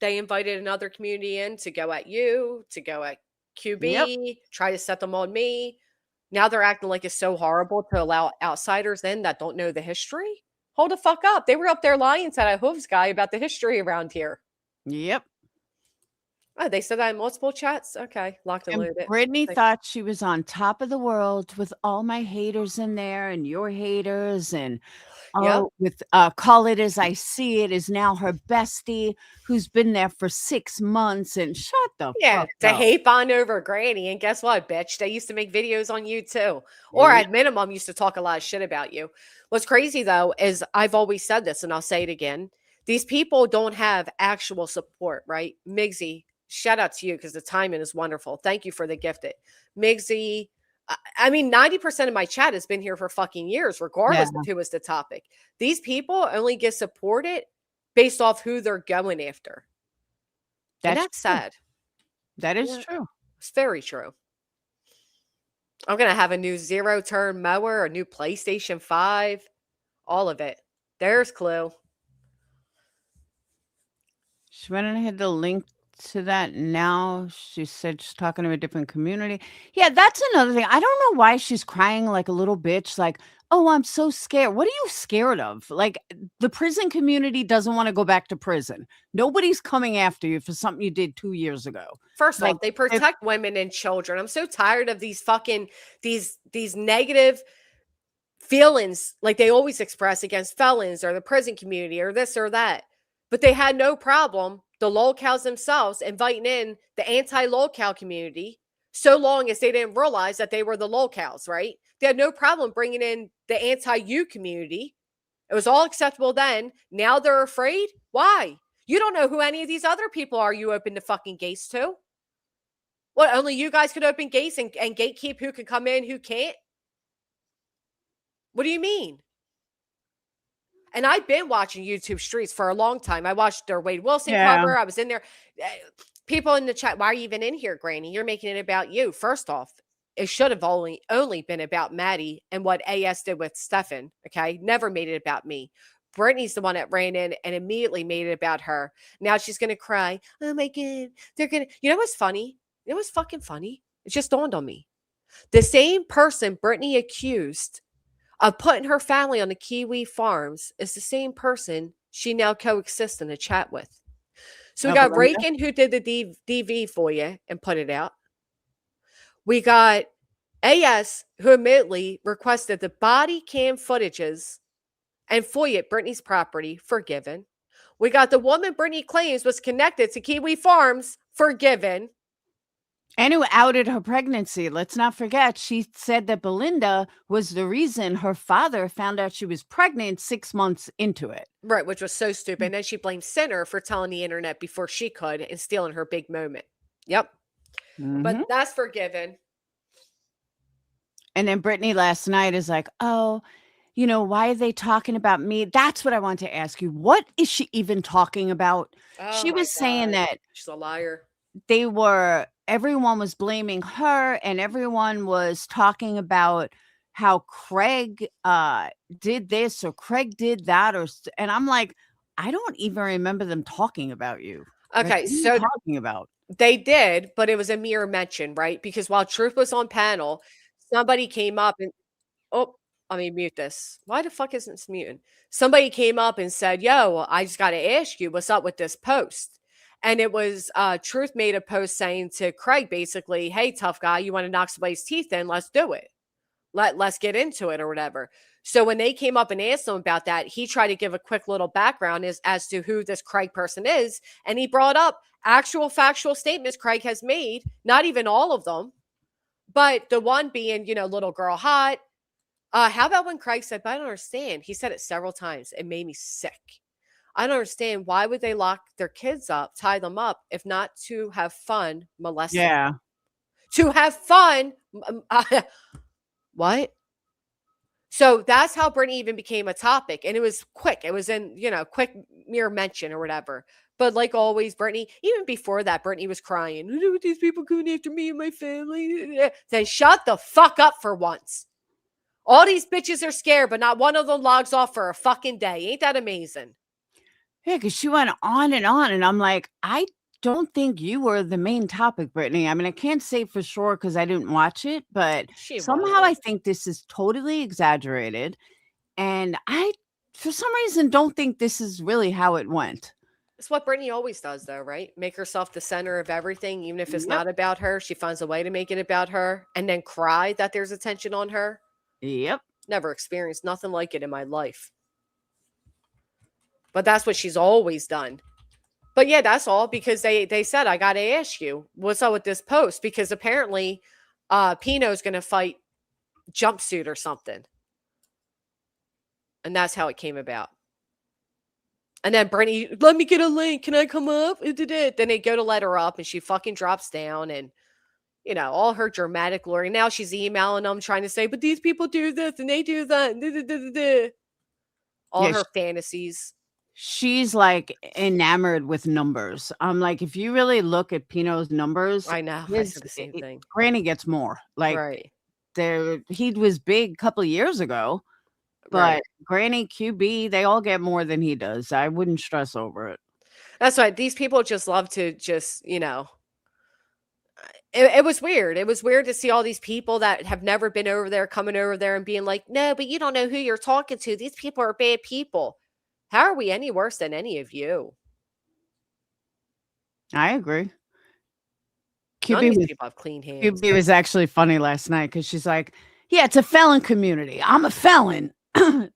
[SPEAKER 1] they invited another community in to go at you, to go at QB, try to set them on me. Now they're acting like it's so horrible to allow outsiders in that don't know the history. Hold the fuck up. They were up there lying to that Hooves guy about the history around here.
[SPEAKER 10] Yep.
[SPEAKER 1] Oh, they said that in multiple chats? Okay, locked and
[SPEAKER 10] And
[SPEAKER 1] loaded.
[SPEAKER 10] Brittany
[SPEAKER 1] Thank-
[SPEAKER 10] thought she was on top of the world with all my haters in there and your haters and
[SPEAKER 1] Yep.
[SPEAKER 10] with Call It As I See It is now her bestie who's been there for 6 months and shut the
[SPEAKER 1] Yeah,
[SPEAKER 10] fuck
[SPEAKER 1] to
[SPEAKER 10] up.
[SPEAKER 1] hate bond over Granny. And guess what, bitch? They used to make videos on you too. Or
[SPEAKER 10] Yeah.
[SPEAKER 1] at minimum, used to talk a lot of shit about you. What's crazy though is I've always said this and I'll say it again. These people don't have actual support, right? Migsy, shout out to you because the timing is wonderful. Thank you for the gifted. Migsy, I mean, 90% of my chat has been here for fucking years, regardless
[SPEAKER 10] Yeah.
[SPEAKER 1] of who is the topic. These people only get supported based off who they're going after. And that's
[SPEAKER 10] true.
[SPEAKER 1] sad.
[SPEAKER 10] That is
[SPEAKER 1] Yeah.
[SPEAKER 10] true.
[SPEAKER 1] It's very true. I'm gonna have a new zero-turn mower, a new PlayStation 5, all of it. There's Clue.
[SPEAKER 10] She went and hit the link to that now. She said she's talking to a different community. Yeah, that's another thing. I don't know why she's crying like a little bitch, like, oh, I'm so scared. What are you scared of? Like, the prison community doesn't want to go back to prison. Nobody's coming after you for something you did 2 years ago.
[SPEAKER 1] First
[SPEAKER 10] Like,
[SPEAKER 1] off, they protect women and children. I'm so tired of these fucking these negative feelings like they always express against felons or the prison community or this or that. But they had no problem, the lolcows themselves, inviting in the anti-lolcow community so long as they didn't realize that they were the lolcows, right? They had no problem bringing in the anti-you community. It was all acceptable then. Now they're afraid. Why? You don't know who any of these other people are you open the fucking gates to. What, only you guys could open gates and gatekeep who can come in, who can't? What do you mean? And I've been watching YouTube streets for a long time. I watched their Wade Wilson cover. I was in there. People in the chat, why are you even in here, Granny? You're making it about you. First off, it should have only been about Maddie and what AS did with Stefan. Okay. Never made it about me. Brittany's the one that ran in and immediately made it about her. Now she's going to cry. Oh my God. They're going to, you know what's funny? It was fucking funny. It just dawned on me. The same person Brittany accused of putting her family on the Kiwi farms is the same person she now coexists in a chat with. So we got Reagan, who did the DV for you and put it out. We got AS, who admittedly requested the body cam footages and FOIA Brittany's property, forgiven. We got the woman Brittany claims was connected to Kiwi Farms, forgiven.
[SPEAKER 10] And who outed her pregnancy. Let's not forget, she said that Belinda was the reason her father found out she was pregnant 6 months into it.
[SPEAKER 1] Right, which was so stupid. And then she blamed Sinner for telling the internet before she could and stealing her big moment. Yep. But that's forgiven.
[SPEAKER 10] And then Brittany last night is like, oh, you know, why are they talking about me? That's what I want to ask you. What is she even talking about? She was saying that
[SPEAKER 1] she's a liar.
[SPEAKER 10] Everyone was blaming her and everyone was talking about how Craig did this or Craig did that and I'm like, I don't even remember them talking about you.
[SPEAKER 1] Okay, so
[SPEAKER 10] talking about
[SPEAKER 1] they did, but it was a mere mention, right? Because while Truth was on panel, somebody came up and let me mute this. Why the fuck isn't this muting? Somebody came up and said, yo, I just got to ask you, what's up with this post? And it was Truth made a post saying to Craig, basically, hey, tough guy, you want to knock somebody's teeth in? Let's do it. Let's get into it or whatever. So when they came up and asked him about that, he tried to give a quick little background as to who this Craig person is. And he brought up actual factual statements Craig has made, not even all of them, but the one being, little girl hot. How about when Craig said, but I don't understand. He said it several times. It made me sick. I don't understand. Why would they lock their kids up, tie them up, if not to have fun molesting them? To have fun. What? So that's how Brittany even became a topic. And it was quick. It was in, quick mere mention or whatever. But like always, Brittany, even before that, Brittany was crying. These people coming after me and my family. Then shut the fuck up for once. All these bitches are scared, but not one of them logs off for a fucking day. Ain't that amazing?
[SPEAKER 10] Yeah, because she went on. And I'm like, I don't think you were the main topic, Brittany. I mean, I can't say for sure because I didn't watch it, but somehow I think this is totally exaggerated. And I, for some reason, don't think this is really how it went.
[SPEAKER 1] It's what Brittany always does, though, right? Make herself the center of everything, even if it's
[SPEAKER 10] Yep.
[SPEAKER 1] not about her. She finds a way to make it about her and then cry that there's attention on her.
[SPEAKER 10] Yep.
[SPEAKER 1] Never experienced nothing like it in my life. But that's what she's always done. But yeah, that's all because they said, I got to ask you, what's up with this post? Because apparently Pino's going to fight Jumpsuit or something. And that's how it came about. And then Brittany, let me get a link. Can I come up? Then they go to let her up and she fucking drops down and, you know, all her dramatic glory. Now she's emailing them trying to say, but these people do this and they do that. All
[SPEAKER 10] Yeah,
[SPEAKER 1] her fantasies.
[SPEAKER 10] she's like enamored with numbers. I'm like, if you really look at Pino's numbers,
[SPEAKER 1] I know. I said the same thing.
[SPEAKER 10] Granny gets more. Like
[SPEAKER 1] Right.
[SPEAKER 10] he was big a couple of years ago, but
[SPEAKER 1] Right.
[SPEAKER 10] Granny, QB, they all get more than he does. I wouldn't stress over it.
[SPEAKER 1] That's why these people just love to just, you know, it was weird. It was weird to see all these people that have never been over there coming over there and being like, no, but you don't know who you're talking to. These people are bad people. How are we any worse than any of you?
[SPEAKER 10] I agree.
[SPEAKER 1] None of
[SPEAKER 10] QB
[SPEAKER 1] these
[SPEAKER 10] was,
[SPEAKER 1] people have clean hands.
[SPEAKER 10] QB was actually funny last night because she's like, yeah, it's a felon community. I'm a felon.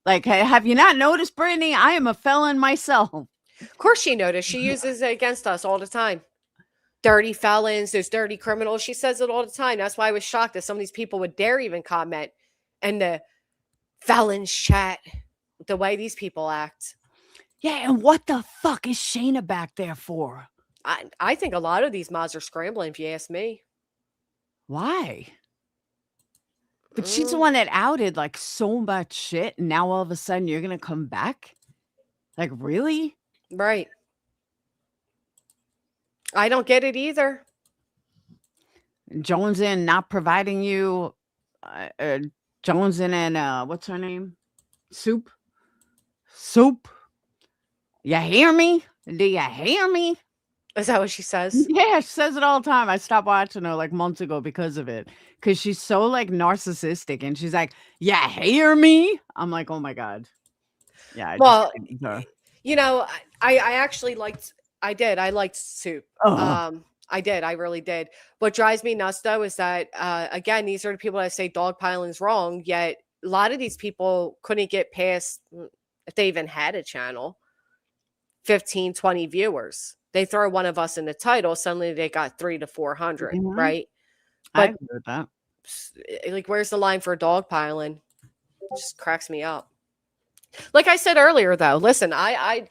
[SPEAKER 10] Like, hey, have you not noticed, Brittany? I am a felon myself.
[SPEAKER 1] Of course she noticed. She uses it against us all the time. Dirty felons, those dirty criminals. She says it all the time. That's why I was shocked that some of these people would dare even comment in the felons chat the way these people act.
[SPEAKER 10] Yeah, and what the fuck is Shayna back there for?
[SPEAKER 1] I think a lot of these mods are scrambling, if you ask me.
[SPEAKER 10] Why? But she's the one that outed like so much shit, and now all of a sudden you're gonna come back? Like, really?
[SPEAKER 1] Right. I don't get it either.
[SPEAKER 10] Jones in not providing you Jones in and what's her name? Soup. You hear me? Do you hear me?
[SPEAKER 1] Is that what she says?
[SPEAKER 10] Yeah, she says it all the time. I stopped watching her like months ago because of it. Because she's so like narcissistic and she's like, yeah, hear me? I'm like, oh my God. Yeah.
[SPEAKER 1] Well, you know, I actually liked, I liked Soup. I did. I really did. What drives me nuts though is that, again, these are the people that say dogpiling's wrong, yet a lot of these people couldn't get past, if they even had a channel, 15, 20 viewers. They throw one of us in the title, suddenly they got 300 to 400, right?
[SPEAKER 10] I
[SPEAKER 1] But
[SPEAKER 10] agree with that.
[SPEAKER 1] like, where's the line for dogpiling? It just cracks me up. Like I said earlier, though, listen, I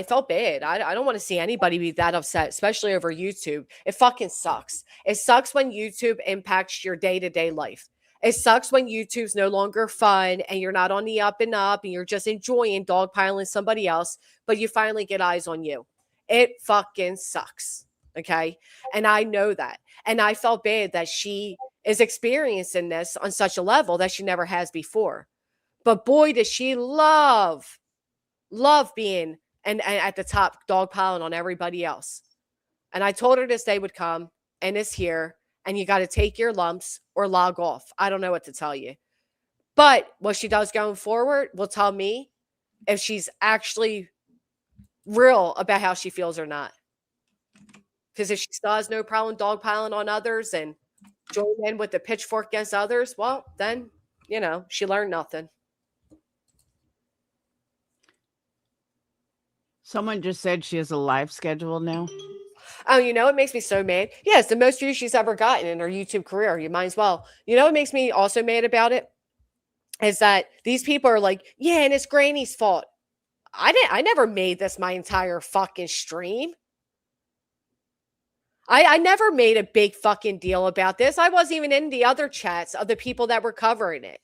[SPEAKER 1] felt bad. I don't want to see anybody be that upset, especially over YouTube. It fucking sucks. It sucks when YouTube impacts your day-to-day life. It sucks when YouTube's no longer fun and you're not on the up and up and you're just enjoying dogpiling somebody else, but you finally get eyes on you. It fucking sucks. Okay. And I know that. And I felt bad that she is experiencing this on such a level that she never has before. But boy, does she love being and at the top dogpiling on everybody else. And I told her this day would come and it's here. And you got to take your lumps or log off. I don't know what to tell you. But what she does going forward will tell me if she's actually real about how she feels or not. Because if she still has no problem dogpiling on others and join in with the pitchfork against others, well, then, you know, she learned nothing.
[SPEAKER 10] Someone just said she has a live schedule now.
[SPEAKER 1] Oh, you know, it makes me so mad. Yeah, it's the most views she's ever gotten in her YouTube career. You might as well. You know what makes me also mad about it? Is that these people are like, yeah, and it's Granny's fault. I never made this my entire fucking stream. I never made a big fucking deal about this. I wasn't even in the other chats of the people that were covering it.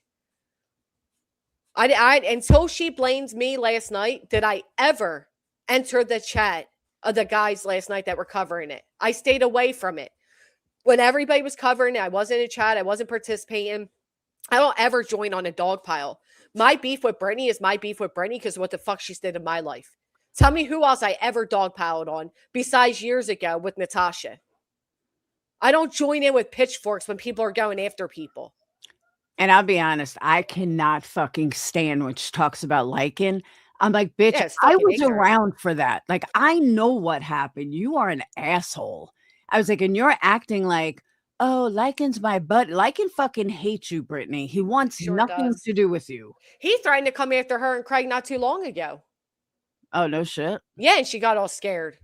[SPEAKER 1] I until she blames me last night, did I ever enter the chat of the guys last night that were covering it. I stayed away from it. When everybody was covering it, I wasn't in a chat. I wasn't participating. I don't ever join on a dog pile. My beef with Brittany is my beef with Brittany because of what the fuck she's did in my life. Tell me who else I ever dogpiled on besides years ago with Natasha. I don't join in with pitchforks when people are going after people.
[SPEAKER 10] And I'll be honest, I cannot fucking stand when she talks about liking. I'm like, bitch,
[SPEAKER 1] Yeah, it's
[SPEAKER 10] I
[SPEAKER 1] fucking
[SPEAKER 10] was
[SPEAKER 1] ignorant.
[SPEAKER 10] around for that. Like, I know what happened. You are an asshole. I was like, and you're acting like, oh, Lycan's my butt. Lycan fucking hates you, Brittany. He wants
[SPEAKER 1] Sure
[SPEAKER 10] nothing
[SPEAKER 1] does.
[SPEAKER 10] to do with you.
[SPEAKER 1] He threatened to come after her and Craig not too long ago.
[SPEAKER 10] Oh, no shit.
[SPEAKER 1] Yeah, and she got all scared.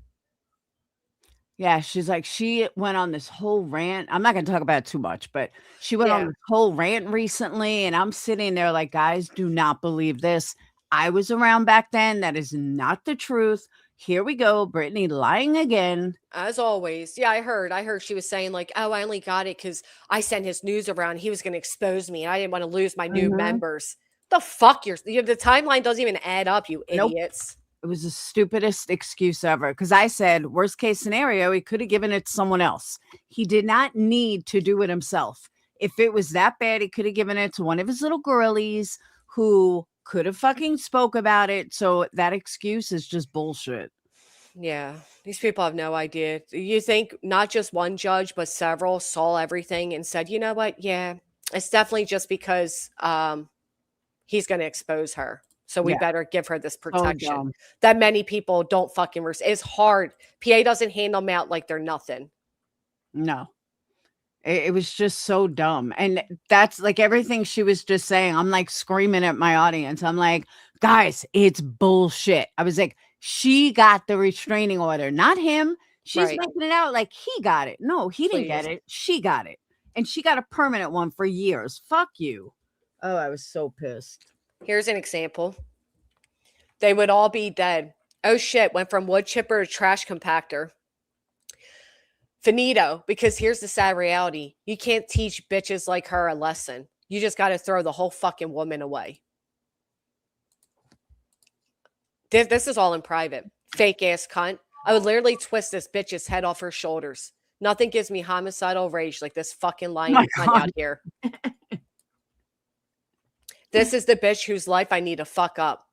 [SPEAKER 10] Yeah, she's like, she went on this whole rant. I'm not going to talk about it too much, but she went on
[SPEAKER 1] Yeah.
[SPEAKER 10] this whole rant recently. And I'm sitting there like, guys, do not believe this. I was around back then. That is not the truth. Here we go. Brittany lying again.
[SPEAKER 1] As always. Yeah, I heard she was saying like, oh, I only got it because I sent his news around. He was going to expose me and I didn't want to lose my new members. The fuck? The timeline doesn't even add up, you
[SPEAKER 10] Nope.
[SPEAKER 1] idiots.
[SPEAKER 10] It was the stupidest excuse ever. Because I said, worst case scenario, he could have given it to someone else. He did not need to do it himself. If it was that bad, he could have given it to one of his little girlies who could have fucking spoke about it. So that excuse is just bullshit.
[SPEAKER 1] Yeah, these people have no idea. You think not just one judge, but several saw everything and said, you know what? Yeah, it's definitely just because he's going to expose her. So we
[SPEAKER 10] Yeah.
[SPEAKER 1] better give her this
[SPEAKER 10] So
[SPEAKER 1] protection
[SPEAKER 10] dumb.
[SPEAKER 1] that many people don't fucking it's hard. PA doesn't hand them out like they're nothing.
[SPEAKER 10] No. It was just so dumb. And that's like everything she was just saying. I'm like screaming at my audience. I'm like, guys, it's bullshit. I was like, she got the restraining order, not him. She's
[SPEAKER 1] Right.
[SPEAKER 10] making it out like he got it. No, he didn't get
[SPEAKER 1] Please.
[SPEAKER 10] it. She got it. And she got a permanent one for years. Fuck you. Oh, I was so pissed.
[SPEAKER 1] Here's an example. They would all be dead. Oh shit, went from wood chipper to trash compactor. Finito, because here's the sad reality. You can't teach bitches like her a lesson. You just got to throw the whole fucking woman away. This is all in private. Fake ass cunt. I would literally twist this bitch's head off her shoulders. Nothing gives me homicidal rage like this fucking lying cunt out here. This is the bitch whose life I need to fuck up.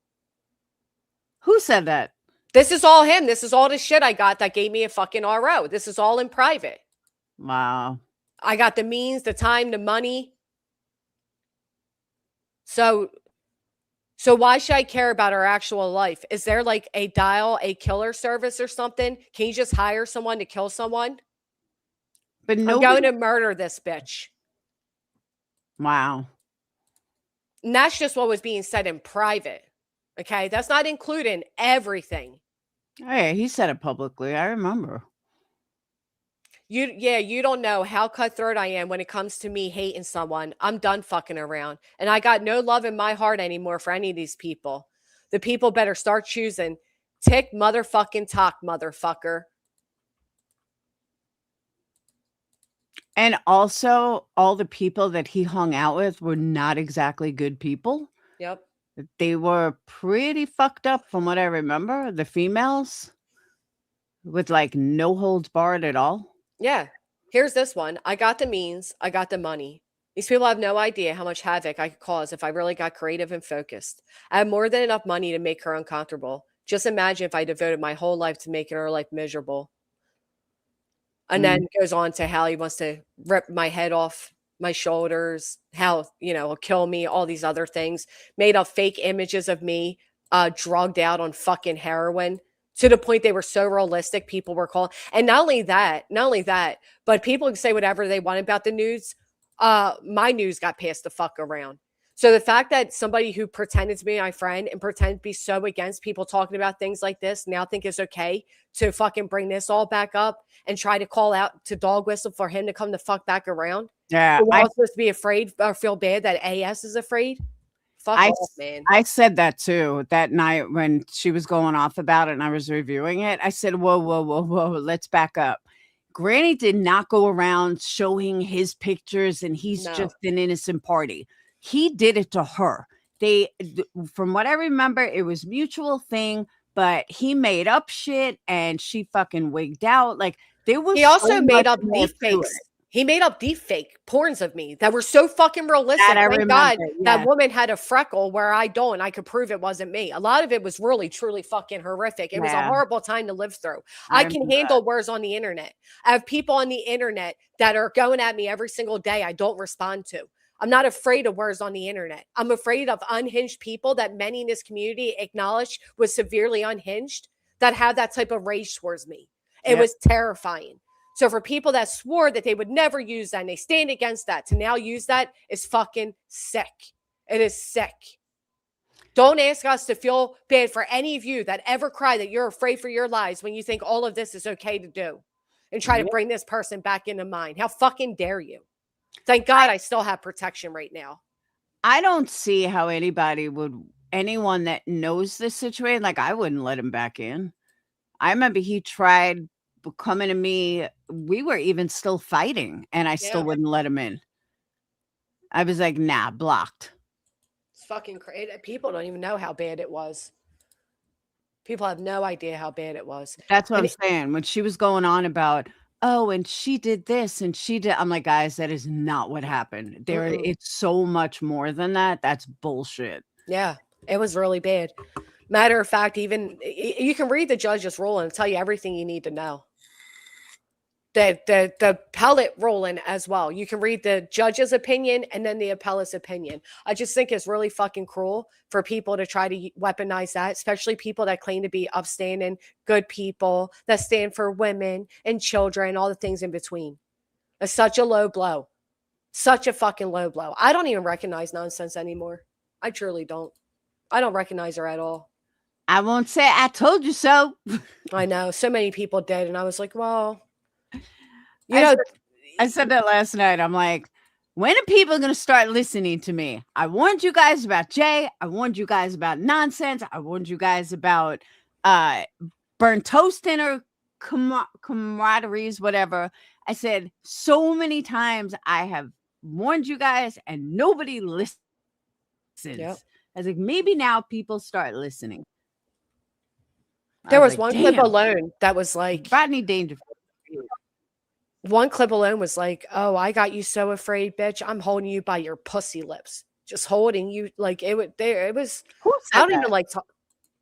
[SPEAKER 10] Who said that?
[SPEAKER 1] This is all him. This is all the shit I got that gave me a fucking RO. This is all in private.
[SPEAKER 10] Wow.
[SPEAKER 1] I got the means, the time, the money. So why should I care about her actual life? Is there like a killer service or something? Can you just hire someone to kill someone?
[SPEAKER 10] But
[SPEAKER 1] I'm
[SPEAKER 10] nobody.
[SPEAKER 1] going to murder this bitch.
[SPEAKER 10] Wow.
[SPEAKER 1] And that's just what was being said in private. Okay, that's not including everything.
[SPEAKER 10] Hey, he said it publicly. I remember.
[SPEAKER 1] You don't know how cutthroat I am when it comes to me hating someone. I'm done fucking around. And I got no love in my heart anymore for any of these people. The people better start choosing tick motherfucking tock, motherfucker.
[SPEAKER 10] And also, all the people that he hung out with were not exactly good people.
[SPEAKER 1] Yep.
[SPEAKER 10] They were pretty fucked up from what I remember. The females with like no holds barred at all.
[SPEAKER 1] Yeah. Here's this one. I got the means. I got the money. These people have no idea how much havoc I could cause if I really got creative and focused. I have more than enough money to make her uncomfortable. Just imagine if I devoted my whole life to making her life miserable. And then goes on to how he wants to rip my head off my shoulders, how, he'll kill me, all these other things. Made up fake images of me, drugged out on fucking heroin to the point they were so realistic, people were calling. And not only that, but people can say whatever they want about the news. My news got passed the fuck around. So the fact that somebody who pretended to be my friend and pretended to be so against people talking about things like this now think it's okay to fucking bring this all back up and try to call out to dog whistle for him to come the fuck back around.
[SPEAKER 10] Yeah.
[SPEAKER 1] We're all supposed to be afraid or feel bad that AS is afraid. Fuck off, man.
[SPEAKER 10] I said that too that night when she was going off about it and I was reviewing it. I said, whoa, let's back up. Granny did not go around showing his pictures and he's just an innocent party. He did it to her. From what I remember, it was mutual thing, but he made up shit and she fucking wigged out. Like there was.
[SPEAKER 1] He also made up deep fakes. He made up deep fake porns of me that were so fucking realistic. Thank God that woman had a freckle where I don't. I could prove it wasn't me. A lot of it was really, truly fucking horrific. It was a horrible time to live through. I can handle words on the internet. I have people on the internet that are going at me every single day I don't respond to. I'm not afraid of words on the internet. I'm afraid of unhinged people that many in this community acknowledged was severely unhinged that have that type of rage towards me. It
[SPEAKER 9] Yep.
[SPEAKER 1] was terrifying. So for people that swore that they would never use that and they stand against that to now use that is fucking sick. It is sick. Don't ask us to feel bad for any of you that ever cry that you're afraid for your lives when you think all of this is okay to do and try to bring this person back into mind. How fucking dare you? Thank God I still have protection right now.
[SPEAKER 10] I don't see how anyone that knows this situation, like I wouldn't let him back in. I remember he tried coming to me. We were even still fighting and I still wouldn't let him in. I was like, nah, blocked.
[SPEAKER 1] It's fucking crazy. People don't even know how bad it was. People have no idea how bad it was.
[SPEAKER 10] That's what
[SPEAKER 1] And
[SPEAKER 10] I'm saying. When she was going on about, oh, and she did this and she did, I'm like, guys, that is not what happened. It's so much more than that. That's bullshit.
[SPEAKER 1] Yeah, it was really bad. Matter of fact, even you can read the judge's ruling and tell you everything you need to know. The appellate ruling as well. You can read the judge's opinion and then the appellate's opinion. I just think it's really fucking cruel for people to try to weaponize that, especially people that claim to be upstanding, good people that stand for women and children, all the things in between. It's such a low blow. Such a fucking low blow. I don't even recognize Nonsense anymore. I truly don't. I don't recognize her at all.
[SPEAKER 10] I won't say I told you so.
[SPEAKER 1] I know. So many people did. And I was like, well,
[SPEAKER 10] I said that last night. I'm like, when are people going to start listening to me? I warned you guys about Jay. I warned you guys about Nonsense. I warned you guys about burnt toast dinner, camaraderies, whatever. I said so many times I have warned you guys and nobody listens.
[SPEAKER 1] Yep.
[SPEAKER 10] I was like, maybe now people start listening.
[SPEAKER 1] There was one clip alone that was like
[SPEAKER 10] Rodney Dangerfield.
[SPEAKER 1] One clip alone was like, oh, I got you so afraid, bitch. I'm holding you by your pussy lips. Just holding you like it would there. It was I don't even like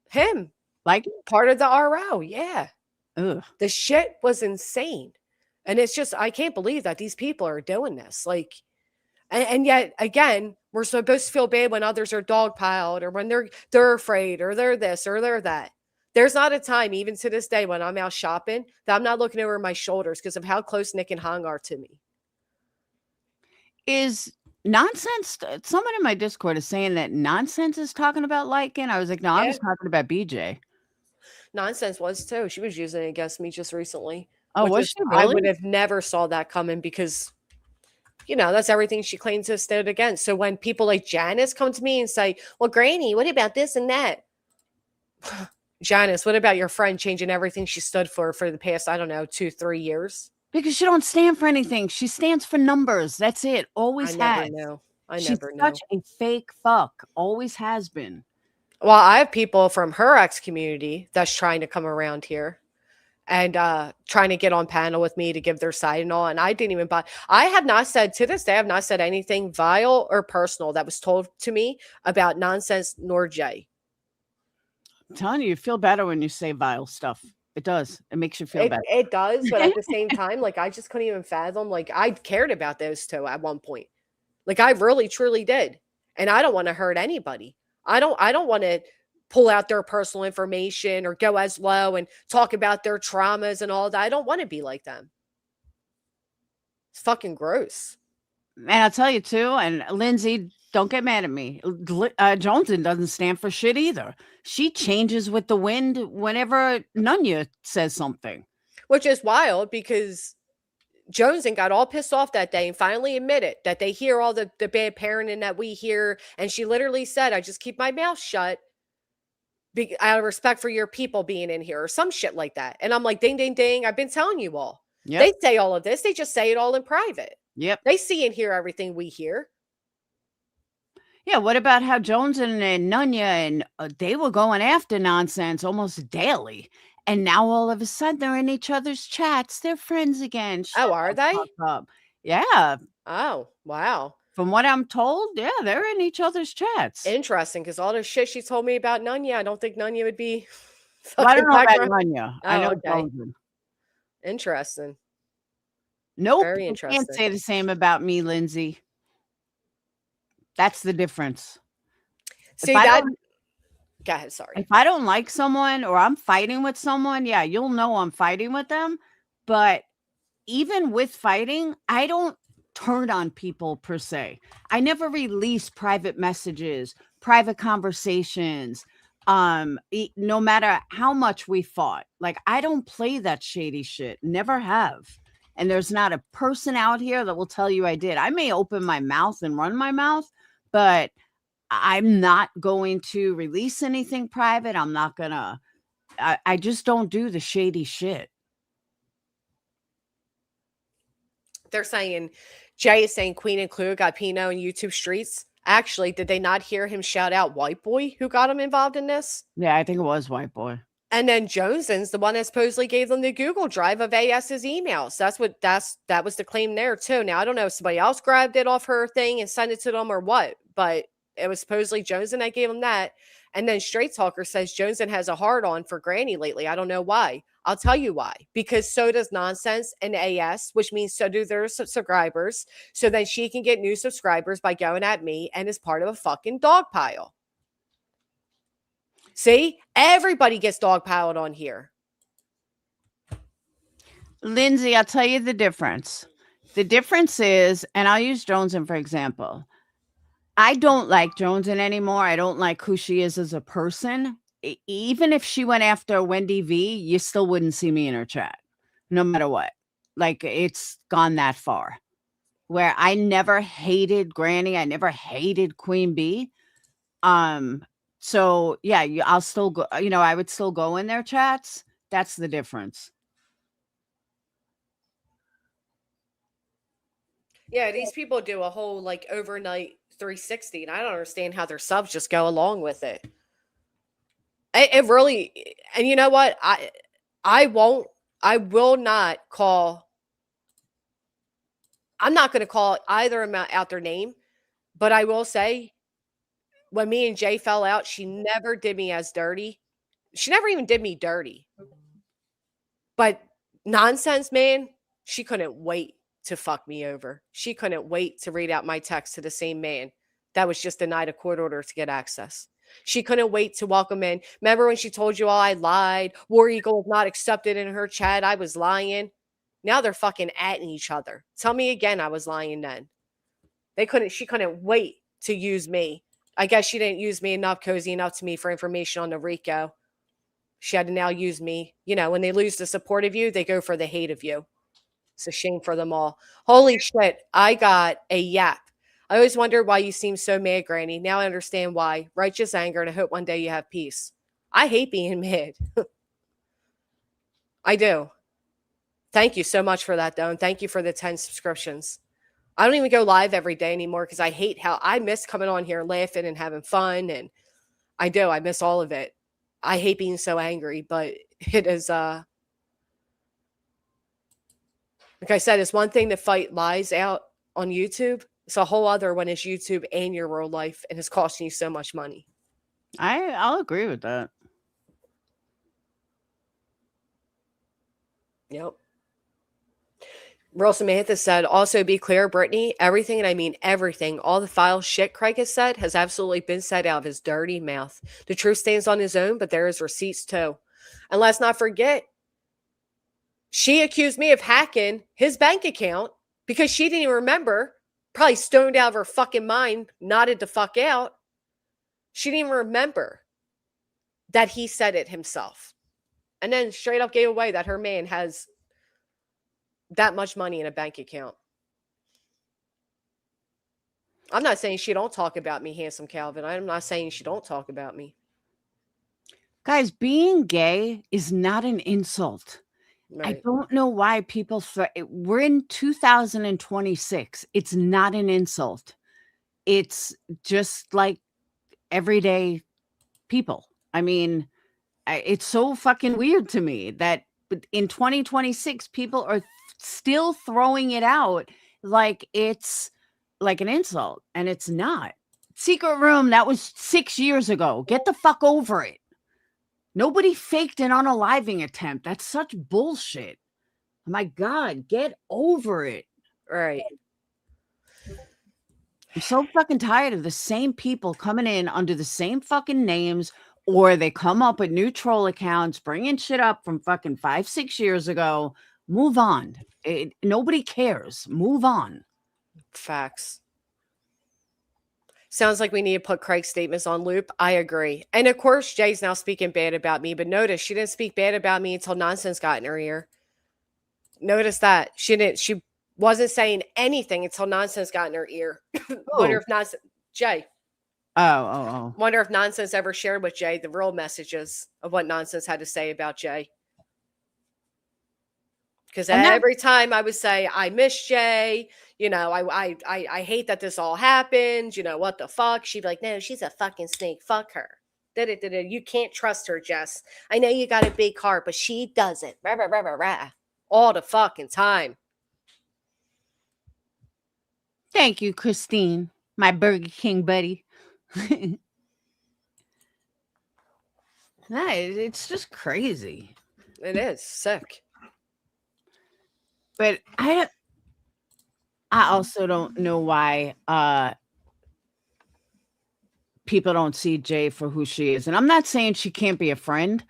[SPEAKER 1] him.
[SPEAKER 10] Like
[SPEAKER 1] part of the RO. Yeah.
[SPEAKER 10] Ugh.
[SPEAKER 1] The shit was insane. And it's just I can't believe that these people are doing this. Like and yet again, we're supposed to feel bad when others are dogpiled or when they're afraid or they're this or they're that. There's not a time, even to this day, when I'm out shopping, that I'm not looking over my shoulders because of how close Nick and Hong are to me.
[SPEAKER 10] Is Nonsense? Someone in my Discord is saying that Nonsense is talking about liking. I was like, no, I was talking about BJ.
[SPEAKER 1] Nonsense was too. She was using it against me just recently.
[SPEAKER 10] Oh, was she really?
[SPEAKER 1] I would have never saw that coming because, that's everything she claims to have stood against. So when people like Janice come to me and say, well, Granny, what about this and that? Janice, what about your friend changing everything she stood for the past, 2-3 years?
[SPEAKER 10] Because she don't stand for anything. She stands for numbers. That's it. Always has.
[SPEAKER 1] She's
[SPEAKER 10] never know. Such a fake fuck. Always has been.
[SPEAKER 1] Well, I have people from her ex community that's trying to come around here and trying to get on panel with me to give their side and all. And I didn't even I have not said to this day, I have not said anything vile or personal that was told to me about Nonsense nor Jay.
[SPEAKER 10] I'm telling you feel better when you say vile stuff. It does. It makes you feel better.
[SPEAKER 1] It does, but at the same time, like I just couldn't even fathom. Like I cared about those two at one point. Like I really, truly did. And I don't want to hurt anybody. I don't want to pull out their personal information or go as low and talk about their traumas and all that. I don't want to be like them. It's fucking gross.
[SPEAKER 10] And I'll tell you too, and Lindsay, don't get mad at me. Johnson doesn't stand for shit either. She changes with the wind whenever Nunya says something.
[SPEAKER 1] Which is wild because Joneson got all pissed off that day and finally admitted that they hear all the bad parenting that we hear. And she literally said, I just keep my mouth shut out of respect for your people being in here or some shit like that. And I'm like, ding, ding, ding. I've been telling you all. Yep. They say all of this. They just say it all in private.
[SPEAKER 10] Yep.
[SPEAKER 1] They see and hear everything we hear.
[SPEAKER 10] Yeah, what about how Jones and Nunya and they were going after Nonsense almost daily. And now all of a sudden they're in each other's chats. They're friends again.
[SPEAKER 1] Oh, are they?
[SPEAKER 10] Yeah.
[SPEAKER 1] Oh, wow.
[SPEAKER 10] From what I'm told, yeah, they're in each other's chats.
[SPEAKER 1] Interesting, because all the shit she told me about Nunya, I don't think Nunya would be.
[SPEAKER 10] Well, I don't know about Nunya. I know
[SPEAKER 1] okay. Interesting.
[SPEAKER 10] Nope.
[SPEAKER 1] Very interesting.
[SPEAKER 10] You can't say the same about me, Lindsay. That's the difference.
[SPEAKER 1] See
[SPEAKER 10] if I
[SPEAKER 1] that?
[SPEAKER 10] don't,
[SPEAKER 1] Go ahead. Sorry.
[SPEAKER 10] if I don't like someone or I'm fighting with someone, yeah, you'll know I'm fighting with them. But even with fighting, I don't turn on people per se. I never release private messages, private conversations. No matter how much we fought, like I don't play that shady shit. Never have. And there's not a person out here that will tell you I did. I may open my mouth and run my mouth, but I'm not going to release anything private. I'm not gonna. I just don't do the shady shit.
[SPEAKER 1] They're saying, Jay is saying Queen and Clue got Pino in YouTube streets. Actually, did they not hear him shout out White Boy who got him involved in this?
[SPEAKER 10] Yeah, I think it was White Boy.
[SPEAKER 1] And then Joneson's the one that supposedly gave them the Google Drive of AS's emails. That was the claim there too. Now I don't know if somebody else grabbed it off her thing and sent it to them or what, but it was supposedly Joneson that gave them that. And then Straight Talker says Joneson has a hard on for Granny lately. I don't know why. I'll tell you why. Because so does Nonsense and AS, which means so do their subscribers. So then she can get new subscribers by going at me and is part of a fucking dog pile. See, everybody gets dogpiled on here.
[SPEAKER 10] Lindsay, I'll tell you the difference. The difference is, and I'll use Joneson for example. I don't like Joneson anymore. I don't like who she is as a person. Even if she went after Wendy V, you still wouldn't see me in her chat, no matter what. Like it's gone that far. Where I never hated Granny, I never hated Queen B. So yeah, I'll still go, I would still go in their chats. That's the difference.
[SPEAKER 1] Yeah, these people do a whole like overnight 360, and I don't understand how their subs just go along with it. It really, and you know what? I will not call. I'm not going to call either amount out their name, but I will say when me and Jay fell out, she never did me as dirty. She never even did me dirty. But Nonsense, man, she couldn't wait to fuck me over. She couldn't wait to read out my text to the same man that was just denied a court order to get access. She couldn't wait to welcome in. Remember when she told you all I lied? War Eagle was not accepted in her chat. I was lying. Now they're fucking atting each other. Tell me again I was lying then. She couldn't wait to use me. I guess she didn't use me enough, cozy enough to me for information on the Rico. She had to now use me. When they lose the support of you, they go for the hate of you. It's a shame for them all. Holy shit, I got a yap. I always wondered why you seem so mad, Granny. Now I understand why. Righteous anger, and I hope one day you have peace. I hate being mad. I do. Thank you so much for that, though, and thank you for the 10 subscriptions. I don't even go live every day anymore because I hate how I miss coming on here laughing and having fun, and I do. I miss all of it. I hate being so angry, but it is, like I said, it's one thing to fight lies out on YouTube. It's a whole other when it's YouTube and your real life, and it's costing you so much money.
[SPEAKER 10] I'll agree with that.
[SPEAKER 1] Yep. Real Samantha said, also be clear, Brittany, everything, and I mean everything, all the foul shit Craig has said has absolutely been said out of his dirty mouth. The truth stands on his own, but there is receipts too. And let's not forget, she accused me of hacking his bank account because she didn't even remember, probably stoned out of her fucking mind, nodded the fuck out. She didn't even remember that he said it himself. And then straight up gave away that her man has that much money in a bank account. I'm not saying she don't talk about me, handsome Calvin. I'm not saying she don't talk about me.
[SPEAKER 10] Guys, being gay is not an insult.
[SPEAKER 1] Right.
[SPEAKER 10] I don't know why people we're in 2026. It's not an insult. It's just like everyday people. I mean, it's so fucking weird to me that in 2026 people are still throwing it out like it's like an insult, and it's not. Secret Room, that was 6 years ago. Get the fuck over it. Nobody faked an unaliving attempt. That's such bullshit. My God, get over it.
[SPEAKER 1] Right.
[SPEAKER 10] I'm so fucking tired of the same people coming in under the same fucking names, or they come up with new troll accounts, bringing shit up from fucking 5-6 years ago. Move on. Nobody cares. Move on.
[SPEAKER 1] Facts. Sounds like we need to put Craig's statements on loop. I agree. And of course, Jay's now speaking bad about me, but notice she didn't speak bad about me until nonsense got in her ear. Notice that. She wasn't saying anything until nonsense got in her ear. Wonder if nonsense Jay.
[SPEAKER 10] Oh.
[SPEAKER 1] Wonder if nonsense ever shared with Jay the real messages of what nonsense had to say about Jay. Because every time I would say, I miss Jay, you know, I hate that this all happened, you know, what the fuck? She'd be like, no, she's a fucking snake. Fuck her. You can't trust her, Jess. I know you got a big heart, but she doesn't. Rah, rah, rah, rah, rah. All the fucking time.
[SPEAKER 10] Thank you, Christine, my Burger King buddy. No, it's just crazy.
[SPEAKER 1] It is sick.
[SPEAKER 10] But I also don't know why people don't see Jay for who she is. And I'm not saying she can't be a friend,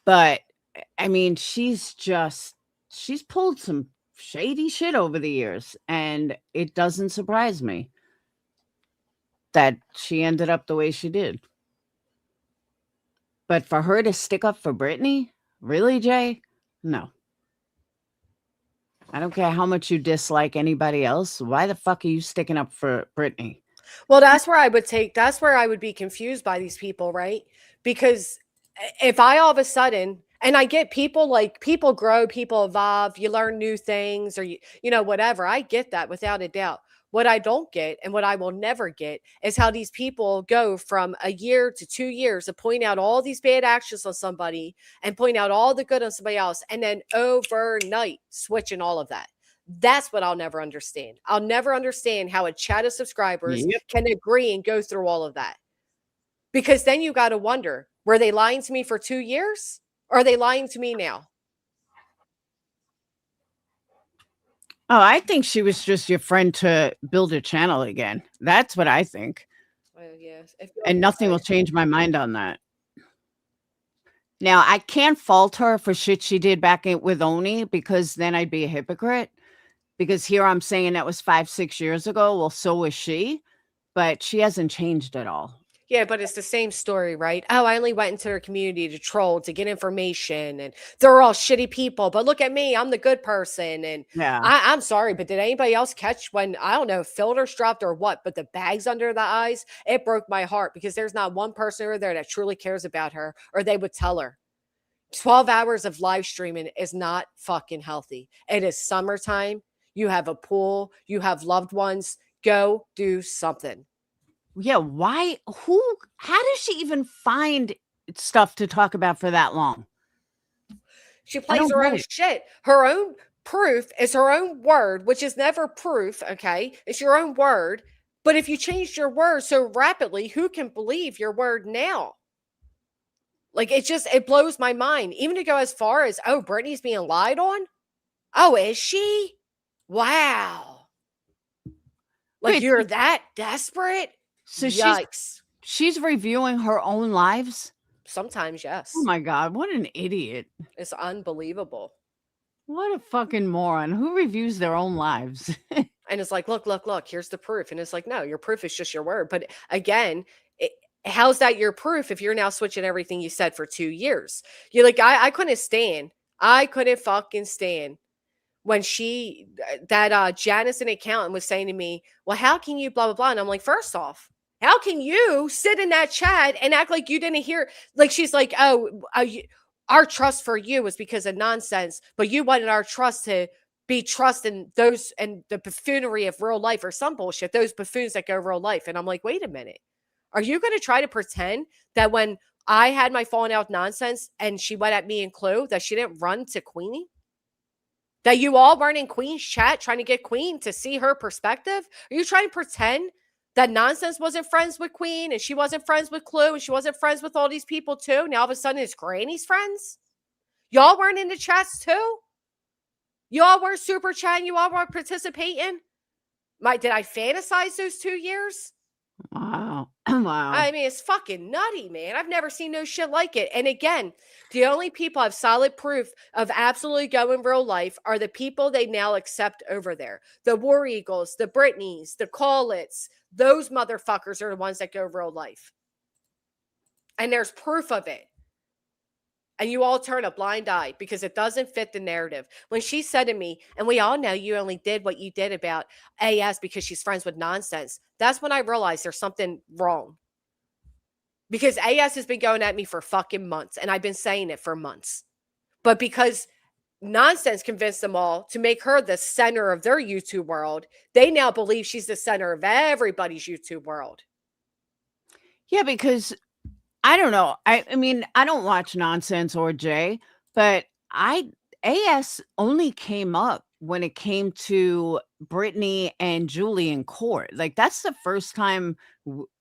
[SPEAKER 10] but I mean, she's pulled some shady shit over the years, and it doesn't surprise me that she ended up the way she did. But for her to stick up for Britney, really, Jay? No. I don't care how much you dislike anybody else. Why the fuck are you sticking up for Britney?
[SPEAKER 1] Well, that's where I would be confused by these people, right? Because if I all of a sudden, and I get people grow, people evolve, you learn new things, or you know, whatever. I get that without a doubt. What I don't get, and what I will never get, is how these people go from a year to 2 years to point out all these bad actions on somebody and point out all the good on somebody else, and then overnight switching all of that. That's what I'll never understand. I'll never understand how a chat of subscribers can agree and go through all of that. Because then you got to wonder, were they lying to me for 2 years? Or are they lying to me now?
[SPEAKER 10] Oh, I think she was just your friend to build a channel again. That's what I think.
[SPEAKER 1] Well, yes.
[SPEAKER 10] And nothing will change my mind on that. Now, I can't fault her for shit she did back with Oni, because then I'd be a hypocrite. Because here I'm saying that was 5-6 years ago. Well, so was she. But she hasn't changed at all.
[SPEAKER 1] Yeah, but it's the same story, right? Oh, I only went into their community to troll, to get information, and they're all shitty people. But look at me, I'm the good person. And
[SPEAKER 10] yeah,
[SPEAKER 1] I'm sorry, but did anybody else catch when, I don't know, filters dropped or what, but the bags under the eyes? It broke my heart, because there's not one person over there that truly cares about her, or they would tell her. 12 hours of live streaming is not fucking healthy. It is summertime. You have a pool. You have loved ones. Go do something.
[SPEAKER 10] Yeah, why? How does she even find stuff to talk about for that long?
[SPEAKER 1] She plays her own shit. Her own proof is her own word, which is never proof, okay? It's your own word. But if you changed your word so rapidly, who can believe your word now? Like, it blows my mind. Even to go as far as, oh, Britney's being lied on? Oh, is she? Wow. Like,
[SPEAKER 10] Wait,
[SPEAKER 1] you're that desperate?
[SPEAKER 10] So
[SPEAKER 1] yikes.
[SPEAKER 10] She's reviewing her own lives?
[SPEAKER 1] Sometimes, yes.
[SPEAKER 10] Oh my God, what an idiot.
[SPEAKER 1] It's unbelievable.
[SPEAKER 10] What a fucking moron. Who reviews their own lives?
[SPEAKER 1] And it's like, look, here's the proof. And it's like, no, your proof is just your word. But again, how's that your proof if you're now switching everything you said for 2 years? You're like, I couldn't fucking stand when that Janice, an accountant, was saying to me, well, how can you blah, blah, blah? And I'm like, first off, how can you sit in that chat and act like you didn't hear? Like, she's like, our trust for you was because of nonsense, but you wanted our trust to be trust in those and the buffoonery of real life, or some bullshit, those buffoons that go real life. And I'm like, wait a minute. Are you going to try to pretend that when I had my falling out nonsense and she went at me in Clue, that she didn't run to Queenie? That you all weren't in Queen's chat trying to get Queen to see her perspective? Are you trying to pretend that Nonsense wasn't friends with Queen, and she wasn't friends with Clue, and she wasn't friends with all these people too? Now all of a sudden it's Granny's friends? Y'all weren't in the chats too? Y'all weren't super chatting? You all weren't participating? Did I fantasize those 2 years?
[SPEAKER 10] Wow. Wow.
[SPEAKER 1] I mean, it's fucking nutty, man. I've never seen no shit like it. And again, the only people have solid proof of absolutely going real life are the people they now accept over there. The War Eagles, the Britneys, the Call-Its. Those motherfuckers are the ones that go real life. And there's proof of it. And you all turn a blind eye because it doesn't fit the narrative. When she said to me, and we all know you only did what you did about AS because she's friends with nonsense, that's when I realized there's something wrong. Because AS has been going at me for fucking months, and I've been saying it for months. But because nonsense convinced them all to make her the center of their YouTube world, they now believe she's the center of everybody's YouTube world.
[SPEAKER 10] Yeah, because I don't know. I mean, I don't watch Nonsense or Jay, but AS only came up when it came to Brittany and Julie in court. Like, that's the first time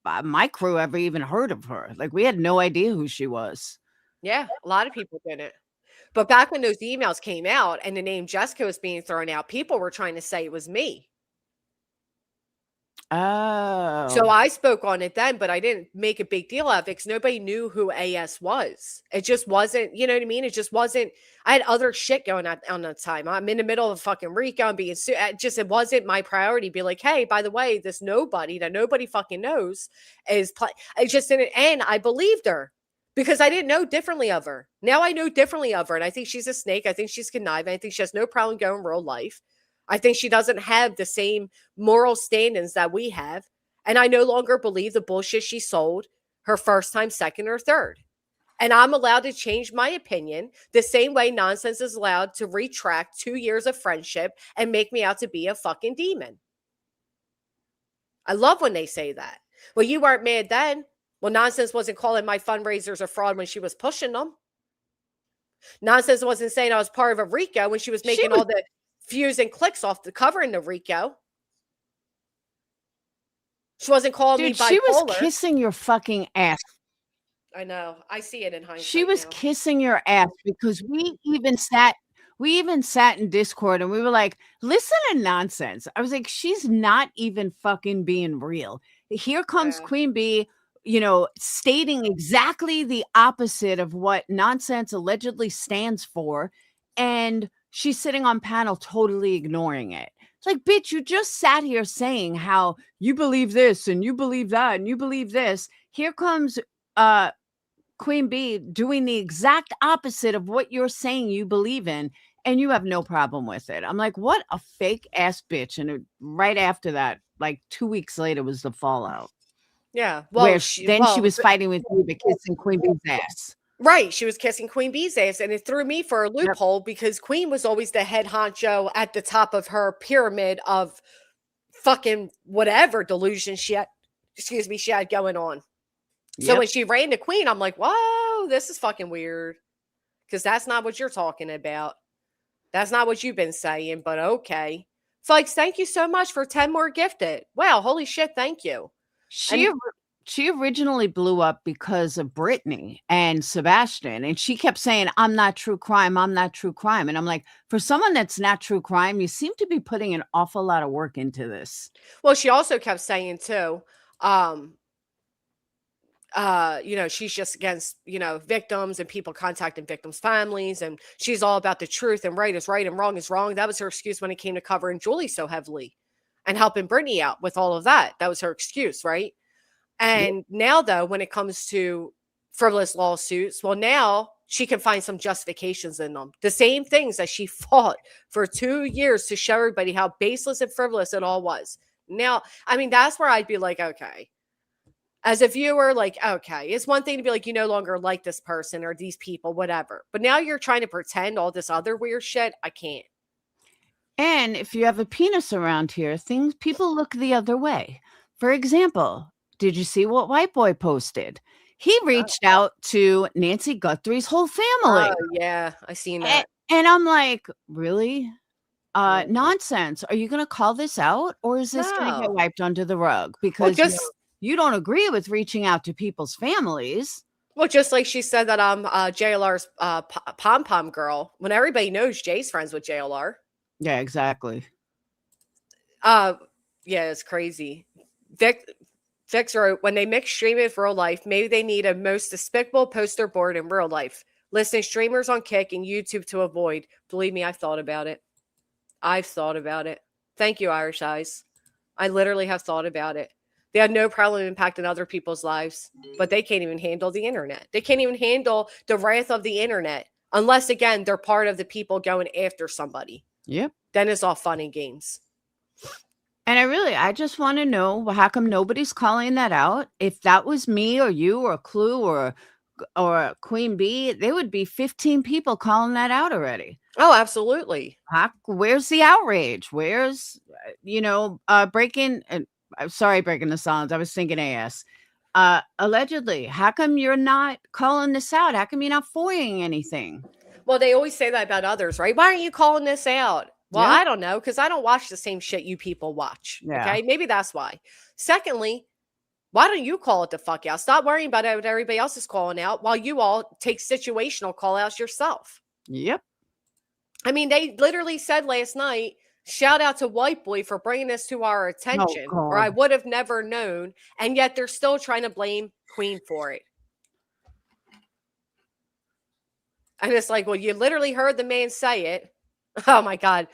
[SPEAKER 10] my crew ever even heard of her. Like, we had no idea who she was.
[SPEAKER 1] Yeah, a lot of people didn't. But back when those emails came out and the name Jessica was being thrown out, people were trying to say it was me.
[SPEAKER 10] Oh.
[SPEAKER 1] So I spoke on it then, but I didn't make a big deal of it because nobody knew who AS was. It just wasn't, you know what I mean? It just wasn't. I had other shit going on at the time. I'm in the middle of fucking Rico. I'm being sued. It wasn't my priority to be like, hey, by the way, this nobody that nobody fucking knows is I just didn't. And I believed her because I didn't know differently of her. Now I know differently of her. And I think she's a snake. I think she's conniving. I think she has no problem going real life. I think she doesn't have the same moral standings that we have. And I no longer believe the bullshit she sold her first time, second, or third. And I'm allowed to change my opinion the same way nonsense is allowed to retract 2 years of friendship and make me out to be a fucking demon. I love when they say that. Well, you weren't mad then. Well, nonsense wasn't calling my fundraisers a fraud when she was pushing them. Nonsense wasn't saying I was part of a Rico when she was making all the views and clicks off the covering the Rico. She wasn't calling me bipolar.
[SPEAKER 10] She was kissing your fucking ass.
[SPEAKER 1] I know. I see it in hindsight.
[SPEAKER 10] She was kissing your ass because we even sat in Discord and we were like, listen to nonsense. I was like, she's not even fucking being real. Here comes Queen Bee, stating exactly the opposite of what nonsense allegedly stands for. And she's sitting on panel totally ignoring it. It's like, bitch, you just sat here saying how you believe this and you believe that and you believe this. Here comes Queen Bee doing the exact opposite of what you're saying you believe in, and you have no problem with it. I'm like, what a fake ass bitch. And right after that, like 2 weeks later, was the fallout.
[SPEAKER 1] Yeah. Well,
[SPEAKER 10] where she was fighting with you, but kissing Queen Bee's ass.
[SPEAKER 1] Right. She was kissing Queen Bee's ass, and it threw me for a loophole because Queen was always the head honcho at the top of her pyramid of fucking whatever delusion she had going on. So when she ran to Queen, I'm like, whoa, this is fucking weird. Because that's not what you're talking about. That's not what you've been saying, but okay. Folks, thank you so much for 10 more gifted. Wow, holy shit, thank you.
[SPEAKER 10] She originally blew up because of Brittany and Sebastian, and she kept saying, I'm not true crime. I'm not true crime. And I'm like, for someone that's not true crime, you seem to be putting an awful lot of work into this.
[SPEAKER 1] Well, she also kept saying too, she's just against, victims and people contacting victims' families. And she's all about the truth and right is right and wrong is wrong. That was her excuse when it came to covering Julie so heavily and helping Brittany out with all of that. That was her excuse, right? And now, though, when it comes to frivolous lawsuits, well, now she can find some justifications in them. The same things that she fought for 2 years to show everybody how baseless and frivolous it all was. Now, I mean, that's where I'd be like, okay. As a viewer, like, okay, it's one thing to be like, you no longer like this person or these people, whatever. But now you're trying to pretend all this other weird shit. I can't.
[SPEAKER 10] And if you have a penis around here, people look the other way. For example, did you see what White Boy posted? He reached out to Nancy Guthrie's whole family.
[SPEAKER 1] Oh, yeah, I seen that.
[SPEAKER 10] And I'm like, really? Nonsense. Are you going to call this out? Or is this going to get wiped under the rug? Because you don't agree with reaching out to people's families.
[SPEAKER 1] Well, just like she said that I'm JLR's pom-pom girl, when everybody knows Jay's friends with JLR.
[SPEAKER 10] Yeah, exactly.
[SPEAKER 1] Yeah, it's crazy. Vix wrote, when they mix streaming with real life, maybe they need a most despicable poster board in real life. Listing streamers on Kick and YouTube to avoid. Believe me, I've thought about it. I've thought about it. Thank you, Irish Eyes. I literally have thought about it. They have no problem impacting other people's lives, but they can't even handle the internet. They can't even handle the wrath of the internet unless, again, they're part of the people going after somebody.
[SPEAKER 10] Yep.
[SPEAKER 1] Then it's all fun and games.
[SPEAKER 10] And I just want to know how come nobody's calling that out? If that was me or you or Clue or Queen Bee, there would be 15 people calling that out already.
[SPEAKER 1] Oh, absolutely.
[SPEAKER 10] Where's the outrage? Where's breaking? Sorry, breaking the silence. I was thinking AS. Allegedly, how come you're not calling this out? How come you're not foiling anything?
[SPEAKER 1] Well, they always say that about others, right? Why aren't you calling this out? Well,
[SPEAKER 10] Yeah.
[SPEAKER 1] I don't know, because I don't watch the same shit you people watch.
[SPEAKER 10] Yeah.
[SPEAKER 1] Okay, maybe that's why. Secondly, why don't you call it the fuck out? Stop worrying about what everybody else is calling out while you all take situational call outs yourself.
[SPEAKER 10] Yep.
[SPEAKER 1] I mean, they literally said last night, shout out to White Boy for bringing this to our attention, or I
[SPEAKER 10] God.
[SPEAKER 1] would have never known. And yet they're still trying to blame Queen for it. And it's like, well, you literally heard the man say it. Oh my God.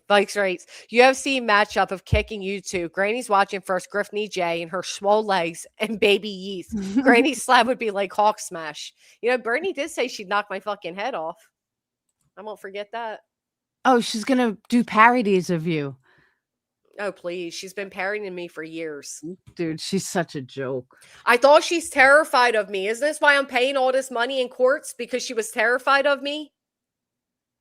[SPEAKER 1] Bikes rates. UFC matchup of kicking YouTube. Granny's watching first, Griffney J and her swole legs and baby yeast. Granny's slap would be like Hawk Smash. You know, Bernie did say she'd knock my fucking head off. I won't forget that.
[SPEAKER 10] Oh, she's gonna do parodies of you.
[SPEAKER 1] Oh, please. She's been parodying me for years.
[SPEAKER 10] Dude, she's such a joke.
[SPEAKER 1] I thought she's terrified of me. Isn't this why I'm paying all this money in courts? Because she was terrified of me?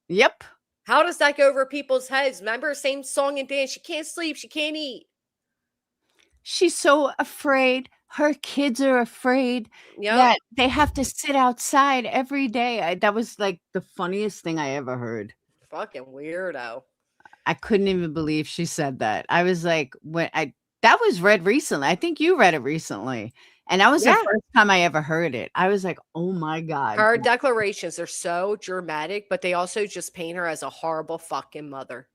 [SPEAKER 10] Yep.
[SPEAKER 1] How does that go over people's heads? Remember, same song and dance. She can't sleep. She can't eat.
[SPEAKER 10] She's so afraid. Her kids are afraid that they have to sit outside every day. That was like the funniest thing I ever heard.
[SPEAKER 1] Fucking weirdo.
[SPEAKER 10] I couldn't even believe she said that. I was like, that was read recently. I think you read it recently. And that was the first time I ever heard it. I was like, oh my God.
[SPEAKER 1] Her declarations are so dramatic, but they also just paint her as a horrible fucking mother.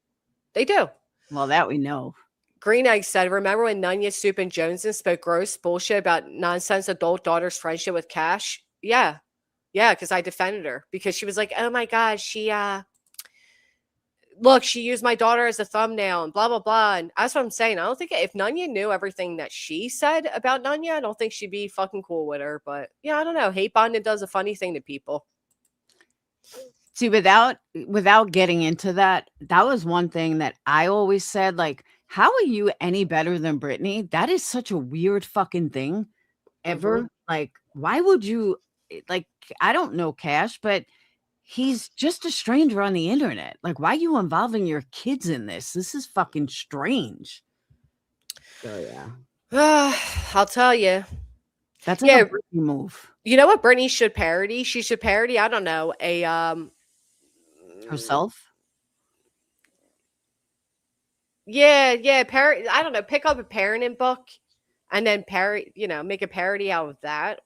[SPEAKER 1] They do.
[SPEAKER 10] Well, that we know.
[SPEAKER 1] Green Egg said, remember when Nunya, Stoop, and Joneson spoke gross bullshit about nonsense adult daughter's friendship with Cash? Yeah. Yeah, because I defended her. Because she was like, oh my God, she used my daughter as a thumbnail and blah, blah, blah. And that's what I'm saying. I don't think if Nunya knew everything that she said about Nunya, I don't think she'd be fucking cool with her. But yeah, I don't know. Hate bonding does a funny thing to people.
[SPEAKER 10] See, without getting into that, that was one thing that I always said, like, how are you any better than Britney? That is such a weird fucking thing ever.
[SPEAKER 1] Mm-hmm.
[SPEAKER 10] Like, why would you, like, I don't know Cash, but he's just a stranger on the internet. Like, why are you involving your kids in this? This is fucking strange. Oh, yeah.
[SPEAKER 1] I'll tell you.
[SPEAKER 10] That's like a Britney move.
[SPEAKER 1] You know what Britney should parody? She should parody, I don't know,
[SPEAKER 10] herself?
[SPEAKER 1] Yeah. I don't know. Pick up a parenting book and then make a parody out of that.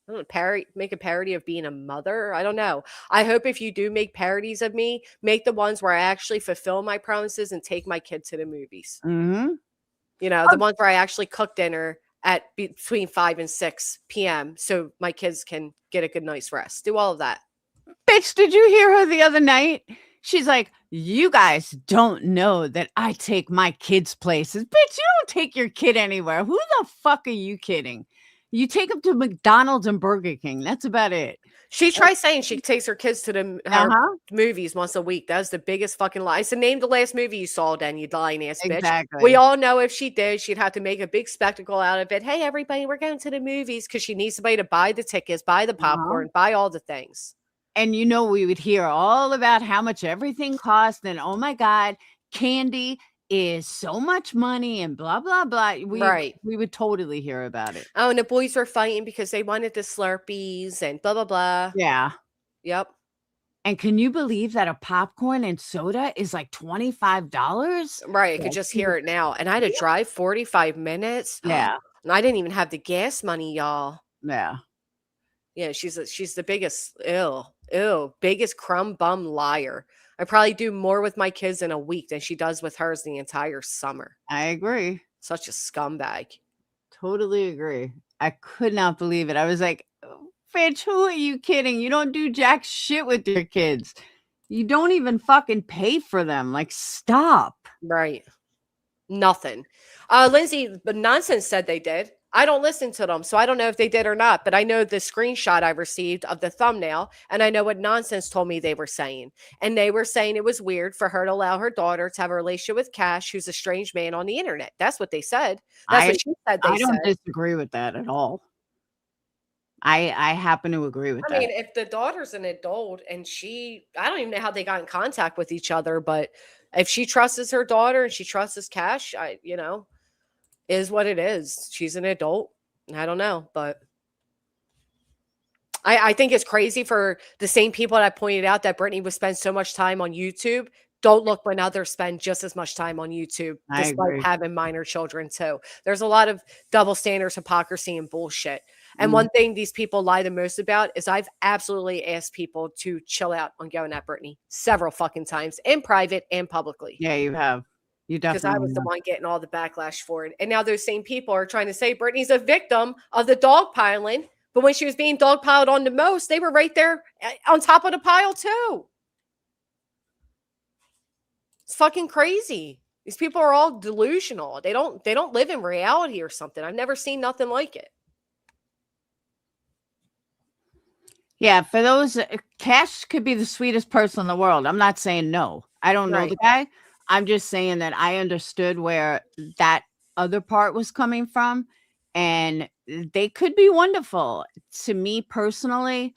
[SPEAKER 1] I don't know, make a parody of being a mother. I don't know. I hope if you do make parodies of me, make the ones where I actually fulfill my promises and take my kid to the movies.
[SPEAKER 10] Mm-hmm.
[SPEAKER 1] You know, the ones where I actually cook dinner at between 5 and 6 p.m. so my kids can get a good night's rest. Do all of that.
[SPEAKER 10] Bitch, did you hear her the other night? She's like, you guys don't know that I take my kids places. Bitch, you don't take your kid anywhere. Who the fuck are you kidding? You take them to McDonald's and Burger King. That's about it.
[SPEAKER 1] She tries saying she takes her kids to the movies once a week. That's the biggest fucking lie. So name the last movie you saw, then, you lying ass bitch.
[SPEAKER 10] Exactly.
[SPEAKER 1] We all know if she did, she'd have to make a big spectacle out of it. Hey, everybody, we're going to the movies, because she needs somebody to buy the tickets, buy the popcorn, buy all the things.
[SPEAKER 10] And we would hear all about how much everything costs, and oh my God, candy is so much money and blah, blah, blah. We would totally hear about it.
[SPEAKER 1] Oh, and the boys were fighting because they wanted the Slurpees and blah, blah, blah.
[SPEAKER 10] Yeah.
[SPEAKER 1] Yep.
[SPEAKER 10] And can you believe that a popcorn and soda is like $25?
[SPEAKER 1] Right. I could just hear it now. And I had to drive 45 minutes.
[SPEAKER 10] Yeah.
[SPEAKER 1] And I didn't even have the gas money, y'all.
[SPEAKER 10] Yeah.
[SPEAKER 1] Yeah, she's the biggest biggest crumb bum liar. I probably do more with my kids in a week than she does with hers the entire summer.
[SPEAKER 10] I agree.
[SPEAKER 1] Such a scumbag.
[SPEAKER 10] Totally agree. I could not believe it. I was like, "Oh, bitch, who are you kidding? You don't do jack shit with your kids. You don't even fucking pay for them. Like, stop."
[SPEAKER 1] Right. Nothing. Lindsay, the nonsense said they did. I don't listen to them, so I don't know if they did or not, but I know the screenshot I received of the thumbnail, and I know what nonsense told me they were saying. And they were saying it was weird for her to allow her daughter to have a relationship with Cash, who's a strange man on the internet. That's what they said. That's what she said they
[SPEAKER 10] I don't
[SPEAKER 1] said.
[SPEAKER 10] disagree with that at all. I happen to agree with
[SPEAKER 1] I
[SPEAKER 10] that.
[SPEAKER 1] mean, if the daughter's an adult and I don't even know how they got in contact with each other, but if she trusts her daughter and she trusts Cash, is what it is. She's an adult. I don't know, but I think it's crazy for the same people that I pointed out that Brittany would spend so much time on YouTube. Don't look when others spend just as much time on YouTube,
[SPEAKER 10] I
[SPEAKER 1] despite
[SPEAKER 10] agree.
[SPEAKER 1] having minor children too. There's a lot of double standards, hypocrisy, and bullshit. And
[SPEAKER 10] Mm.
[SPEAKER 1] one thing these people lie the most about is I've absolutely asked people to chill out on going at Brittany several fucking times in private and publicly.
[SPEAKER 10] Yeah, you have. You
[SPEAKER 1] Because I
[SPEAKER 10] definitely
[SPEAKER 1] was the
[SPEAKER 10] have.
[SPEAKER 1] one getting all the backlash for it. And now those same people are trying to say Brittany's a victim of the dogpiling. But when she was being dogpiled on the most, they were right there on top of the pile too. It's fucking crazy. These people are all delusional. They don't live in reality or something. I've never seen nothing like it.
[SPEAKER 10] Yeah, for those, Cash could be the sweetest person in the world. I'm not saying no. I don't know the guy. I'm just saying that I understood where that other part was coming from, and they could be wonderful. To me personally,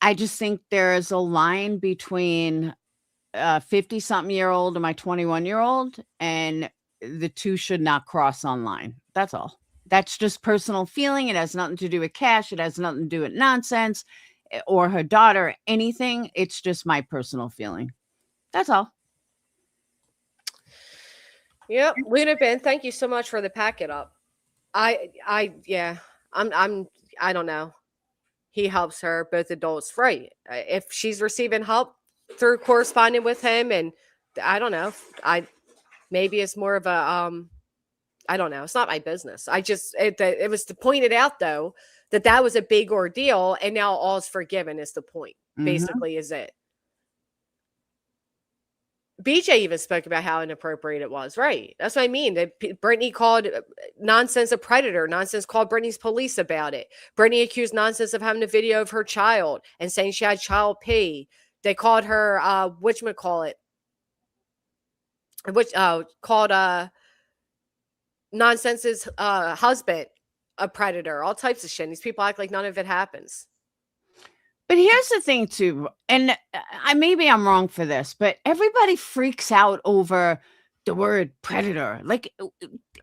[SPEAKER 10] I just think there is a line between a 50-something-year-old and my 21-year-old, and the two should not cross online. That's all. That's just personal feeling. It has nothing to do with Cash. It has nothing to do with nonsense or her daughter, anything. It's just my personal feeling. That's all.
[SPEAKER 1] Yep. Luna Ben, thank you so much for the packet up. Yeah, I don't know. He helps her, both adults, right? If she's receiving help through corresponding with him, and I don't know, maybe it's more of a I don't know. It's not my business. It was to point it out though that was a big ordeal, and now all's forgiven is the point. Basically, is it? BJ even spoke about how inappropriate it was, right? That's what I mean. That Brittany called nonsense a predator. Nonsense called Brittany's police about it. Brittany accused nonsense of having a video of her child and saying she had child pee. They called her whatchamacallit, which called nonsense's husband a predator. All types of shit. These people act like none of it happens.
[SPEAKER 10] But here's the thing too, and maybe I'm wrong for this, but everybody freaks out over the word predator. Like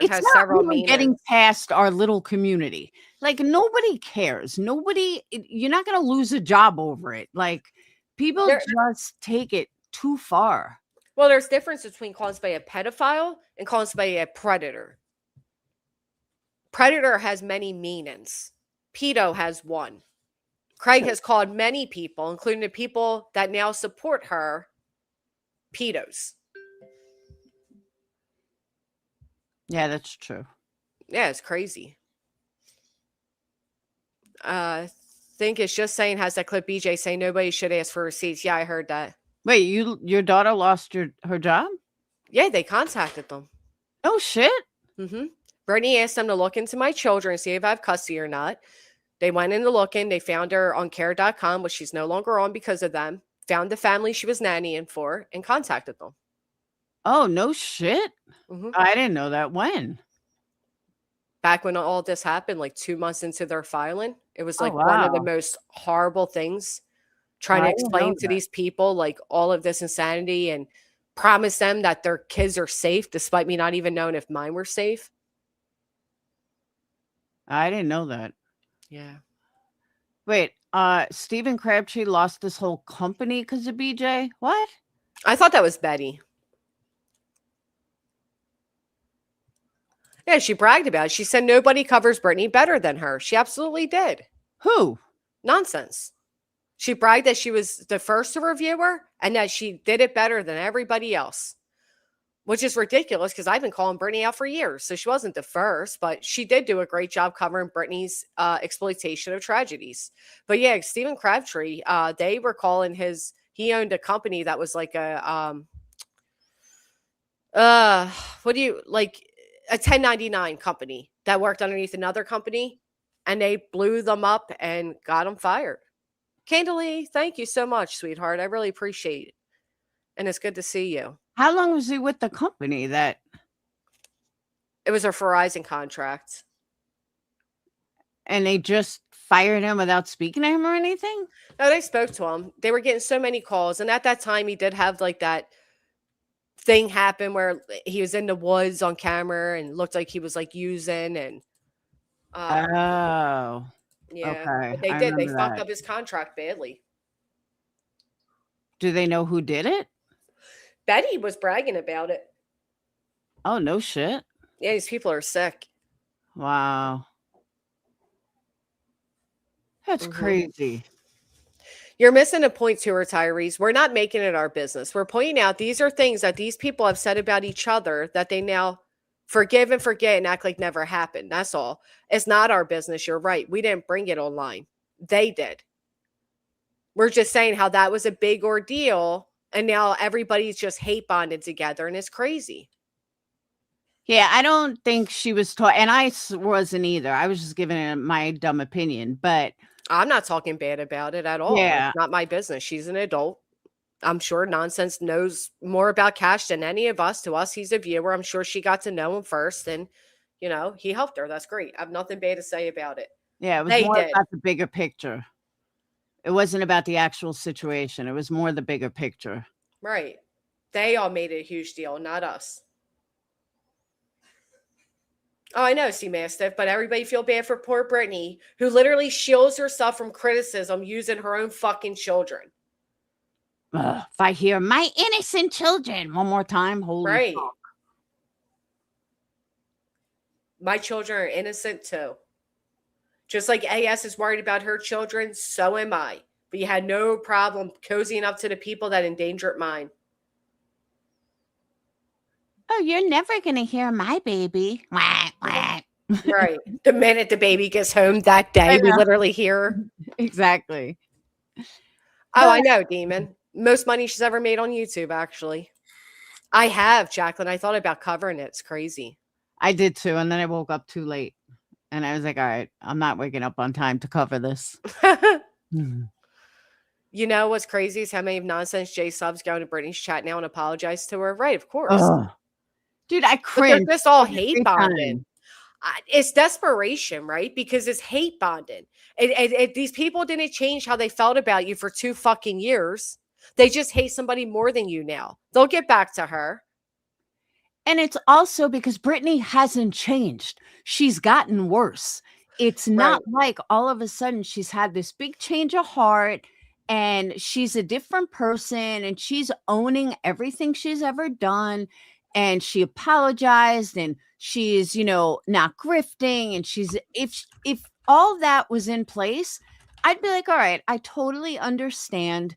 [SPEAKER 10] it's not really getting past our little community. Like nobody cares. You're not going to lose a job over it. Like people just take it too far.
[SPEAKER 1] Well, there's difference between calling somebody a pedophile and calling somebody a predator. Predator has many meanings. Pedo has one. Craig has called many people, including the people that now support her, pedos.
[SPEAKER 10] Yeah, that's true.
[SPEAKER 1] Yeah, it's crazy. Think it's just saying, has that clip BJ saying nobody should ask for receipts. Yeah, I heard that.
[SPEAKER 10] Wait, your daughter lost her job?
[SPEAKER 1] Yeah, they contacted them.
[SPEAKER 10] Oh shit.
[SPEAKER 1] Mm-hmm. Brittany asked them to look into my children and see if I have custody or not. They went into looking. They found her on care.com, which she's no longer on because of them. Found the family she was nannying for and contacted them.
[SPEAKER 10] Oh, no shit.
[SPEAKER 1] Mm-hmm.
[SPEAKER 10] I didn't know that. When?
[SPEAKER 1] Back when all this happened, like 2 months into their filing. It was like one of the most horrible things. Trying to explain to these people like all of this insanity and promise them that their kids are safe, despite me not even knowing if mine were safe.
[SPEAKER 10] I didn't know that.
[SPEAKER 1] Yeah.
[SPEAKER 10] Wait, Stephen Crabtree lost this whole company because of BJ? What?
[SPEAKER 1] I thought that was Betty. Yeah, she bragged about it. She said nobody covers Brittany better than her. She absolutely did.
[SPEAKER 10] Who?
[SPEAKER 1] Nonsense. She bragged that she was the first to review her and that she did it better than everybody else, which is ridiculous because I've been calling Britney out for years. So she wasn't the first, but she did do a great job covering Britney's exploitation of tragedies. But yeah, Stephen Crabtree, they were calling he owned a company that was like what do you like a 1099 company that worked underneath another company, and they blew them up and got them fired. Candalee, thank you so much, sweetheart. I really appreciate it. And it's good to see you.
[SPEAKER 10] How long was he with the company that
[SPEAKER 1] It was a Verizon contract.
[SPEAKER 10] and they just fired him without speaking to him or anything?
[SPEAKER 1] No, they spoke to him. They were getting so many calls. And at that time, he did have like that thing happen where he was in the woods on camera and looked like he was like using and
[SPEAKER 10] Oh.
[SPEAKER 1] yeah.
[SPEAKER 10] Okay.
[SPEAKER 1] But they
[SPEAKER 10] I
[SPEAKER 1] did. They
[SPEAKER 10] remember
[SPEAKER 1] fucked
[SPEAKER 10] that.
[SPEAKER 1] up his contract badly.
[SPEAKER 10] Do they know who did it?
[SPEAKER 1] Betty was bragging about it.
[SPEAKER 10] Oh, no shit.
[SPEAKER 1] Yeah, these people are sick.
[SPEAKER 10] Wow. That's crazy.
[SPEAKER 1] You're missing a point too, retirees. We're not making it our business. We're pointing out these are things that these people have said about each other that they now forgive and forget and act like never happened. That's all. It's not our business. You're right. We didn't bring it online. They did. We're just saying how that was a big ordeal. And now everybody's just hate bonded together. And it's crazy.
[SPEAKER 10] Yeah, I don't think she was taught, and I wasn't either. I was just giving it my dumb opinion, but
[SPEAKER 1] I'm not talking bad about it at all.
[SPEAKER 10] Yeah.
[SPEAKER 1] It's not my business. She's an adult. I'm sure Nonsense knows more about Cash than any of us. To us, he's a viewer. I'm sure she got to know him first, and he helped her. That's great. I have nothing bad to say about it.
[SPEAKER 10] yeah, it was
[SPEAKER 1] They
[SPEAKER 10] more
[SPEAKER 1] did.
[SPEAKER 10] about the bigger picture. It wasn't about the actual situation. It was more the bigger picture.
[SPEAKER 1] Right. They all made it a huge deal, not us. Oh, I know, Mastiff, but everybody feel bad for poor Brittany, who literally shields herself from criticism using her own fucking children.
[SPEAKER 10] Ugh, if I hear my innocent children one more time, holy
[SPEAKER 1] Right.
[SPEAKER 10] fuck.
[SPEAKER 1] My children are innocent too. Just like AS is worried about her children, so am I. But you had no problem cozying up to the people that endangered mine.
[SPEAKER 10] Oh, you're never gonna hear my baby. Wah, wah.
[SPEAKER 1] Right. The minute the baby gets home that day, we
[SPEAKER 10] know.
[SPEAKER 1] literally hear.
[SPEAKER 10] Exactly.
[SPEAKER 1] Oh, I know, Demon. Most money she's ever made on YouTube, actually. I have, Jacqueline. I thought about covering it. It's crazy.
[SPEAKER 10] I did too, and then I woke up too late. And I was like, all right, I'm not waking up on time to cover this.
[SPEAKER 1] You know what's crazy is how many Nonsense J subs go into Brittany's chat now and apologize to her. Right, of course.
[SPEAKER 10] Ugh. Dude, I
[SPEAKER 1] But
[SPEAKER 10] cringe.
[SPEAKER 1] they're just all
[SPEAKER 10] every
[SPEAKER 1] hate
[SPEAKER 10] time.
[SPEAKER 1] bonding. It's desperation, right? Because it's hate bonding. These people didn't change how they felt about you for 2 fucking years. They just hate somebody more than you now. They'll get back to her.
[SPEAKER 10] And it's also because Brittany hasn't changed. She's gotten worse. It's not like all of a sudden she's had this big change of heart and she's a different person and she's owning everything she's ever done. And she apologized and she's, not grifting. And if all that was in place, I'd be like, all right, I totally understand,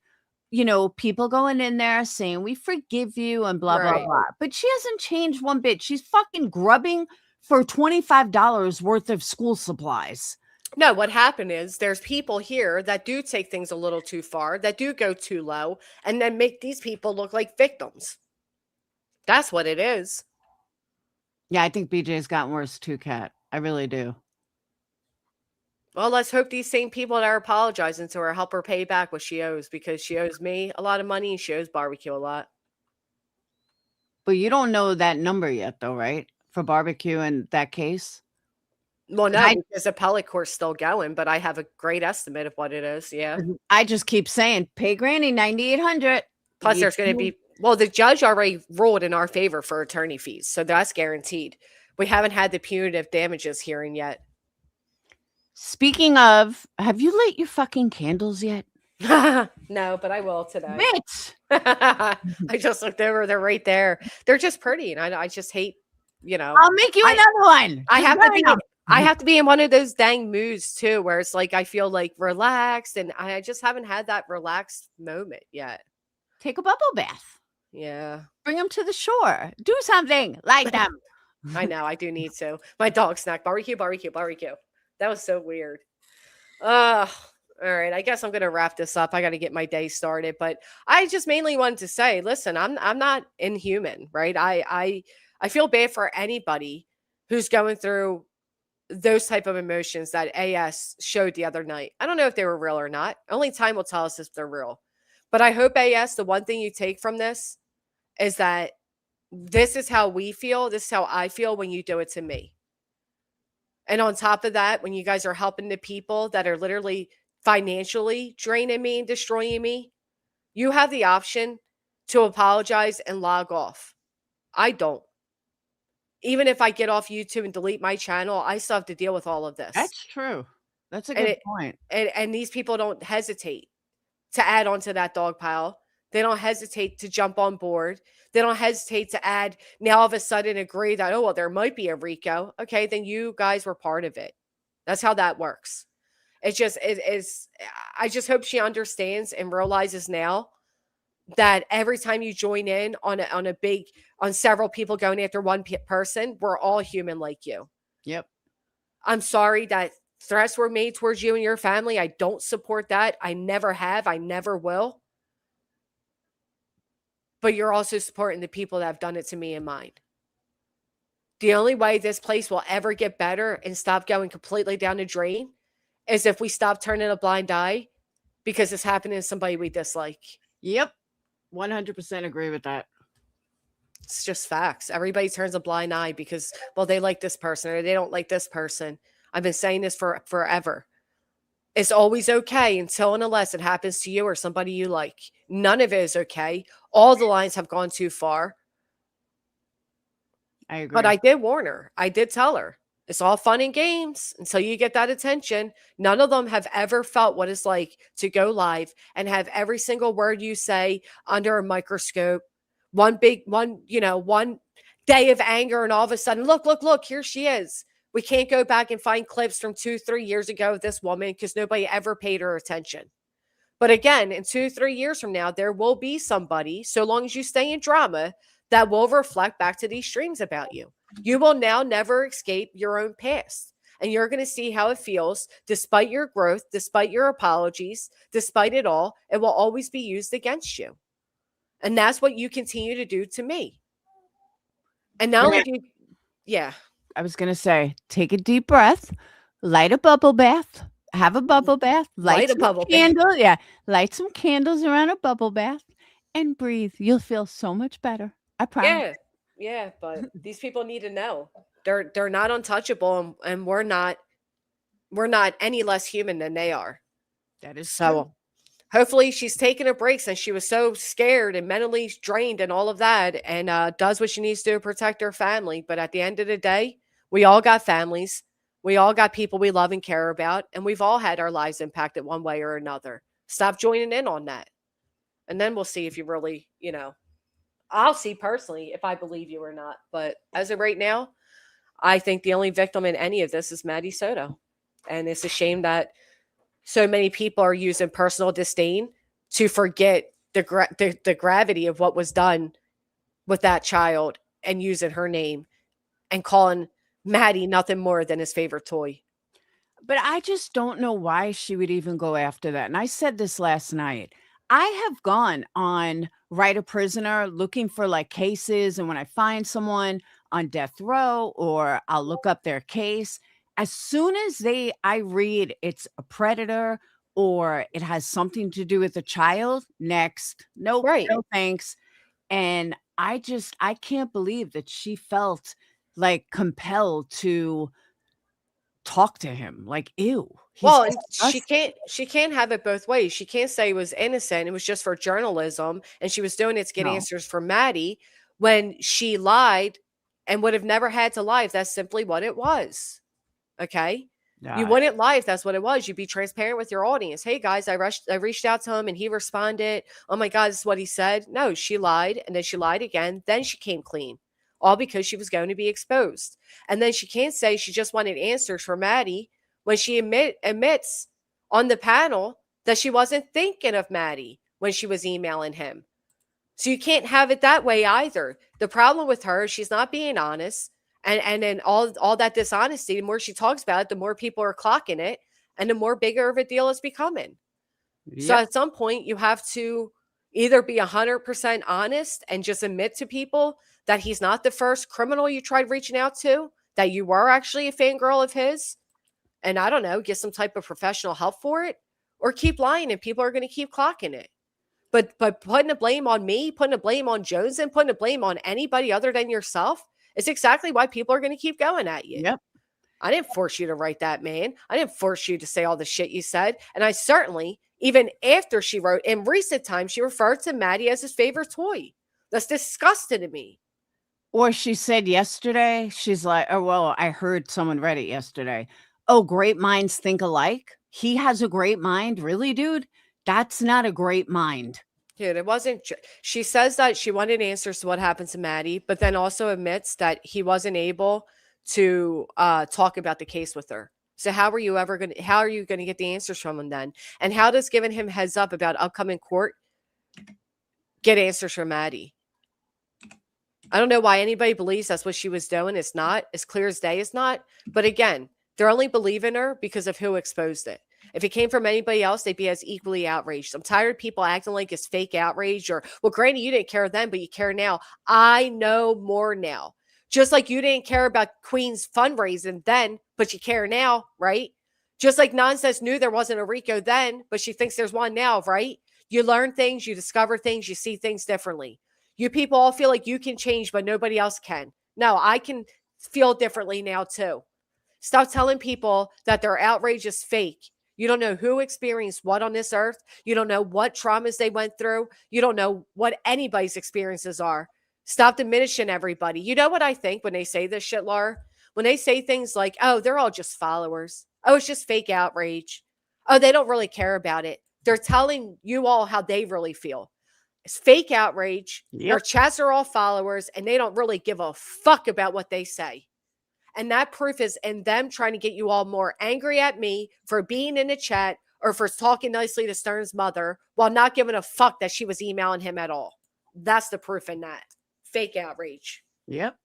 [SPEAKER 10] people going in there saying we forgive you and blah, blah,
[SPEAKER 1] Right.
[SPEAKER 10] blah. But she hasn't changed one bit. She's fucking grubbing for $25 worth of school supplies.
[SPEAKER 1] No, what happened is there's people here that do take things a little too far, that do go too low, and then make these people look like victims. That's what it is.
[SPEAKER 10] Yeah, I think BJ's gotten worse too, Kat. I really do.
[SPEAKER 1] Well, let's hope these same people that are apologizing to her help her pay back what she owes, because she owes me a lot of money and she owes barbecue a lot.
[SPEAKER 10] But you don't know that number yet, though, right? For barbecue in that case?
[SPEAKER 1] Well, no,
[SPEAKER 10] I-
[SPEAKER 1] because appellate court's still going, but I have a great estimate of what it is. Yeah.
[SPEAKER 10] I just keep saying, pay Granny $9,800.
[SPEAKER 1] Plus, there's going to be, well, the judge already ruled in our favor for attorney fees, so that's guaranteed. We haven't had the punitive damages hearing yet.
[SPEAKER 10] Speaking of, have you lit your fucking candles yet?
[SPEAKER 1] No, but I will today.
[SPEAKER 10] Bitch!
[SPEAKER 1] I just looked over. They're right there. They're just pretty, and I just hate,
[SPEAKER 10] I'll make you another one.
[SPEAKER 1] I
[SPEAKER 10] Just
[SPEAKER 1] have
[SPEAKER 10] let
[SPEAKER 1] to
[SPEAKER 10] me
[SPEAKER 1] be.
[SPEAKER 10] know.
[SPEAKER 1] I have to be in one of those dang moods too, where it's like I feel like relaxed, and I just haven't had that relaxed moment yet.
[SPEAKER 10] Take a bubble bath.
[SPEAKER 1] Yeah.
[SPEAKER 10] Bring them to the shore. Do something like them.
[SPEAKER 1] I know, I do need to. My dog snack, barbecue, barbecue, barbecue. That was so weird. All right. I guess I'm gonna wrap this up. I gotta get my day started. But I just mainly wanted to say, listen, I'm not inhuman, right? I feel bad for anybody who's going through those type of emotions that AS showed the other night. I don't know if they were real or not. Only time will tell us if they're real. But I hope AS, the one thing you take from this is that this is how we feel. This is how I feel when you do it to me. And on top of that, when you guys are helping the people that are literally financially draining me and destroying me, you have the option to apologize and log off. I don't. Even if I get off YouTube and delete my channel, I still have to deal with all of this.
[SPEAKER 10] That's true. That's a
[SPEAKER 1] And
[SPEAKER 10] good point.
[SPEAKER 1] And these people don't hesitate to add onto that dog pile. They don't hesitate to jump on board. They don't hesitate to add, now all of a sudden agree that, oh, well, there might be a Rico. Okay, then you guys were part of it. That's how that works. It's just, I just hope she understands and realizes now that every time you join in on several people going after one person, we're all human like you.
[SPEAKER 10] Yep.
[SPEAKER 1] I'm sorry that threats were made towards you and your family. I don't support that. I never have. I never will. But you're also supporting the people that have done it to me and mine. The only way this place will ever get better and stop going completely down the drain is if we stop turning a blind eye because it's happening to somebody we dislike.
[SPEAKER 10] Yep. 100% agree with that.
[SPEAKER 1] It's just facts. Everybody turns a blind eye because, well, they like this person or they don't like this person. I've been saying this for forever. It's always okay until and unless it happens to you or somebody you like. None of it is okay. All the lines have gone too far.
[SPEAKER 10] I agree.
[SPEAKER 1] But I did warn her. I did tell her. It's all fun and games until you get that attention. None of them have ever felt what it's like to go live and have every single word you say under a microscope. One day of anger, and all of a sudden, look, here she is. We can't go back and find clips from 2-3 years ago of this woman because nobody ever paid her attention. But again, in 2-3 years from now, there will be somebody, so long as you stay in drama, that will reflect back to these streams about you. You will now never escape your own past. And you're going to see how it feels, despite your growth, despite your apologies, despite it all, it will always be used against you. And that's what you continue to do to me. And not only do you, yeah.
[SPEAKER 10] I was going to say, take a deep breath, light a bubble bath, have a bubble bath, light a bubble candle. Yeah. Light some candles around a bubble bath and breathe. You'll feel so much better. I promise.
[SPEAKER 1] Yeah. But these people need to know they're not untouchable, and we're not any less human than they are.
[SPEAKER 10] That is
[SPEAKER 1] so
[SPEAKER 10] true.
[SPEAKER 1] Hopefully she's taking a break since she was so scared and mentally drained and all of that, and does what she needs to protect her family. But at the end of the day, we all got families. We all got people we love and care about, and we've all had our lives impacted one way or another. Stop joining in on that. And then we'll see if you really, I'll see personally if I believe you or not. But as of right now, I think the only victim in any of this is Maddie Soto. And it's a shame that so many people are using personal disdain to forget the gravity of what was done with that child and using her name and calling Maddie nothing more than his favorite toy.
[SPEAKER 10] But I just don't know why she would even go after that. And I said this last night. I have gone on Write a Prisoner looking for like cases. And when I find someone on death row or I'll look up their case, as soon as I read it's a predator or it has something to do with a child, next. Nope,
[SPEAKER 1] right.
[SPEAKER 10] No thanks. And I can't believe that she felt like compelled to talk to him. Like, ew.
[SPEAKER 1] Well, and she can't have it both ways. She can't say he was innocent. It was just for journalism, and she was doing it to get answers for Maddie when she lied and would have never had to lie if that's simply what it was. Okay. You wouldn't lie if that's what it was. You'd be transparent with your audience. Hey guys, I reached out to him and he responded. Oh my God, this is what he said. No, she lied, and then she lied again. Then she came clean. all because she was going to be exposed. And then she can't say she just wanted answers for Maddie when she admits on the panel that she wasn't thinking of Maddie when she was emailing him. So you can't have it that way either. The problem with her is she's not being honest. And then all that dishonesty, the more she talks about it, the more people are clocking it, and the more bigger of a deal it's becoming. So at some point, you have to either be 100% honest and just admit to people that he's not the first criminal you tried reaching out to, that you were actually a fangirl of his, and I don't know, get some type of professional help for it, or keep lying and people are going to keep clocking it. But putting the blame on me, putting the blame on Jones, and putting the blame on anybody other than yourself is exactly why people are going to keep going at you.
[SPEAKER 10] Yep.
[SPEAKER 1] I didn't force you to write that, man. I didn't force you to say all the shit you said. And I certainly, even after she wrote, in recent times, she referred to Maddie as his favorite toy. That's disgusting to me.
[SPEAKER 10] Or she said yesterday, she's like, oh, well, I heard someone read it yesterday. Oh, great minds think alike. He has a great mind. Really, dude? That's not a great mind.
[SPEAKER 1] Dude, it wasn't. She says that she wanted answers to what happened to Maddie, but then also admits that he wasn't able to talk about the case with her. So how are you going to get the answers from him then? And how does giving him heads up about upcoming court get answers from Maddie? I don't know why anybody believes that's what she was doing. It's not. As clear as day, it's not. But again, they're only believing her because of who exposed it. If it came from anybody else, they'd be as equally outraged. I'm tired of people acting like it's fake outrage or, well, granted, you didn't care then, but you care now. I know more now. Just like you didn't care about Queen's fundraising then, but you care now, right? Just like Nonsense knew there wasn't a RICO then, but she thinks there's one now, right? You learn things, you discover things, you see things differently. You people all feel like you can change, but nobody else can. No, I can feel differently now too. Stop telling people that their outrage is fake. You don't know who experienced what on this earth. You don't know what traumas they went through. You don't know what anybody's experiences are. Stop diminishing everybody. You know what I think when they say this shit, Laura? When they say things like, oh, they're all just followers. Oh, it's just fake outrage. Oh, they don't really care about it. They're telling you all how they really feel. It's fake outrage. Their chats are all followers, and they don't really give a fuck about what they say. And that proof is in them trying to get you all more angry at me for being in the chat or for talking nicely to Stern's mother while not giving a fuck that she was emailing him at all. That's the proof in that. Fake outrage.
[SPEAKER 10] Yep.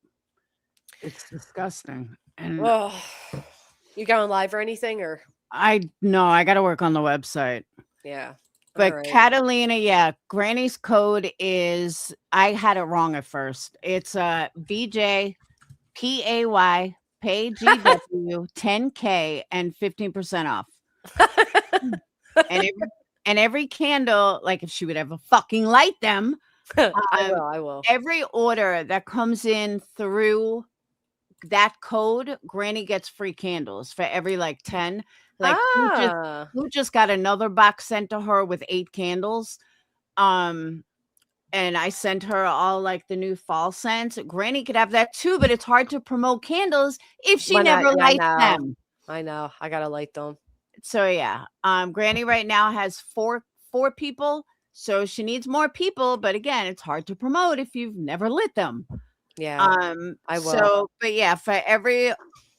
[SPEAKER 10] It's disgusting. And
[SPEAKER 1] you going live or anything? Or
[SPEAKER 10] I got to work on the website.
[SPEAKER 1] Yeah.
[SPEAKER 10] But
[SPEAKER 1] right.
[SPEAKER 10] Catalina, yeah, Granny's code is, I had it wrong at first. It's VJ PAY pay GW 10K and 15% off. and every candle, like if she would ever fucking light them,
[SPEAKER 1] I will.
[SPEAKER 10] Every order that comes in through that code, Granny gets free candles for every like 10. Like who just got another box sent to her with 8 candles. And I sent her all like the new fall scents. Granny could have that too, but it's hard to promote candles if she never lights them.
[SPEAKER 1] I know. I gotta light them.
[SPEAKER 10] So yeah. Granny right now has four people. So she needs more people, but again, it's hard to promote if you've never lit them.
[SPEAKER 1] Yeah. I will.
[SPEAKER 10] So, but yeah, for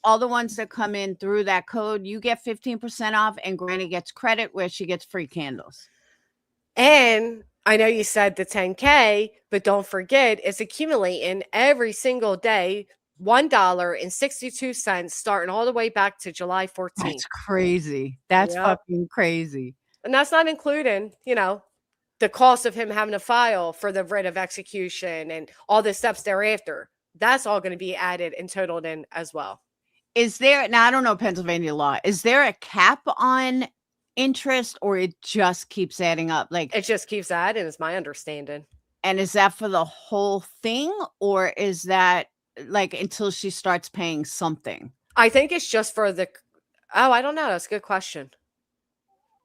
[SPEAKER 10] all the ones that come in through that code, you get 15% off, and Granny gets credit where she gets free candles.
[SPEAKER 1] And I know you said the 10K, but don't forget it's accumulating every single day, $1.62, starting all the way back to July 14th.
[SPEAKER 10] That's crazy. That's fucking crazy.
[SPEAKER 1] And that's not including, the cost of him having to file for the writ of execution and all the steps thereafter. That's all going to be added and totaled in as well.
[SPEAKER 10] Is there, now I don't know Pennsylvania law, is there a cap on interest, or it just keeps adding up? Like
[SPEAKER 1] it just keeps adding, is my understanding.
[SPEAKER 10] And is that for the whole thing, or is that like until she starts paying something?
[SPEAKER 1] I think it's just for I don't know. That's a good question.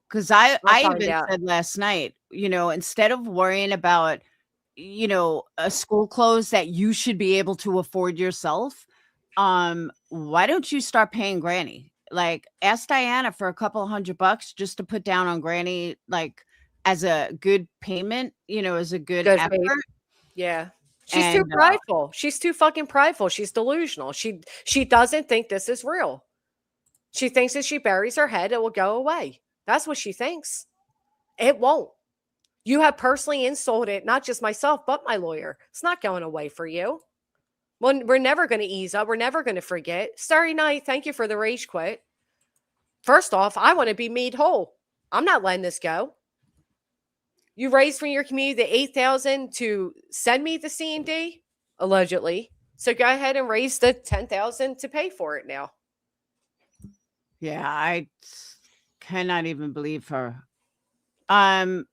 [SPEAKER 10] Because I even said last night, instead of worrying about, a school clothes that you should be able to afford yourself, why don't you start paying Granny? Like, ask Diana for a couple $100 just to put down on Granny, like as a good payment, as a good effort.
[SPEAKER 1] Yeah. She's too
[SPEAKER 10] And
[SPEAKER 1] prideful. She's too fucking prideful. She's delusional. She doesn't think this is real. She thinks if she buries her head, it will go away. That's what she thinks. It won't. You have personally insulted not just myself, but my lawyer. It's not going away for you. We're never going to ease up. We're never going to forget. Starry night, thank you for the rage quit. First off, I want to be made whole. I'm not letting this go. You raised from your community the 8,000 to send me the C&D, allegedly. So go ahead and raise the 10,000 to pay for it now.
[SPEAKER 10] yeah, I cannot even believe her. I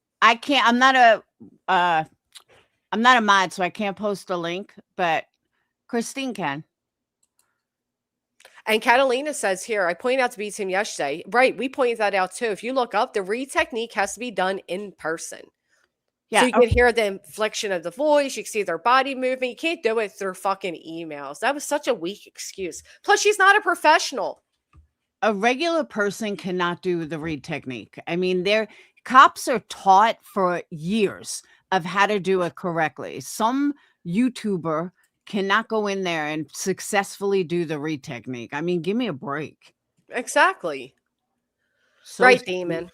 [SPEAKER 10] can't. I'm not a mod, so I can't post a link, but Christine can.
[SPEAKER 1] And Catalina says here, I pointed out to B-Team yesterday. Right, we pointed that out too. If you look up, the read technique has to be done in person.
[SPEAKER 10] Yeah,
[SPEAKER 1] So you can hear the inflection of the voice. You can see their body moving. You can't do it through fucking emails. That was such a weak excuse. Plus, she's not a professional.
[SPEAKER 10] a regular person cannot do the read technique. I mean, cops are taught for years of how to do it correctly. Some YouTuber cannot go in there and successfully do the read technique. I mean, give me a break.
[SPEAKER 1] Exactly.
[SPEAKER 10] So
[SPEAKER 1] Right, Demon.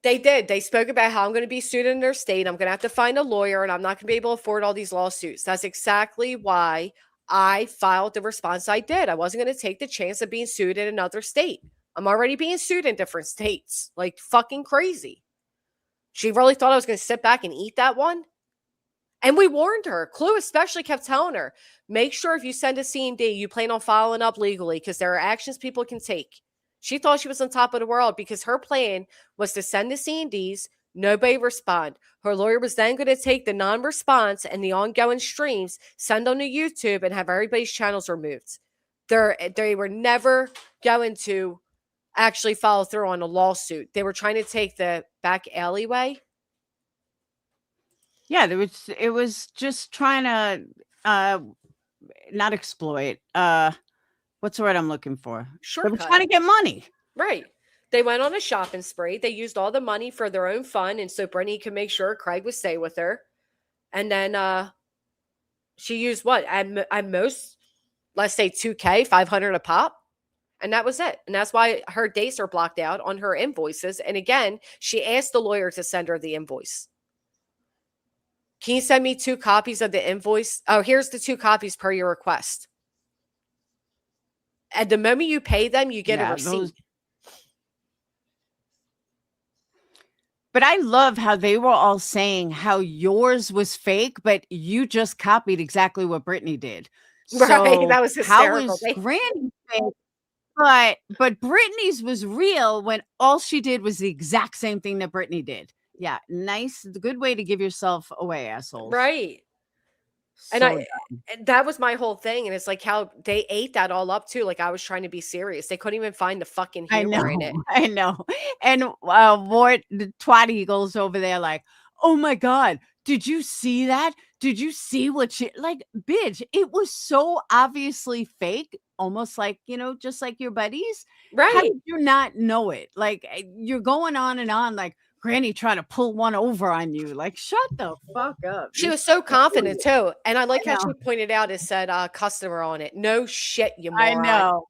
[SPEAKER 1] They did. They spoke about how I'm going to be sued in their state. I'm going to have to find a lawyer and I'm not going to be able to afford all these lawsuits. That's exactly why I filed the response I did. I wasn't going to take the chance of being sued in another state. I'm already being sued in different states. Like fucking crazy. She really thought I was going to sit back and eat that one? And we warned her. Clue especially kept telling her, make sure if you send a C&D, you plan on following up legally because there are actions people can take. She thought she was on top of the world because her plan was to send the C&Ds, nobody respond. Her lawyer was then going to take the non-response and the ongoing streams, send them to YouTube, and have everybody's channels removed. They were never going to actually follow through on a lawsuit. They were trying to take the back alleyway.
[SPEAKER 10] Yeah, it was just trying to not exploit. What's the word I'm looking for? They were trying to get money.
[SPEAKER 1] Right. They went on a shopping spree. They used all the money for their own fun, and so Brittany could make sure Craig would stay with her. And then she used what? At most, let's say $2K, $500 a pop. And that was it. And that's why her dates are blocked out on her invoices. And again, she asked the lawyer to send her the invoice. Can you send me 2 copies of the invoice? Oh, here's the 2 copies per your request. At the moment you pay them, you get a receipt.
[SPEAKER 10] But I love how they were all saying how yours was fake, but you just copied exactly what Brittany did.
[SPEAKER 1] Right,
[SPEAKER 10] So
[SPEAKER 1] that was
[SPEAKER 10] how
[SPEAKER 1] hysterical.
[SPEAKER 10] is Granny fake? But Brittany's was real when all she did was the exact same thing that Brittany did. Yeah, nice, good way to give yourself away, assholes.
[SPEAKER 1] Right.
[SPEAKER 10] So
[SPEAKER 1] And that was my whole thing. And it's like how they ate that all up too. Like I was trying to be serious. They couldn't even find the fucking humor in it.
[SPEAKER 10] I know. And Mort, the twat eagles over there, like, oh my God, did you see that? Did you see what she like, bitch? It was so obviously fake, almost like, just like your buddies.
[SPEAKER 1] Right.
[SPEAKER 10] How did you not know it? Like you're going on and on, like Granny trying to pull one over on you. Like, shut the fuck up.
[SPEAKER 1] She was so confident too. And I like how she pointed out it said customer on it. No shit, you moron.
[SPEAKER 10] I know.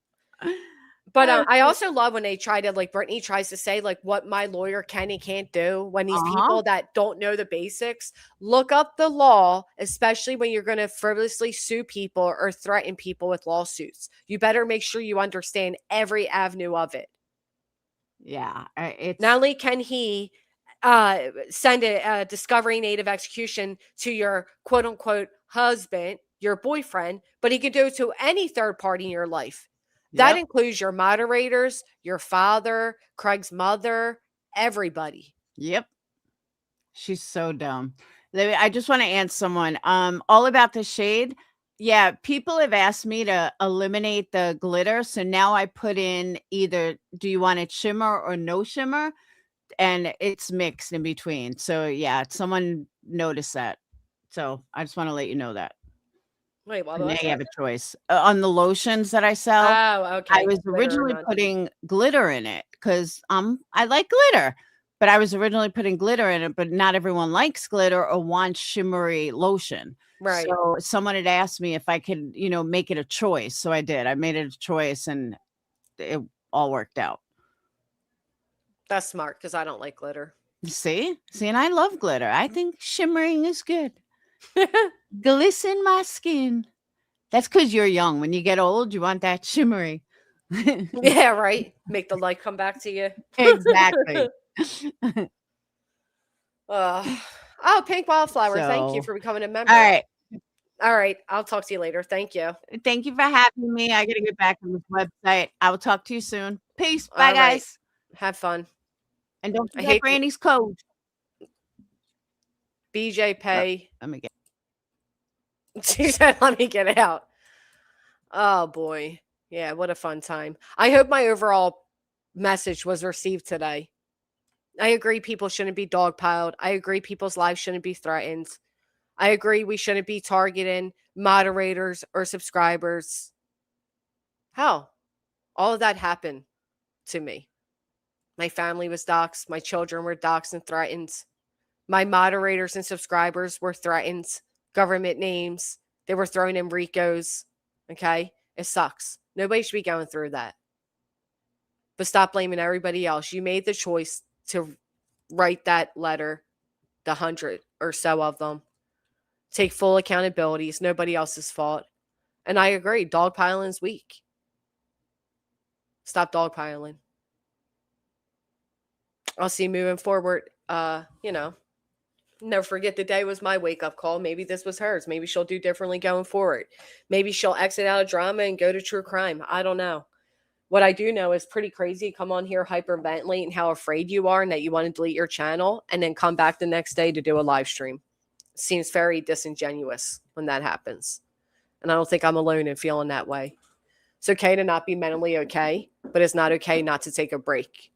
[SPEAKER 1] But I also love when they try to, like, Brittany tries to say, like, what my lawyer can and can't do when these people that don't know the basics look up the law, especially when you're going to frivolously sue people or threaten people with lawsuits. You better make sure you understand every avenue of it.
[SPEAKER 10] Yeah. It's
[SPEAKER 1] not only can he send a discovery native execution to your quote unquote husband, your boyfriend, but he can do it to any third party in your life. That includes your moderators, your father, Craig's mother, everybody.
[SPEAKER 10] Yep. She's so dumb. I just want to answer someone. All about the shade. Yeah, people have asked me to eliminate the glitter. So now I put in either do you want it shimmer or no shimmer? And it's mixed in between. So yeah, someone noticed that. So I just want to let you know that.
[SPEAKER 1] Wait, what
[SPEAKER 10] now
[SPEAKER 1] was
[SPEAKER 10] you have
[SPEAKER 1] it?
[SPEAKER 10] a choice. On the lotions that I sell,
[SPEAKER 1] Oh, okay.
[SPEAKER 10] I was
[SPEAKER 1] Glitter
[SPEAKER 10] originally
[SPEAKER 1] on.
[SPEAKER 10] putting glitter in it because I like glitter. but I was originally putting glitter in it, but not everyone likes glitter or wants shimmery lotion.
[SPEAKER 1] Right.
[SPEAKER 10] So someone had asked me if I could, make it a choice. So I did. I made it a choice and it all worked out.
[SPEAKER 1] That's smart because I don't like glitter.
[SPEAKER 10] See, and I love glitter. I think shimmering is good. Glisten my skin. That's because you're young. When you get old, you want that shimmery.
[SPEAKER 1] Yeah, right. Make the light come back to you.
[SPEAKER 10] Exactly.
[SPEAKER 1] Oh, Pink Wildflower, thank you
[SPEAKER 10] So,
[SPEAKER 1] for becoming a member.
[SPEAKER 10] all right.
[SPEAKER 1] All right. I'll talk to you later. Thank you.
[SPEAKER 10] Thank you for having me. I got to get back on this website. I will talk to you soon. Peace. Bye,
[SPEAKER 1] All right.
[SPEAKER 10] guys.
[SPEAKER 1] Have fun.
[SPEAKER 10] And don't
[SPEAKER 1] I
[SPEAKER 10] forget
[SPEAKER 1] hate
[SPEAKER 10] Brandy's code.
[SPEAKER 1] BJ Pay.
[SPEAKER 10] Let me get.
[SPEAKER 1] She said, let me get out. Oh, boy. Yeah, what a fun time. I hope my overall message was received today. I agree people shouldn't be dogpiled. I agree people's lives shouldn't be threatened. I agree we shouldn't be targeting moderators or subscribers. Hell, all of that happened to me. My family was doxxed. My children were doxxed and threatened. My moderators and subscribers were threatened. Government names. They were thrown in RICOs. Okay? It sucks. Nobody should be going through that. But stop blaming everybody else. You made the choice to write that letter, the 100 or so of them. Take full accountability. It's nobody else's fault. And I agree, dogpiling is weak. Stop dogpiling. I'll see moving forward. Never forget the day was my wake-up call. Maybe this was hers. Maybe she'll do differently going forward. Maybe she'll exit out of drama and go to true crime. I don't know. What I do know is pretty crazy. Come on here, hyperventilate and how afraid you are and that you want to delete your channel and then come back the next day to do a live stream. Seems very disingenuous when that happens. And I don't think I'm alone in feeling that way. It's okay to not be mentally okay, but it's not okay not to take a break.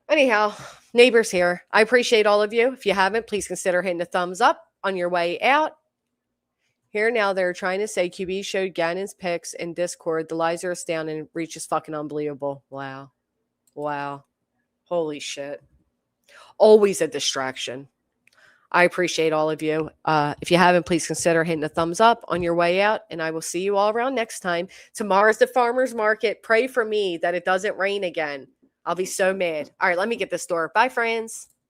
[SPEAKER 1] Anyhow, neighbors here, I appreciate all of you. If you haven't, please consider hitting the thumbs up on your way out. Here now, they're trying to say QB showed Gannon's pics in Discord. The lies are astounding. Reach is fucking unbelievable. Wow. Wow. Holy shit. Always a distraction. I appreciate all of you. If you haven't, please consider hitting the thumbs up on your way out, and I will see you all around next time. Tomorrow's the farmer's market. Pray for me that it doesn't rain again. I'll be so mad. All right, let me get this door. Bye, friends.